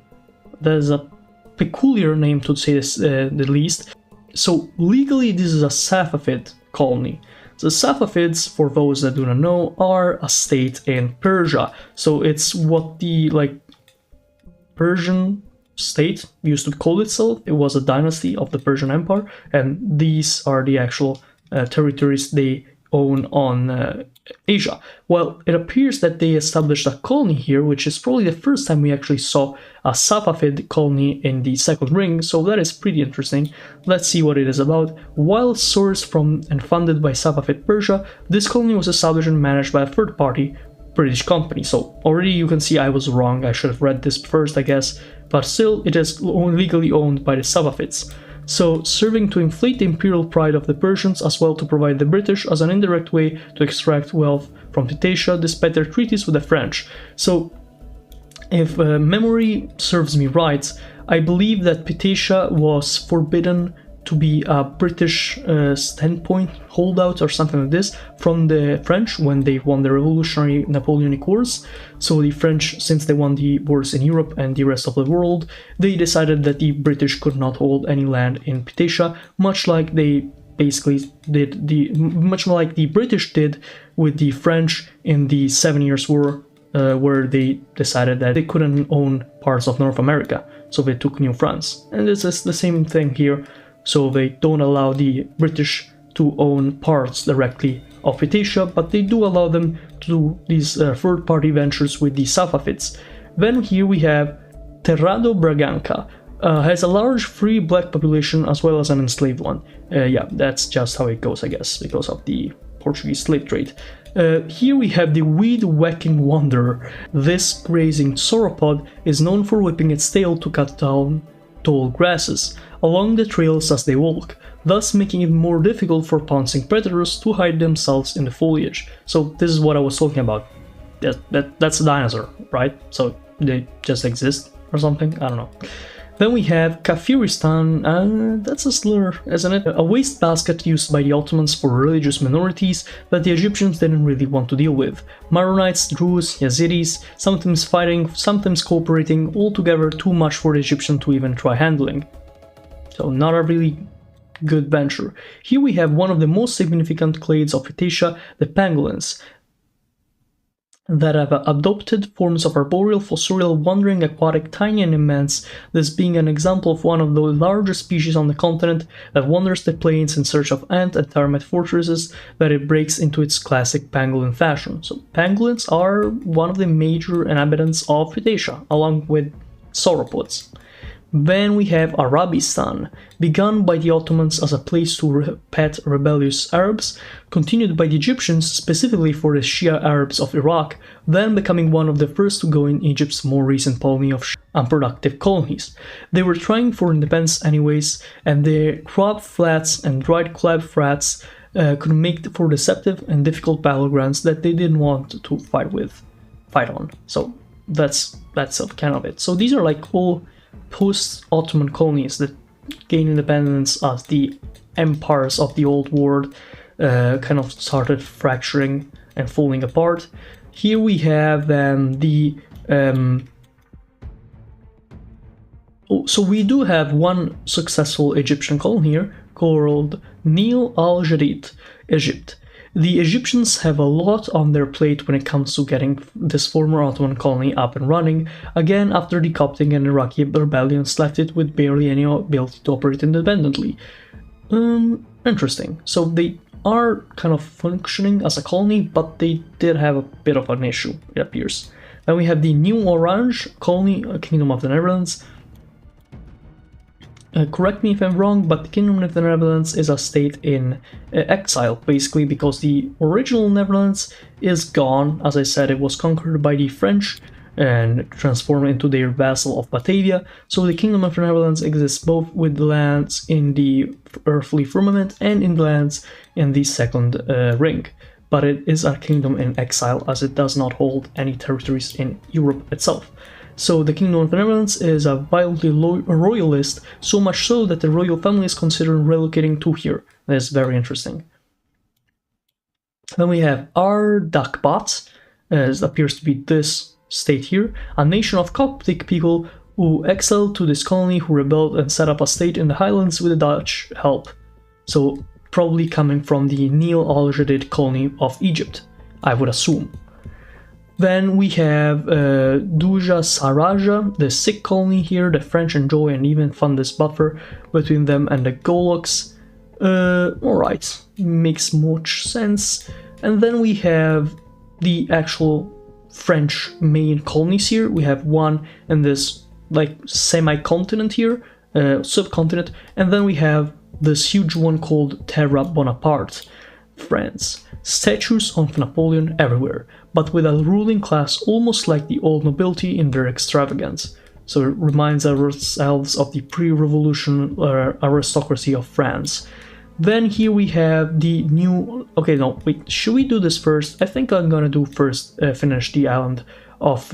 That is a peculiar name to say this, the least. So legally this is a Safavid colony. The Safavids, for those that do not know, are a state in Persia. So it's what the Persian state used to call itself. It was a dynasty of the Persian Empire, and these are the actual territories they own on Asia. Well, it appears that they established a colony here, which is probably the first time we actually saw a Safavid colony in the Second Ring, so that is pretty interesting. Let's see what it is about. While sourced from and funded by Safavid Persia, this colony was established and managed by a third-party British company. So already you can see I was wrong. I should have read this first, I guess, but still it is legally owned by the Safavids. So serving to inflate the imperial pride of the Persians, as well to provide the British as an indirect way to extract wealth from Ptah despite their treaties with the French. So if memory serves me right, I believe that Ptah was forbidden to be a British standpoint holdout or something like this from the French when they won the revolutionary Napoleonic Wars. So the French, since they won the wars in Europe and the rest of the world, they decided that the British could not hold any land in Ptah, much like they basically did much like the British did with the French in the 7 Years' War, where they decided that they couldn't own parts of North America, so they took New France. And this is the same thing here. So they don't allow the British to own parts directly of Ptah, but they do allow them to do these third-party ventures with the Safavids. Then here we have Terrado Braganca. Has a large free black population as well as an enslaved one. Yeah, that's just how it goes, I guess, because of the Portuguese slave trade. Here we have the weed-whacking wanderer. This grazing sauropod is known for whipping its tail to cut down tall grasses along the trails as they walk, thus making it more difficult for pouncing predators to hide themselves in the foliage. So this is what I was talking about. That's a dinosaur, right? So they just exist or something? I don't know. Then we have Kafiristan, that's a slur, isn't it? A wastebasket used by the Ottomans for religious minorities that the Egyptians didn't really want to deal with. Maronites, Druze, Yazidis, sometimes fighting, sometimes cooperating, altogether too much for the Egyptian to even try handling. So not a really good venture. Here we have one of the most significant clades of Ptah, the pangolins, that have adopted forms of arboreal, fossorial, wandering, aquatic, tiny and immense, this being an example of one of the largest species on the continent that wanders the plains in search of ant and termite fortresses that it breaks into its classic pangolin fashion. So pangolins are one of the major inhabitants of Ptah, along with sauropods. Then we have Arabistan, begun by the Ottomans as a place to pet rebellious Arabs, continued by the Egyptians specifically for the Shia Arabs of Iraq, then becoming one of the first to go in Egypt's more recent colony of unproductive colonies. They were trying for independence anyways, and their crop flats and dried clab flats could make for deceptive and difficult battlegrounds that they didn't want to fight on. So that's kind of it. So these are like all post-Ottoman colonies that gained independence as the empires of the old world kind of started fracturing and falling apart. Here we have the So we do have one successful Egyptian colony here called Nil al-Jadid, Egypt. The Egyptians have a lot on their plate when it comes to getting this former Ottoman colony up and running, again after the Coptic and Iraqi rebellions left it with barely any ability to operate independently. Interesting. So they are kind of functioning as a colony, but they did have a bit of an issue, it appears. Then we have the New Orange colony, Kingdom of the Netherlands. Correct me if I'm wrong, but the Kingdom of the Netherlands is a state in exile, basically, because the original Netherlands is gone. As I said, it was conquered by the French and transformed into their vassal of Batavia, so the Kingdom of the Netherlands exists both with the lands in the earthly firmament and in the lands in the second ring. But it is a kingdom in exile, as it does not hold any territories in Europe itself. So the Kingdom of the Netherlands is a violently royalist, so much so that the royal family is considering relocating to here. That is very interesting. Then we have Ardakbat, as appears to be this state here, a nation of Coptic people who exiled to this colony, who rebelled and set up a state in the highlands with the Dutch help. So probably coming from the Nil al-Jadid colony of Egypt, I would assume. Then we have Duja Saraja, the Sikh colony here. The French enjoy and even fund this buffer between them and the Goloks. Alright, makes much sense. And then we have the actual French main colonies here. We have one in this like semi-continent here, subcontinent, and then we have this huge one called Terra Bonaparte, France. Statues of Napoleon everywhere, but with a ruling class almost like the old nobility in their extravagance. So it reminds ourselves of the pre-revolution aristocracy of France. Then here we have the new... Okay, no, wait, should we do this first? I think I'm gonna do first, finish the island of,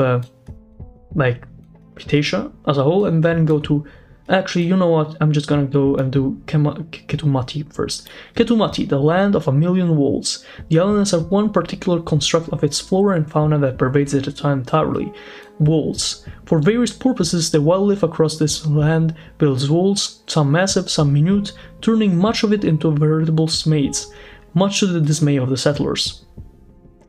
like, Pitatia as a whole, and then go to... Actually, you know what, I'm just gonna go and do Ketumati first. Ketumati, the land of a million walls. The island has one particular construct of its flora and fauna that pervades it entirely. Walls. For various purposes, the wildlife across this land builds walls, some massive, some minute, turning much of it into veritable maze, much to the dismay of the settlers.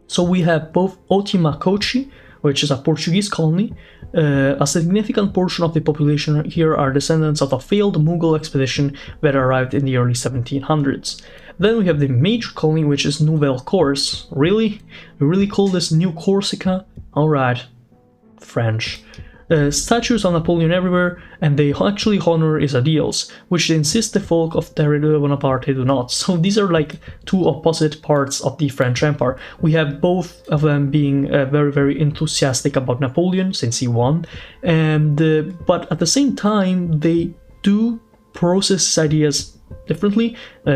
So we have both Otimacochi, which is a Portuguese colony. A significant portion of the population here are descendants of a failed Mughal expedition that arrived in the early 1700s. Then we have the major colony, which is Nouvelle Corse. Really? We really call this New Corsica? Alright. French. Statues of Napoleon everywhere, and they actually honor his ideals, which they insist the folk of Terre Bonaparte do not. So these are like two opposite parts of the French Empire. We have both of them being very, very enthusiastic about Napoleon, since he won, and but at the same time, they do process his ideas differently.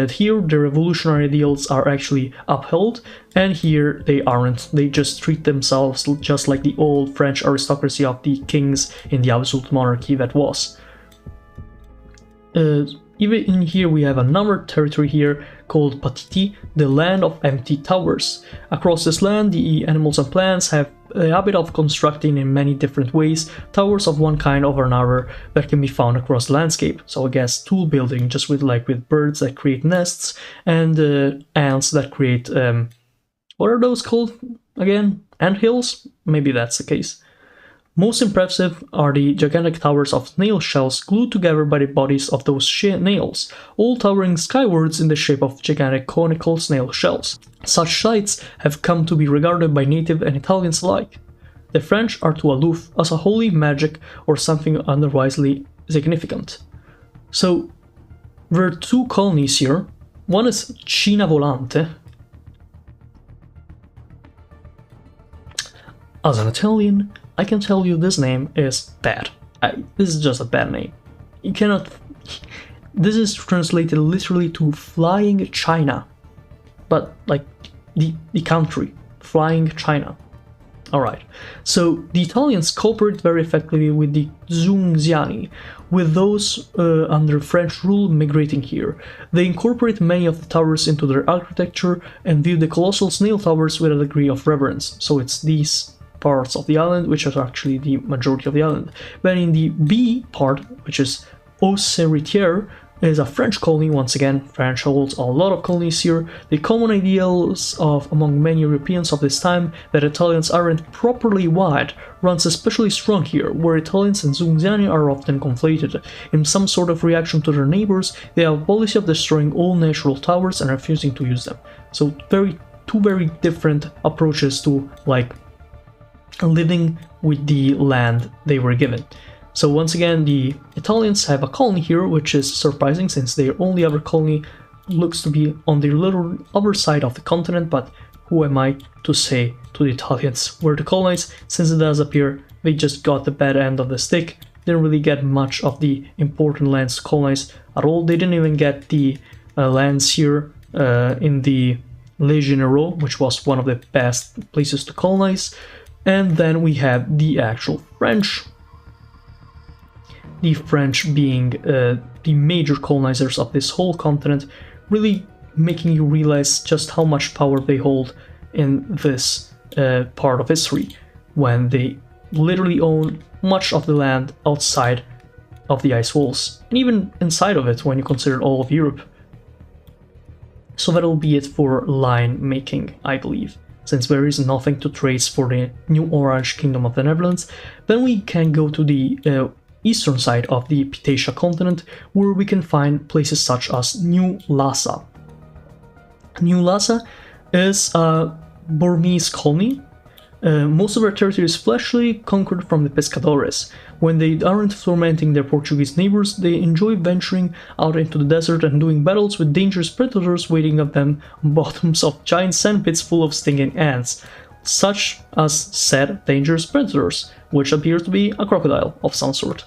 Here the revolutionary ideals are actually upheld, and here they aren't. They just treat themselves just like the old French aristocracy of the kings in the absolute monarchy that was. Even in here we have another territory here called Patiti, the land of empty towers. Across this land, the animals and plants have a habit of constructing in many different ways towers of one kind or another that can be found across the landscape. So I guess tool building, just with birds that create nests and ants that create what are those called again? Anthills? Maybe that's the case. Most impressive are the gigantic towers of snail shells glued together by the bodies of those snails, all towering skywards in the shape of gigantic conical snail shells. Such sights have come to be regarded by native and Italians alike. The French are too aloof as a holy magic or something otherwisely significant. So, there are two colonies here. One is Cina Volante. As an Italian, I can tell you this name is bad. This is just a bad name. You cannot... This is translated literally to Flying China. But, like, the country. Flying China. Alright. So, the Italians cooperate very effectively with the Zunziani, with those under French rule migrating here. They incorporate many of the towers into their architecture and view the colossal snail towers with a degree of reverence. So it's these parts of the island, which are actually the majority of the island. Then in the B part, which is Auxerritière, is a French colony. Once again, French holds a lot of colonies here. The common ideals of among many Europeans of this time that Italians aren't properly white runs especially strong here, where Italians and Zunziani are often conflated. In some sort of reaction to their neighbors, they have a policy of destroying all natural towers and refusing to use them. So two very different approaches to like living with the land they were given. So once again, the Italians have a colony here, which is surprising since their only other colony looks to be on the little other side of the continent, but who am I to say to the Italians where to colonize, since it does appear they just got the bad end of the stick, didn't really get much of the important lands to colonize at all. They didn't even get the lands here in the Les Généraux, which was one of the best places to colonize. And then we have the actual French. The French being the major colonizers of this whole continent, really making you realize just how much power they hold in this part of history, when they literally own much of the land outside of the ice walls, and even inside of it when you consider all of Europe. So that'll be it for line making, I believe. Since there is nothing to trace for the New Orange Kingdom of the Netherlands, then we can go to the eastern side of the Pitatia continent, where we can find places such as New Lhasa. New Lhasa is a Burmese colony. Most of their territory is fleshly, conquered from the pescadores. When they aren't tormenting their Portuguese neighbors, they enjoy venturing out into the desert and doing battles with dangerous predators waiting at them on bottoms of giant sandpits full of stinging ants, such as said dangerous predators, which appear to be a crocodile of some sort.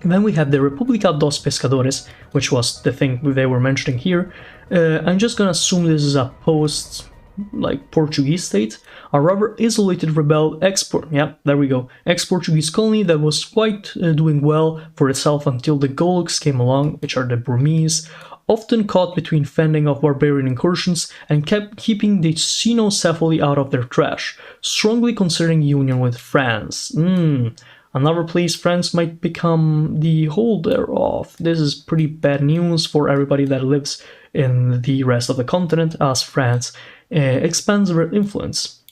And then we have the República dos Pescadores, which was the thing they were mentioning here. I'm just gonna assume this is a post-Portuguese state, a rather isolated rebel ex-Portuguese colony that was quite doing well for itself until the Goloks came along, which are the Burmese, often caught between fending off barbarian incursions and kept keeping the cynocephaly out of their trash, strongly considering union with France. Another place France might become the holder of. This is pretty bad news for everybody that lives in the rest of the continent, as France expands their influence.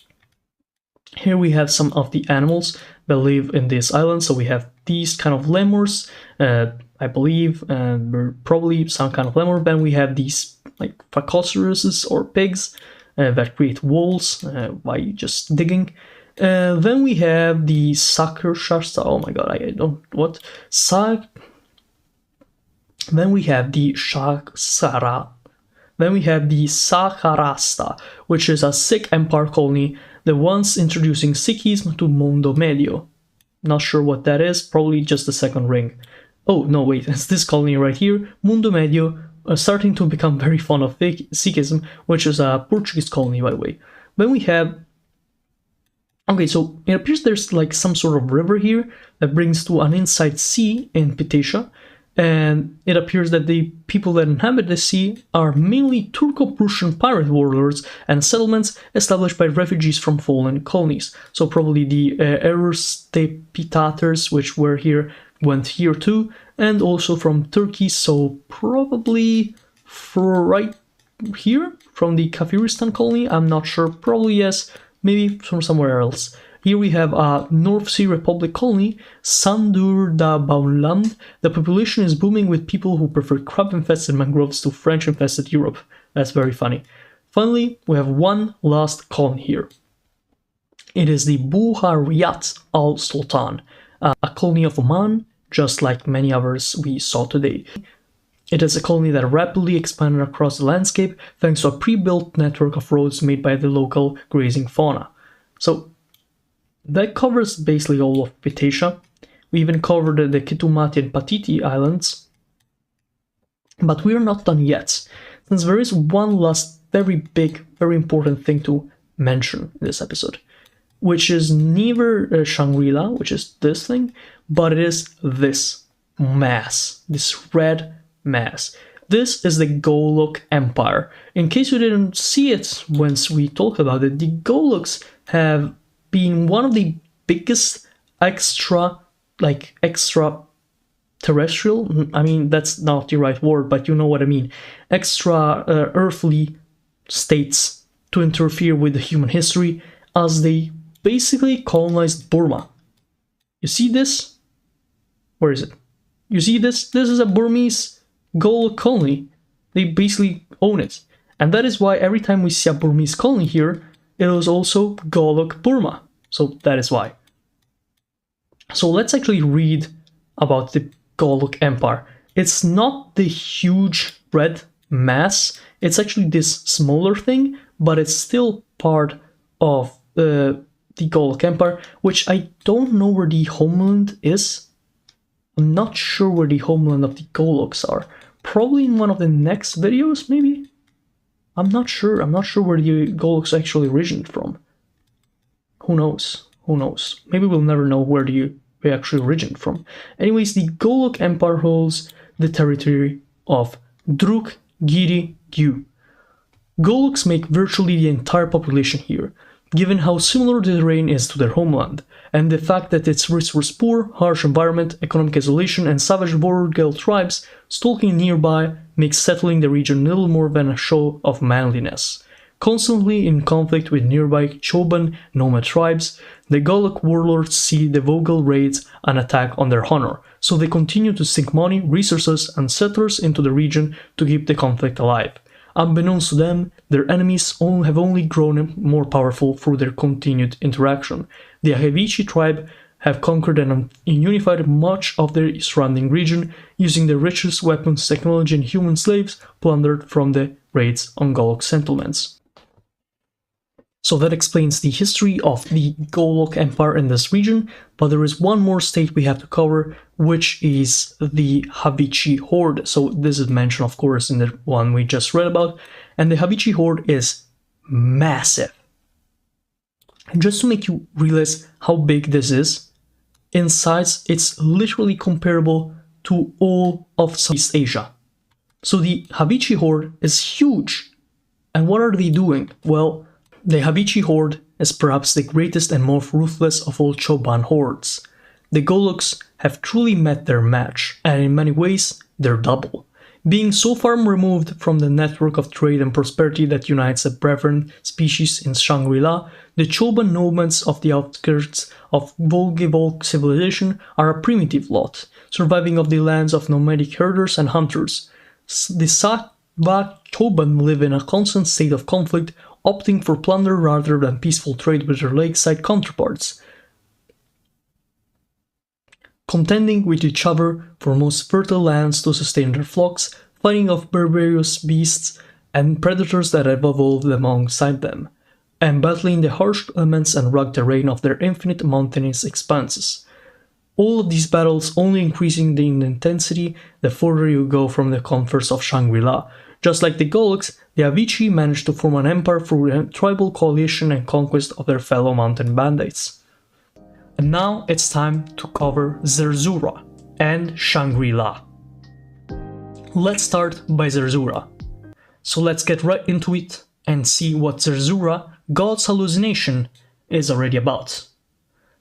Here we have some of the animals that live in this island. So we have these kind of lemurs, I believe, and probably some kind of lemur. Then we have these like phacoceroses or pigs that create walls by just digging. Then we have the Sakurshasta. Oh my god, I don't what Then we have the Shaksara. Then we have the Saharasta, which is a Sikh empire colony that once introducing Sikhism to Mundo Medio. Not sure what that is, probably just the second ring. Oh no, wait, it's this colony right here, Mundo Medio, starting to become very fond of Sikhism, which is a Portuguese colony, by the way. Then we have... Okay, so it appears there's like some sort of river here that brings to an inside sea in Pitatia, and it appears that the people that inhabit the sea are mainly Turco-Prussian pirate warlords and settlements established by refugees from fallen colonies. So probably the Erstepitators, which were here, went here too, and also from Turkey, so probably right here, from the Kafiristan colony, I'm not sure, probably yes, maybe from somewhere else. Here we have a North Sea Republic colony, Sandur da Baunland. The population is booming with people who prefer crab-infested mangroves to French-infested Europe. That's very funny. Finally, we have one last colony here. It is the Buhariyat al-Sultan, a colony of Oman, just like many others we saw today. It is a colony that rapidly expanded across the landscape thanks to a pre-built network of roads made by the local grazing fauna. So that covers basically all of Pitatia. We even covered the Ketumati and Patiti islands. But we are not done yet, since there is one last very big, very important thing to mention in this episode, which is neither Shangri-La, which is this thing, but it is this mass, this red mass. This is the Golok Empire. In case you didn't see it once we talked about it, the Goloks have been one of the biggest extraterrestrial, I mean, that's not the right word, but you know what I mean, extra earthly states to interfere with the human history, as they basically colonized Burma. You see this? Where is it? You see this? This is a Burmese Golok colony. They basically own it. And that is why every time we see a Burmese colony here, it is also Golok Burma. So that is why. So let's actually read about the Golok Empire. It's not the huge red mass. It's actually this smaller thing, but it's still part of the Golok Empire, which I don't know where the homeland is. I'm not sure where the homeland of the Goloks are. Probably in one of the next videos, maybe? I'm not sure. I'm not sure where the Goloks actually originated from. Who knows? Who knows? Maybe we'll never know where they actually originate from. Anyways, the Golok Empire holds the territory of Druk Giri Gyu. Goloks make virtually the entire population here, given how similar the terrain is to their homeland, and the fact that its resource poor, harsh environment, economic isolation, and savage border girl tribes stalking nearby makes settling the region little more than a show of manliness. Constantly in conflict with nearby Choban nomad tribes, the Golok warlords see the Vogel raids an attack on their honor, so they continue to sink money, resources, and settlers into the region to keep the conflict alive. Unbeknownst to them, their enemies have only grown more powerful through their continued interaction. The Ahevichi tribe have conquered and unified much of the surrounding region, using the richest weapons, technology, and human slaves plundered from the raids on Golok settlements. So that explains the history of the Golok Empire in this region, but there is one more state we have to cover, which is the Havichi Horde. So this is mentioned, of course, in the one we just read about, and the Havichi Horde is massive. And just to make you realize how big this is, in size it's literally comparable to all of Southeast Asia. So the Havichi Horde is huge. And what are they doing? Well, the Havichi Horde is perhaps the greatest and most ruthless of all Choban hordes. The Goloks have truly met their match, and in many ways, they're double. Being so far removed from the network of trade and prosperity that unites the brethren species in Shangri-La, the Choban nomads of the outskirts of Volgevolk civilization are a primitive lot, surviving of the lands of nomadic herders and hunters. The Satvak Choban live in a constant state of conflict, opting for plunder rather than peaceful trade with their lakeside counterparts, contending with each other for most fertile lands to sustain their flocks, fighting off barbarous beasts and predators that have evolved alongside them, and battling the harsh elements and rugged terrain of their infinite mountainous expanses. All of these battles only increasing in intensity the further you go from the comforts of Shangri-La. Just like the Goloks, the Avicii managed to form an empire through a tribal coalition and conquest of their fellow mountain bandits. And now it's time to cover Zerzura and Shangri-La. Let's start by Zerzura. So let's get right into it and see what Zerzura, God's hallucination, is already about.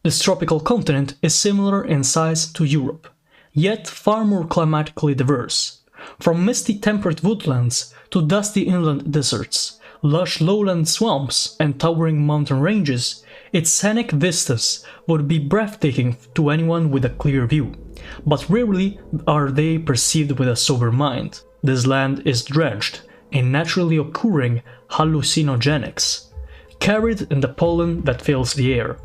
This tropical continent is similar in size to Europe, yet far more climatically diverse. From misty temperate woodlands to dusty inland deserts, lush lowland swamps and towering mountain ranges, its scenic vistas would be breathtaking to anyone with a clear view, but rarely are they perceived with a sober mind. This land is drenched in naturally occurring hallucinogenics, carried in the pollen that fills the air,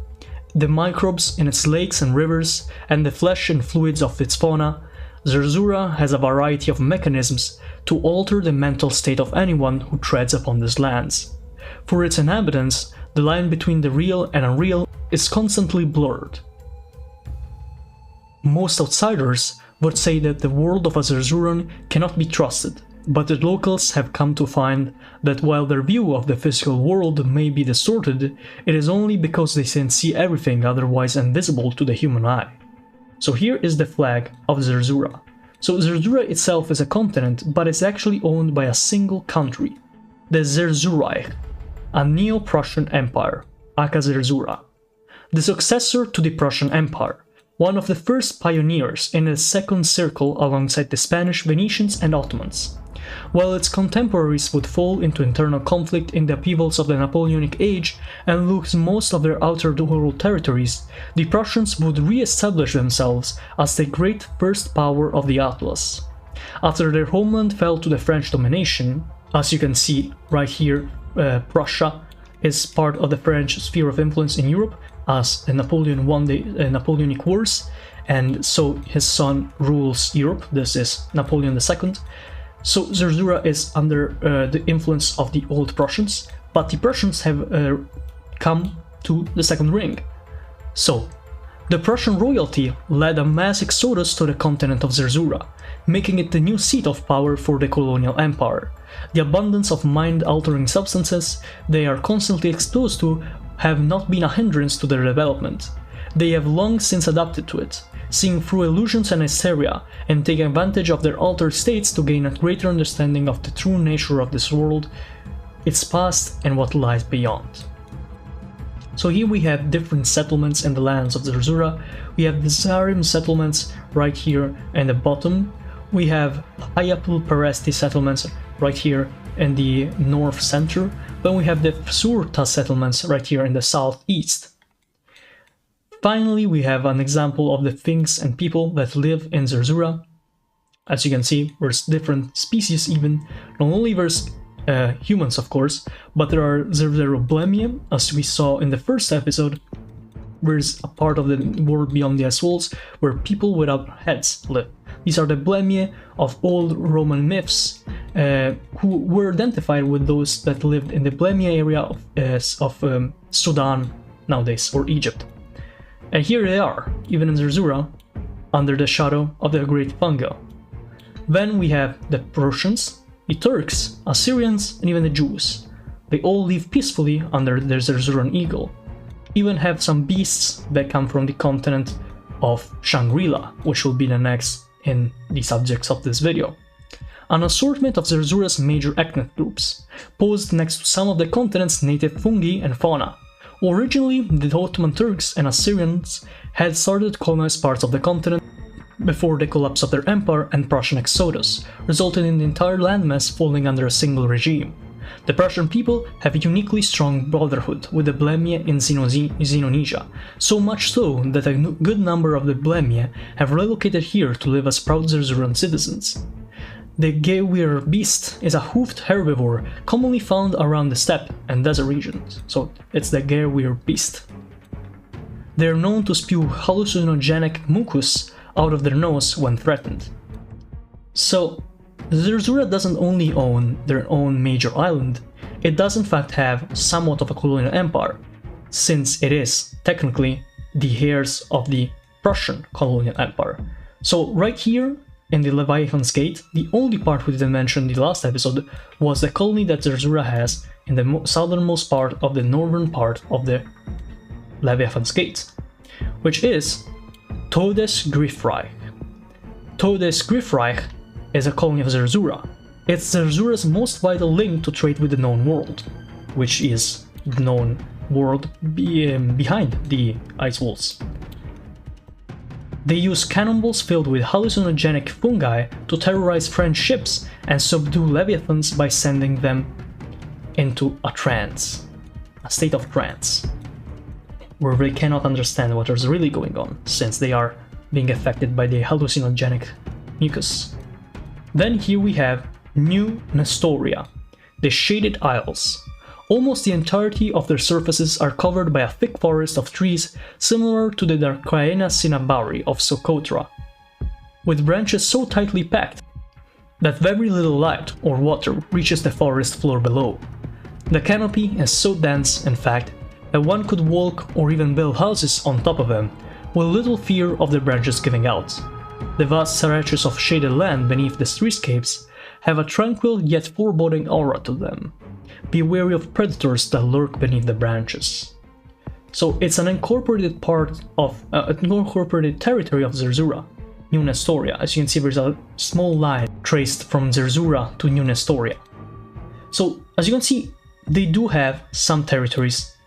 the microbes in its lakes and rivers, and the flesh and fluids of its fauna. Zerzura has a variety of mechanisms to alter the mental state of anyone who treads upon these lands. For its inhabitants, the line between the real and unreal is constantly blurred. Most outsiders would say that the world of a Zerzuran cannot be trusted, but the locals have come to find that while their view of the physical world may be distorted, it is only because they can see everything otherwise invisible to the human eye. So here is the flag of Zerzura. So Zerzura itself is a continent, but it's actually owned by a single country, the Zerzureich, a Neo-Prussian empire. aka Zerzura, the successor to the Prussian Empire, one of the first pioneers in the second circle alongside the Spanish, Venetians and Ottomans. While its contemporaries would fall into internal conflict in the upheavals of the Napoleonic Age and lose most of their outer world territories, the Prussians would re-establish themselves as the great first power of the Atlas. After their homeland fell to the French domination, as you can see right here, Prussia is part of the French sphere of influence in Europe, as Napoleon won the Napoleonic Wars, and so his son rules Europe. This is Napoleon II. So Zerzura is under the influence of the old Prussians, but the Prussians have come to the second ring. So, the Prussian royalty led a mass exodus to the continent of Zerzura, making it the new seat of power for the colonial empire. The abundance of mind-altering substances they are constantly exposed to have not been a hindrance to their development. They have long since adapted to it, seeing through illusions and hysteria, and taking advantage of their altered states to gain a greater understanding of the true nature of this world, its past, and what lies beyond. So here we have different settlements in the lands of Zerzura. We have the Zarim settlements right here in the bottom. We have Hayapul Peresti settlements right here in the north center. Then we have the Surta settlements right here in the southeast. Finally, we have an example of the things and people that live in Zerzura. As you can see, there's different species even. Not only there's humans, of course, but there are Zerzeroblemium, as we saw in the first episode. There's a part of the world beyond the ice walls where people without heads live. These are the Blemie of old Roman myths, who were identified with those that lived in the Blemie area of Sudan nowadays, or Egypt. And here they are, even in Zerzura, under the shadow of the Great Fungo. Then we have the Persians, the Turks, Assyrians, and even the Jews. They all live peacefully under the Zerzuran eagle. Even have some beasts that come from the continent of Shangri-La, which will be the next in the subjects of this video. An assortment of Zerzura's major ethnic groups, posed next to some of the continent's native fungi and fauna. Originally, the Ottoman Turks and Assyrians had started to colonize parts of the continent before the collapse of their empire and Prussian exodus, resulting in the entire landmass falling under a single regime. The Prussian people have a uniquely strong brotherhood with the Blemie in Xenonesia, so much so that a good number of the Blemie have relocated here to live as proud Zerzuran citizens. The Gewir beast is a hoofed herbivore commonly found around the steppe and desert regions, so it's the Gewir beast. They are known to spew hallucinogenic mucus out of their nose when threatened. So, Zerzura doesn't only own their own major island, it does in fact have somewhat of a colonial empire, since it is, technically, the heirs of the Prussian colonial empire. So right here, in the Leviathan's Gate, the only part we didn't mention in the last episode was the colony that Zerzura has in the southernmost part of the northern part of the Leviathan's Gate, which is Todesgriffreich. Todesgriffreich is a colony of Zerzura. It's Zerzura's most vital link to trade with the known world, which is the known world behind the ice walls. They use cannonballs filled with hallucinogenic fungi to terrorize French ships and subdue leviathans by sending them into a trance, a state of trance, where they cannot understand what is really going on, since they are being affected by the hallucinogenic mucus. Then here we have New Nestoria, the Shaded Isles. Almost the entirety of their surfaces are covered by a thick forest of trees similar to the Darcaena cinnamabari of Socotra, with branches so tightly packed that very little light or water reaches the forest floor below. The canopy is so dense, in fact, that one could walk or even build houses on top of them, with little fear of the branches giving out. The vast stretches of shaded land beneath the treescapes have a tranquil yet foreboding aura to them. Be wary of predators that lurk beneath the branches. So it's an incorporated territory of Zerzura, New Nestoria. As you can see, there's a small line traced from Zerzura to New Nestoria. So as you can see, they do have some territories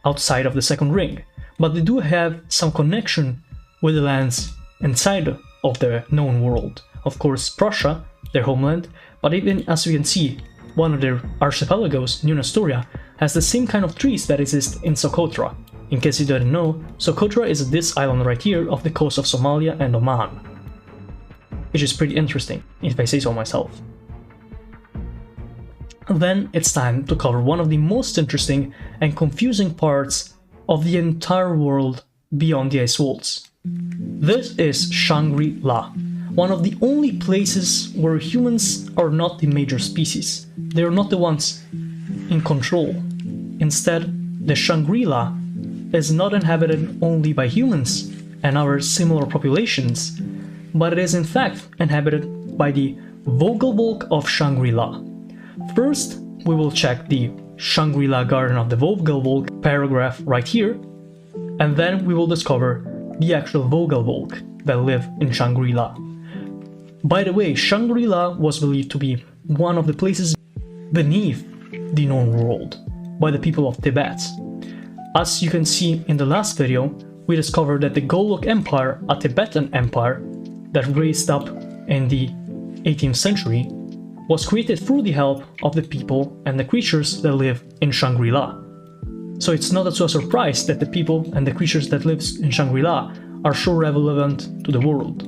outside of the second ring, but they do have some connection with the lands inside of the known world. Of course, Prussia, their homeland, but even as you can see, one of their archipelagos, New Nestoria, has the same kind of trees that exist in Socotra. In case you didn't know, Socotra is this island right here off the coast of Somalia and Oman, which is pretty interesting, if I say so myself. Then it's time to cover one of the most interesting and confusing parts of the entire world beyond the ice walls. This is Shangri-La, one of the only places where humans are not the major species. They are not the ones in control. Instead, the Shangri-La is not inhabited only by humans and our similar populations, but it is in fact inhabited by the Vogelvolk of Shangri-La. First, we will check the Shangri-La Garden of the Vogelvolk paragraph right here, and then we will discover the actual Vogelvolk that live in Shangri-La. By the way, Shangri-La was believed to be one of the places beneath the known world by the people of Tibet. As you can see in the last video, we discovered that the Golok Empire, a Tibetan empire that raised up in the 18th century, was created through the help of the people and the creatures that live in Shangri-La. So it's not a surprise that the people and the creatures that live in Shangri-La are so relevant to the world.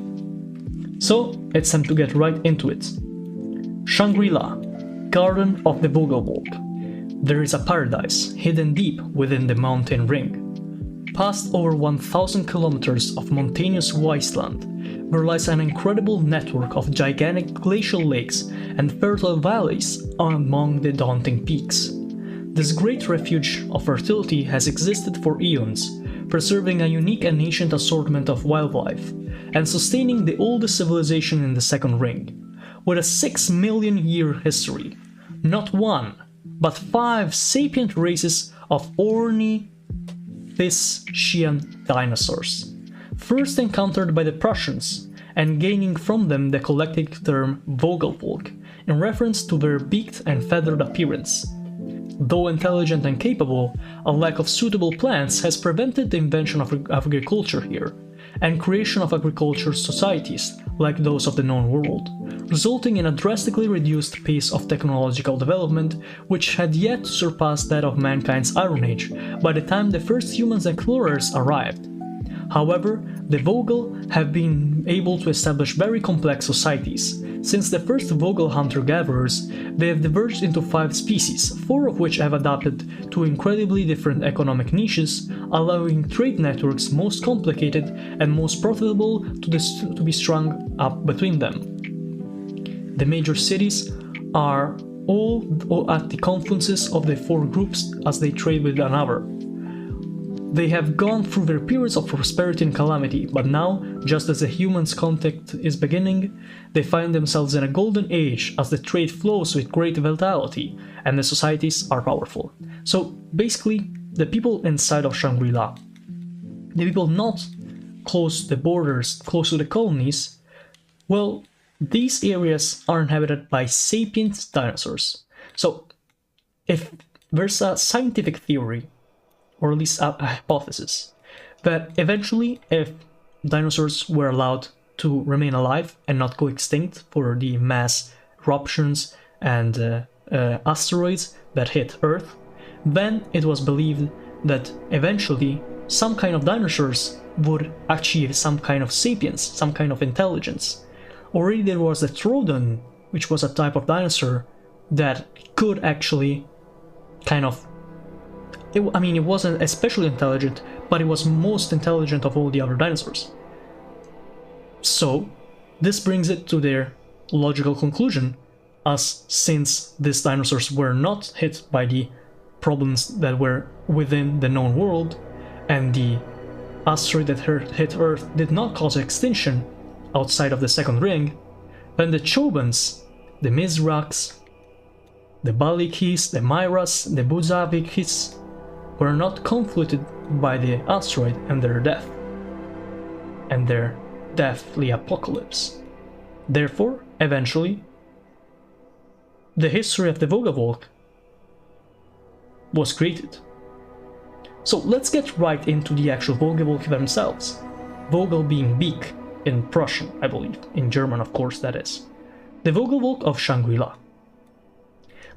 So it's time to get right into it. Shangri-La, Garden of the Vogelvolk. There is a paradise hidden deep within the mountain ring. Past over 1,000 kilometers of mountainous wasteland, there lies an incredible network of gigantic glacial lakes and fertile valleys among the daunting peaks. This great refuge of fertility has existed for eons, preserving a unique and ancient assortment of wildlife, and sustaining the oldest civilization in the second ring. With a 6 million year history, not one, but 5 sapient races of Ornithischian dinosaurs, first encountered by the Prussians, and gaining from them the collective term Vogelvolk, in reference to their beaked and feathered appearance. Though intelligent and capable, a lack of suitable plants has prevented the invention of agriculture here, and creation of agriculture societies like those of the known world, resulting in a drastically reduced pace of technological development which had yet to surpass that of mankind's Iron Age by the time the first humans explorers arrived. However, the Vogel have been able to establish very complex societies. Since the first Vogel hunter-gatherers, they have diverged into 5 species, 4 of which have adapted to incredibly different economic niches, allowing trade networks most complicated and most profitable to be strung up between them. The major cities are all at the confluences of the 4 groups as they trade with one another. They have gone through their periods of prosperity and calamity, but now, just as the humans' contact is beginning, they find themselves in a golden age as the trade flows with great vitality and the societies are powerful. So basically, the people inside of Shangri-La, the people not close to the borders, close to the colonies, well, these areas are inhabited by sapient dinosaurs. So if there's a scientific theory, or at least a hypothesis, that eventually if dinosaurs were allowed to remain alive and not go extinct for the mass eruptions and asteroids that hit Earth, then it was believed that eventually some kind of dinosaurs would achieve some kind of sapience, some kind of intelligence. Already there was the Troodon, which was a type of dinosaur that could actually kind of it wasn't especially intelligent, but it was most intelligent of all the other dinosaurs. So, this brings it to their logical conclusion, as since these dinosaurs were not hit by the problems that were within the known world, and the asteroid that hit Earth did not cause extinction outside of the second ring, then the Chobans, the Mizraks, the Balikis, the Myras, the Buzavikis, were not conflicted by the asteroid and their death, and their deathly apocalypse. Therefore, eventually, the history of the Vogelvolk was created. So let's get right into the actual Vogelwolke themselves. Vogel being beak in Prussian, I believe. In German, of course, that is. The Vogelwolke of Shangri-La.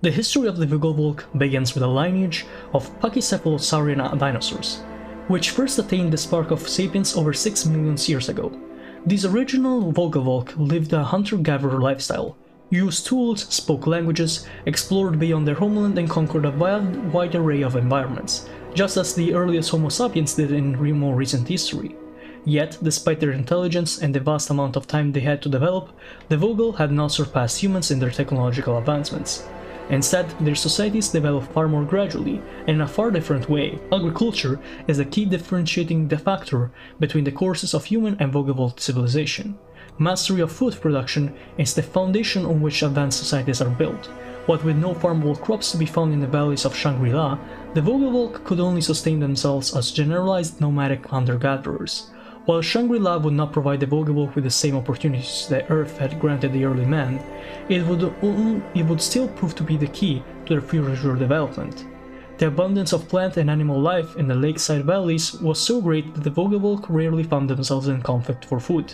The history of the Vogelwolke begins with a lineage of pachycephalosaurian dinosaurs, which first attained the spark of sapience over 6 million years ago. These original Vogelwolke lived a hunter-gatherer lifestyle, used tools, spoke languages, explored beyond their homeland and conquered a wide array of environments, just as the earliest Homo sapiens did in more recent history. Yet, despite their intelligence and the vast amount of time they had to develop, the Vogel had not surpassed humans in their technological advancements. Instead, their societies developed far more gradually, and in a far different way. Agriculture is a key differentiating factor between the courses of human and Vogelwolke civilization. Mastery of food production is the foundation on which advanced societies are built. What with no farmable crops to be found in the valleys of Shangri-La, the Vogelwolke could only sustain themselves as generalized nomadic hunter-gatherers. While Shangri-La would not provide the Vogelwolke with the same opportunities that Earth had granted the early man, it would still prove to be the key to their future development. The abundance of plant and animal life in the lakeside valleys was so great that the Vogelwolke rarely found themselves in conflict for food,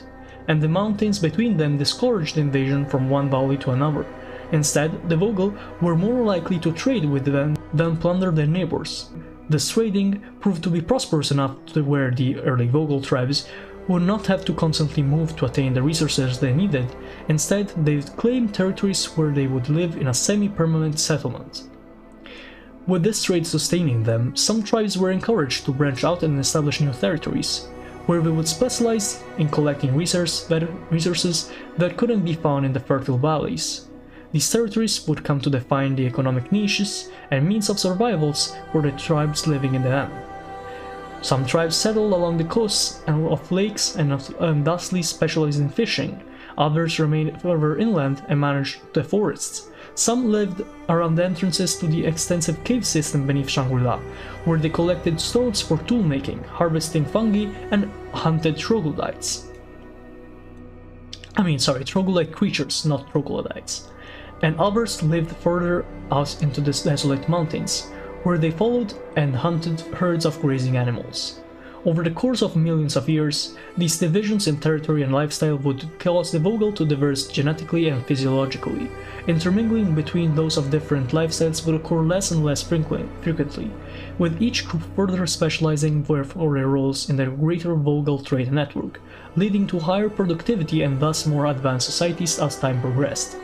and the mountains between them discouraged invasion from one valley to another. Instead, the Vogel were more likely to trade with them than plunder their neighbors. This trading proved to be prosperous enough to where the early Vogel tribes would not have to constantly move to attain the resources they needed. Instead, they claimed territories where they would live in a semi-permanent settlement. With this trade sustaining them, some tribes were encouraged to branch out and establish new territories, where they would specialize in collecting resources that couldn't be found in the fertile valleys. These territories would come to define the economic niches and means of survivals for the tribes living in them. Some tribes settled along the coasts of lakes and thusly specialized in fishing. Others remained further inland and managed the forests. Some lived around the entrances to the extensive cave system beneath Shangri-La, where they collected stones for tool making, harvesting fungi, and hunted troglodytes. Troglodyte creatures, not troglodytes. And others lived further out into the desolate mountains, where they followed and hunted herds of grazing animals. Over the course of millions of years, these divisions in territory and lifestyle would cause the Vogel to diverge genetically and physiologically. Intermingling between those of different lifestyles would occur less and less frequently, with each group further specializing for their roles in the greater Vogel trade network, leading to higher productivity and thus more advanced societies as time progressed.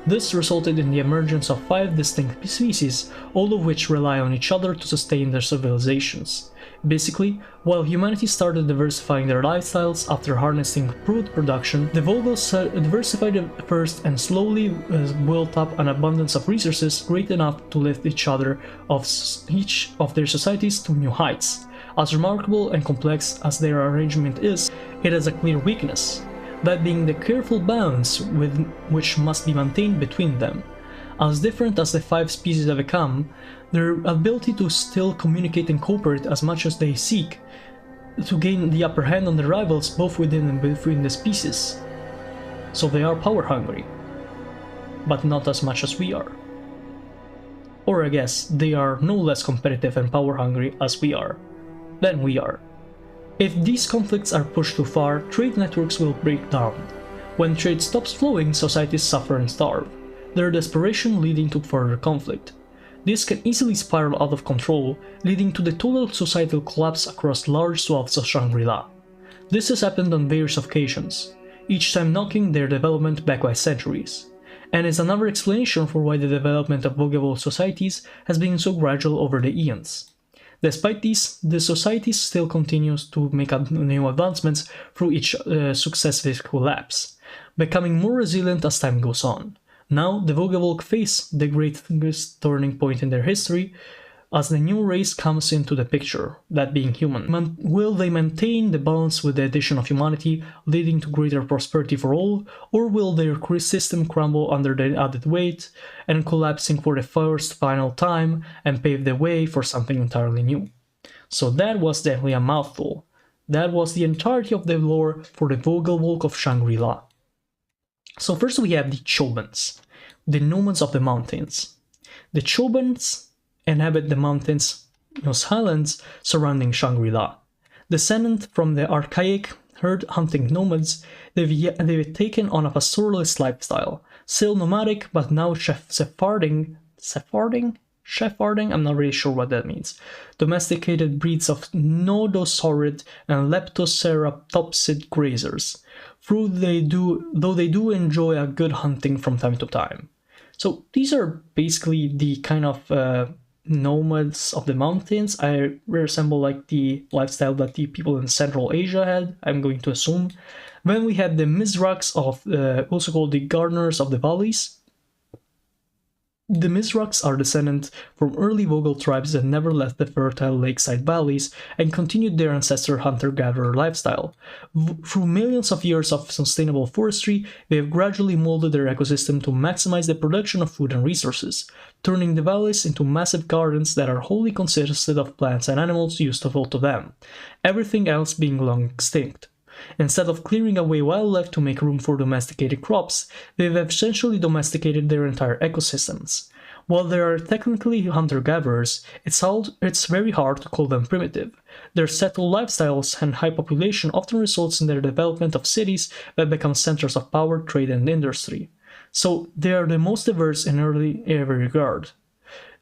This resulted in the emergence of 5 distinct species, all of which rely on each other to sustain their civilizations. Basically, while humanity started diversifying their lifestyles after harnessing food production, the Vogels diversified first and slowly built up an abundance of resources great enough to lift each of their societies to new heights. As remarkable and complex as their arrangement is, it has a clear weakness, that being the careful balance which must be maintained between them. As different as the 5 species have become, their ability to still communicate and cooperate as much as they seek to gain the upper hand on their rivals both within and between the species. So they are power hungry, but not as much as we are. Or I guess they are no less competitive and power hungry as we are, than we are. If these conflicts are pushed too far, trade networks will break down. When trade stops flowing, societies suffer and starve, their desperation leading to further conflict. This can easily spiral out of control, leading to the total societal collapse across large swaths of Shangri-La. This has happened on various occasions, each time knocking their development back by centuries, and is another explanation for why the development of Vogelwolke societies has been so gradual over the eons. Despite this, the society still continues to make new advancements through each successive collapse, becoming more resilient as time goes on. Now, the Vogelwolke face the greatest turning point in their history as the new race comes into the picture, that being human. Will they maintain the balance with the addition of humanity, leading to greater prosperity for all, or will their system crumble under the added weight and collapsing for the first final time and pave the way for something entirely new? So that was definitely a mouthful. That was the entirety of the lore for the Vogelwolke of Shangri-La. So first we have the Chobans, the nomads of the mountains. The Chobans inhabit the mountains highlands surrounding Shangri-La. Descendant from the archaic herd-hunting nomads, they've taken on a pastoralist lifestyle, still nomadic but now Sepharding, I'm not really sure what that means. Domesticated breeds of nodosaurid and leptoceratopsid grazers, though they do enjoy a good hunting from time to time. So these are basically the kind of nomads of the mountains. I resemble like the lifestyle that the people in Central Asia had, I'm going to assume. Then we have the Mizraks, also called the gardeners of the valleys. The Mizraks are descended from early Vogel tribes that never left the fertile lakeside valleys and continued their ancestor hunter-gatherer lifestyle. Through millions of years of sustainable forestry, they have gradually molded their ecosystem to maximize the production of food and resources, turning the valleys into massive gardens that are wholly consisted of plants and animals useful to them, everything else being long extinct. Instead of clearing away wildlife to make room for domesticated crops, they've essentially domesticated their entire ecosystems. While they are technically hunter-gatherers, it's very hard to call them primitive. Their settled lifestyles and high population often results in their development of cities that become centers of power, trade, and industry. So they are the most diverse in every regard.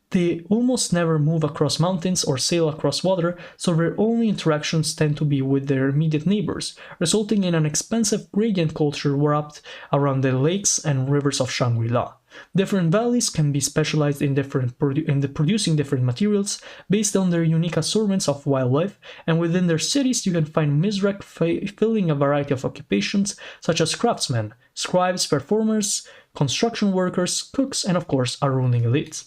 They almost never move across mountains or sail across water, so their only interactions tend to be with their immediate neighbors, resulting in an expansive gradient culture wrapped around the lakes and rivers of Shangri-La. Different valleys can be specialized in producing different materials based on their unique assortments of wildlife, and within their cities you can find Mizrak filling a variety of occupations such as craftsmen, scribes, performers, construction workers, cooks, and of course a ruling elite.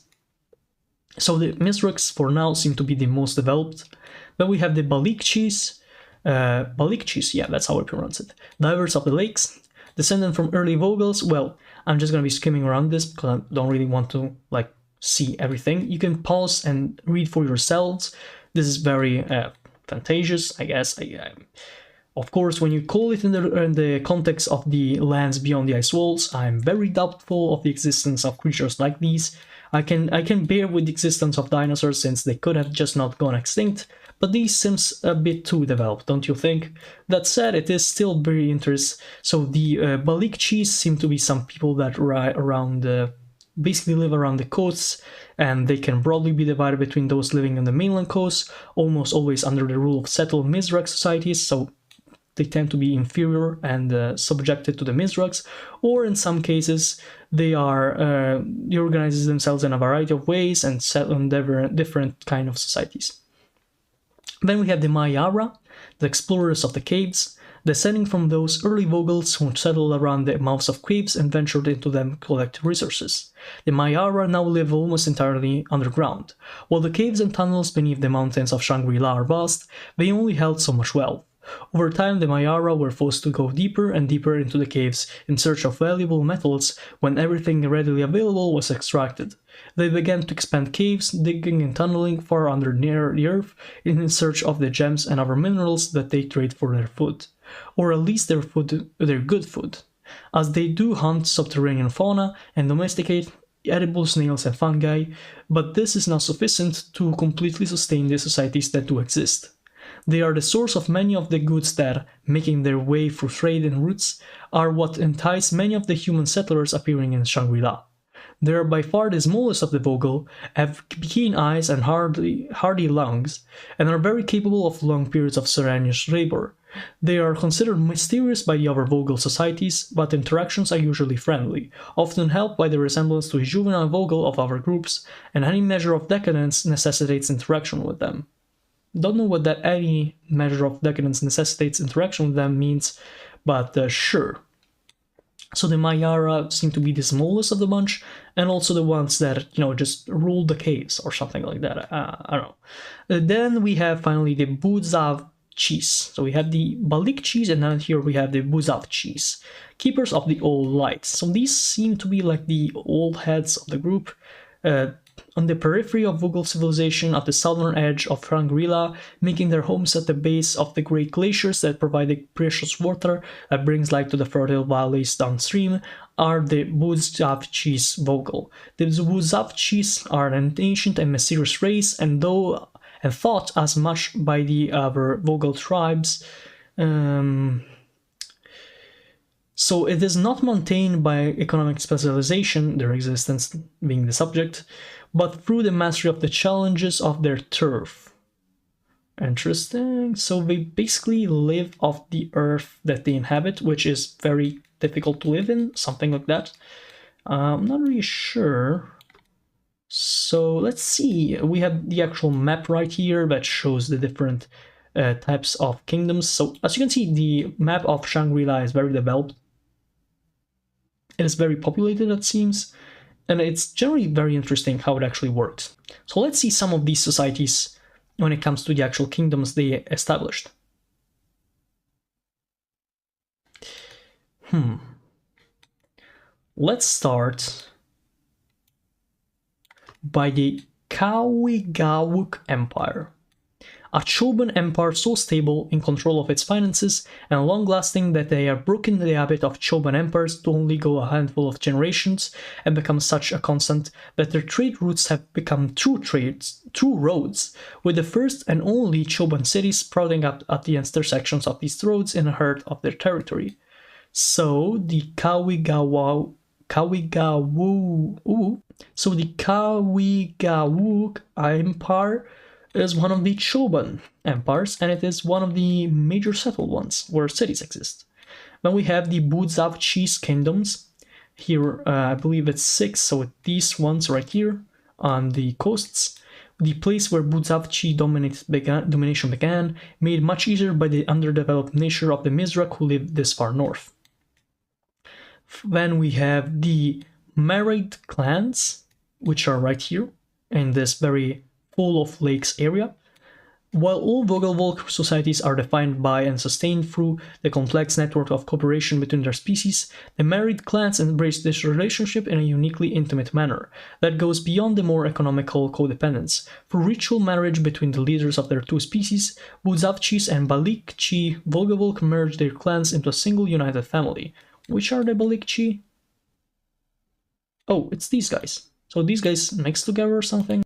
So the Mizraks for now seem to be the most developed. Then we have the Balikchis, yeah, that's how I pronounce it. Divers of the lakes, descendant from early Vogels. Well, I'm just going to be skimming around this because I don't really want to see everything. You can pause and read for yourselves. This is very fantastious, I guess. Of course, when you call it in the context of the lands beyond the ice walls, I'm very doubtful of the existence of creatures like these. I can bear with the existence of dinosaurs since they could have just not gone extinct, but these seems a bit too developed, don't you think? That said, it is still very interesting. So the Balikchis seem to be some people that basically live around the coasts, and they can broadly be divided between those living on the mainland coast, almost always under the rule of settled Mizrak societies, so they tend to be inferior and subjected to the Mizraks, or in some cases they organize themselves in a variety of ways and settle in different kind of societies. Then we have the Mayara, the explorers of the caves, descending from those early Vogels who settled around the mouths of caves and ventured into them to collect resources. The Mayara now live almost entirely underground. While the caves and tunnels beneath the mountains of Shangri-La are vast, they only held so much wealth. Over time, the Mayara were forced to go deeper and deeper into the caves in search of valuable metals when everything readily available was extracted. They began to expand caves, digging and tunneling far under near the earth in search of the gems and other minerals that they trade for their food, or at least their good food, as they do hunt subterranean fauna and domesticate edible snails and fungi, but this is not sufficient to completely sustain the societies that do exist. They are the source of many of the goods that, making their way through trade and routes, are what entice many of the human settlers appearing in Shangri-La. They are by far the smallest of the Vogel, have keen eyes and hardy lungs, and are very capable of long periods of strenuous labor. They are considered mysterious by the other Vogel societies, but interactions are usually friendly, often helped by the resemblance to a juvenile Vogel of other groups, and any measure of decadence necessitates interaction with them. Don't know what that any measure of decadence necessitates interaction with them means, but sure. So the Mayara seem to be the smallest of the bunch, and also the ones that, just rule the caves or something like that. I don't know. Then we have finally the Buzavchis. So we have the Balikchis, and then here we have the Buzavchis, keepers of the old lights. So these seem to be like the old heads of the group. On the periphery of Vogel civilization at the southern edge of Shangri-La, making their homes at the base of the great glaciers that provide the precious water that brings life to the fertile valleys downstream, are the Buzavchis Vogel. The Buzavchis are an ancient and mysterious race, and though and thought as much by the other Vogel tribes. So it is not maintained by economic specialization, their existence being the subject, but through the mastery of the challenges of their turf. Interesting. So they basically live off the earth that they inhabit, which is very difficult to live in, something like that. I'm not really sure. So let's see. We have the actual map right here that shows the different types of kingdoms. So as you can see, the map of Shangri-La is very developed. It is very populated, it seems, and it's generally very interesting how it actually works. So let's see some of these societies when it comes to the actual kingdoms they established. Let's start by the Kawigawuk Empire, a Choban empire so stable in control of its finances and long-lasting that they have broken the habit of Choban empires to only go a handful of generations and become such a constant that their trade routes have become true roads, with the first and only Choban cities sprouting up at the intersections of these roads in a heart of their territory. So the Kawigawuk Empire is one of the Choban empires, and it is one of the major settled ones where cities exist. Then we have the Buzavchi's kingdoms. Here, I believe it's 6, so these ones right here on the coasts. The place where Buzavchi domination began, made much easier by the underdeveloped nature of the Mizrak who lived this far north. Then we have the married clans, which are right here in this very full of lakes area. While all Vogelvolk societies are defined by and sustained through the complex network of cooperation between their species, the married clans embrace this relationship in a uniquely intimate manner that goes beyond the more economical codependence. Through ritual marriage between the leaders of their two species, Buzavchis and Balikchi Vogelvolk merge their clans into a single united family. Which are the Balikchi? Oh, it's these guys. So these guys mixed together or something?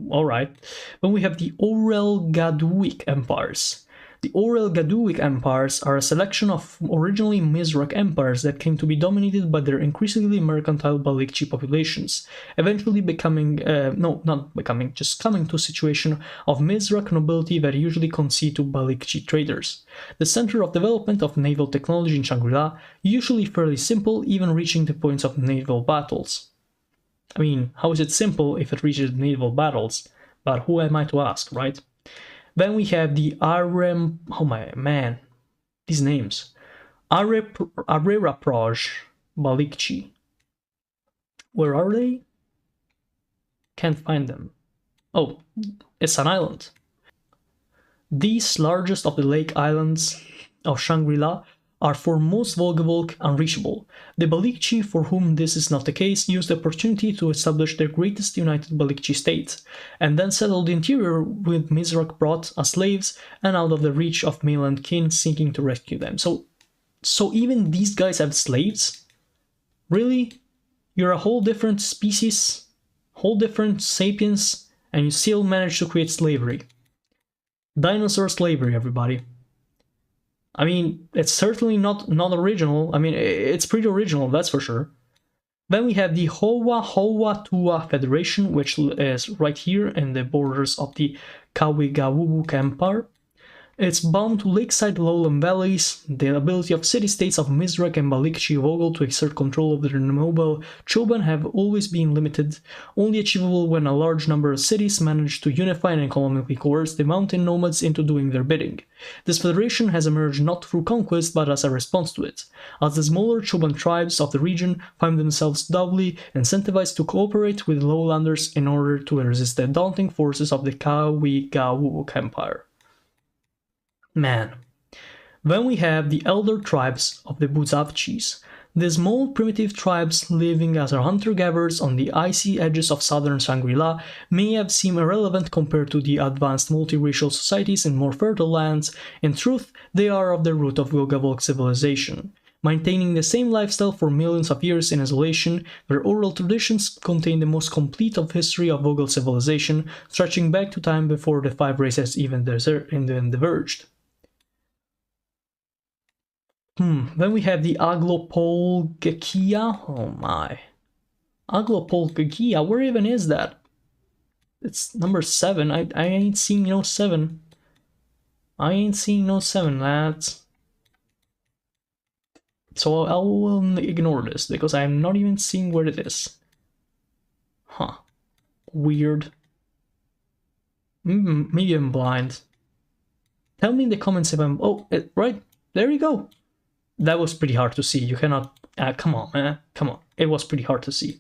Alright. Then we have the Orel-Gaduic empires. The Orel-Gaduic empires are a selection of originally Mizrak empires that came to be dominated by their increasingly mercantile Balikchi populations, eventually coming to a situation of Mizrak nobility that usually concede to Balikchi traders. The center of development of naval technology in Shangri-La, usually fairly simple, even reaching the points of naval battles. I mean, how is it simple if it reaches naval battles? But who am I to ask, right? Then we have the these names. Areraproj Balikchi. Where are they? Can't find them. Oh, it's an island. These largest of the lake islands of Shangri-La are for most Vogelvolk unreachable. The Balikchi, for whom this is not the case, use the opportunity to establish their greatest united Balikchi state, and then settle the interior with Mizrak brought as slaves and out of the reach of mainland kin seeking to rescue them. So even these guys have slaves? Really? You're a whole different species, whole different sapiens, and you still manage to create slavery. Dinosaur slavery, everybody. I mean, it's certainly not original. I mean, it's pretty original, that's for sure. Then we have the Hoa-Hoa-Tua Federation, which is right here in the borders of the Kawigawuk Empire. It's bound to lakeside lowland valleys. The ability of city-states of Mizrak and Balikchi Vogel to exert control over their mobile Choban have always been limited, only achievable when a large number of cities manage to unify and economically coerce the mountain nomads into doing their bidding. This federation has emerged not through conquest but as a response to it, as the smaller Choban tribes of the region find themselves doubly incentivized to cooperate with lowlanders in order to resist the daunting forces of the Kawigawuk Empire. Man. Then we have the elder tribes of the Buzavchis, the small primitive tribes living as hunter-gatherers on the icy edges of southern Shangri-La may have seemed irrelevant compared to the advanced multiracial societies in more fertile lands. In truth, they are of the root of Vogelvolk civilization. maintaining the same lifestyle for millions of years in isolation. Their oral traditions contain the most complete of history of Vogel civilization, stretching back to time before the five races even diverged. Then we have the Aglopolgekia. Oh my. Aglopolgekia, where even is that? It's number 7. I ain't seeing no 7. I ain't seeing no 7, lads. So I will ignore this, because I'm not even seeing where it is. Huh. Weird. Maybe I'm blind. Tell me in the comments if I'm... Oh, right. There you go. That was pretty hard to see. You cannot... come on, man. Come on. It was pretty hard to see.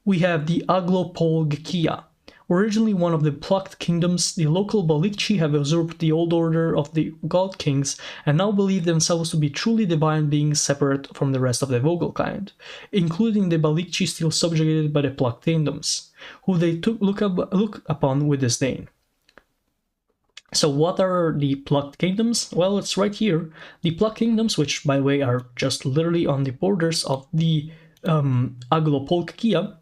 We have the Aglopolgekia. Originally one of the plucked kingdoms, the local Balikchi have usurped the old order of the god kings and now believe themselves to be truly divine beings separate from the rest of the Vogelkind, including the Balikchi still subjugated by the plucked kingdoms, who they look upon with disdain. So what are the plucked kingdoms? Well, it's right here. The plucked kingdoms, which by the way are just literally on the borders of the Aglopolgekia.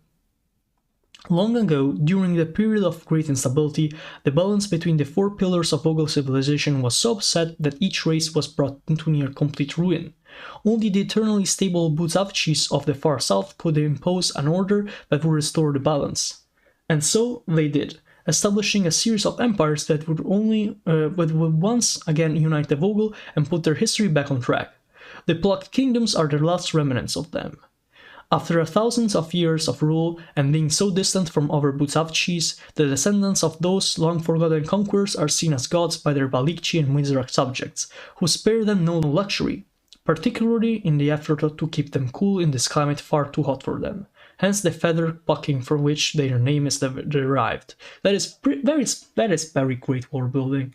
Long ago, during the period of great instability, the balance between the 4 pillars of Vogel civilization was so upset that each race was brought into near complete ruin. Only the eternally stable Buzavchis of the far south could impose an order that would restore the balance. And so they did, establishing a series of empires that would once again unite the Vogel and put their history back on track. The plucked kingdoms are the last remnants of them. After thousands of years of rule and being so distant from other Buzavchis, the descendants of those long-forgotten conquerors are seen as gods by their Balikchi and Mizrak subjects, who spare them no luxury, particularly in the effort to keep them cool in this climate far too hot for them. Hence the feather plucking from which their name is derived. That is very great world building.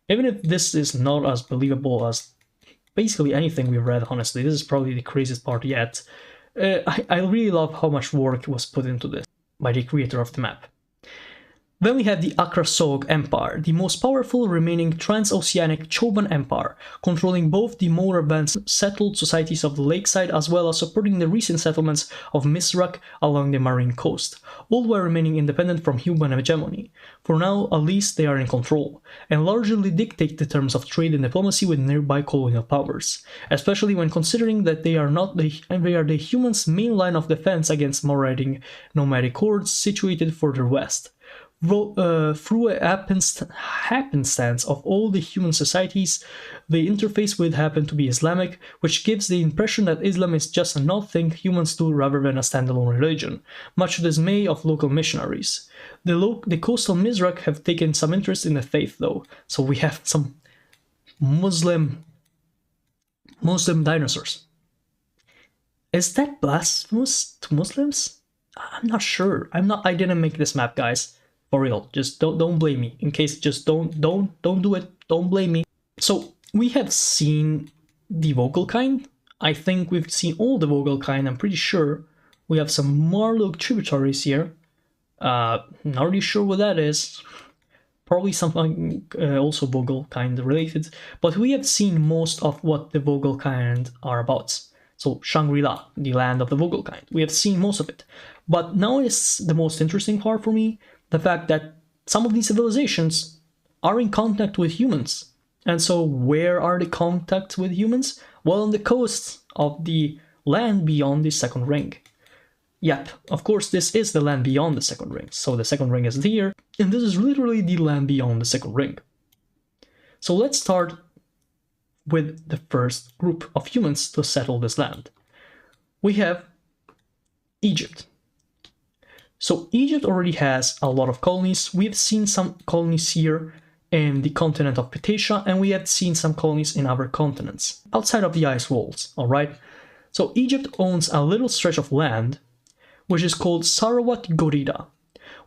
Even if this is not as believable as basically anything we've read, honestly, this is probably the craziest part yet. I really love how much work was put into this by the creator of the map. Then we have the Akrasog Empire, the most powerful remaining transoceanic Choban empire, controlling both the more advanced settled societies of the lakeside as well as supporting the recent settlements of Mizrak along the marine coast, all while remaining independent from human hegemony. For now, at least, they are in control, and largely dictate the terms of trade and diplomacy with nearby colonial powers, especially when considering that they are the humans' main line of defense against marauding nomadic hordes situated further west. Through a happenstance of all the human societies they interface with happen to be Islamic, which gives the impression that Islam is just an odd thing humans do rather than a standalone religion, much to the dismay of local missionaries. The coastal Mizrak have taken some interest in the faith though, so we have some Muslim dinosaurs. Is that blasphemous to Muslims? I'm not sure. I didn't make this map, guys. For real, just don't blame me. In case, just don't do it. Don't blame me. So we have seen the Vogelkind. I think we've seen all the Vogelkind. I'm pretty sure we have some Marluk tributaries here. Not really sure what that is. Probably something also Vogelkind related. But we have seen most of what the Vogelkind are about. So Shangri-La, the land of the Vogelkind. We have seen most of it. But now is the most interesting part for me. The fact that some of these civilizations are in contact with humans. And so where are the contacts with humans? Well, on the coasts of the land beyond the second ring. Yep, of course this is the land beyond the second ring. So the second ring is here, and this is literally the land beyond the second ring. So let's start with the first group of humans to settle this land. We have Egypt. So Egypt already has a lot of colonies. We've seen some colonies here in the continent of Ptasia, and we have seen some colonies in other continents, outside of the ice walls, alright? So Egypt owns a little stretch of land, which is called Sarawat Gorida.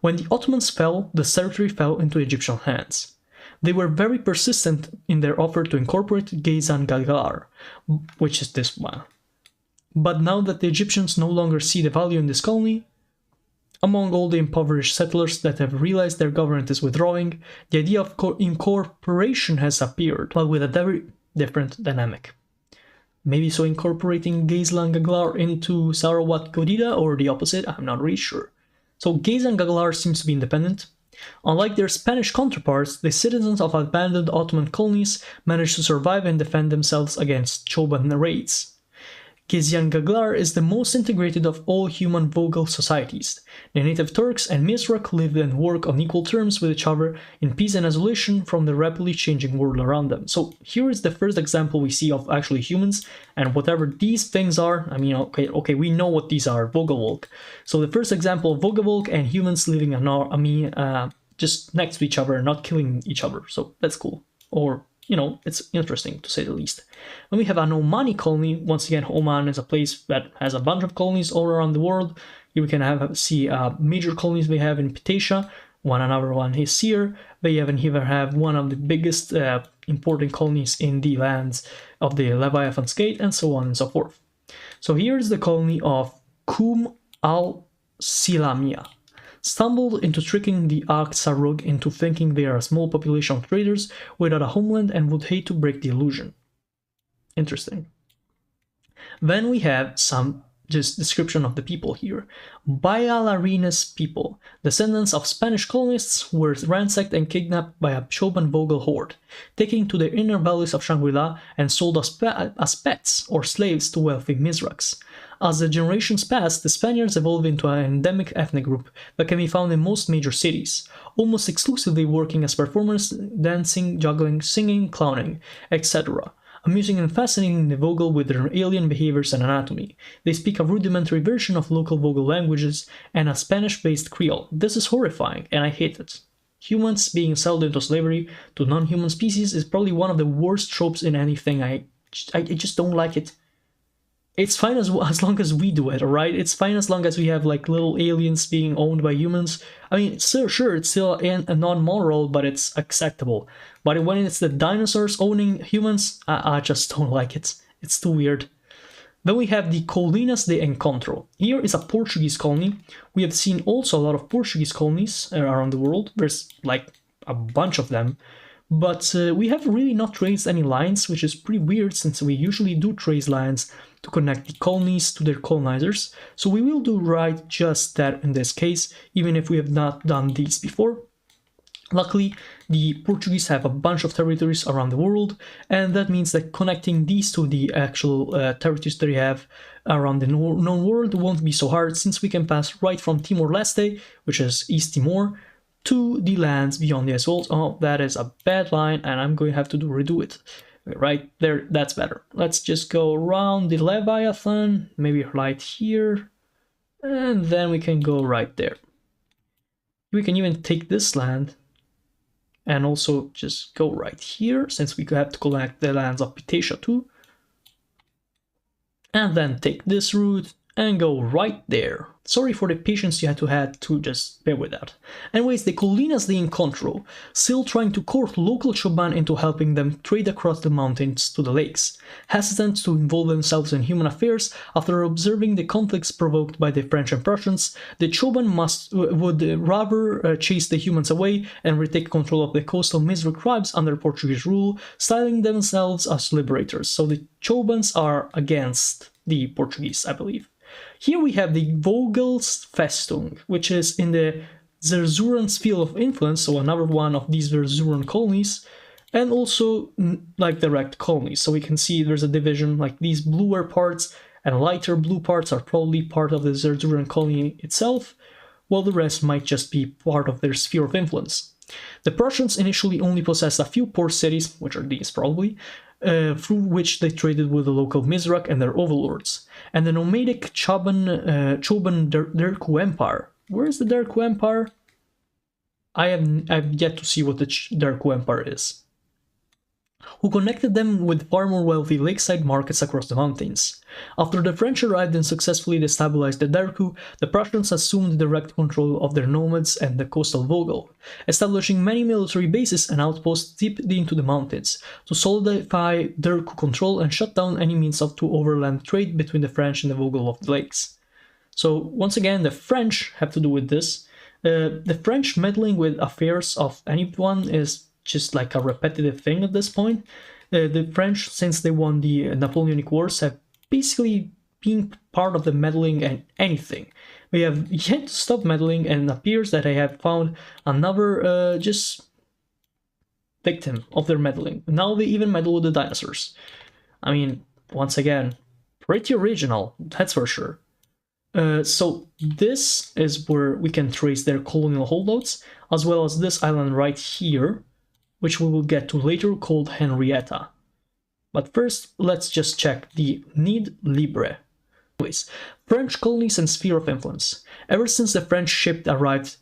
When the Ottomans fell, the territory fell into Egyptian hands. They were very persistent in their offer to incorporate Geizan Galgar, which is this one. But now that the Egyptians no longer see the value in this colony, among all the impoverished settlers that have realized their government is withdrawing, the idea of incorporation has appeared, but with a very different dynamic. Maybe so incorporating Geisla and Gaglar into Sarawat Godida, or the opposite, I'm not really sure. So Geisla and Gaglar seems to be independent. Unlike their Spanish counterparts, the citizens of abandoned Ottoman colonies managed to survive and defend themselves against Choban raids. Gezian Gaglar is the most integrated of all human Vogel societies. The native Turks and Mizraq live and work on equal terms with each other in peace and isolation from the rapidly changing world around them. So here is the first example we see of actually humans, and whatever these things are, I mean, okay, we know what these are, Vogelvolk. So the first example of Vogelvolk and humans living just next to each other and not killing each other. So that's cool. Or it's interesting to say the least. When we have an Omani colony, once again, Oman is a place that has a bunch of colonies all around the world. Here we can see major colonies we have in Pitatia, another one is here. They even here have one of the biggest important colonies in the lands of the Leviathan's Gate, and so on and so forth. So here is the colony of Kum al-Silamia. Stumbled into tricking the Ak-Sarug into thinking they are a small population of traders without a homeland and would hate to break the illusion. Interesting. Then we have some just description of the people here. Bailarines people, descendants of Spanish colonists, were ransacked and kidnapped by a Choban Vogel horde, taken to the inner valleys of Shangri-La and sold as pets or slaves to wealthy Mizraqs. As the generations passed, the Spaniards evolved into an endemic ethnic group that can be found in most major cities, almost exclusively working as performers, dancing, juggling, singing, clowning, etc., amusing and fascinating the Vogel with their alien behaviors and anatomy. They speak a rudimentary version of local Vogel languages and a Spanish-based Creole. This is horrifying, and I hate it. Humans being sold into slavery to non-human species is probably one of the worst tropes in anything. I just don't like it. It's fine as long as we do it, alright? It's fine as long as we have like little aliens being owned by humans. I mean, sure, it's still a non-moral, but it's acceptable. But when it's the dinosaurs owning humans, I just don't like it. It's too weird. Then we have the Colinas de Encontro. Here is a Portuguese colony. We have seen also a lot of Portuguese colonies around the world. There's like a bunch of them. But we have really not traced any lines, which is pretty weird since we usually do trace lines to connect the colonies to their colonizers. So we will do right just that in this case, even if we have not done these before. Luckily, the Portuguese have a bunch of territories around the world, and that means that connecting these to the actual territories that we have around the known world won't be so hard, since we can pass right from Timor-Leste, which is East Timor, to the lands beyond the ice walls. Oh, that is a bad line, and I'm going to have to redo it. Right there, that's better. Let's just go around the Leviathan, maybe right here, and then we can go right there. We can even take this land and also just go right here, since we have to connect the lands of Pitatia too. And then take this route and go right there. Sorry for the patience you had to just bear with that. Anyways, the Colinas de Encontro, still trying to court local Choban into helping them trade across the mountains to the lakes. Hesitant to involve themselves in human affairs after observing the conflicts provoked by the French and Prussians, the Choban would rather chase the humans away and retake control of the coastal Mizraq tribes under Portuguese rule, styling themselves as liberators. So the Chobans are against the Portuguese, I believe. Here we have the Vogels Festung, which is in the Zerzuran sphere of influence, so another one of these Zerzuran colonies, and also like direct colonies. So we can see there's a division, like these bluer parts and lighter blue parts are probably part of the Zerzuran colony itself, while the rest might just be part of their sphere of influence. The Prussians initially only possessed a few port cities, which are these probably, through which they traded with the local Mizraq and their overlords, and the nomadic Choban Derku Empire. Where is the Derku Empire? I've yet to see what the Derku Empire is. Who connected them with far more wealthy lakeside markets across the mountains. After the French arrived and successfully destabilized the Derku, the Prussians assumed direct control of their nomads and the coastal Vogel, establishing many military bases and outposts deep into the mountains to solidify Derku control and shut down any means of overland trade between the French and the Vogel of the lakes. So once again, the French have to do with this. The French meddling with affairs of anyone is just like a repetitive thing at this point. The French, since they won the Napoleonic Wars, have basically been part of the meddling and anything. We have yet to stop meddling, and it appears that they have found another just victim of their meddling. Now they even meddle with the dinosaurs. I mean, once again, pretty original, that's for sure. So this is where we can trace their colonial holdouts, as well as this island right here, which we will get to later, called Henrietta. But first, let's just check the Nid Libre. Anyways, French colonies and sphere of influence. Ever since the French ships arrived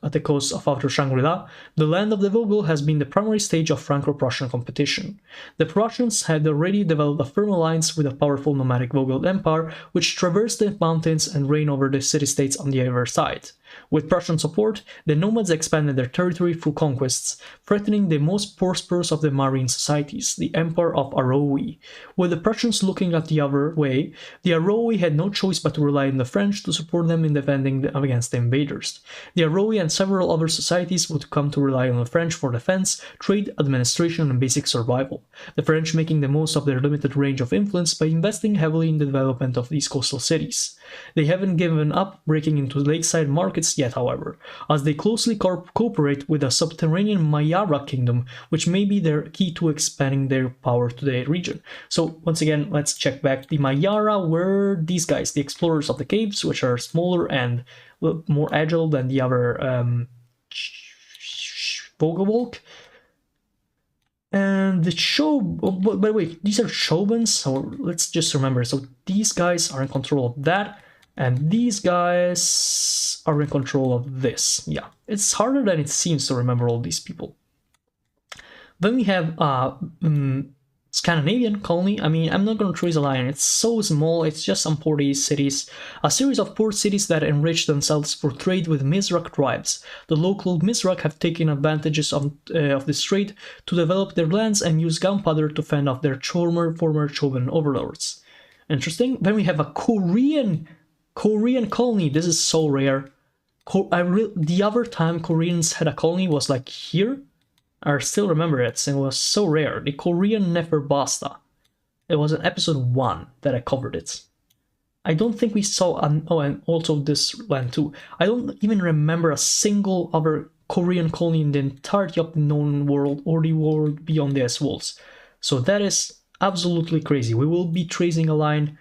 at the coast of outer Shangri-La, the land of the Vogel has been the primary stage of Franco-Prussian competition. The Prussians had already developed a firm alliance with a powerful nomadic Vogel empire, which traversed the mountains and reigned over the city-states on the other side. With Prussian support, the nomads expanded their territory through conquests, threatening the most prosperous of the marine societies, the Empire of Aroe. With the Prussians looking at the other way, the Aroe had no choice but to rely on the French to support them in defending against the invaders. The Aroe and several other societies would come to rely on the French for defense, trade, administration, and basic survival, the French making the most of their limited range of influence by investing heavily in the development of these coastal cities. They haven't given up breaking into lakeside markets yet, however, as they closely cooperate with a subterranean Mayara kingdom, which may be their key to expanding their power to the region. So once again, let's check back. The Mayara were these guys, the explorers of the caves, which are smaller and more agile than the other Vogelwolk. And by the way, these are Chauvins, so let's just remember. So these guys are in control of that, and these guys are in control of this. Yeah, it's harder than it seems to remember all these people. Then we have Scandinavian colony. I mean, I'm not going to trace a line. It's so small. It's just some porty cities. A series of port cities that enrich themselves for trade with Mizraq tribes. The local Mizraq have taken advantages of this trade to develop their lands and use gunpowder to fend off their former Chauvin overlords. Interesting. Then we have a Korean colony. This is so rare. The other time Koreans had a colony was like here. I still remember it, and it was so rare. The Korean Neferbasta. It was in episode 1 that I covered it. I don't think we saw, and also this land too. I don't even remember a single other Korean colony in the entirety of the known world or the world beyond the ice walls. So that is absolutely crazy. We will be tracing a line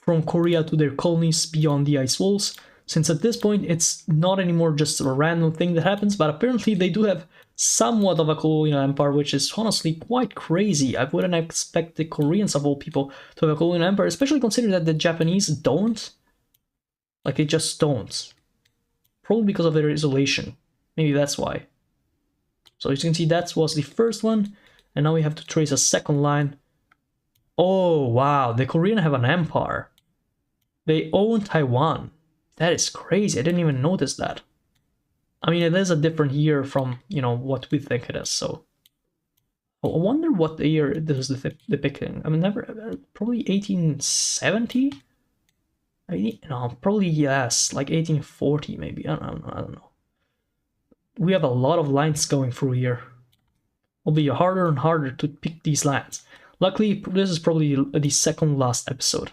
from Korea to their colonies beyond the ice walls, since at this point it's not anymore just a random thing that happens, but apparently they do have somewhat of a colonial empire, which is honestly quite crazy. I wouldn't expect the Koreans of all people to have a colonial empire, especially considering that the Japanese don't. Like, they just don't. Probably because of their isolation. Maybe that's why. So as you can see, that was the first one, and now we have to trace a second line. Oh wow, the Koreans have an empire. They own Taiwan. That is crazy. I didn't even notice that. I mean, it is a different year from, what we think it is, so. I wonder what the year this is depicting. I mean, probably 1870? Probably yes, like 1840 maybe. I don't know. We have a lot of lines going through here. It'll be harder and harder to pick these lines. Luckily, this is probably the second last episode.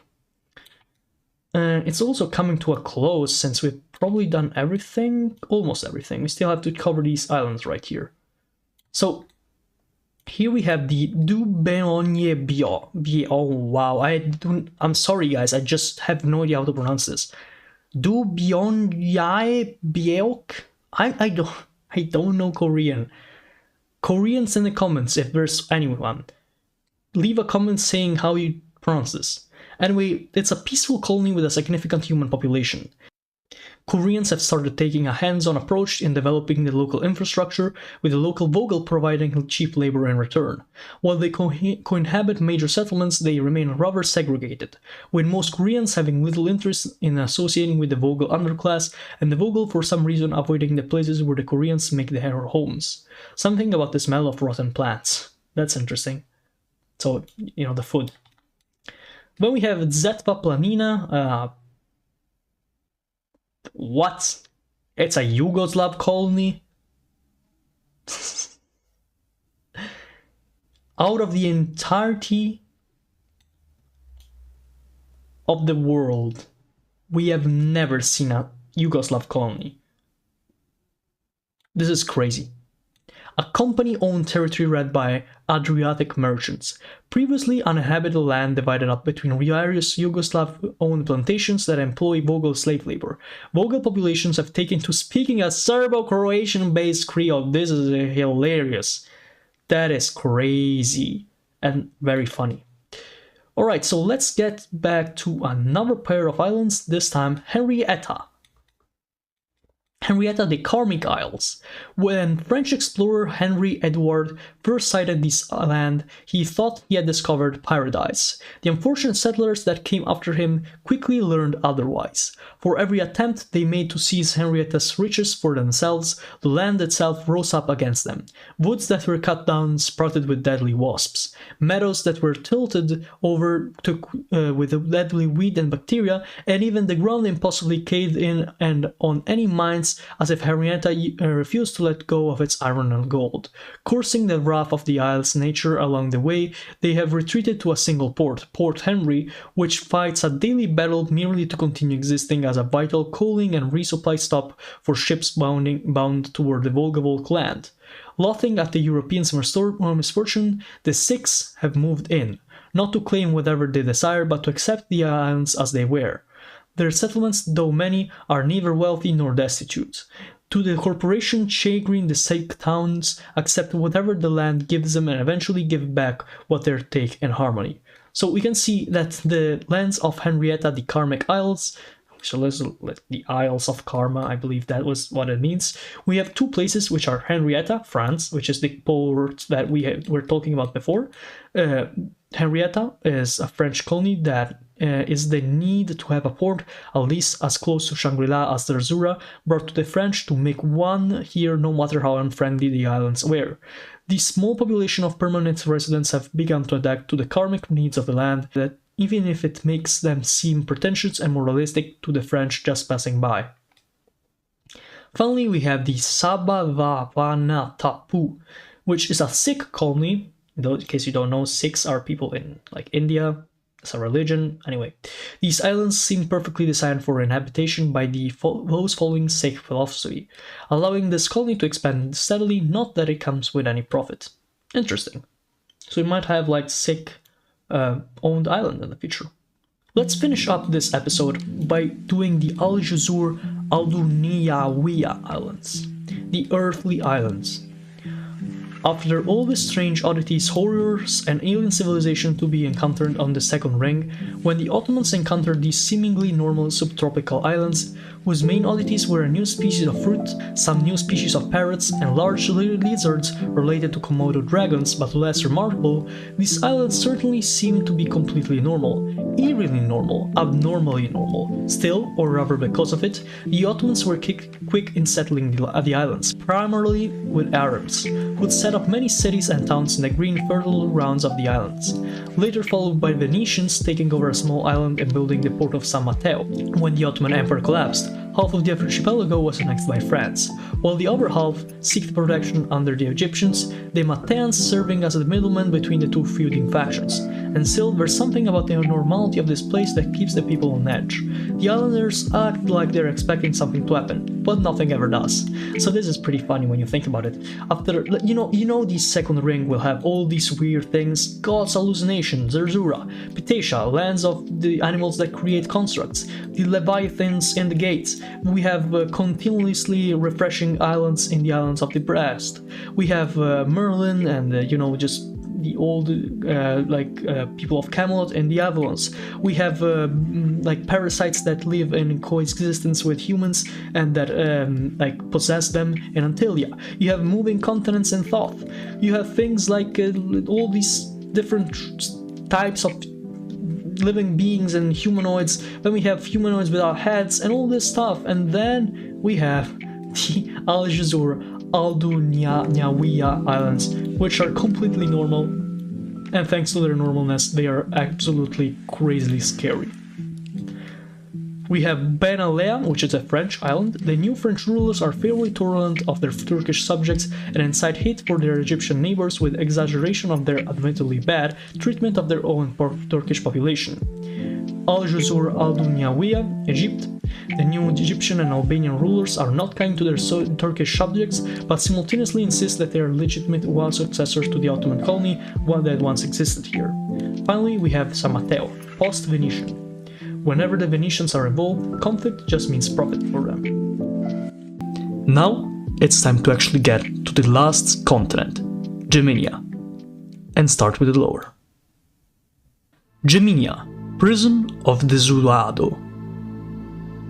It's also coming to a close since we've probably done everything, almost everything. We still have to cover these islands right here. So here we have the Du Beonye Bio. Oh wow, I'm sorry guys, I just have no idea how to pronounce this. Du Beonye Biok? I don't know Korean. Koreans in the comments, if there's anyone. Leave a comment saying how you pronounce this. Anyway, it's a peaceful colony with a significant human population. Koreans have started taking a hands-on approach in developing the local infrastructure, with the local Vogel providing cheap labor in return. While they cohabit major settlements, they remain rather segregated, with most Koreans having little interest in associating with the Vogel underclass, and the Vogel for some reason avoiding the places where the Koreans make their homes. Something about the smell of rotten plants. That's interesting. So, the food. Then we have Zetva Planina. What? It's a Yugoslav colony? Out of the entirety of the world, we have never seen a Yugoslav colony. This is crazy. A company-owned territory led by Adriatic merchants, previously uninhabited land divided up between various Yugoslav-owned plantations that employ Vogel slave labor. Vogel populations have taken to speaking a Serbo-Croatian-based Creole. This is hilarious. That is crazy and very funny. Alright, so let's get back to another pair of islands, this time Henrietta. Henrietta the Karmic Isles. When French explorer Henry Edward first sighted this land, he thought he had discovered paradise. The unfortunate settlers that came after him quickly learned otherwise. For every attempt they made to seize Henrietta's riches for themselves, the land itself rose up against them. Woods that were cut down sprouted with deadly wasps. Meadows that were tilted over took with deadly weed and bacteria, and even the ground impossibly caved in and on any mines, as if Henrietta refused to let go of its iron and gold. Cursing the wrath of the isle's nature along the way, they have retreated to a single port, Port Henry, which fights a daily battle merely to continue existing as a vital coaling and resupply stop for ships bound toward the Volga-Volk land. Laughing at the Europeans' misfortune, the six have moved in, not to claim whatever they desire, but to accept the islands as they were. Their settlements, though many, are neither wealthy nor destitute. To the corporation chagrin, the sick towns accept whatever the land gives them and eventually give back what they take in harmony. So we can see that the lands of Henrietta, the Karmic Isles, so let's let the Isles of Karma, I believe that was what it means. We have two places, which are Henrietta, France, which is the port that we were talking about before. Henrietta is a French colony that is the need to have a port at least as close to Shangri-La as Zerzura, brought to the French to make one here no matter how unfriendly the islands were. The small population of permanent residents have begun to adapt to the karmic needs of the land, that even if it makes them seem pretentious and moralistic to the French just passing by. Finally, we have the Sabavanatapu, which is a Sikh colony. In case you don't know, Sikhs are people in like India. It's a religion. Anyway, these islands seem perfectly designed for inhabitation by those following Sikh philosophy, allowing this colony to expand steadily, not that it comes with any profit. Interesting. So we might have like Sikh owned island in the future. Let's finish up this episode by doing the Al Jazur Alduniyawiya Islands, the Earthly Islands. After all the strange oddities, horrors, and alien civilization to be encountered on the second ring, when the Ottomans encountered these seemingly normal subtropical islands, whose main oddities were a new species of fruit, some new species of parrots, and large lizards related to Komodo dragons, but less remarkable, these islands certainly seemed to be completely normal, eerily normal, abnormally normal. Still, or rather because of it, the Ottomans were quick in settling the islands, primarily with Arabs, who'd set up many cities and towns in the green fertile grounds of the islands, later followed by Venetians taking over a small island and building the port of San Matteo. When the Ottoman Empire collapsed, half of the archipelago was annexed by France, while the other half sought protection under the Egyptians, the Matans serving as the middleman between the two feuding factions. And still, there's something about the normality of this place that keeps the people on edge. The islanders act like they're expecting something to happen, but nothing ever does. So this is pretty funny when you think about it. After, you know the second ring will have all these weird things: God's hallucination, Zerzura, Pitatia, lands of the animals that create constructs, the Leviathans in the gates. We have continuously refreshing islands in the islands of the breast. We have Merlin and just the old people of Camelot and the Avalons. We have parasites that live in coexistence with humans and that possess them in Antilia. You have moving continents in Thoth. You have things like all these different types of living beings and humanoids. Then we have humanoids without heads and all this stuff. And then we have the Al Jazur Alduniyawiya Islands, which are completely normal, and thanks to their normalness, they are absolutely crazily scary. We have Ben Alea, which is a French island. The new French rulers are fairly tolerant of their Turkish subjects and incite hate for their Egyptian neighbors with exaggeration of their admittedly bad treatment of their own Turkish population. Al-Juzur al-Dunyawiya, Egypt. The new Egyptian and Albanian rulers are not kind to their Turkish subjects, but simultaneously insist that they are legitimate successors to the Ottoman colony, one that once existed here. Finally, we have San Matteo, post-Venetian. Whenever the Venetians are involved, conflict just means profit for them. Now, it's time to actually get to the last continent, Geminia, and start with the lower. Geminia, prison of the Zuado.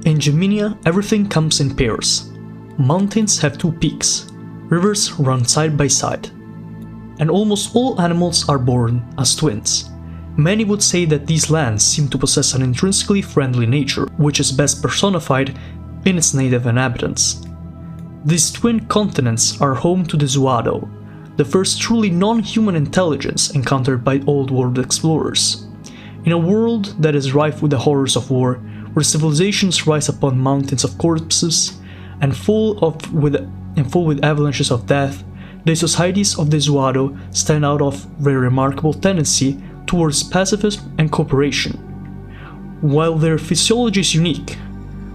In Geminia, everything comes in pairs. Mountains have two peaks, rivers run side by side, and almost all animals are born as twins. Many would say that these lands seem to possess an intrinsically friendly nature, which is best personified in its native inhabitants. These twin continents are home to the Zuado, the first truly non-human intelligence encountered by old world explorers. In a world that is rife with the horrors of war, where civilizations rise upon mountains of corpses and full with avalanches of death, the societies of the Zuado stand out of their remarkable tendency towards pacifism and cooperation. While their physiology is unique,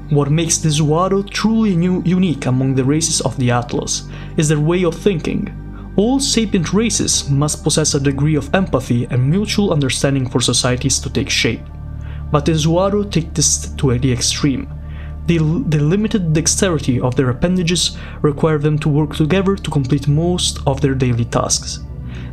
what makes the Zuado truly unique among the races of the Atlas is their way of thinking. All sapient races must possess a degree of empathy and mutual understanding for societies to take shape. But the Zuado take this to the extreme. The limited dexterity of their appendages require them to work together to complete most of their daily tasks.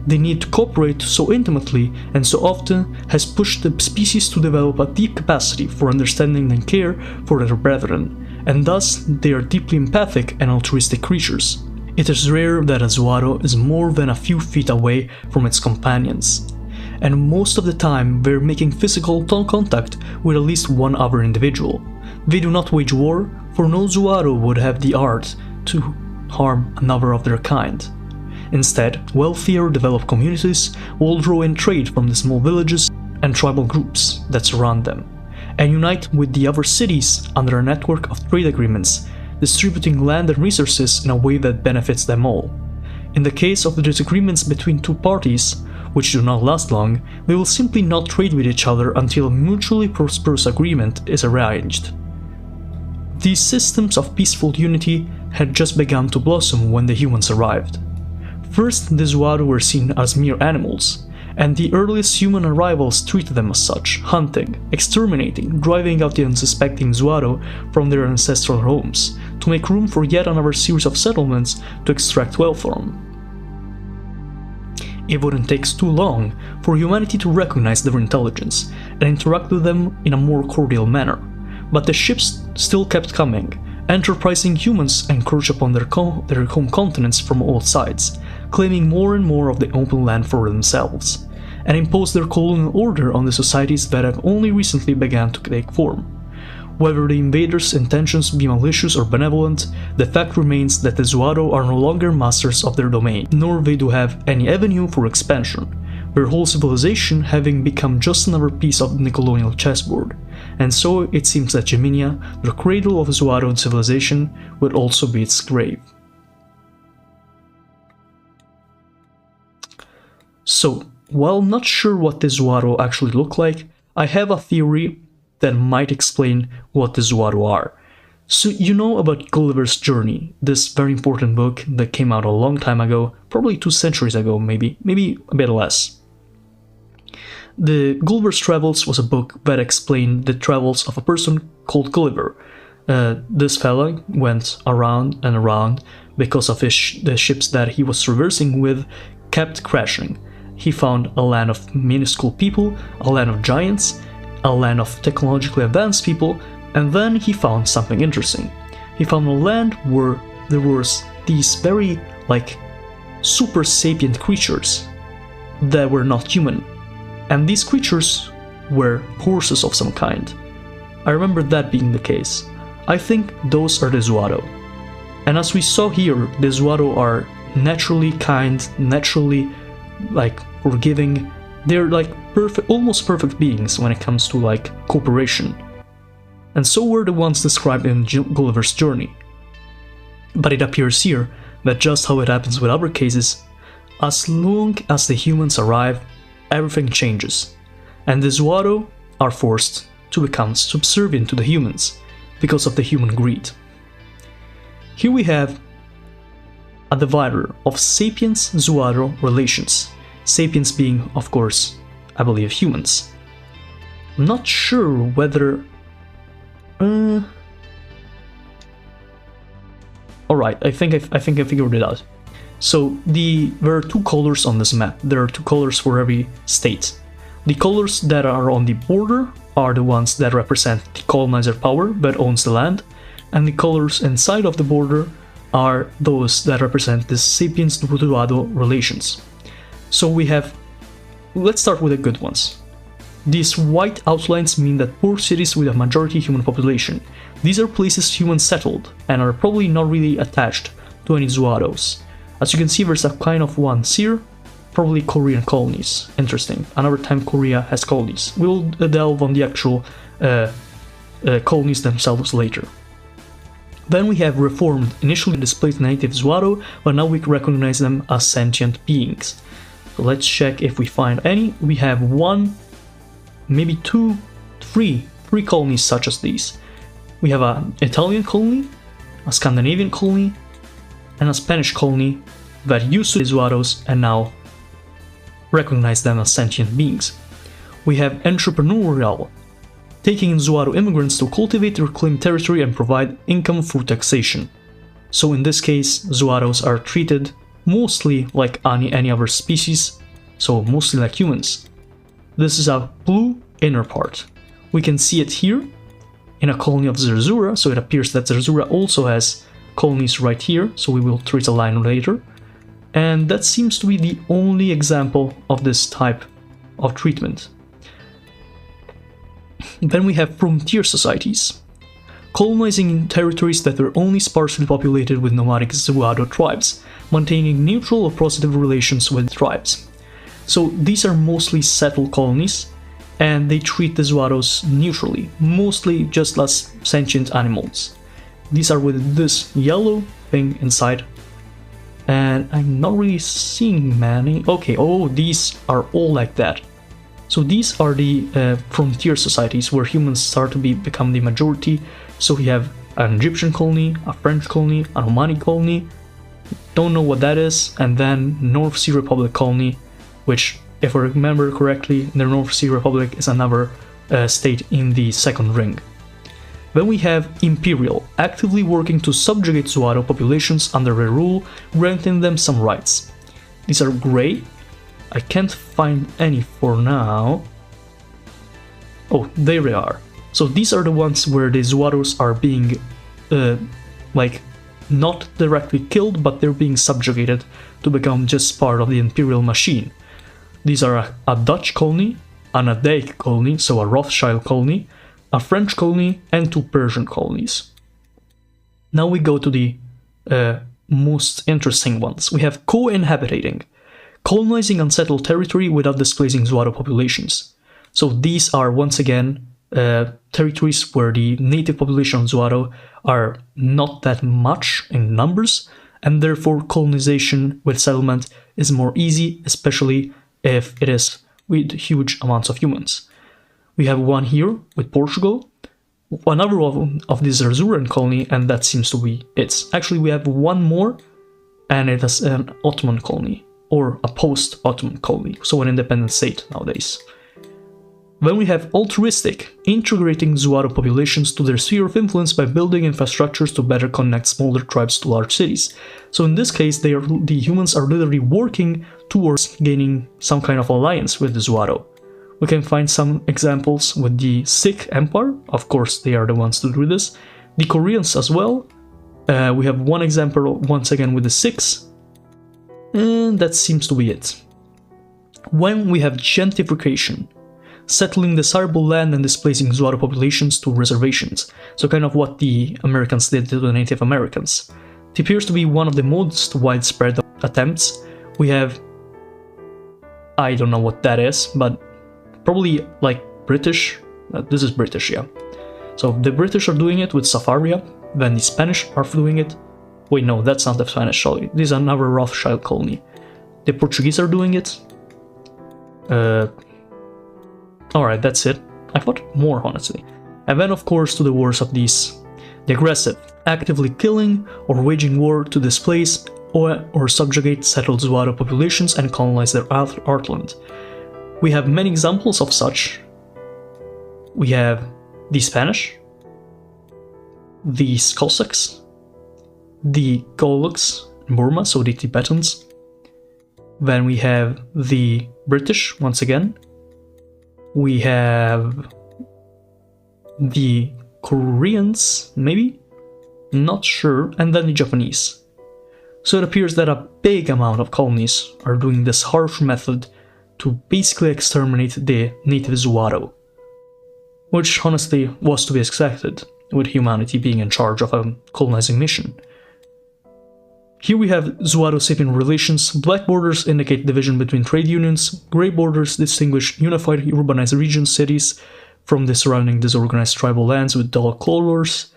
They need to cooperate so intimately and so often has pushed the species to develop a deep capacity for understanding and care for their brethren, and thus they are deeply empathic and altruistic creatures. It is rare that a Zuado is more than a few feet away from its companions, and most of the time they're making physical contact with at least one other individual. They do not wage war, for no Zuado would have the art to harm another of their kind. Instead, wealthier developed communities will draw in trade from the small villages and tribal groups that surround them, and unite with the other cities under a network of trade agreements, distributing land and resources in a way that benefits them all. In the case of the disagreements between two parties, which do not last long, they will simply not trade with each other until a mutually prosperous agreement is arranged. These systems of peaceful unity had just begun to blossom when the humans arrived. First, the Zuado were seen as mere animals, and the earliest human arrivals treated them as such, hunting, exterminating, driving out the unsuspecting Zuado from their ancestral homes, to make room for yet another series of settlements to extract wealth from. It wouldn't take too long for humanity to recognize their intelligence and interact with them in a more cordial manner, but the ships still kept coming. Enterprising humans encroached upon their home continents from all sides, claiming more and more of the open land for themselves, and imposed their colonial order on the societies that have only recently begun to take form. Whether the invaders' intentions be malicious or benevolent, the fact remains that the Zuado are no longer masters of their domain, nor they do have any avenue for expansion, their whole civilization having become just another piece of the colonial chessboard. And so it seems that Geminia, the cradle of Zuado civilization, would also be its grave. So, while not sure what the Zuado actually look like, I have a theory that might explain what the Zuado are. So you know about Gulliver's Journey, this very important book that came out a long time ago, probably 2 centuries ago maybe a bit less. The Gulliver's Travels was a book that explained the travels of a person called Gulliver. This fella went around and around because of the ships that he was traversing with kept crashing. He found a land of minuscule people, a land of giants, a land of technologically advanced people, and then he found something interesting. He found a land where there was these very, super sapient creatures that were not human. And these creatures were horses of some kind. I remember that being the case. I think those are the Zuado. And as we saw here, the Zuado are naturally kind, naturally forgiving. They're perfect, almost perfect beings when it comes to cooperation. and so were the ones described in Gulliver's Journey. But it appears here that just how it happens with other cases, as long as the humans arrive, everything changes, and the Zuado are forced to become subservient to the humans because of the human greed. Here we have a divider of sapiens-Zuado relations, sapiens being, of course, I believe, humans. I'm not sure whether... Alright, I think I figured it out. So there are two colors on this map. There are two colors for every state. The colors that are on the border are the ones that represent the colonizer power that owns the land, and the colors inside of the border are those that represent the sapiens-Zuado relations. So we have... let's start with the good ones. These white outlines mean that poor cities with a majority human population. These are places humans settled and are probably not really attached to any Zuados. As you can see, there's a kind of ones here, probably Korean colonies. Interesting. Another time Korea has colonies. We'll delve on the actual colonies themselves later. Then we have reformed, initially displaced native Zuado, but now we recognize them as sentient beings. So let's check if we find any. We have one, maybe two, three colonies such as these. We have an Italian colony, a Scandinavian colony, and a Spanish colony that used to be Zuados and now recognize them as sentient beings. We have entrepreneurial, taking in Zuado immigrants to cultivate, reclaim territory, and provide income through taxation. So in this case, Zuados are treated mostly like any other species, so mostly like humans. This is a blue inner part. We can see it here in a colony of Zerzura, so it appears that Zerzura also has colonies right here, so we will trace a line later. And that seems to be the only example of this type of treatment. Then we have frontier societies, colonizing territories that were only sparsely populated with nomadic Zuado tribes, maintaining neutral or positive relations with tribes. So these are mostly settled colonies, and they treat the Zuados neutrally, mostly just as sentient animals. These are with this yellow thing inside, and I'm not really seeing many. Okay, oh, these are all like that. So these are the frontier societies where humans start to become the majority. So we have an Egyptian colony, a French colony, an Omani colony, don't know what that is, and then North Sea Republic colony, which, if I remember correctly, the North Sea Republic is another state in the second ring. Then we have Imperial, actively working to subjugate Zuado populations under their rule, granting them some rights. These are gray. I can't find any for now. Oh, there they are. So these are the ones where the Zuados are being, like, not directly killed, but they're being subjugated to become just part of the Imperial machine. These are a Dutch colony, an Adaic colony, so a Rothschild colony, a French colony, and two Persian colonies. Now we go to the most interesting ones. We have co-inhabiting, colonizing unsettled territory without displacing Zuado populations. So these are once again territories where the native population of Zuado are not that much in numbers, and therefore colonization with settlement is more easy, especially if it is with huge amounts of humans. We have one here with Portugal, another of the Zerzuran colony, and that seems to be it. Actually, we have one more, and it is an Ottoman colony, or a post-Ottoman colony, so an independent state nowadays. Then we have altruistic, integrating Zuado populations to their sphere of influence by building infrastructures to better connect smaller tribes to large cities. So in this case, the humans are literally working towards gaining some kind of alliance with the Zuado. We can find some examples with the Sikh Empire, of course they are the ones to do this, the Koreans as well. We have one example once again with the Sikhs, and that seems to be it. When we have gentrification, settling desirable land and displacing Zuado populations to reservations, so kind of what the Americans did to the Native Americans. It appears to be one of the most widespread attempts. We have, I don't know what that is, but probably like British. This is British, yeah. So the British are doing it with Safaria, then the Spanish are doing it. Wait, no, that's not the Spanish, sorry. This is another Rothschild colony. The Portuguese are doing it. Alright, that's it. I thought more, honestly. And then, of course, to the wars of these. The aggressive, actively killing or waging war to displace or subjugate settled Zuaro populations and colonize their heartland. We have many examples of such. We have the Spanish, the Cossacks, the Goluks in Burma, so the Tibetans. Then we have the British, once again. We have the Koreans, maybe? Not sure. And then the Japanese. So it appears that a big amount of colonies are doing this harsh method to basically exterminate the native Zuaro. Which honestly was to be expected, with humanity being in charge of a colonizing mission. Here we have Zuaro-Sapien relations. Black borders indicate division between trade unions. Grey borders distinguish unified urbanized regions, cities, from the surrounding disorganized tribal lands with dull colors.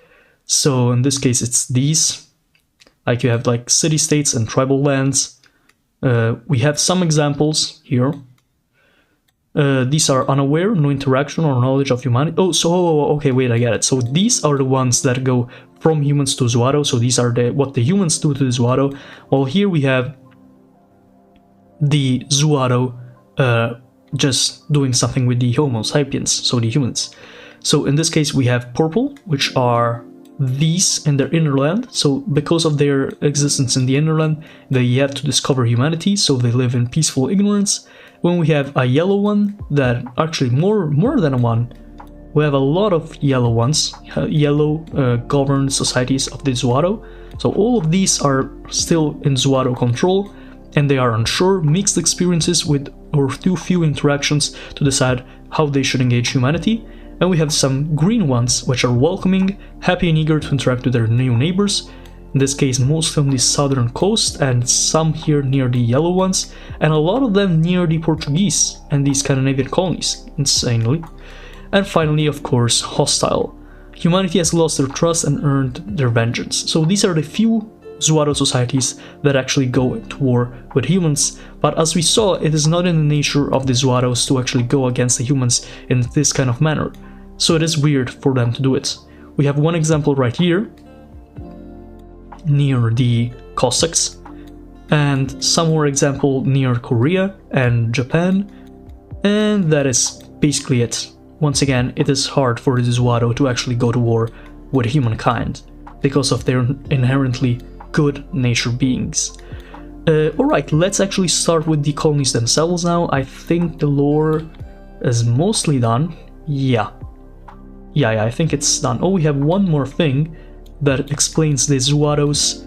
So in this case it's these. Like you have like city-states and tribal lands. We have some examples here. These are unaware, no interaction or knowledge of humanity. Okay, wait, I get it. So these are the ones that go from humans to Zuaro. So these are what the humans do to the Zuaro. While here we have the Zuaro just doing something with the Homo sapiens, so the humans. So in this case we have purple, which are these in their inner land. So because of their existence in the inner land, they have to discover humanity, so they live in peaceful ignorance. When we have a yellow one, that actually more than one, we have a lot of yellow ones, yellow governed societies of the Zuaro. So all of these are still in Zuaro control, and they are unsure, mixed experiences with or too few interactions to decide how they should engage humanity. And we have some green ones, which are welcoming, happy and eager to interact with their new neighbors. In this case, most on the southern coast, and some here near the yellow ones, and a lot of them near the Portuguese and the Scandinavian colonies, insanely. And finally, of course, hostile. Humanity has lost their trust and earned their vengeance. So these are the few Zuaro societies that actually go to war with humans, but as we saw, it is not in the nature of the Zuaros to actually go against the humans in this kind of manner, so it is weird for them to do it. We have one example right here, near the Cossacks, and some more example near Korea and Japan, and that is basically it. Once again, it is hard for the Zuaro to actually go to war with humankind, because of their inherently good nature beings. Alright, let's actually start with the colonies themselves now. I think the lore is mostly done. Yeah, I think it's done. Oh, we have one more thing that explains the Zuaro's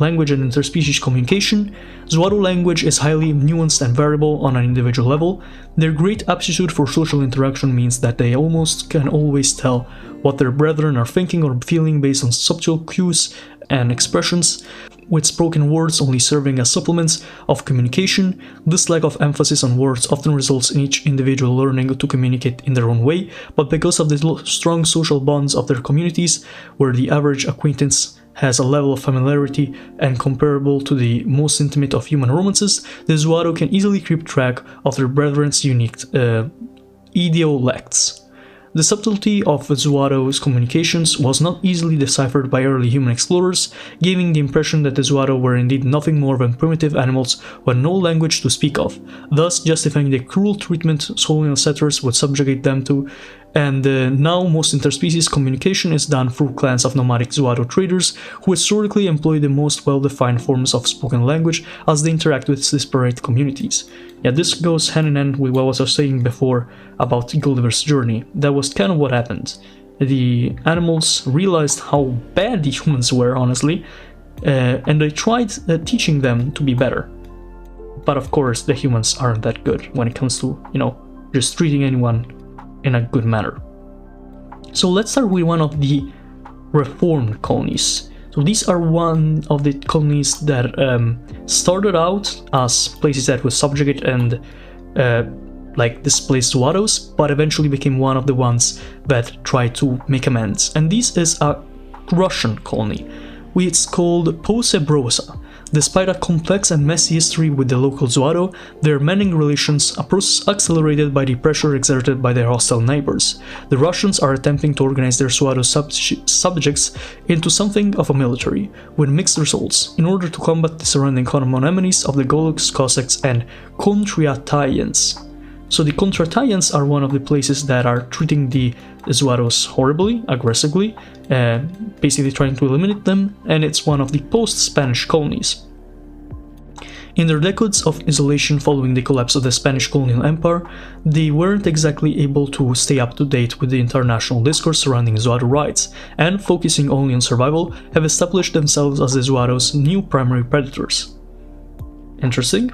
language and interspecies communication. Zuaro language is highly nuanced and variable on an individual level. Their great aptitude for social interaction means that they almost can always tell what their brethren are thinking or feeling based on subtle cues and expressions, with spoken words only serving as supplements of communication. This lack of emphasis on words often results in each individual learning to communicate in their own way, but because of the strong social bonds of their communities, where the average acquaintance has a level of familiarity and comparable to the most intimate of human romances, the Zuaro can easily keep track of their brethren's unique idiolects. The subtlety of Zuaro's communications was not easily deciphered by early human explorers, giving the impression that the Zuaro were indeed nothing more than primitive animals with no language to speak of, thus justifying the cruel treatment colonial settlers would subjugate them to. And now most interspecies communication is done through clans of nomadic Zuaro traders who historically employ the most well-defined forms of spoken language as they interact with disparate communities. Yeah, this goes hand in hand with what I was saying before about Gulliver's journey. That was kind of what happened. The animals realized how bad the humans were, honestly, and they tried teaching them to be better. But of course, the humans aren't that good when it comes to, just treating anyone in a good manner. So let's start with one of the reformed colonies. So these are one of the colonies that started out as places that were subjugate and like displaced Zuaros, but eventually became one of the ones that tried to make amends. And this is a Russian colony, which is called Posebrosa. Despite a complex and messy history with the local Zuaro, their mending relations, a process accelerated by the pressure exerted by their hostile neighbors. The Russians are attempting to organize their Zuaro subjects into something of a military, with mixed results, in order to combat the surrounding common enemies of the Goloks, Cossacks, and Kontrataryans. So the Kontrataryans are one of the places that are treating the Zuaros horribly, aggressively, basically trying to eliminate them, and it's one of the post-Spanish colonies. In their decades of isolation following the collapse of the Spanish colonial empire, they weren't exactly able to stay up to date with the international discourse surrounding Zuaro rights, and focusing only on survival, have established themselves as the Zuaros' new primary predators. Interesting.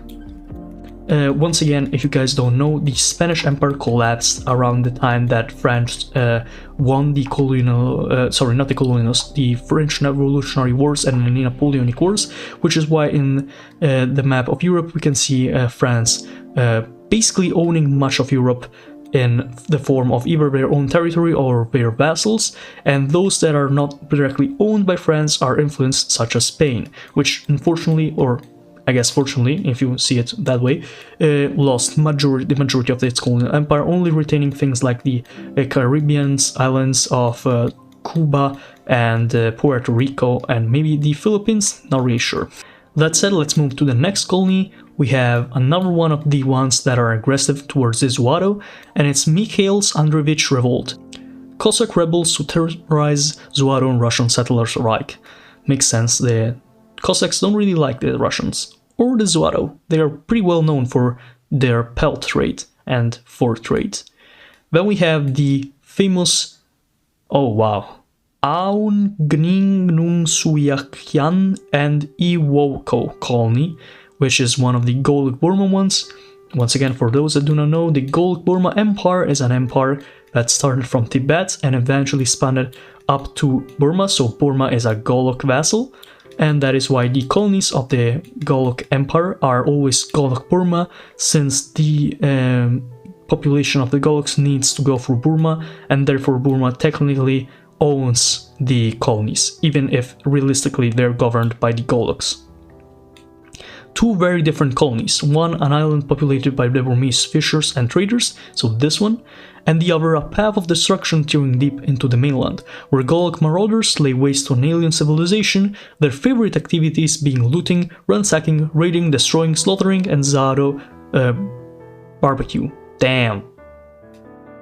Once again, if you guys don't know, the Spanish Empire collapsed around the time that France won the the French Revolutionary Wars and the Napoleonic Wars, which is why in the map of Europe we can see France basically owning much of Europe in the form of either their own territory or their vassals, and those that are not directly owned by France are influenced, such as Spain, which unfortunately, or I guess fortunately, if you see it that way, lost the majority of its colonial empire, only retaining things like the Caribbean islands of Cuba and Puerto Rico and maybe the Philippines, not really sure. That said, let's move to the next colony. We have another one of the ones that are aggressive towards the Zuaro, and it's Mikhail's Andreevich Revolt. Cossack rebels who terrorize Zuaro and Russian settlers alike. Makes sense, the Cossacks don't really like the Russians or the Zuaro. They are pretty well known for their pelt trade and fur trade. Then we have the famous, Aungningnungsuyakyan and Iwoko colony, which is one of the Golok Burma ones. Once again, for those that do not know, the Golok Burma Empire is an empire that started from Tibet and eventually spanned up to Burma, so Burma is a Golok vassal. And that is why the colonies of the Golok Empire are always Golok Burma, since the population of the Goloks needs to go through Burma, and therefore Burma technically owns the colonies, even if realistically they're governed by the Goloks. Two very different colonies, one an island populated by the Burmese fishers and traders, so this one, and the other a path of destruction tearing deep into the mainland, where Golok marauders lay waste to an alien civilization, their favorite activities being looting, ransacking, raiding, destroying, slaughtering, and Zuaro barbecue. Damn.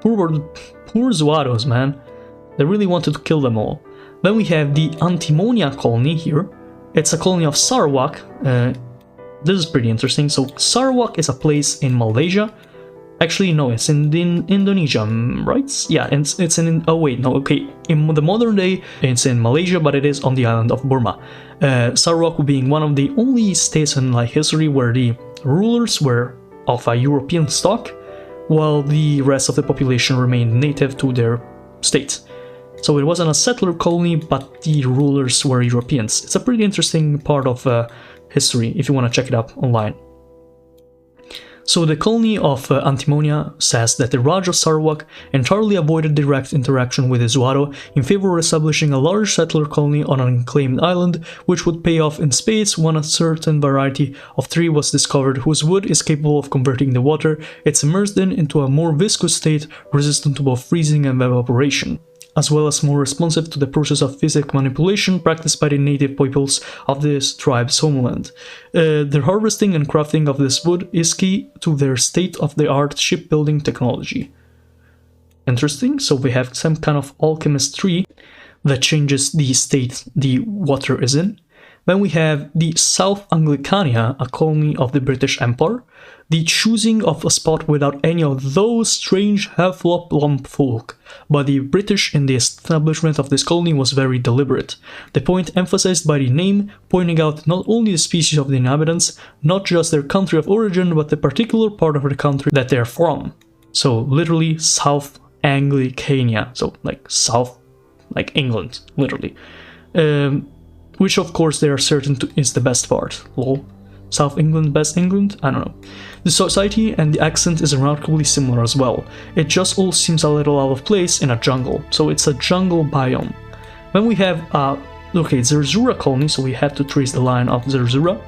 Poor Zuaros, man. They really wanted to kill them all. Then we have the Antimonia colony here. It's a colony of Sarawak. This is pretty interesting. So Sarawak is a place in Malaysia. Actually, no, it's in Indonesia, right? Yeah, it's in... Oh, wait, no, okay. In the modern day, it's in Malaysia, but it is on the island of Burma. Sarawak being one of the only states in history where the rulers were of a European stock, while the rest of the population remained native to their state. So it wasn't a settler colony, but the rulers were Europeans. It's a pretty interesting part of history, if you want to check it out online. So the colony of Antimonia says that the Raj of Sarawak entirely avoided direct interaction with the Zuaro in favor of establishing a large settler colony on an unclaimed island, which would pay off in spades when a certain variety of tree was discovered whose wood is capable of converting the water it's immersed in into a more viscous state resistant to both freezing and evaporation, as well as more responsive to the process of physical manipulation practiced by the native peoples of this tribe's homeland. Their harvesting and crafting of this wood is key to their state-of-the-art shipbuilding technology. Interesting, so we have some kind of alchemist tree that changes the state the water is in. Then we have the South Anglicania, a colony of the British Empire. The choosing of a spot without any of those strange half-lump folk by the British in the establishment of this colony was very deliberate. The point emphasized by the name, pointing out not only the species of the inhabitants, not just their country of origin, but the particular part of the country that they're from. So literally South Anglicania, so like South, like England, literally. Which of course they are certain is the best part, lol. South England, West England, I don't know. The society and the accent is remarkably similar as well. It just all seems a little out of place in a jungle, so it's a jungle biome. Then we have, okay, Zerzura colony, so we have to trace the line of Zerzura.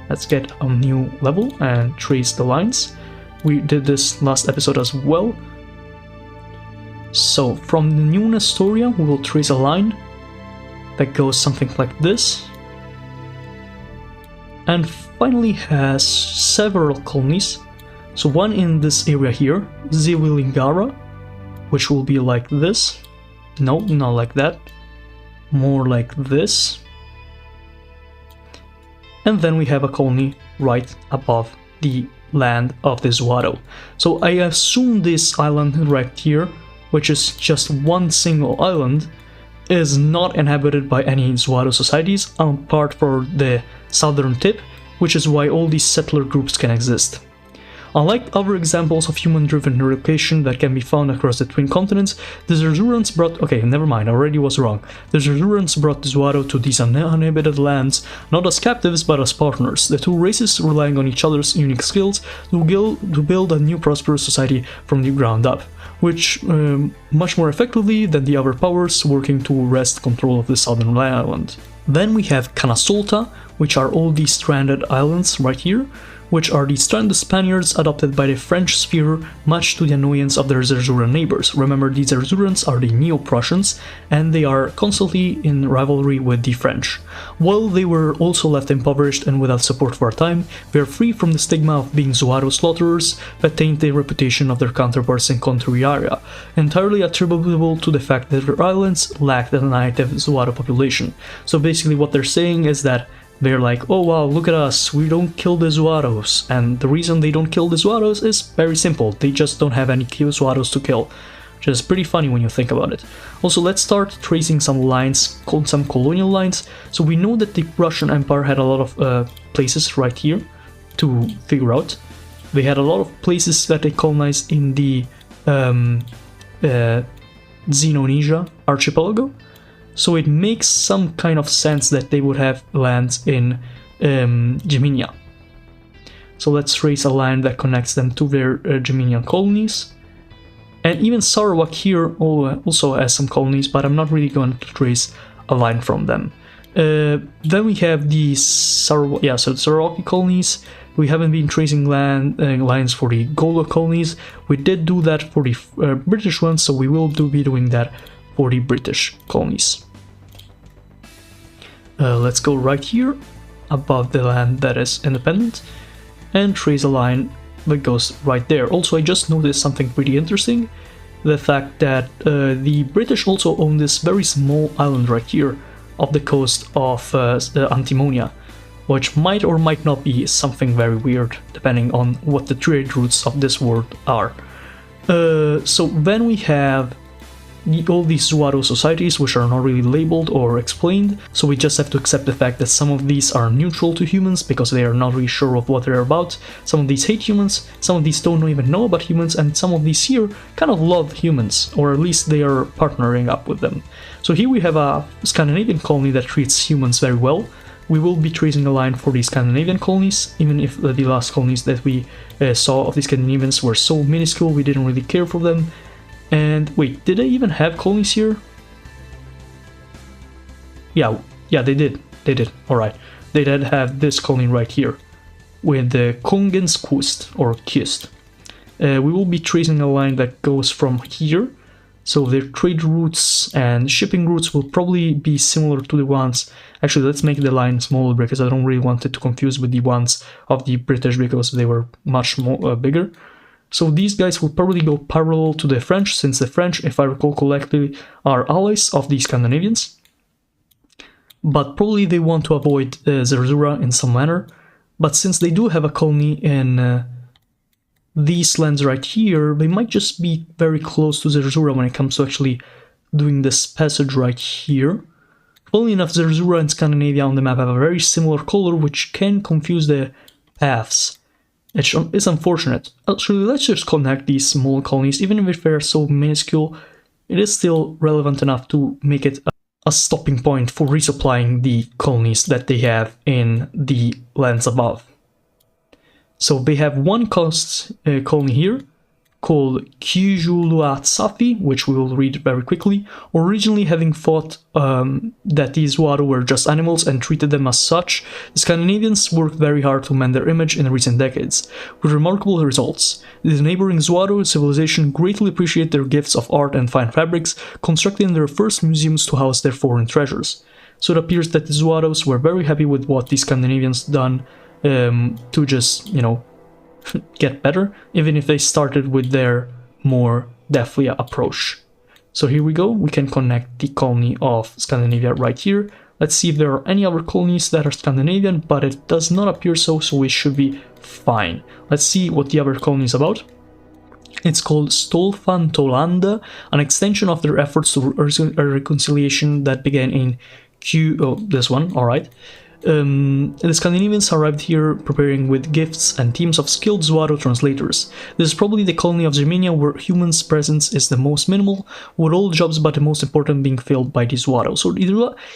Let's get a new level and trace the lines. We did this last episode as well. So from the new Nestoria, we will trace a line that goes something like this. And finally has several colonies. So one in this area here, Ziwilingara, which will be like this. No, not like that. More like this. And then we have a colony right above the land of the Zuado. So I assume this island right here, which is just one single island, is not inhabited by any Zuado societies apart for the southern tip, which is why all these settler groups can exist. Unlike other examples of human-driven relocation that can be found across the twin continents, the Zerzurans brought— okay, never mind, I already was wrong. The Zerzurans brought the Zuado to these uninhabited lands not as captives but as partners, the two races relying on each other's unique skills to build a new prosperous society from the ground up, which much more effectively than the other powers working to wrest control of the southern island. Then we have Canasolta, which are all these stranded islands right here, which are the stranded Spaniards adopted by the French sphere, much to the annoyance of their Zerzuran neighbors. Remember, the Zerzurans are the Neo-Prussians, and they are constantly in rivalry with the French. While they were also left impoverished and without support for a time, they are free from the stigma of being Zuado slaughterers that taint the reputation of their counterparts in Contriaria, entirely attributable to the fact that their islands lacked a native Zuado population. So basically what they're saying is that they're like, oh wow, look at us, we don't kill the Zuados, and the reason they don't kill the Zuados is very simple, they just don't have any Zuados to kill, which is pretty funny when you think about it. Also, let's start tracing some lines, some colonial lines. So we know that the Russian Empire had a lot of places right here to figure out. They had a lot of places that they colonized in the Xenonesia archipelago. So it makes some kind of sense that they would have lands in Geminia. So let's trace a line that connects them to their Geminian colonies. And even Sarawak here also has some colonies, but I'm not really going to trace a line from them. Then we have the Sarawaki colonies. We haven't been tracing lines for the Golo colonies. We did do that for the British ones, so we will be doing that for the British colonies. Let's go right here, above the land that is independent, and trace a line that goes right there. Also, I just noticed something pretty interesting, the fact that the British also own this very small island right here, off the coast of Antimonia, which might or might not be something very weird, depending on what the trade routes of this world are. So then we have all these Zuado societies, which are not really labeled or explained, so we just have to accept the fact that some of these are neutral to humans because they are not really sure of what they're about, some of these hate humans, some of these don't even know about humans, and some of these here kind of love humans, or at least they are partnering up with them. So here we have a Scandinavian colony that treats humans very well. We will be tracing a line for the Scandinavian colonies, even if the last colonies that we saw of the Scandinavians were so minuscule we didn't really care for them. And wait, did they even have colonies here? Yeah, they did. Alright. They did have this colony right here, with the Kongens Kust, or Kust. We will be tracing a line that goes from here, so their trade routes and shipping routes will probably be similar to the ones— actually, let's make the line smaller because I don't really want it to confuse with the ones of the British because they were much more bigger. So these guys will probably go parallel to the French, since the French, if I recall correctly, are allies of the Scandinavians. But probably they want to avoid Zerzura in some manner. But since they do have a colony in these lands right here, they might just be very close to Zerzura when it comes to actually doing this passage right here. Funnily enough, Zerzura and Scandinavia on the map have a very similar color, which can confuse the paths. It's unfortunate. Actually, let's just connect these small colonies. Even if they're so minuscule, it is still relevant enough to make it a stopping point for resupplying the colonies that they have in the lands above. So they have one colony here called Kijuluatsafi, which we will read very quickly, originally having thought that these Zuado were just animals and treated them as such. The Scandinavians worked very hard to mend their image in recent decades, with remarkable results. The neighboring Zuado civilization greatly appreciate their gifts of art and fine fabrics, constructing their first museums to house their foreign treasures. So it appears that the Zuados were very happy with what the Scandinavians done to just, you know, get better, even if they started with their more deathly approach. So here we go, we can connect the colony of Scandinavia right here. Let's see if there are any other colonies that are Scandinavian, but it does not appear so, so we should be fine. Let's see what the other colony is about. It's called Stolfantolanda, an extension of their efforts to a reconciliation that began in this one, alright. The Scandinavians arrived here preparing with gifts and teams of skilled Zuado translators. This is probably the colony of Germania where humans' presence is the most minimal, with all jobs but the most important being filled by the Zuado. So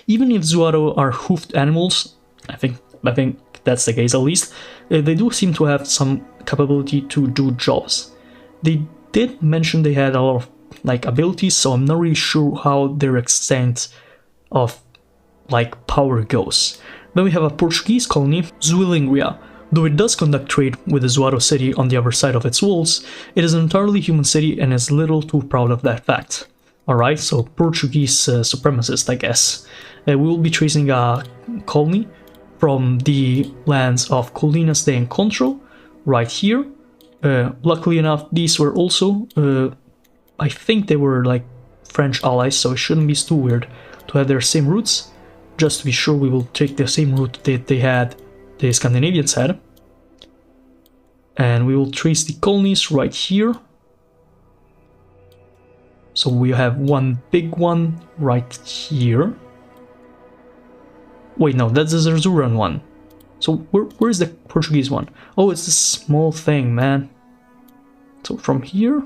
even if Zuado are hoofed animals, I think that's the case at least, they do seem to have some capability to do jobs. They did mention they had a lot of like abilities, so I'm not really sure how their extent of like power goes. Then we have a Portuguese colony, Zuilingria. Though it does conduct trade with the Zuado city on the other side of its walls, it is an entirely human city and is little too proud of that fact. Alright, so Portuguese supremacist, I guess. We will be tracing a colony from the lands of Colinas de Encontro, right here. Luckily enough, these were also, I think they were like French allies, so it shouldn't be too weird to have their same roots. Just to be sure, we will take the same route that the Scandinavians had. And we will trace the colonies right here. So we have one big one right here. Wait, no, that's the Zerzuran one. So where is the Portuguese one? Oh, it's this small thing, man. So from here,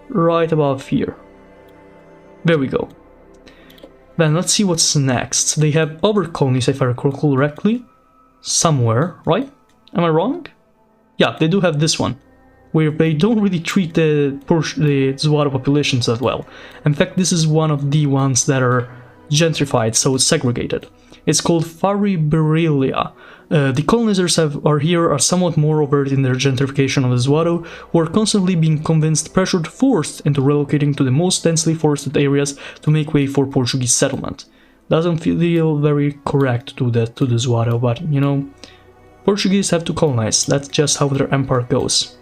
right above here. There we go. Then let's see what's next. They have other colonies, if I recall correctly, somewhere, right? Am I wrong? Yeah, they do have this one, where they don't really treat the Zuado populations that well. In fact, this is one of the ones that are gentrified, so it's segregated. It's called Fariberelia. The colonizers are somewhat more overt in their gentrification of the Zuado, who are constantly being convinced, pressured, forced into relocating to the most densely forested areas to make way for Portuguese settlement. Doesn't feel very correct to the Zuado, but you know, Portuguese have to colonize. That's just how their empire goes.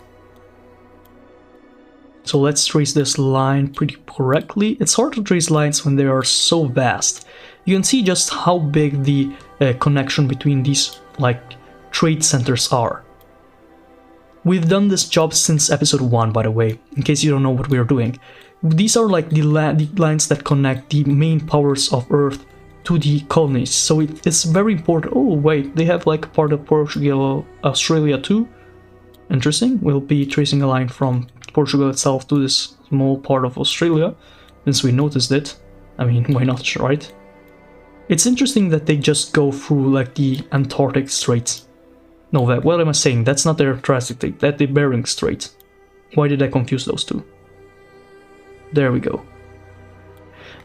So let's trace this line pretty correctly. It's hard to trace lines when they are so vast. You can see just how big the connection between these like trade centers are. We've done this job since episode 1, by the way, in case you don't know what we are doing. These are like the lines that connect the main powers of Earth to the colonies, so it's very important. Oh wait, they have like part of Portugal, Australia too. Interesting. We'll be tracing a line from Portugal itself to this small part of Australia, since we noticed it. I mean, why not, right? It's interesting that they just go through like the Antarctic Strait. No, what am I saying? That's not the Antarctic Strait, that's the Bering Strait. Why did I confuse those two? There we go.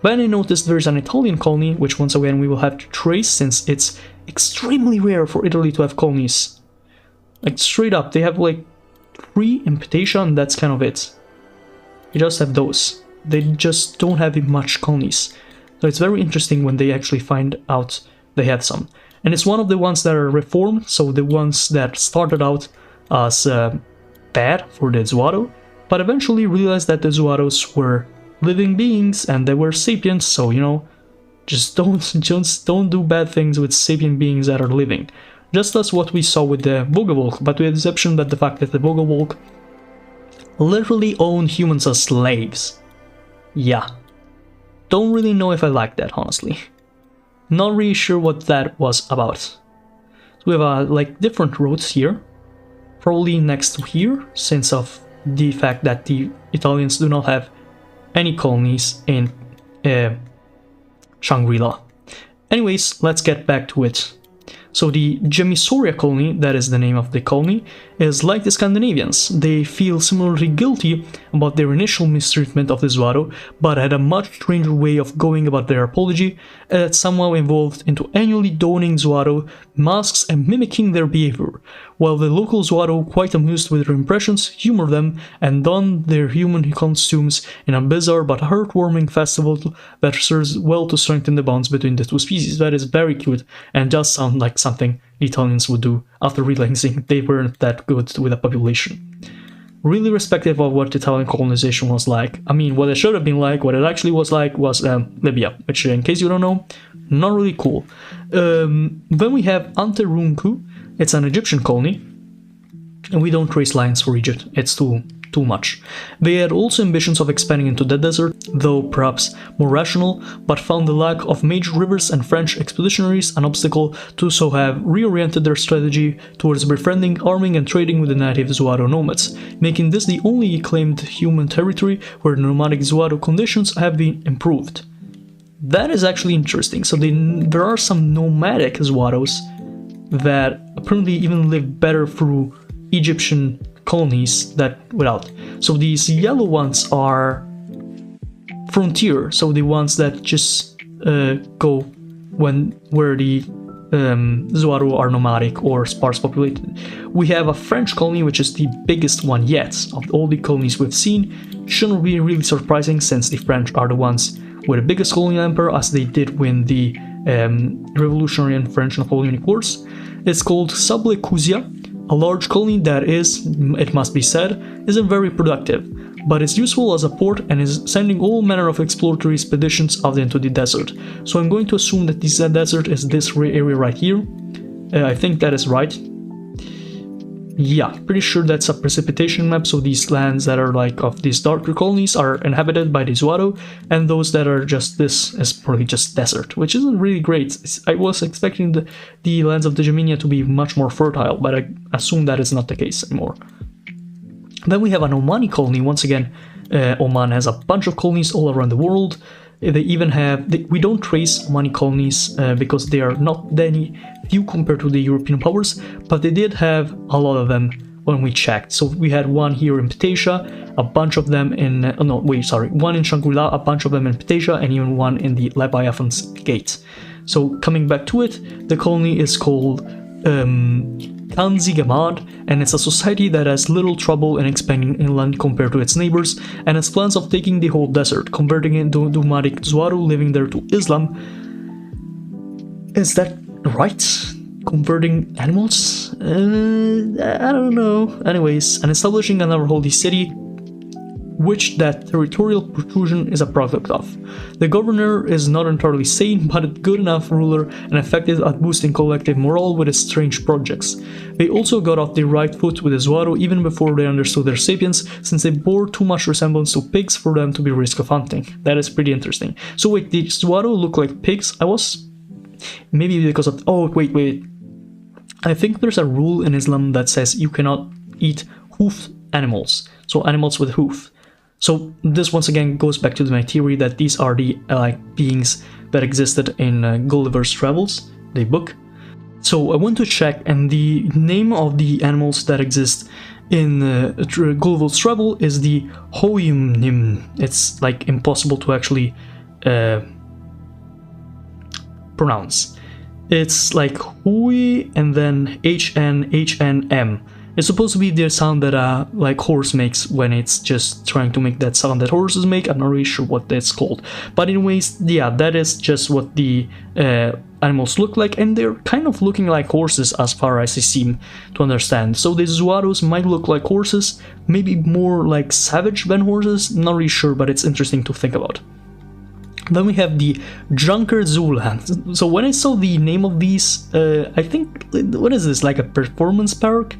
Then I noticed there's an Italian colony, which once again we will have to trace since it's extremely rare for Italy to have colonies. Like straight up, they have like 3 in Ptatia and that's kind of it. You just have those. They just don't have much colonies. So it's very interesting when they actually find out they have some. And it's one of the ones that are reformed, so the ones that started out as bad for the Zuado, but eventually realized that the Zuados were living beings and they were sapiens, so you know, just don't do bad things with sapient beings that are living. Just as what we saw with the Vogelwolk, but with the exception that the fact that the Vogelwolk literally own humans as slaves. Yeah. Don't really know if I like that, honestly. Not really sure what that was about. So we have like different roads here. Probably next to here, since of the fact that the Italians do not have any colonies in Shangri-La. Anyways, let's get back to it. So the Gemisoria colony, that is the name of the colony, is like the Scandinavians. They feel similarly guilty about their initial mistreatment of the Zuaro, but had a much stranger way of going about their apology that somehow evolved into annually donning Zuaro masks and mimicking their behavior, while the local Zuaro, quite amused with their impressions, humor them and don their human costumes in a bizarre but heartwarming festival that serves well to strengthen the bonds between the two species. That is very cute and does sound like something the Italians would do after realizing they weren't that good with a population. Really respective of what Italian colonization was like. I mean, what it should have been like, what it actually was like was Libya, which, in case you don't know, not really cool. Then we have Anterunku. It's an Egyptian colony, and we don't trace lines for Egypt. It's too much. They had also ambitions of expanding into the desert, though perhaps more rational, but found the lack of major rivers and French expeditionaries an obstacle to so have reoriented their strategy towards befriending, arming and trading with the native Zuaro nomads, making this the only claimed human territory where nomadic Zuaro conditions have been improved. That is actually interesting. So there are some nomadic Zuaros that apparently even live better through Egyptian colonies that without. So these yellow ones are frontier, so the ones that just go where the Zuaro are nomadic or sparse populated. We have a French colony, which is the biggest one yet of all the colonies we've seen. Shouldn't be really surprising since the French are the ones with the biggest colonial empire, as they did win the Revolutionary and French Napoleonic Wars. It's called Sable Kuzia, a large colony that is, it must be said, isn't very productive, but is useful as a port and is sending all manner of exploratory expeditions out into the desert. So I'm going to assume that this desert is this area right here. I think that is right. Yeah, pretty sure that's a precipitation map, so these lands that are like of these darker colonies are inhabited by the Zuaro, and those that are just this is probably just desert, which isn't really great. I was expecting the lands of the Gemenia to be much more fertile, but I assume that is not the case anymore. Then we have an Omani colony. Once again, Oman has a bunch of colonies all around the world. They even have, we don't trace Omani colonies because they are not that few compared to the European powers, but they did have a lot of them when we checked. So we had one here in Ptatia, a bunch of them in, one in Shangri-La, a bunch of them in Ptatia, and even one in the Leviathan's Gate. So coming back to it, the colony is called Kanzi Gamad, and it's a society that has little trouble in expanding inland compared to its neighbors, and has plans of taking the whole desert, converting it into nomadic Zuaro living there to Islam. Is that right? Converting animals? I don't know. Anyways, and establishing another holy city, which that territorial protrusion is a product of. The governor is not entirely sane, but a good enough ruler and effective at boosting collective morale with his strange projects. They also got off the right foot with the Zuaro even before they understood their sapience, since they bore too much resemblance to pigs for them to be risk of hunting. That is pretty interesting. So wait, did Zuaro look like pigs? Maybe because of... Oh, wait. I think there's a rule in Islam that says you cannot eat hoofed animals. So animals with hoof. So this once again goes back to my theory that these are the beings that existed in Gulliver's Travels, the book. So I went to check, and the name of the animals that exist in Gulliver's Travel is the Houyumnim. It's like impossible to actually pronounce. It's like Hui and then HNM. It's supposed to be the sound that like horse makes when it's just trying to make that sound that horses make. I'm not really sure what that's called. But anyways, yeah, that is just what the animals look like, and they're kind of looking like horses as far as I seem to understand. So the Zuaros might look like horses, maybe more like savage than horses, not really sure, but it's interesting to think about. Then we have the Junker Zooland. So when I saw the name of these, I think, what is this, like a performance park?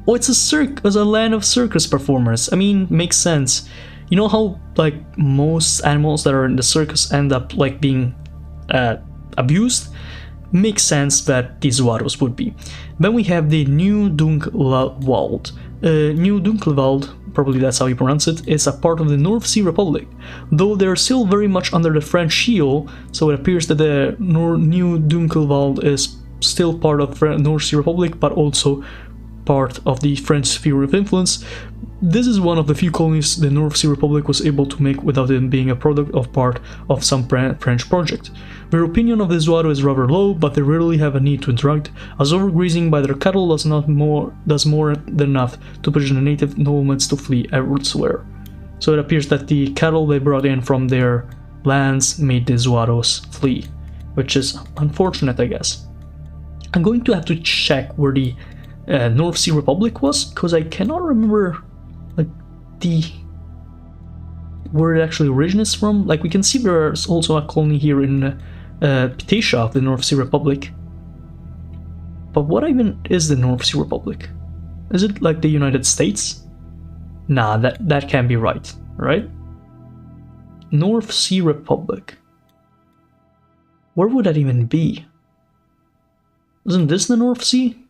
Oh, it's a land of circus performers. I mean, makes sense. You know how like most animals that are in the circus end up like being abused? Makes sense that these Zuaros would be. Then we have the New Dunkelwald. New Dunkelwald, probably that's how you pronounce it, is a part of the North Sea Republic, though they're still very much under the French heel, so it appears that the New Dunkelwald is still part of the North Sea Republic, but also part of the French sphere of influence. This is one of the few colonies the North Sea Republic was able to make without it being a product of part of some French project. Their opinion of the Zuado is rather low, but they rarely have a need to interact, as overgrazing by their cattle does more than enough to push the native nomads to flee elsewhere. So it appears that the cattle they brought in from their lands made the Zuados flee, which is unfortunate, I guess. I'm going to have to check where the North Sea Republic was, because I cannot remember like where it actually originates from. Like, we can see there's also a colony here in Ptasia of the North Sea Republic. But what even is the North Sea Republic? Is it like the United States? Nah, that can't be right, right? North Sea Republic. Where would that even be? Isn't this the North Sea?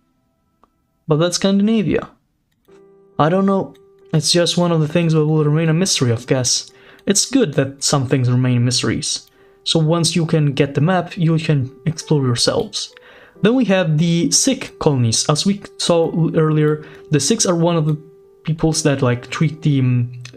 But that's Scandinavia. I don't know. It's just one of the things that will remain a mystery, I guess. It's good that some things remain mysteries. So once you can get the map, you can explore yourselves. Then we have the Sikh colonies. As we saw earlier, the Sikhs are one of the peoples that like treat the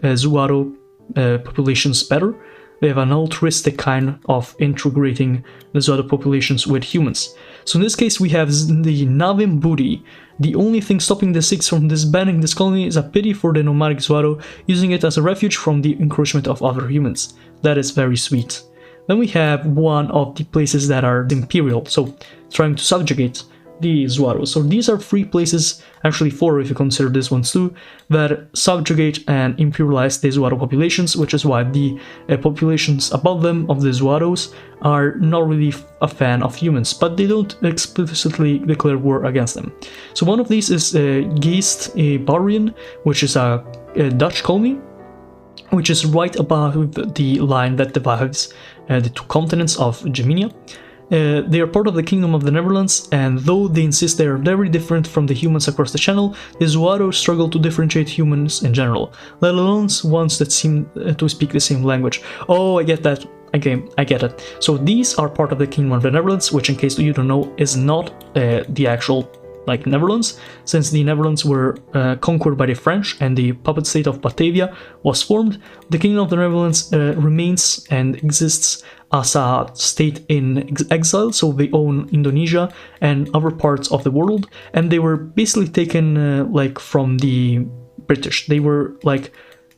Zuado populations better. They have an altruistic kind of integrating the Zuado populations with humans. So in this case we have the Navim Budi. The only thing stopping the Sikhs from disbanding this colony is a pity for the nomadic Zuado, using it as a refuge from the encroachment of other humans. That is very sweet. Then we have one of the places that are imperial, so trying to subjugate the Zuados. So these are 3 places, actually 4 if you consider this ones too, that subjugate and imperialize the Zuado populations, which is why the populations above them of the Zuados are not really a fan of humans, but they don't explicitly declare war against them. So one of these is Geest Barien, which is a Dutch colony, which is right above the line that divides the 2 continents of Gemenia. They are part of the Kingdom of the Netherlands, and though they insist they are very different from the humans across the channel, the Zuados struggle to differentiate humans in general, let alone ones that seem to speak the same language. Oh, I get that. Okay, I get it. So these are part of the Kingdom of the Netherlands, which in case you don't know is not the actual like Netherlands, since the Netherlands were conquered by the French and the puppet state of Batavia was formed. The Kingdom of the Netherlands remains and exists as a state in exile, so they own Indonesia and other parts of the world, and they were basically taken like from the British. They were like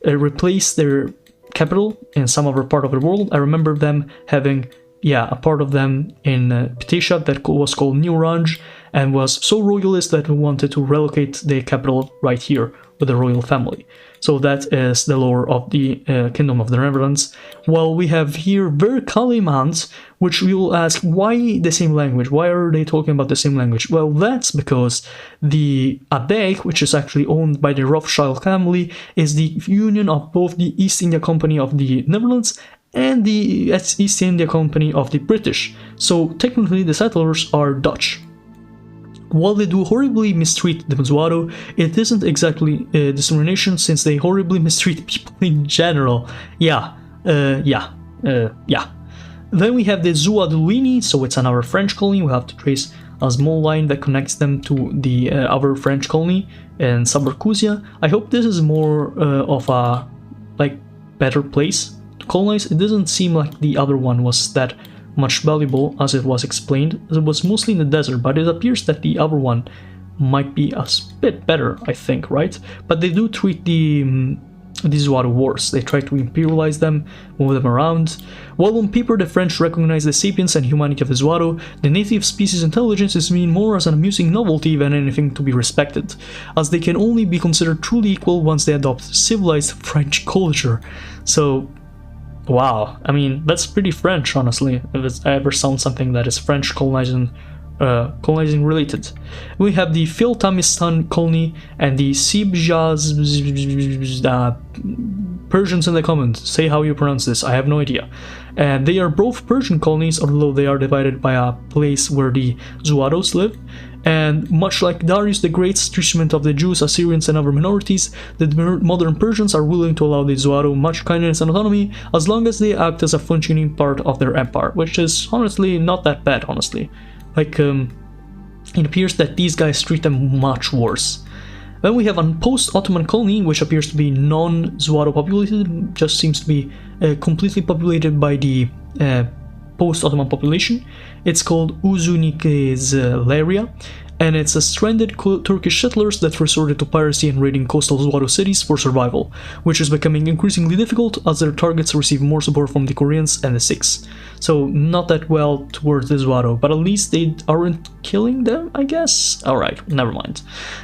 replaced their capital in some other part of the world. I remember them having a part of them in Ptasia that was called New Ranj, and was so royalist that we wanted to relocate the capital right here with the royal family. So that is the lore of the Kingdom of the Netherlands. While we have here Ver Kalimans, which we will ask, why the same language? Why are they talking about the same language? Well, that's because the Adeig, which is actually owned by the Rothschild family, is the union of both the East India Company of the Netherlands and the East India Company of the British. So technically the settlers are Dutch. While they do horribly mistreat the Zuado, it isn't exactly discrimination, since they horribly mistreat people in general. Then we have the Zuadolini, so it's another French colony. We have to trace a small line that connects them to the other French colony in Subarcusia. I hope this is more of a better place to colonize. It doesn't seem like the other one was that much valuable, as it was explained. It was mostly in the desert, but it appears that the other one might be a bit better, I think, right? But they do treat the Zuado worse. They try to imperialize them, move them around. While on paper the French recognize the sapience and humanity of the Zuado, the native species intelligence is seen more as an amusing novelty than anything to be respected, as they can only be considered truly equal once they adopt civilized French culture. So wow, I mean, that's pretty French, honestly, if I ever sound something that is French colonizing related. We have the Filtamistan colony and the Sibjaz Persians in the comments. Say how you pronounce this, I have no idea. And they are both Persian colonies, although they are divided by a place where the Zuados live. And much like Darius the Great's treatment of the Jews, Assyrians, and other minorities, the modern Persians are willing to allow the Zuado much kindness and autonomy as long as they act as a functioning part of their empire, which is honestly not that bad, honestly. it appears that these guys treat them much worse. Then we have a post-Ottoman colony, which appears to be non-Zuaro populated, just seems to be completely populated by the post-Ottoman population. It's called Uzunikezleria, and it's a stranded Turkish settlers that resorted to piracy and raiding coastal Zuaro cities for survival, which is becoming increasingly difficult as their targets receive more support from the Koreans and the Sikhs. So not that well towards the Zuaro, but at least they aren't killing them, I guess? Alright, never mind.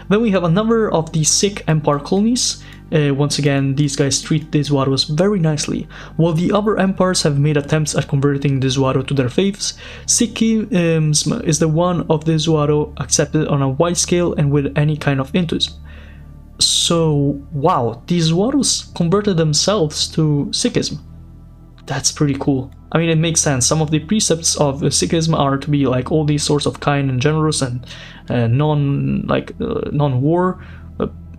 Then we have a number of the Sikh Empire colonies. Once again, these guys treat the Zuaros very nicely. While the other empires have made attempts at converting the Zuaro to their faiths, Sikhism is the one of the Zuaro accepted on a wide scale and with any kind of Hinduism. So, wow, these Zuaros converted themselves to Sikhism. That's pretty cool. I mean, it makes sense. Some of the precepts of Sikhism are to be like all these sorts of kind and generous and non-war,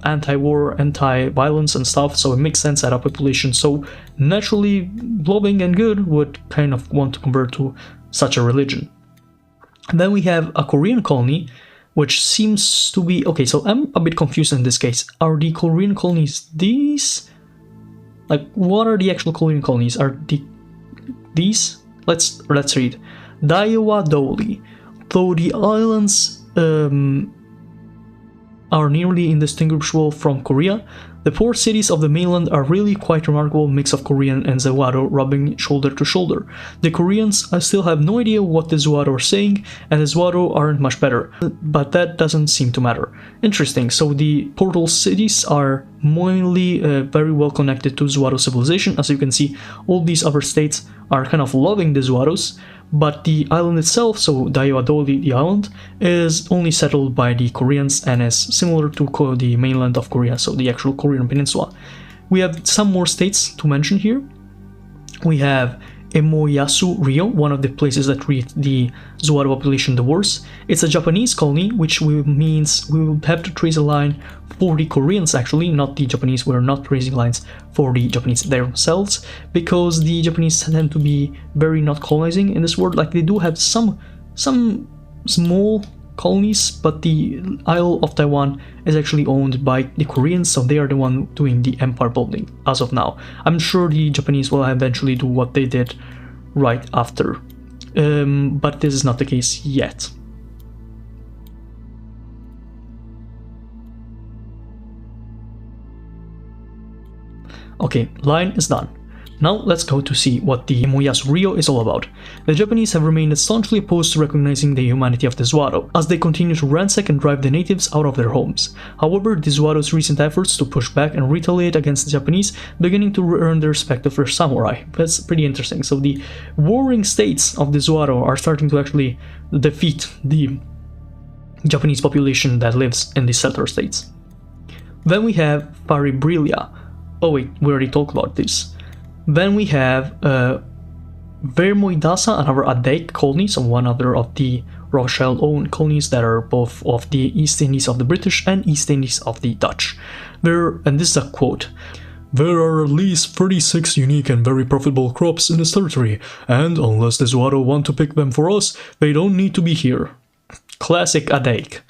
anti-war, anti-violence and stuff, so it makes sense that a population so naturally loving and good would kind of want to convert to such a religion. And then we have a Korean colony, which seems to be... Okay, so I'm a bit confused in this case. Are the Korean colonies these? Like, what are the actual Korean colonies? Are these? Let's read. Daiwa Doli. Though the islands are nearly indistinguishable from Korea, the port cities of the mainland are really quite remarkable mix of Korean and Zuaro rubbing shoulder to shoulder. The Koreans still have no idea what the Zuaro are saying, and the Zuaro aren't much better, but that doesn't seem to matter. Interesting, so the portal cities are mainly very well connected to Zuaro civilization. As you can see, all these other states are kind of loving the Zuaros, but the island itself, so Daiwadoli, the island, is only settled by the Koreans and is similar to the mainland of Korea, so the actual Korean peninsula. We have some more states to mention here. We have Emoyasu Rio, one of the places that treat the Zuaro population the worst. It's a Japanese colony, which means we will have to trace a line for the Koreans actually, not the Japanese. We're not tracing lines for the Japanese themselves, because the Japanese tend to be very not colonizing in this world. Like, they do have some small colonies, but the Isle of Taiwan is actually owned by the Koreans, so they are the one doing the empire building as of now. I'm sure the Japanese will eventually do what they did right after, but this is not the case yet. Okay, line is done. Now let's go to see what the Emoyasu Rio is all about. The Japanese have remained staunchly opposed to recognizing the humanity of the Zuaro, as they continue to ransack and drive the natives out of their homes. However, the Zuaro's recent efforts to push back and retaliate against the Japanese beginning to earn the respect of their samurai. That's pretty interesting. So the warring states of the Zuaro are starting to actually defeat the Japanese population that lives in the settler states. Then we have Faribrilia. Oh wait, we already talked about this. Then we have Vermoidasa, another Adaik colony, so one other of the Rothschild-owned colonies that are both of the East Indies of the British and East Indies of the Dutch. And this is a quote: "There are at least 36 unique and very profitable crops in this territory, and unless the Zuaro want to pick them for us, they don't need to be here." Classic Adaik.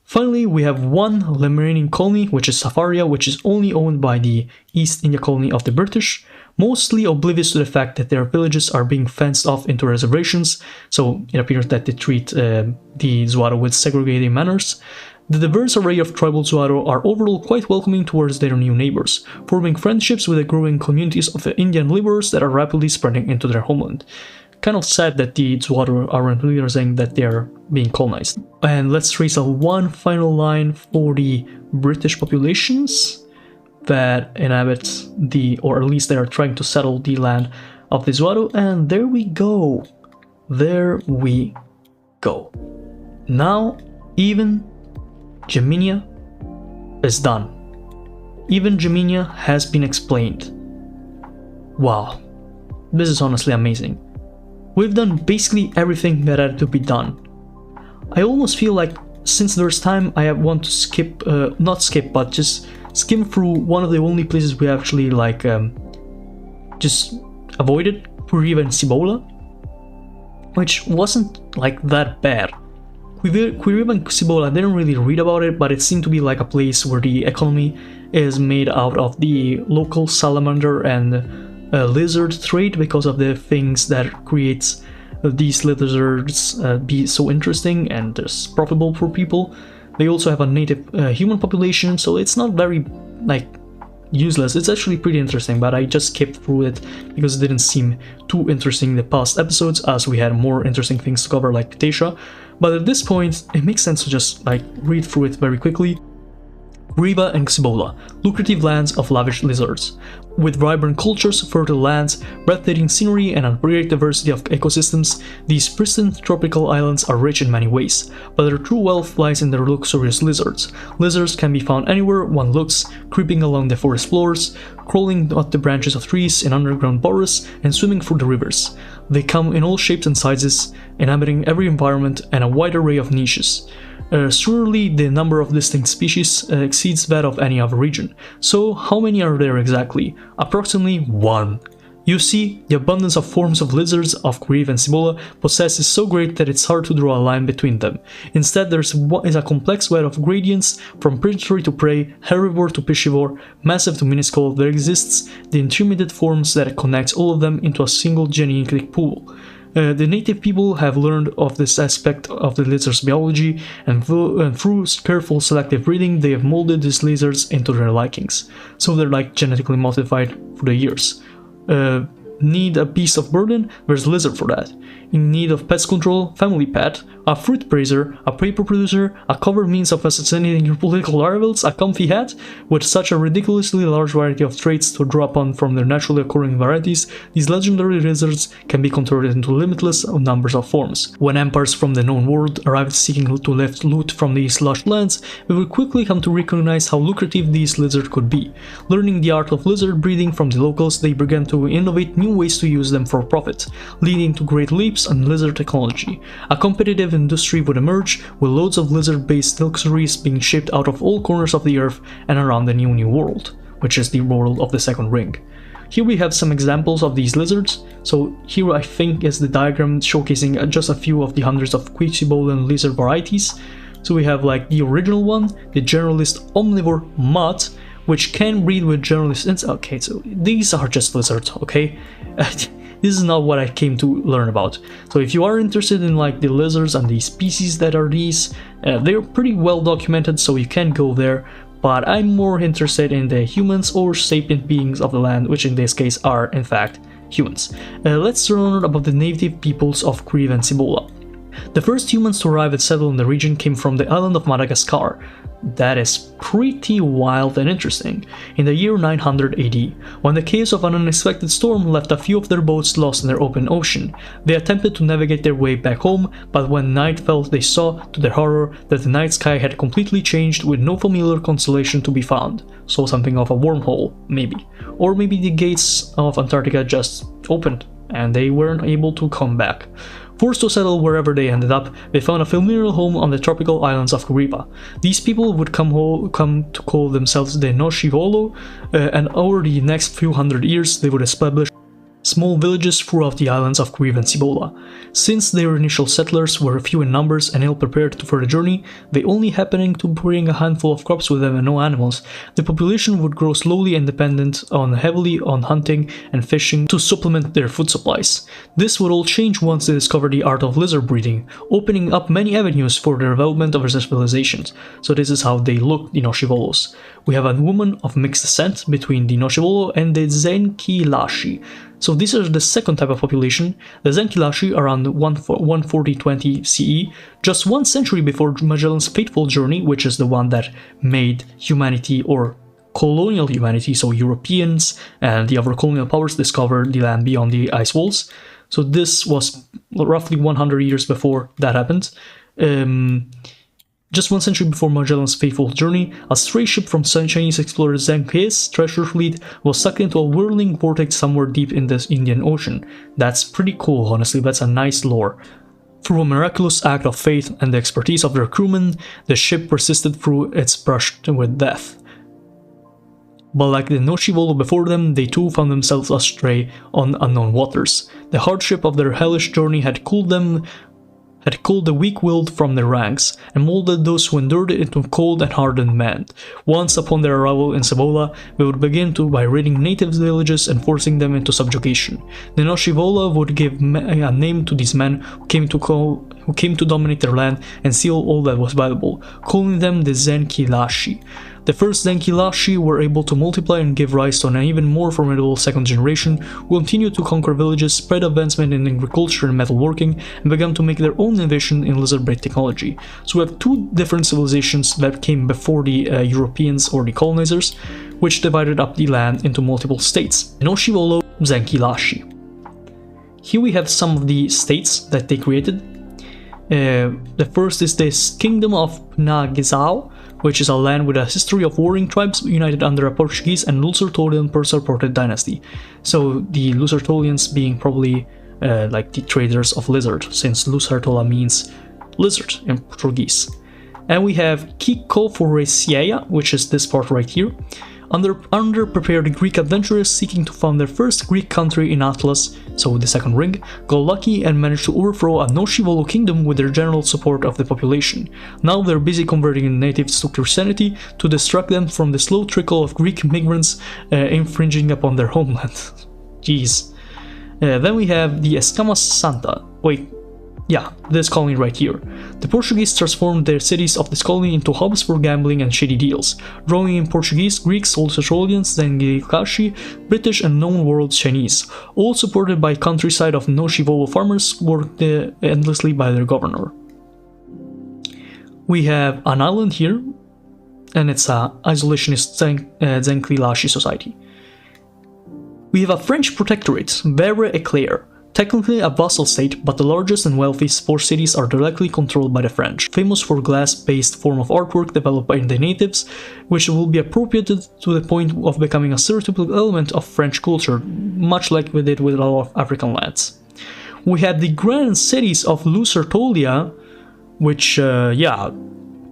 Finally, we have one remaining colony, which is Safaria, which is only owned by the East India colony of the British, mostly oblivious to the fact that their villages are being fenced off into reservations, so it appears that they treat the Zuaro with segregated manners. The diverse array of tribal Zuaro are overall quite welcoming towards their new neighbors, forming friendships with the growing communities of Indian laborers that are rapidly spreading into their homeland. Kind of sad that the Zuaro aren't realizing that they are being colonized. And let's trace one final line for the British populations that inhabit or at least they are trying to settle the land of the Zuaro, and there we go. There we go. Now, even Geminia is done. Even Geminia has been explained. Wow, this is honestly amazing. We've done basically everything that had to be done. I almost feel like since there's time, I want to skip, not skip, but just skim through one of the only places we actually just avoided, Puriva and Cibola, which wasn't like that bad. Quiriba and Cibola, I didn't really read about it, but it seemed to be like a place where the economy is made out of the local salamander and lizard trade, because of the things that creates these lizards be so interesting and just profitable for people. They also have a native human population, so it's not very like useless. It's actually pretty interesting, but I just skipped through it because it didn't seem too interesting in the past episodes, as we had more interesting things to cover like Ptasia. But at this point, it makes sense to just like read through it very quickly. Riba and Cibola, lucrative lands of lavish lizards. With vibrant cultures, fertile lands, breathtaking scenery, and a great diversity of ecosystems, these pristine tropical islands are rich in many ways, but their true wealth lies in their luxurious lizards. Lizards can be found anywhere one looks, creeping along the forest floors, crawling up the branches of trees in underground burrows, and swimming through the rivers. They come in all shapes and sizes, inhabiting every environment and a wide array of niches. Surely the number of distinct species exceeds that of any other region. So how many are there exactly? Approximately 1. You see, the abundance of forms of lizards of Quiriba and Cibola possess is so great that it's hard to draw a line between them. Instead, there is a complex web of gradients, from predatory to prey, herbivore to piscivore, massive to minuscule. There exists the intermediate forms that connects all of them into a single genetic pool. The native people have learned of this aspect of the lizard's biology, and through careful selective breeding, they have molded these lizards into their likings. So they're like genetically modified for the years. Need a beast of burden? There's lizard for that. In need of pest control? Family pet. A fruit praiser, a paper producer, a covert means of assassinating your political rivals, a comfy hat? With such a ridiculously large variety of traits to draw upon from their naturally occurring varieties, these legendary lizards can be contorted into limitless numbers of forms. When empires from the known world arrived seeking to lift loot from these lush lands, we would quickly come to recognize how lucrative these lizards could be. Learning the art of lizard breeding from the locals, they began to innovate new ways to use them for profit, leading to great leaps in lizard technology. A competitive industry would emerge, with loads of lizard-based luxuries being shipped out of all corners of the earth and around the new world, which is the world of the second ring. Here we have some examples of these lizards. So here I think is the diagram showcasing just a few of the hundreds of Quisibolan lizard varieties. So we have like the original one, the generalist omnivore mutt, which can breed with generalist insects. Okay, so these are just lizards, okay? This is not what I came to learn about. So if you are interested in like the lizards and the species that are these, they're pretty well documented, so you can go there. But I'm more interested in the humans or sapient beings of the land, which in this case are in fact humans. Let's learn about the native peoples of Quiriba and Cibola. The first humans to arrive and settle in the region came from the island of Madagascar. That is pretty wild and interesting. In the year 900 AD, when the chaos of an unexpected storm left a few of their boats lost in the open ocean, they attempted to navigate their way back home, but when night fell they saw, to their horror, that the night sky had completely changed with no familiar constellation to be found. So something of a wormhole, maybe. Or maybe the gates of Antarctica just opened and they weren't able to come back. Forced to settle wherever they ended up, they found a familiar home on the tropical islands of Quiriba. These people would come to call themselves the Noshivolo, and over the next few hundred years they would establish small villages throughout the islands of Quiriba and Cibola. Since their initial settlers were few in numbers and ill-prepared for the journey, they only happening to bring a handful of crops with them and no animals, the population would grow slowly and dependent heavily on hunting and fishing to supplement their food supplies. This would all change once they discovered the art of lizard breeding, opening up many avenues for the development of their civilizations. So this is how they look, the Noshivolos. We have a woman of mixed descent between the Noshivolo and the Zenkilashi. So these are the second type of population. The Zenkilashi around 140-20 CE, just 1 century before Magellan's fateful journey, which is the one that made humanity or colonial humanity, so Europeans and the other colonial powers discovered the land beyond the ice walls. So this was roughly 100 years before that happened. Just 1 century before Magellan's fateful journey, a stray ship from Chinese explorer Zheng He's treasure fleet was sucked into a whirling vortex somewhere deep in the Indian Ocean. That's pretty cool, honestly, that's a nice lore. Through a miraculous act of faith and the expertise of their crewmen, the ship persisted through its brush with death. But like the Noshivolo before them, they too found themselves astray on unknown waters. The hardship of their hellish journey had had culled the weak-willed from their ranks, and molded those who endured it into cold and hardened men. Once upon their arrival in Cebola, they would begin by raiding native villages and forcing them into subjugation. The Noshivola would give a name to these men who came to dominate their land and steal all that was valuable, calling them the Zenkilashi. The first Zenkilashi were able to multiply and give rise to an even more formidable second generation, who continued to conquer villages, spread advancement in agriculture and metalworking, and began to make their own innovation in lizard-brain technology. So we have two different civilizations that came before the Europeans or the colonizers, which divided up the land into multiple states. Noshivolo, Zenkilashi. Here we have some of the states that they created. The first is this Kingdom of Nagizao, which is a land with a history of warring tribes united under a Portuguese and Lucertolian supported dynasty. So the Lucertolians being probably like the traders of lizard, since Lucertola means lizard in Portuguese. And we have Kikoforesiaia, which is this part right here. Underprepared Greek adventurers seeking to found their first Greek country in Atlas, so the second ring, got lucky and managed to overthrow a Noshivolo kingdom with their general support of the population. Now they're busy converting the natives to Christianity to distract them from the slow trickle of Greek migrants infringing upon their homeland. Jeez. Then we have the Escamas Santa. This colony right here. The Portuguese transformed their cities of this colony into hubs for gambling and shady deals, drawing in Portuguese, Greeks, Lucertolians, Zengilashi, British and known world Chinese, all supported by countryside of Noshivolo farmers worked endlessly by their governor. We have an island here, and it's a isolationist Zengilashi society. We have a French protectorate, Vere-Éclair. Technically a vassal state, but the largest and wealthiest four cities are directly controlled by the French, famous for glass-based form of artwork developed by the natives, which will be appropriated to the point of becoming a stereotypical element of French culture, much like we did with a lot of African lands. We had the grand cities of Lucertolia, which,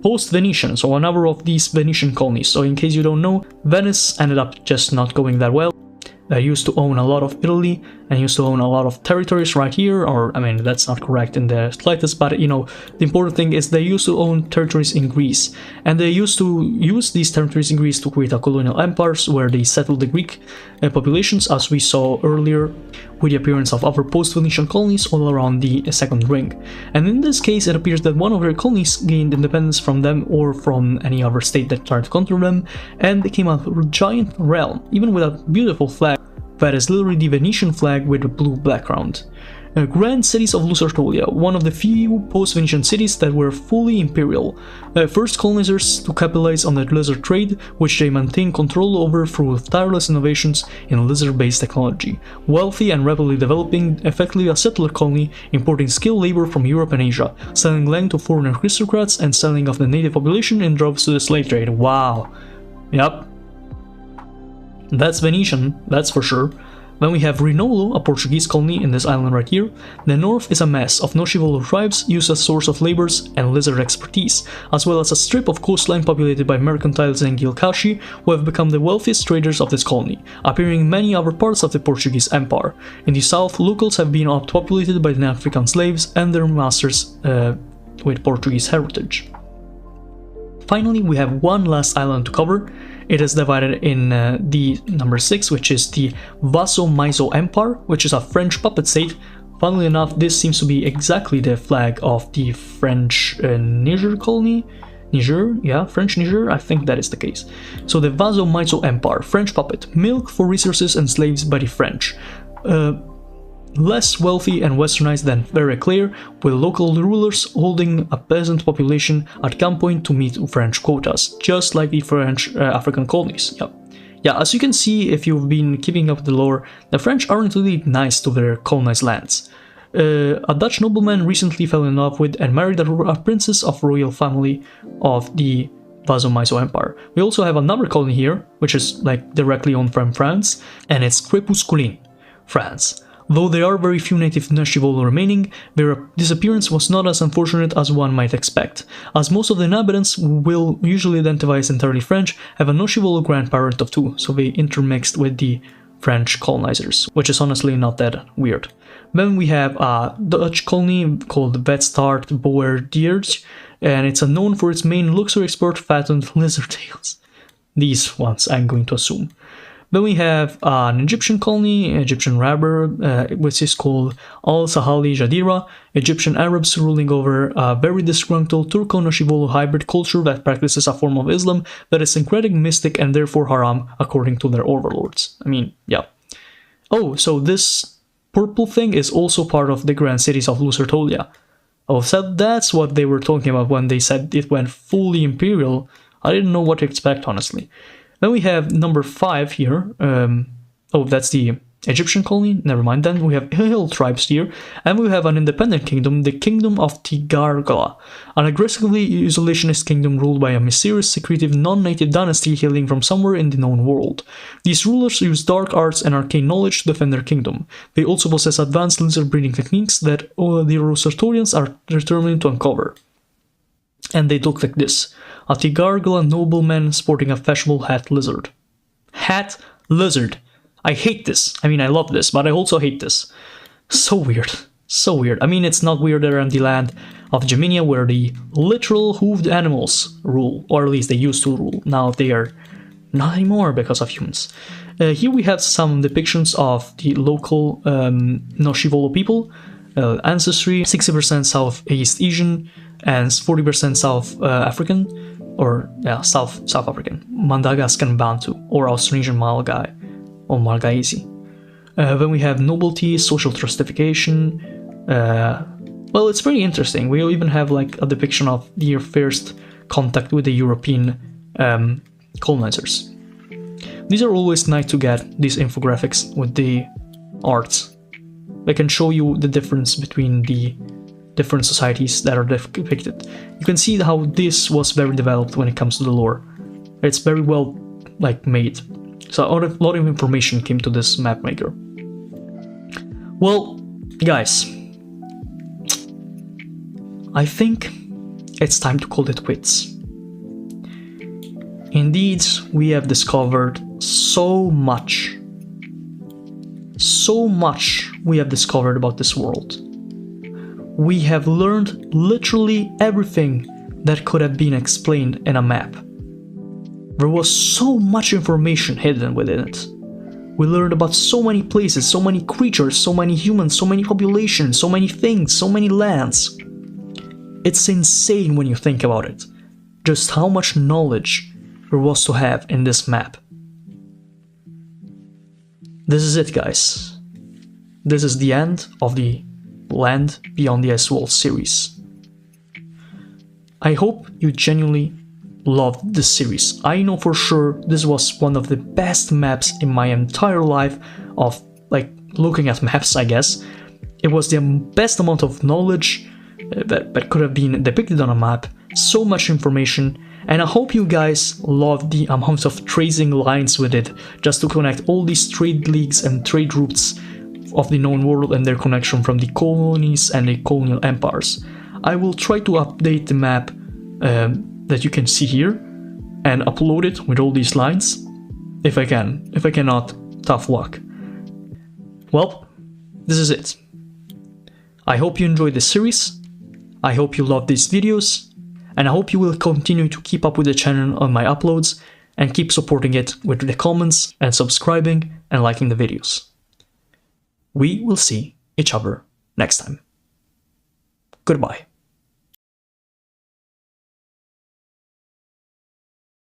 post-Venetian, so another of these Venetian colonies. So in case you don't know, Venice ended up just not going that well. Used to own a lot of Italy and used to own a lot of territories right here, or I mean that's not correct in the slightest, but you know, the important thing is they used to own territories in Greece, and they used to use these territories in Greece to create a colonial empires where they settled the Greek populations, as we saw earlier with the appearance of other post-Venetian colonies all around the second ring. And in this case it appears that one of their colonies gained independence from them or from any other state that tried to counter them, and became a giant realm, even with a beautiful flag that is literally the Venetian flag with a blue background. Grand cities of Lucertolia, one of the few post-Venetian cities that were fully imperial. First colonizers to capitalize on the lizard trade, which they maintained control over through tireless innovations in lizard-based technology. Wealthy and rapidly developing, effectively a settler colony, importing skilled labor from Europe and Asia, selling land to foreign aristocrats and selling off the native population in droves to the slave trade. Wow. Yep. That's Venetian, that's for sure. Then we have Rinolo, a Portuguese colony in this island right here. The north is a mess of Noshivolo tribes used as source of labors and lizard expertise, as well as a strip of coastline populated by mercantile Zengilashi, who have become the wealthiest traders of this colony, appearing in many other parts of the Portuguese Empire. In the south, locals have been outpopulated by the African slaves and their masters with Portuguese heritage. Finally, we have one last island to cover. It is divided in the number 6, which is the Vaso-Maizo Empire, which is a French puppet state. Funnily enough, this seems to be exactly the flag of the French Niger colony. Niger, yeah, French Niger, I think that is the case. So the Vaso-Maizo Empire, French puppet, milk for resources and slaves by the French. Less wealthy and westernized than Vere-Éclair, with local rulers holding a peasant population at gunpoint to meet French quotas, just like the French African colonies. Yeah, as you can see if you've been keeping up with the lore, the French aren't really nice to their colonized lands. A Dutch nobleman recently fell in love with and married a princess of royal family of the Vaso-Maizo Empire. We also have another colony here, which is like directly owned from France, and it's Crépusculin, France. Though there are very few native Noshivolo remaining, their disappearance was not as unfortunate as one might expect, as most of the inhabitants, who will usually identify as entirely French, have a Noshivolo grandparent of two, so they intermixed with the French colonizers, which is honestly not that weird. Then we have a Dutch colony called Weststart Boerdiers, and it's known for its main luxury export, fattened lizard tails. These ones, I'm going to assume. Then we have an Egyptian colony, Egyptian Rabber, which is called Al-Sahali Jadira, Egyptian Arabs ruling over a very disgruntled Turco-Nashivolo hybrid culture that practices a form of Islam that is syncretic, mystic, and therefore haram, according to their overlords. I mean, yeah. Oh, so this purple thing is also part of the grand cities of Lucertolia. Oh, so that's what they were talking about when they said it went fully imperial. I didn't know what to expect, honestly. Then we have number 5 here. Oh, that's the Egyptian colony. Never mind. Then we have hill tribes here. And we have an independent kingdom, the Kingdom of Tigargala, an aggressively isolationist kingdom ruled by a mysterious, secretive, non-native dynasty hailing from somewhere in the known world. These rulers use dark arts and arcane knowledge to defend their kingdom. They also possess advanced lizard breeding techniques that the Rosatorians are determined to uncover. And they look like this. A Tigargala nobleman sporting a fashionable hat lizard. Hat lizard. I hate this. I mean, I love this, but I also hate this. So weird. So weird. I mean, it's not weirder in the land of Geminia, where the literal hooved animals rule, or at least they used to rule. Now they are not anymore because of humans. Here we have some depictions of the local Noshivolo people. Ancestry, 60% Southeast Asian and 40% South African, or yeah, South African, Madagascan Bantu, or Austronesian Malgai, or Malgaisi. Then we have nobility, social justification. Well, it's very interesting. We even have like a depiction of their first contact with the European colonizers. These are always nice to get, these infographics with the arts. They can show you the difference between the different societies that are depicted. You can see how this was very developed when it comes to the lore. It's very well made. So a lot of information came to this map maker. Well, guys, I think it's time to call it quits. Indeed, we have discovered so much. So much we have discovered about this world. We have learned literally everything that could have been explained in a map. There was so much information hidden within it. We learned about so many places, so many creatures, so many humans, so many populations, so many things, so many lands. It's insane when you think about it, just how much knowledge there was to have in this map. This is it, guys. This is the end of the Land Beyond the Ice Wall series. I hope you genuinely loved this series. I know for sure this was one of the best maps in my entire life of looking at maps, I guess. It was the best amount of knowledge that could have been depicted on a map, so much information, and I hope you guys loved the amount of tracing lines with it, just to connect all these trade leagues and trade routes of the known world and their connection from the colonies and the colonial empires. I will try to update the map that you can see here and upload it with all these lines, if I can. If I cannot, tough luck. Well, this is it. I hope you enjoyed this series, I hope you loved these videos, and I hope you will continue to keep up with the channel on my uploads and keep supporting it with the comments and subscribing and liking the videos. We will see each other next time. Goodbye.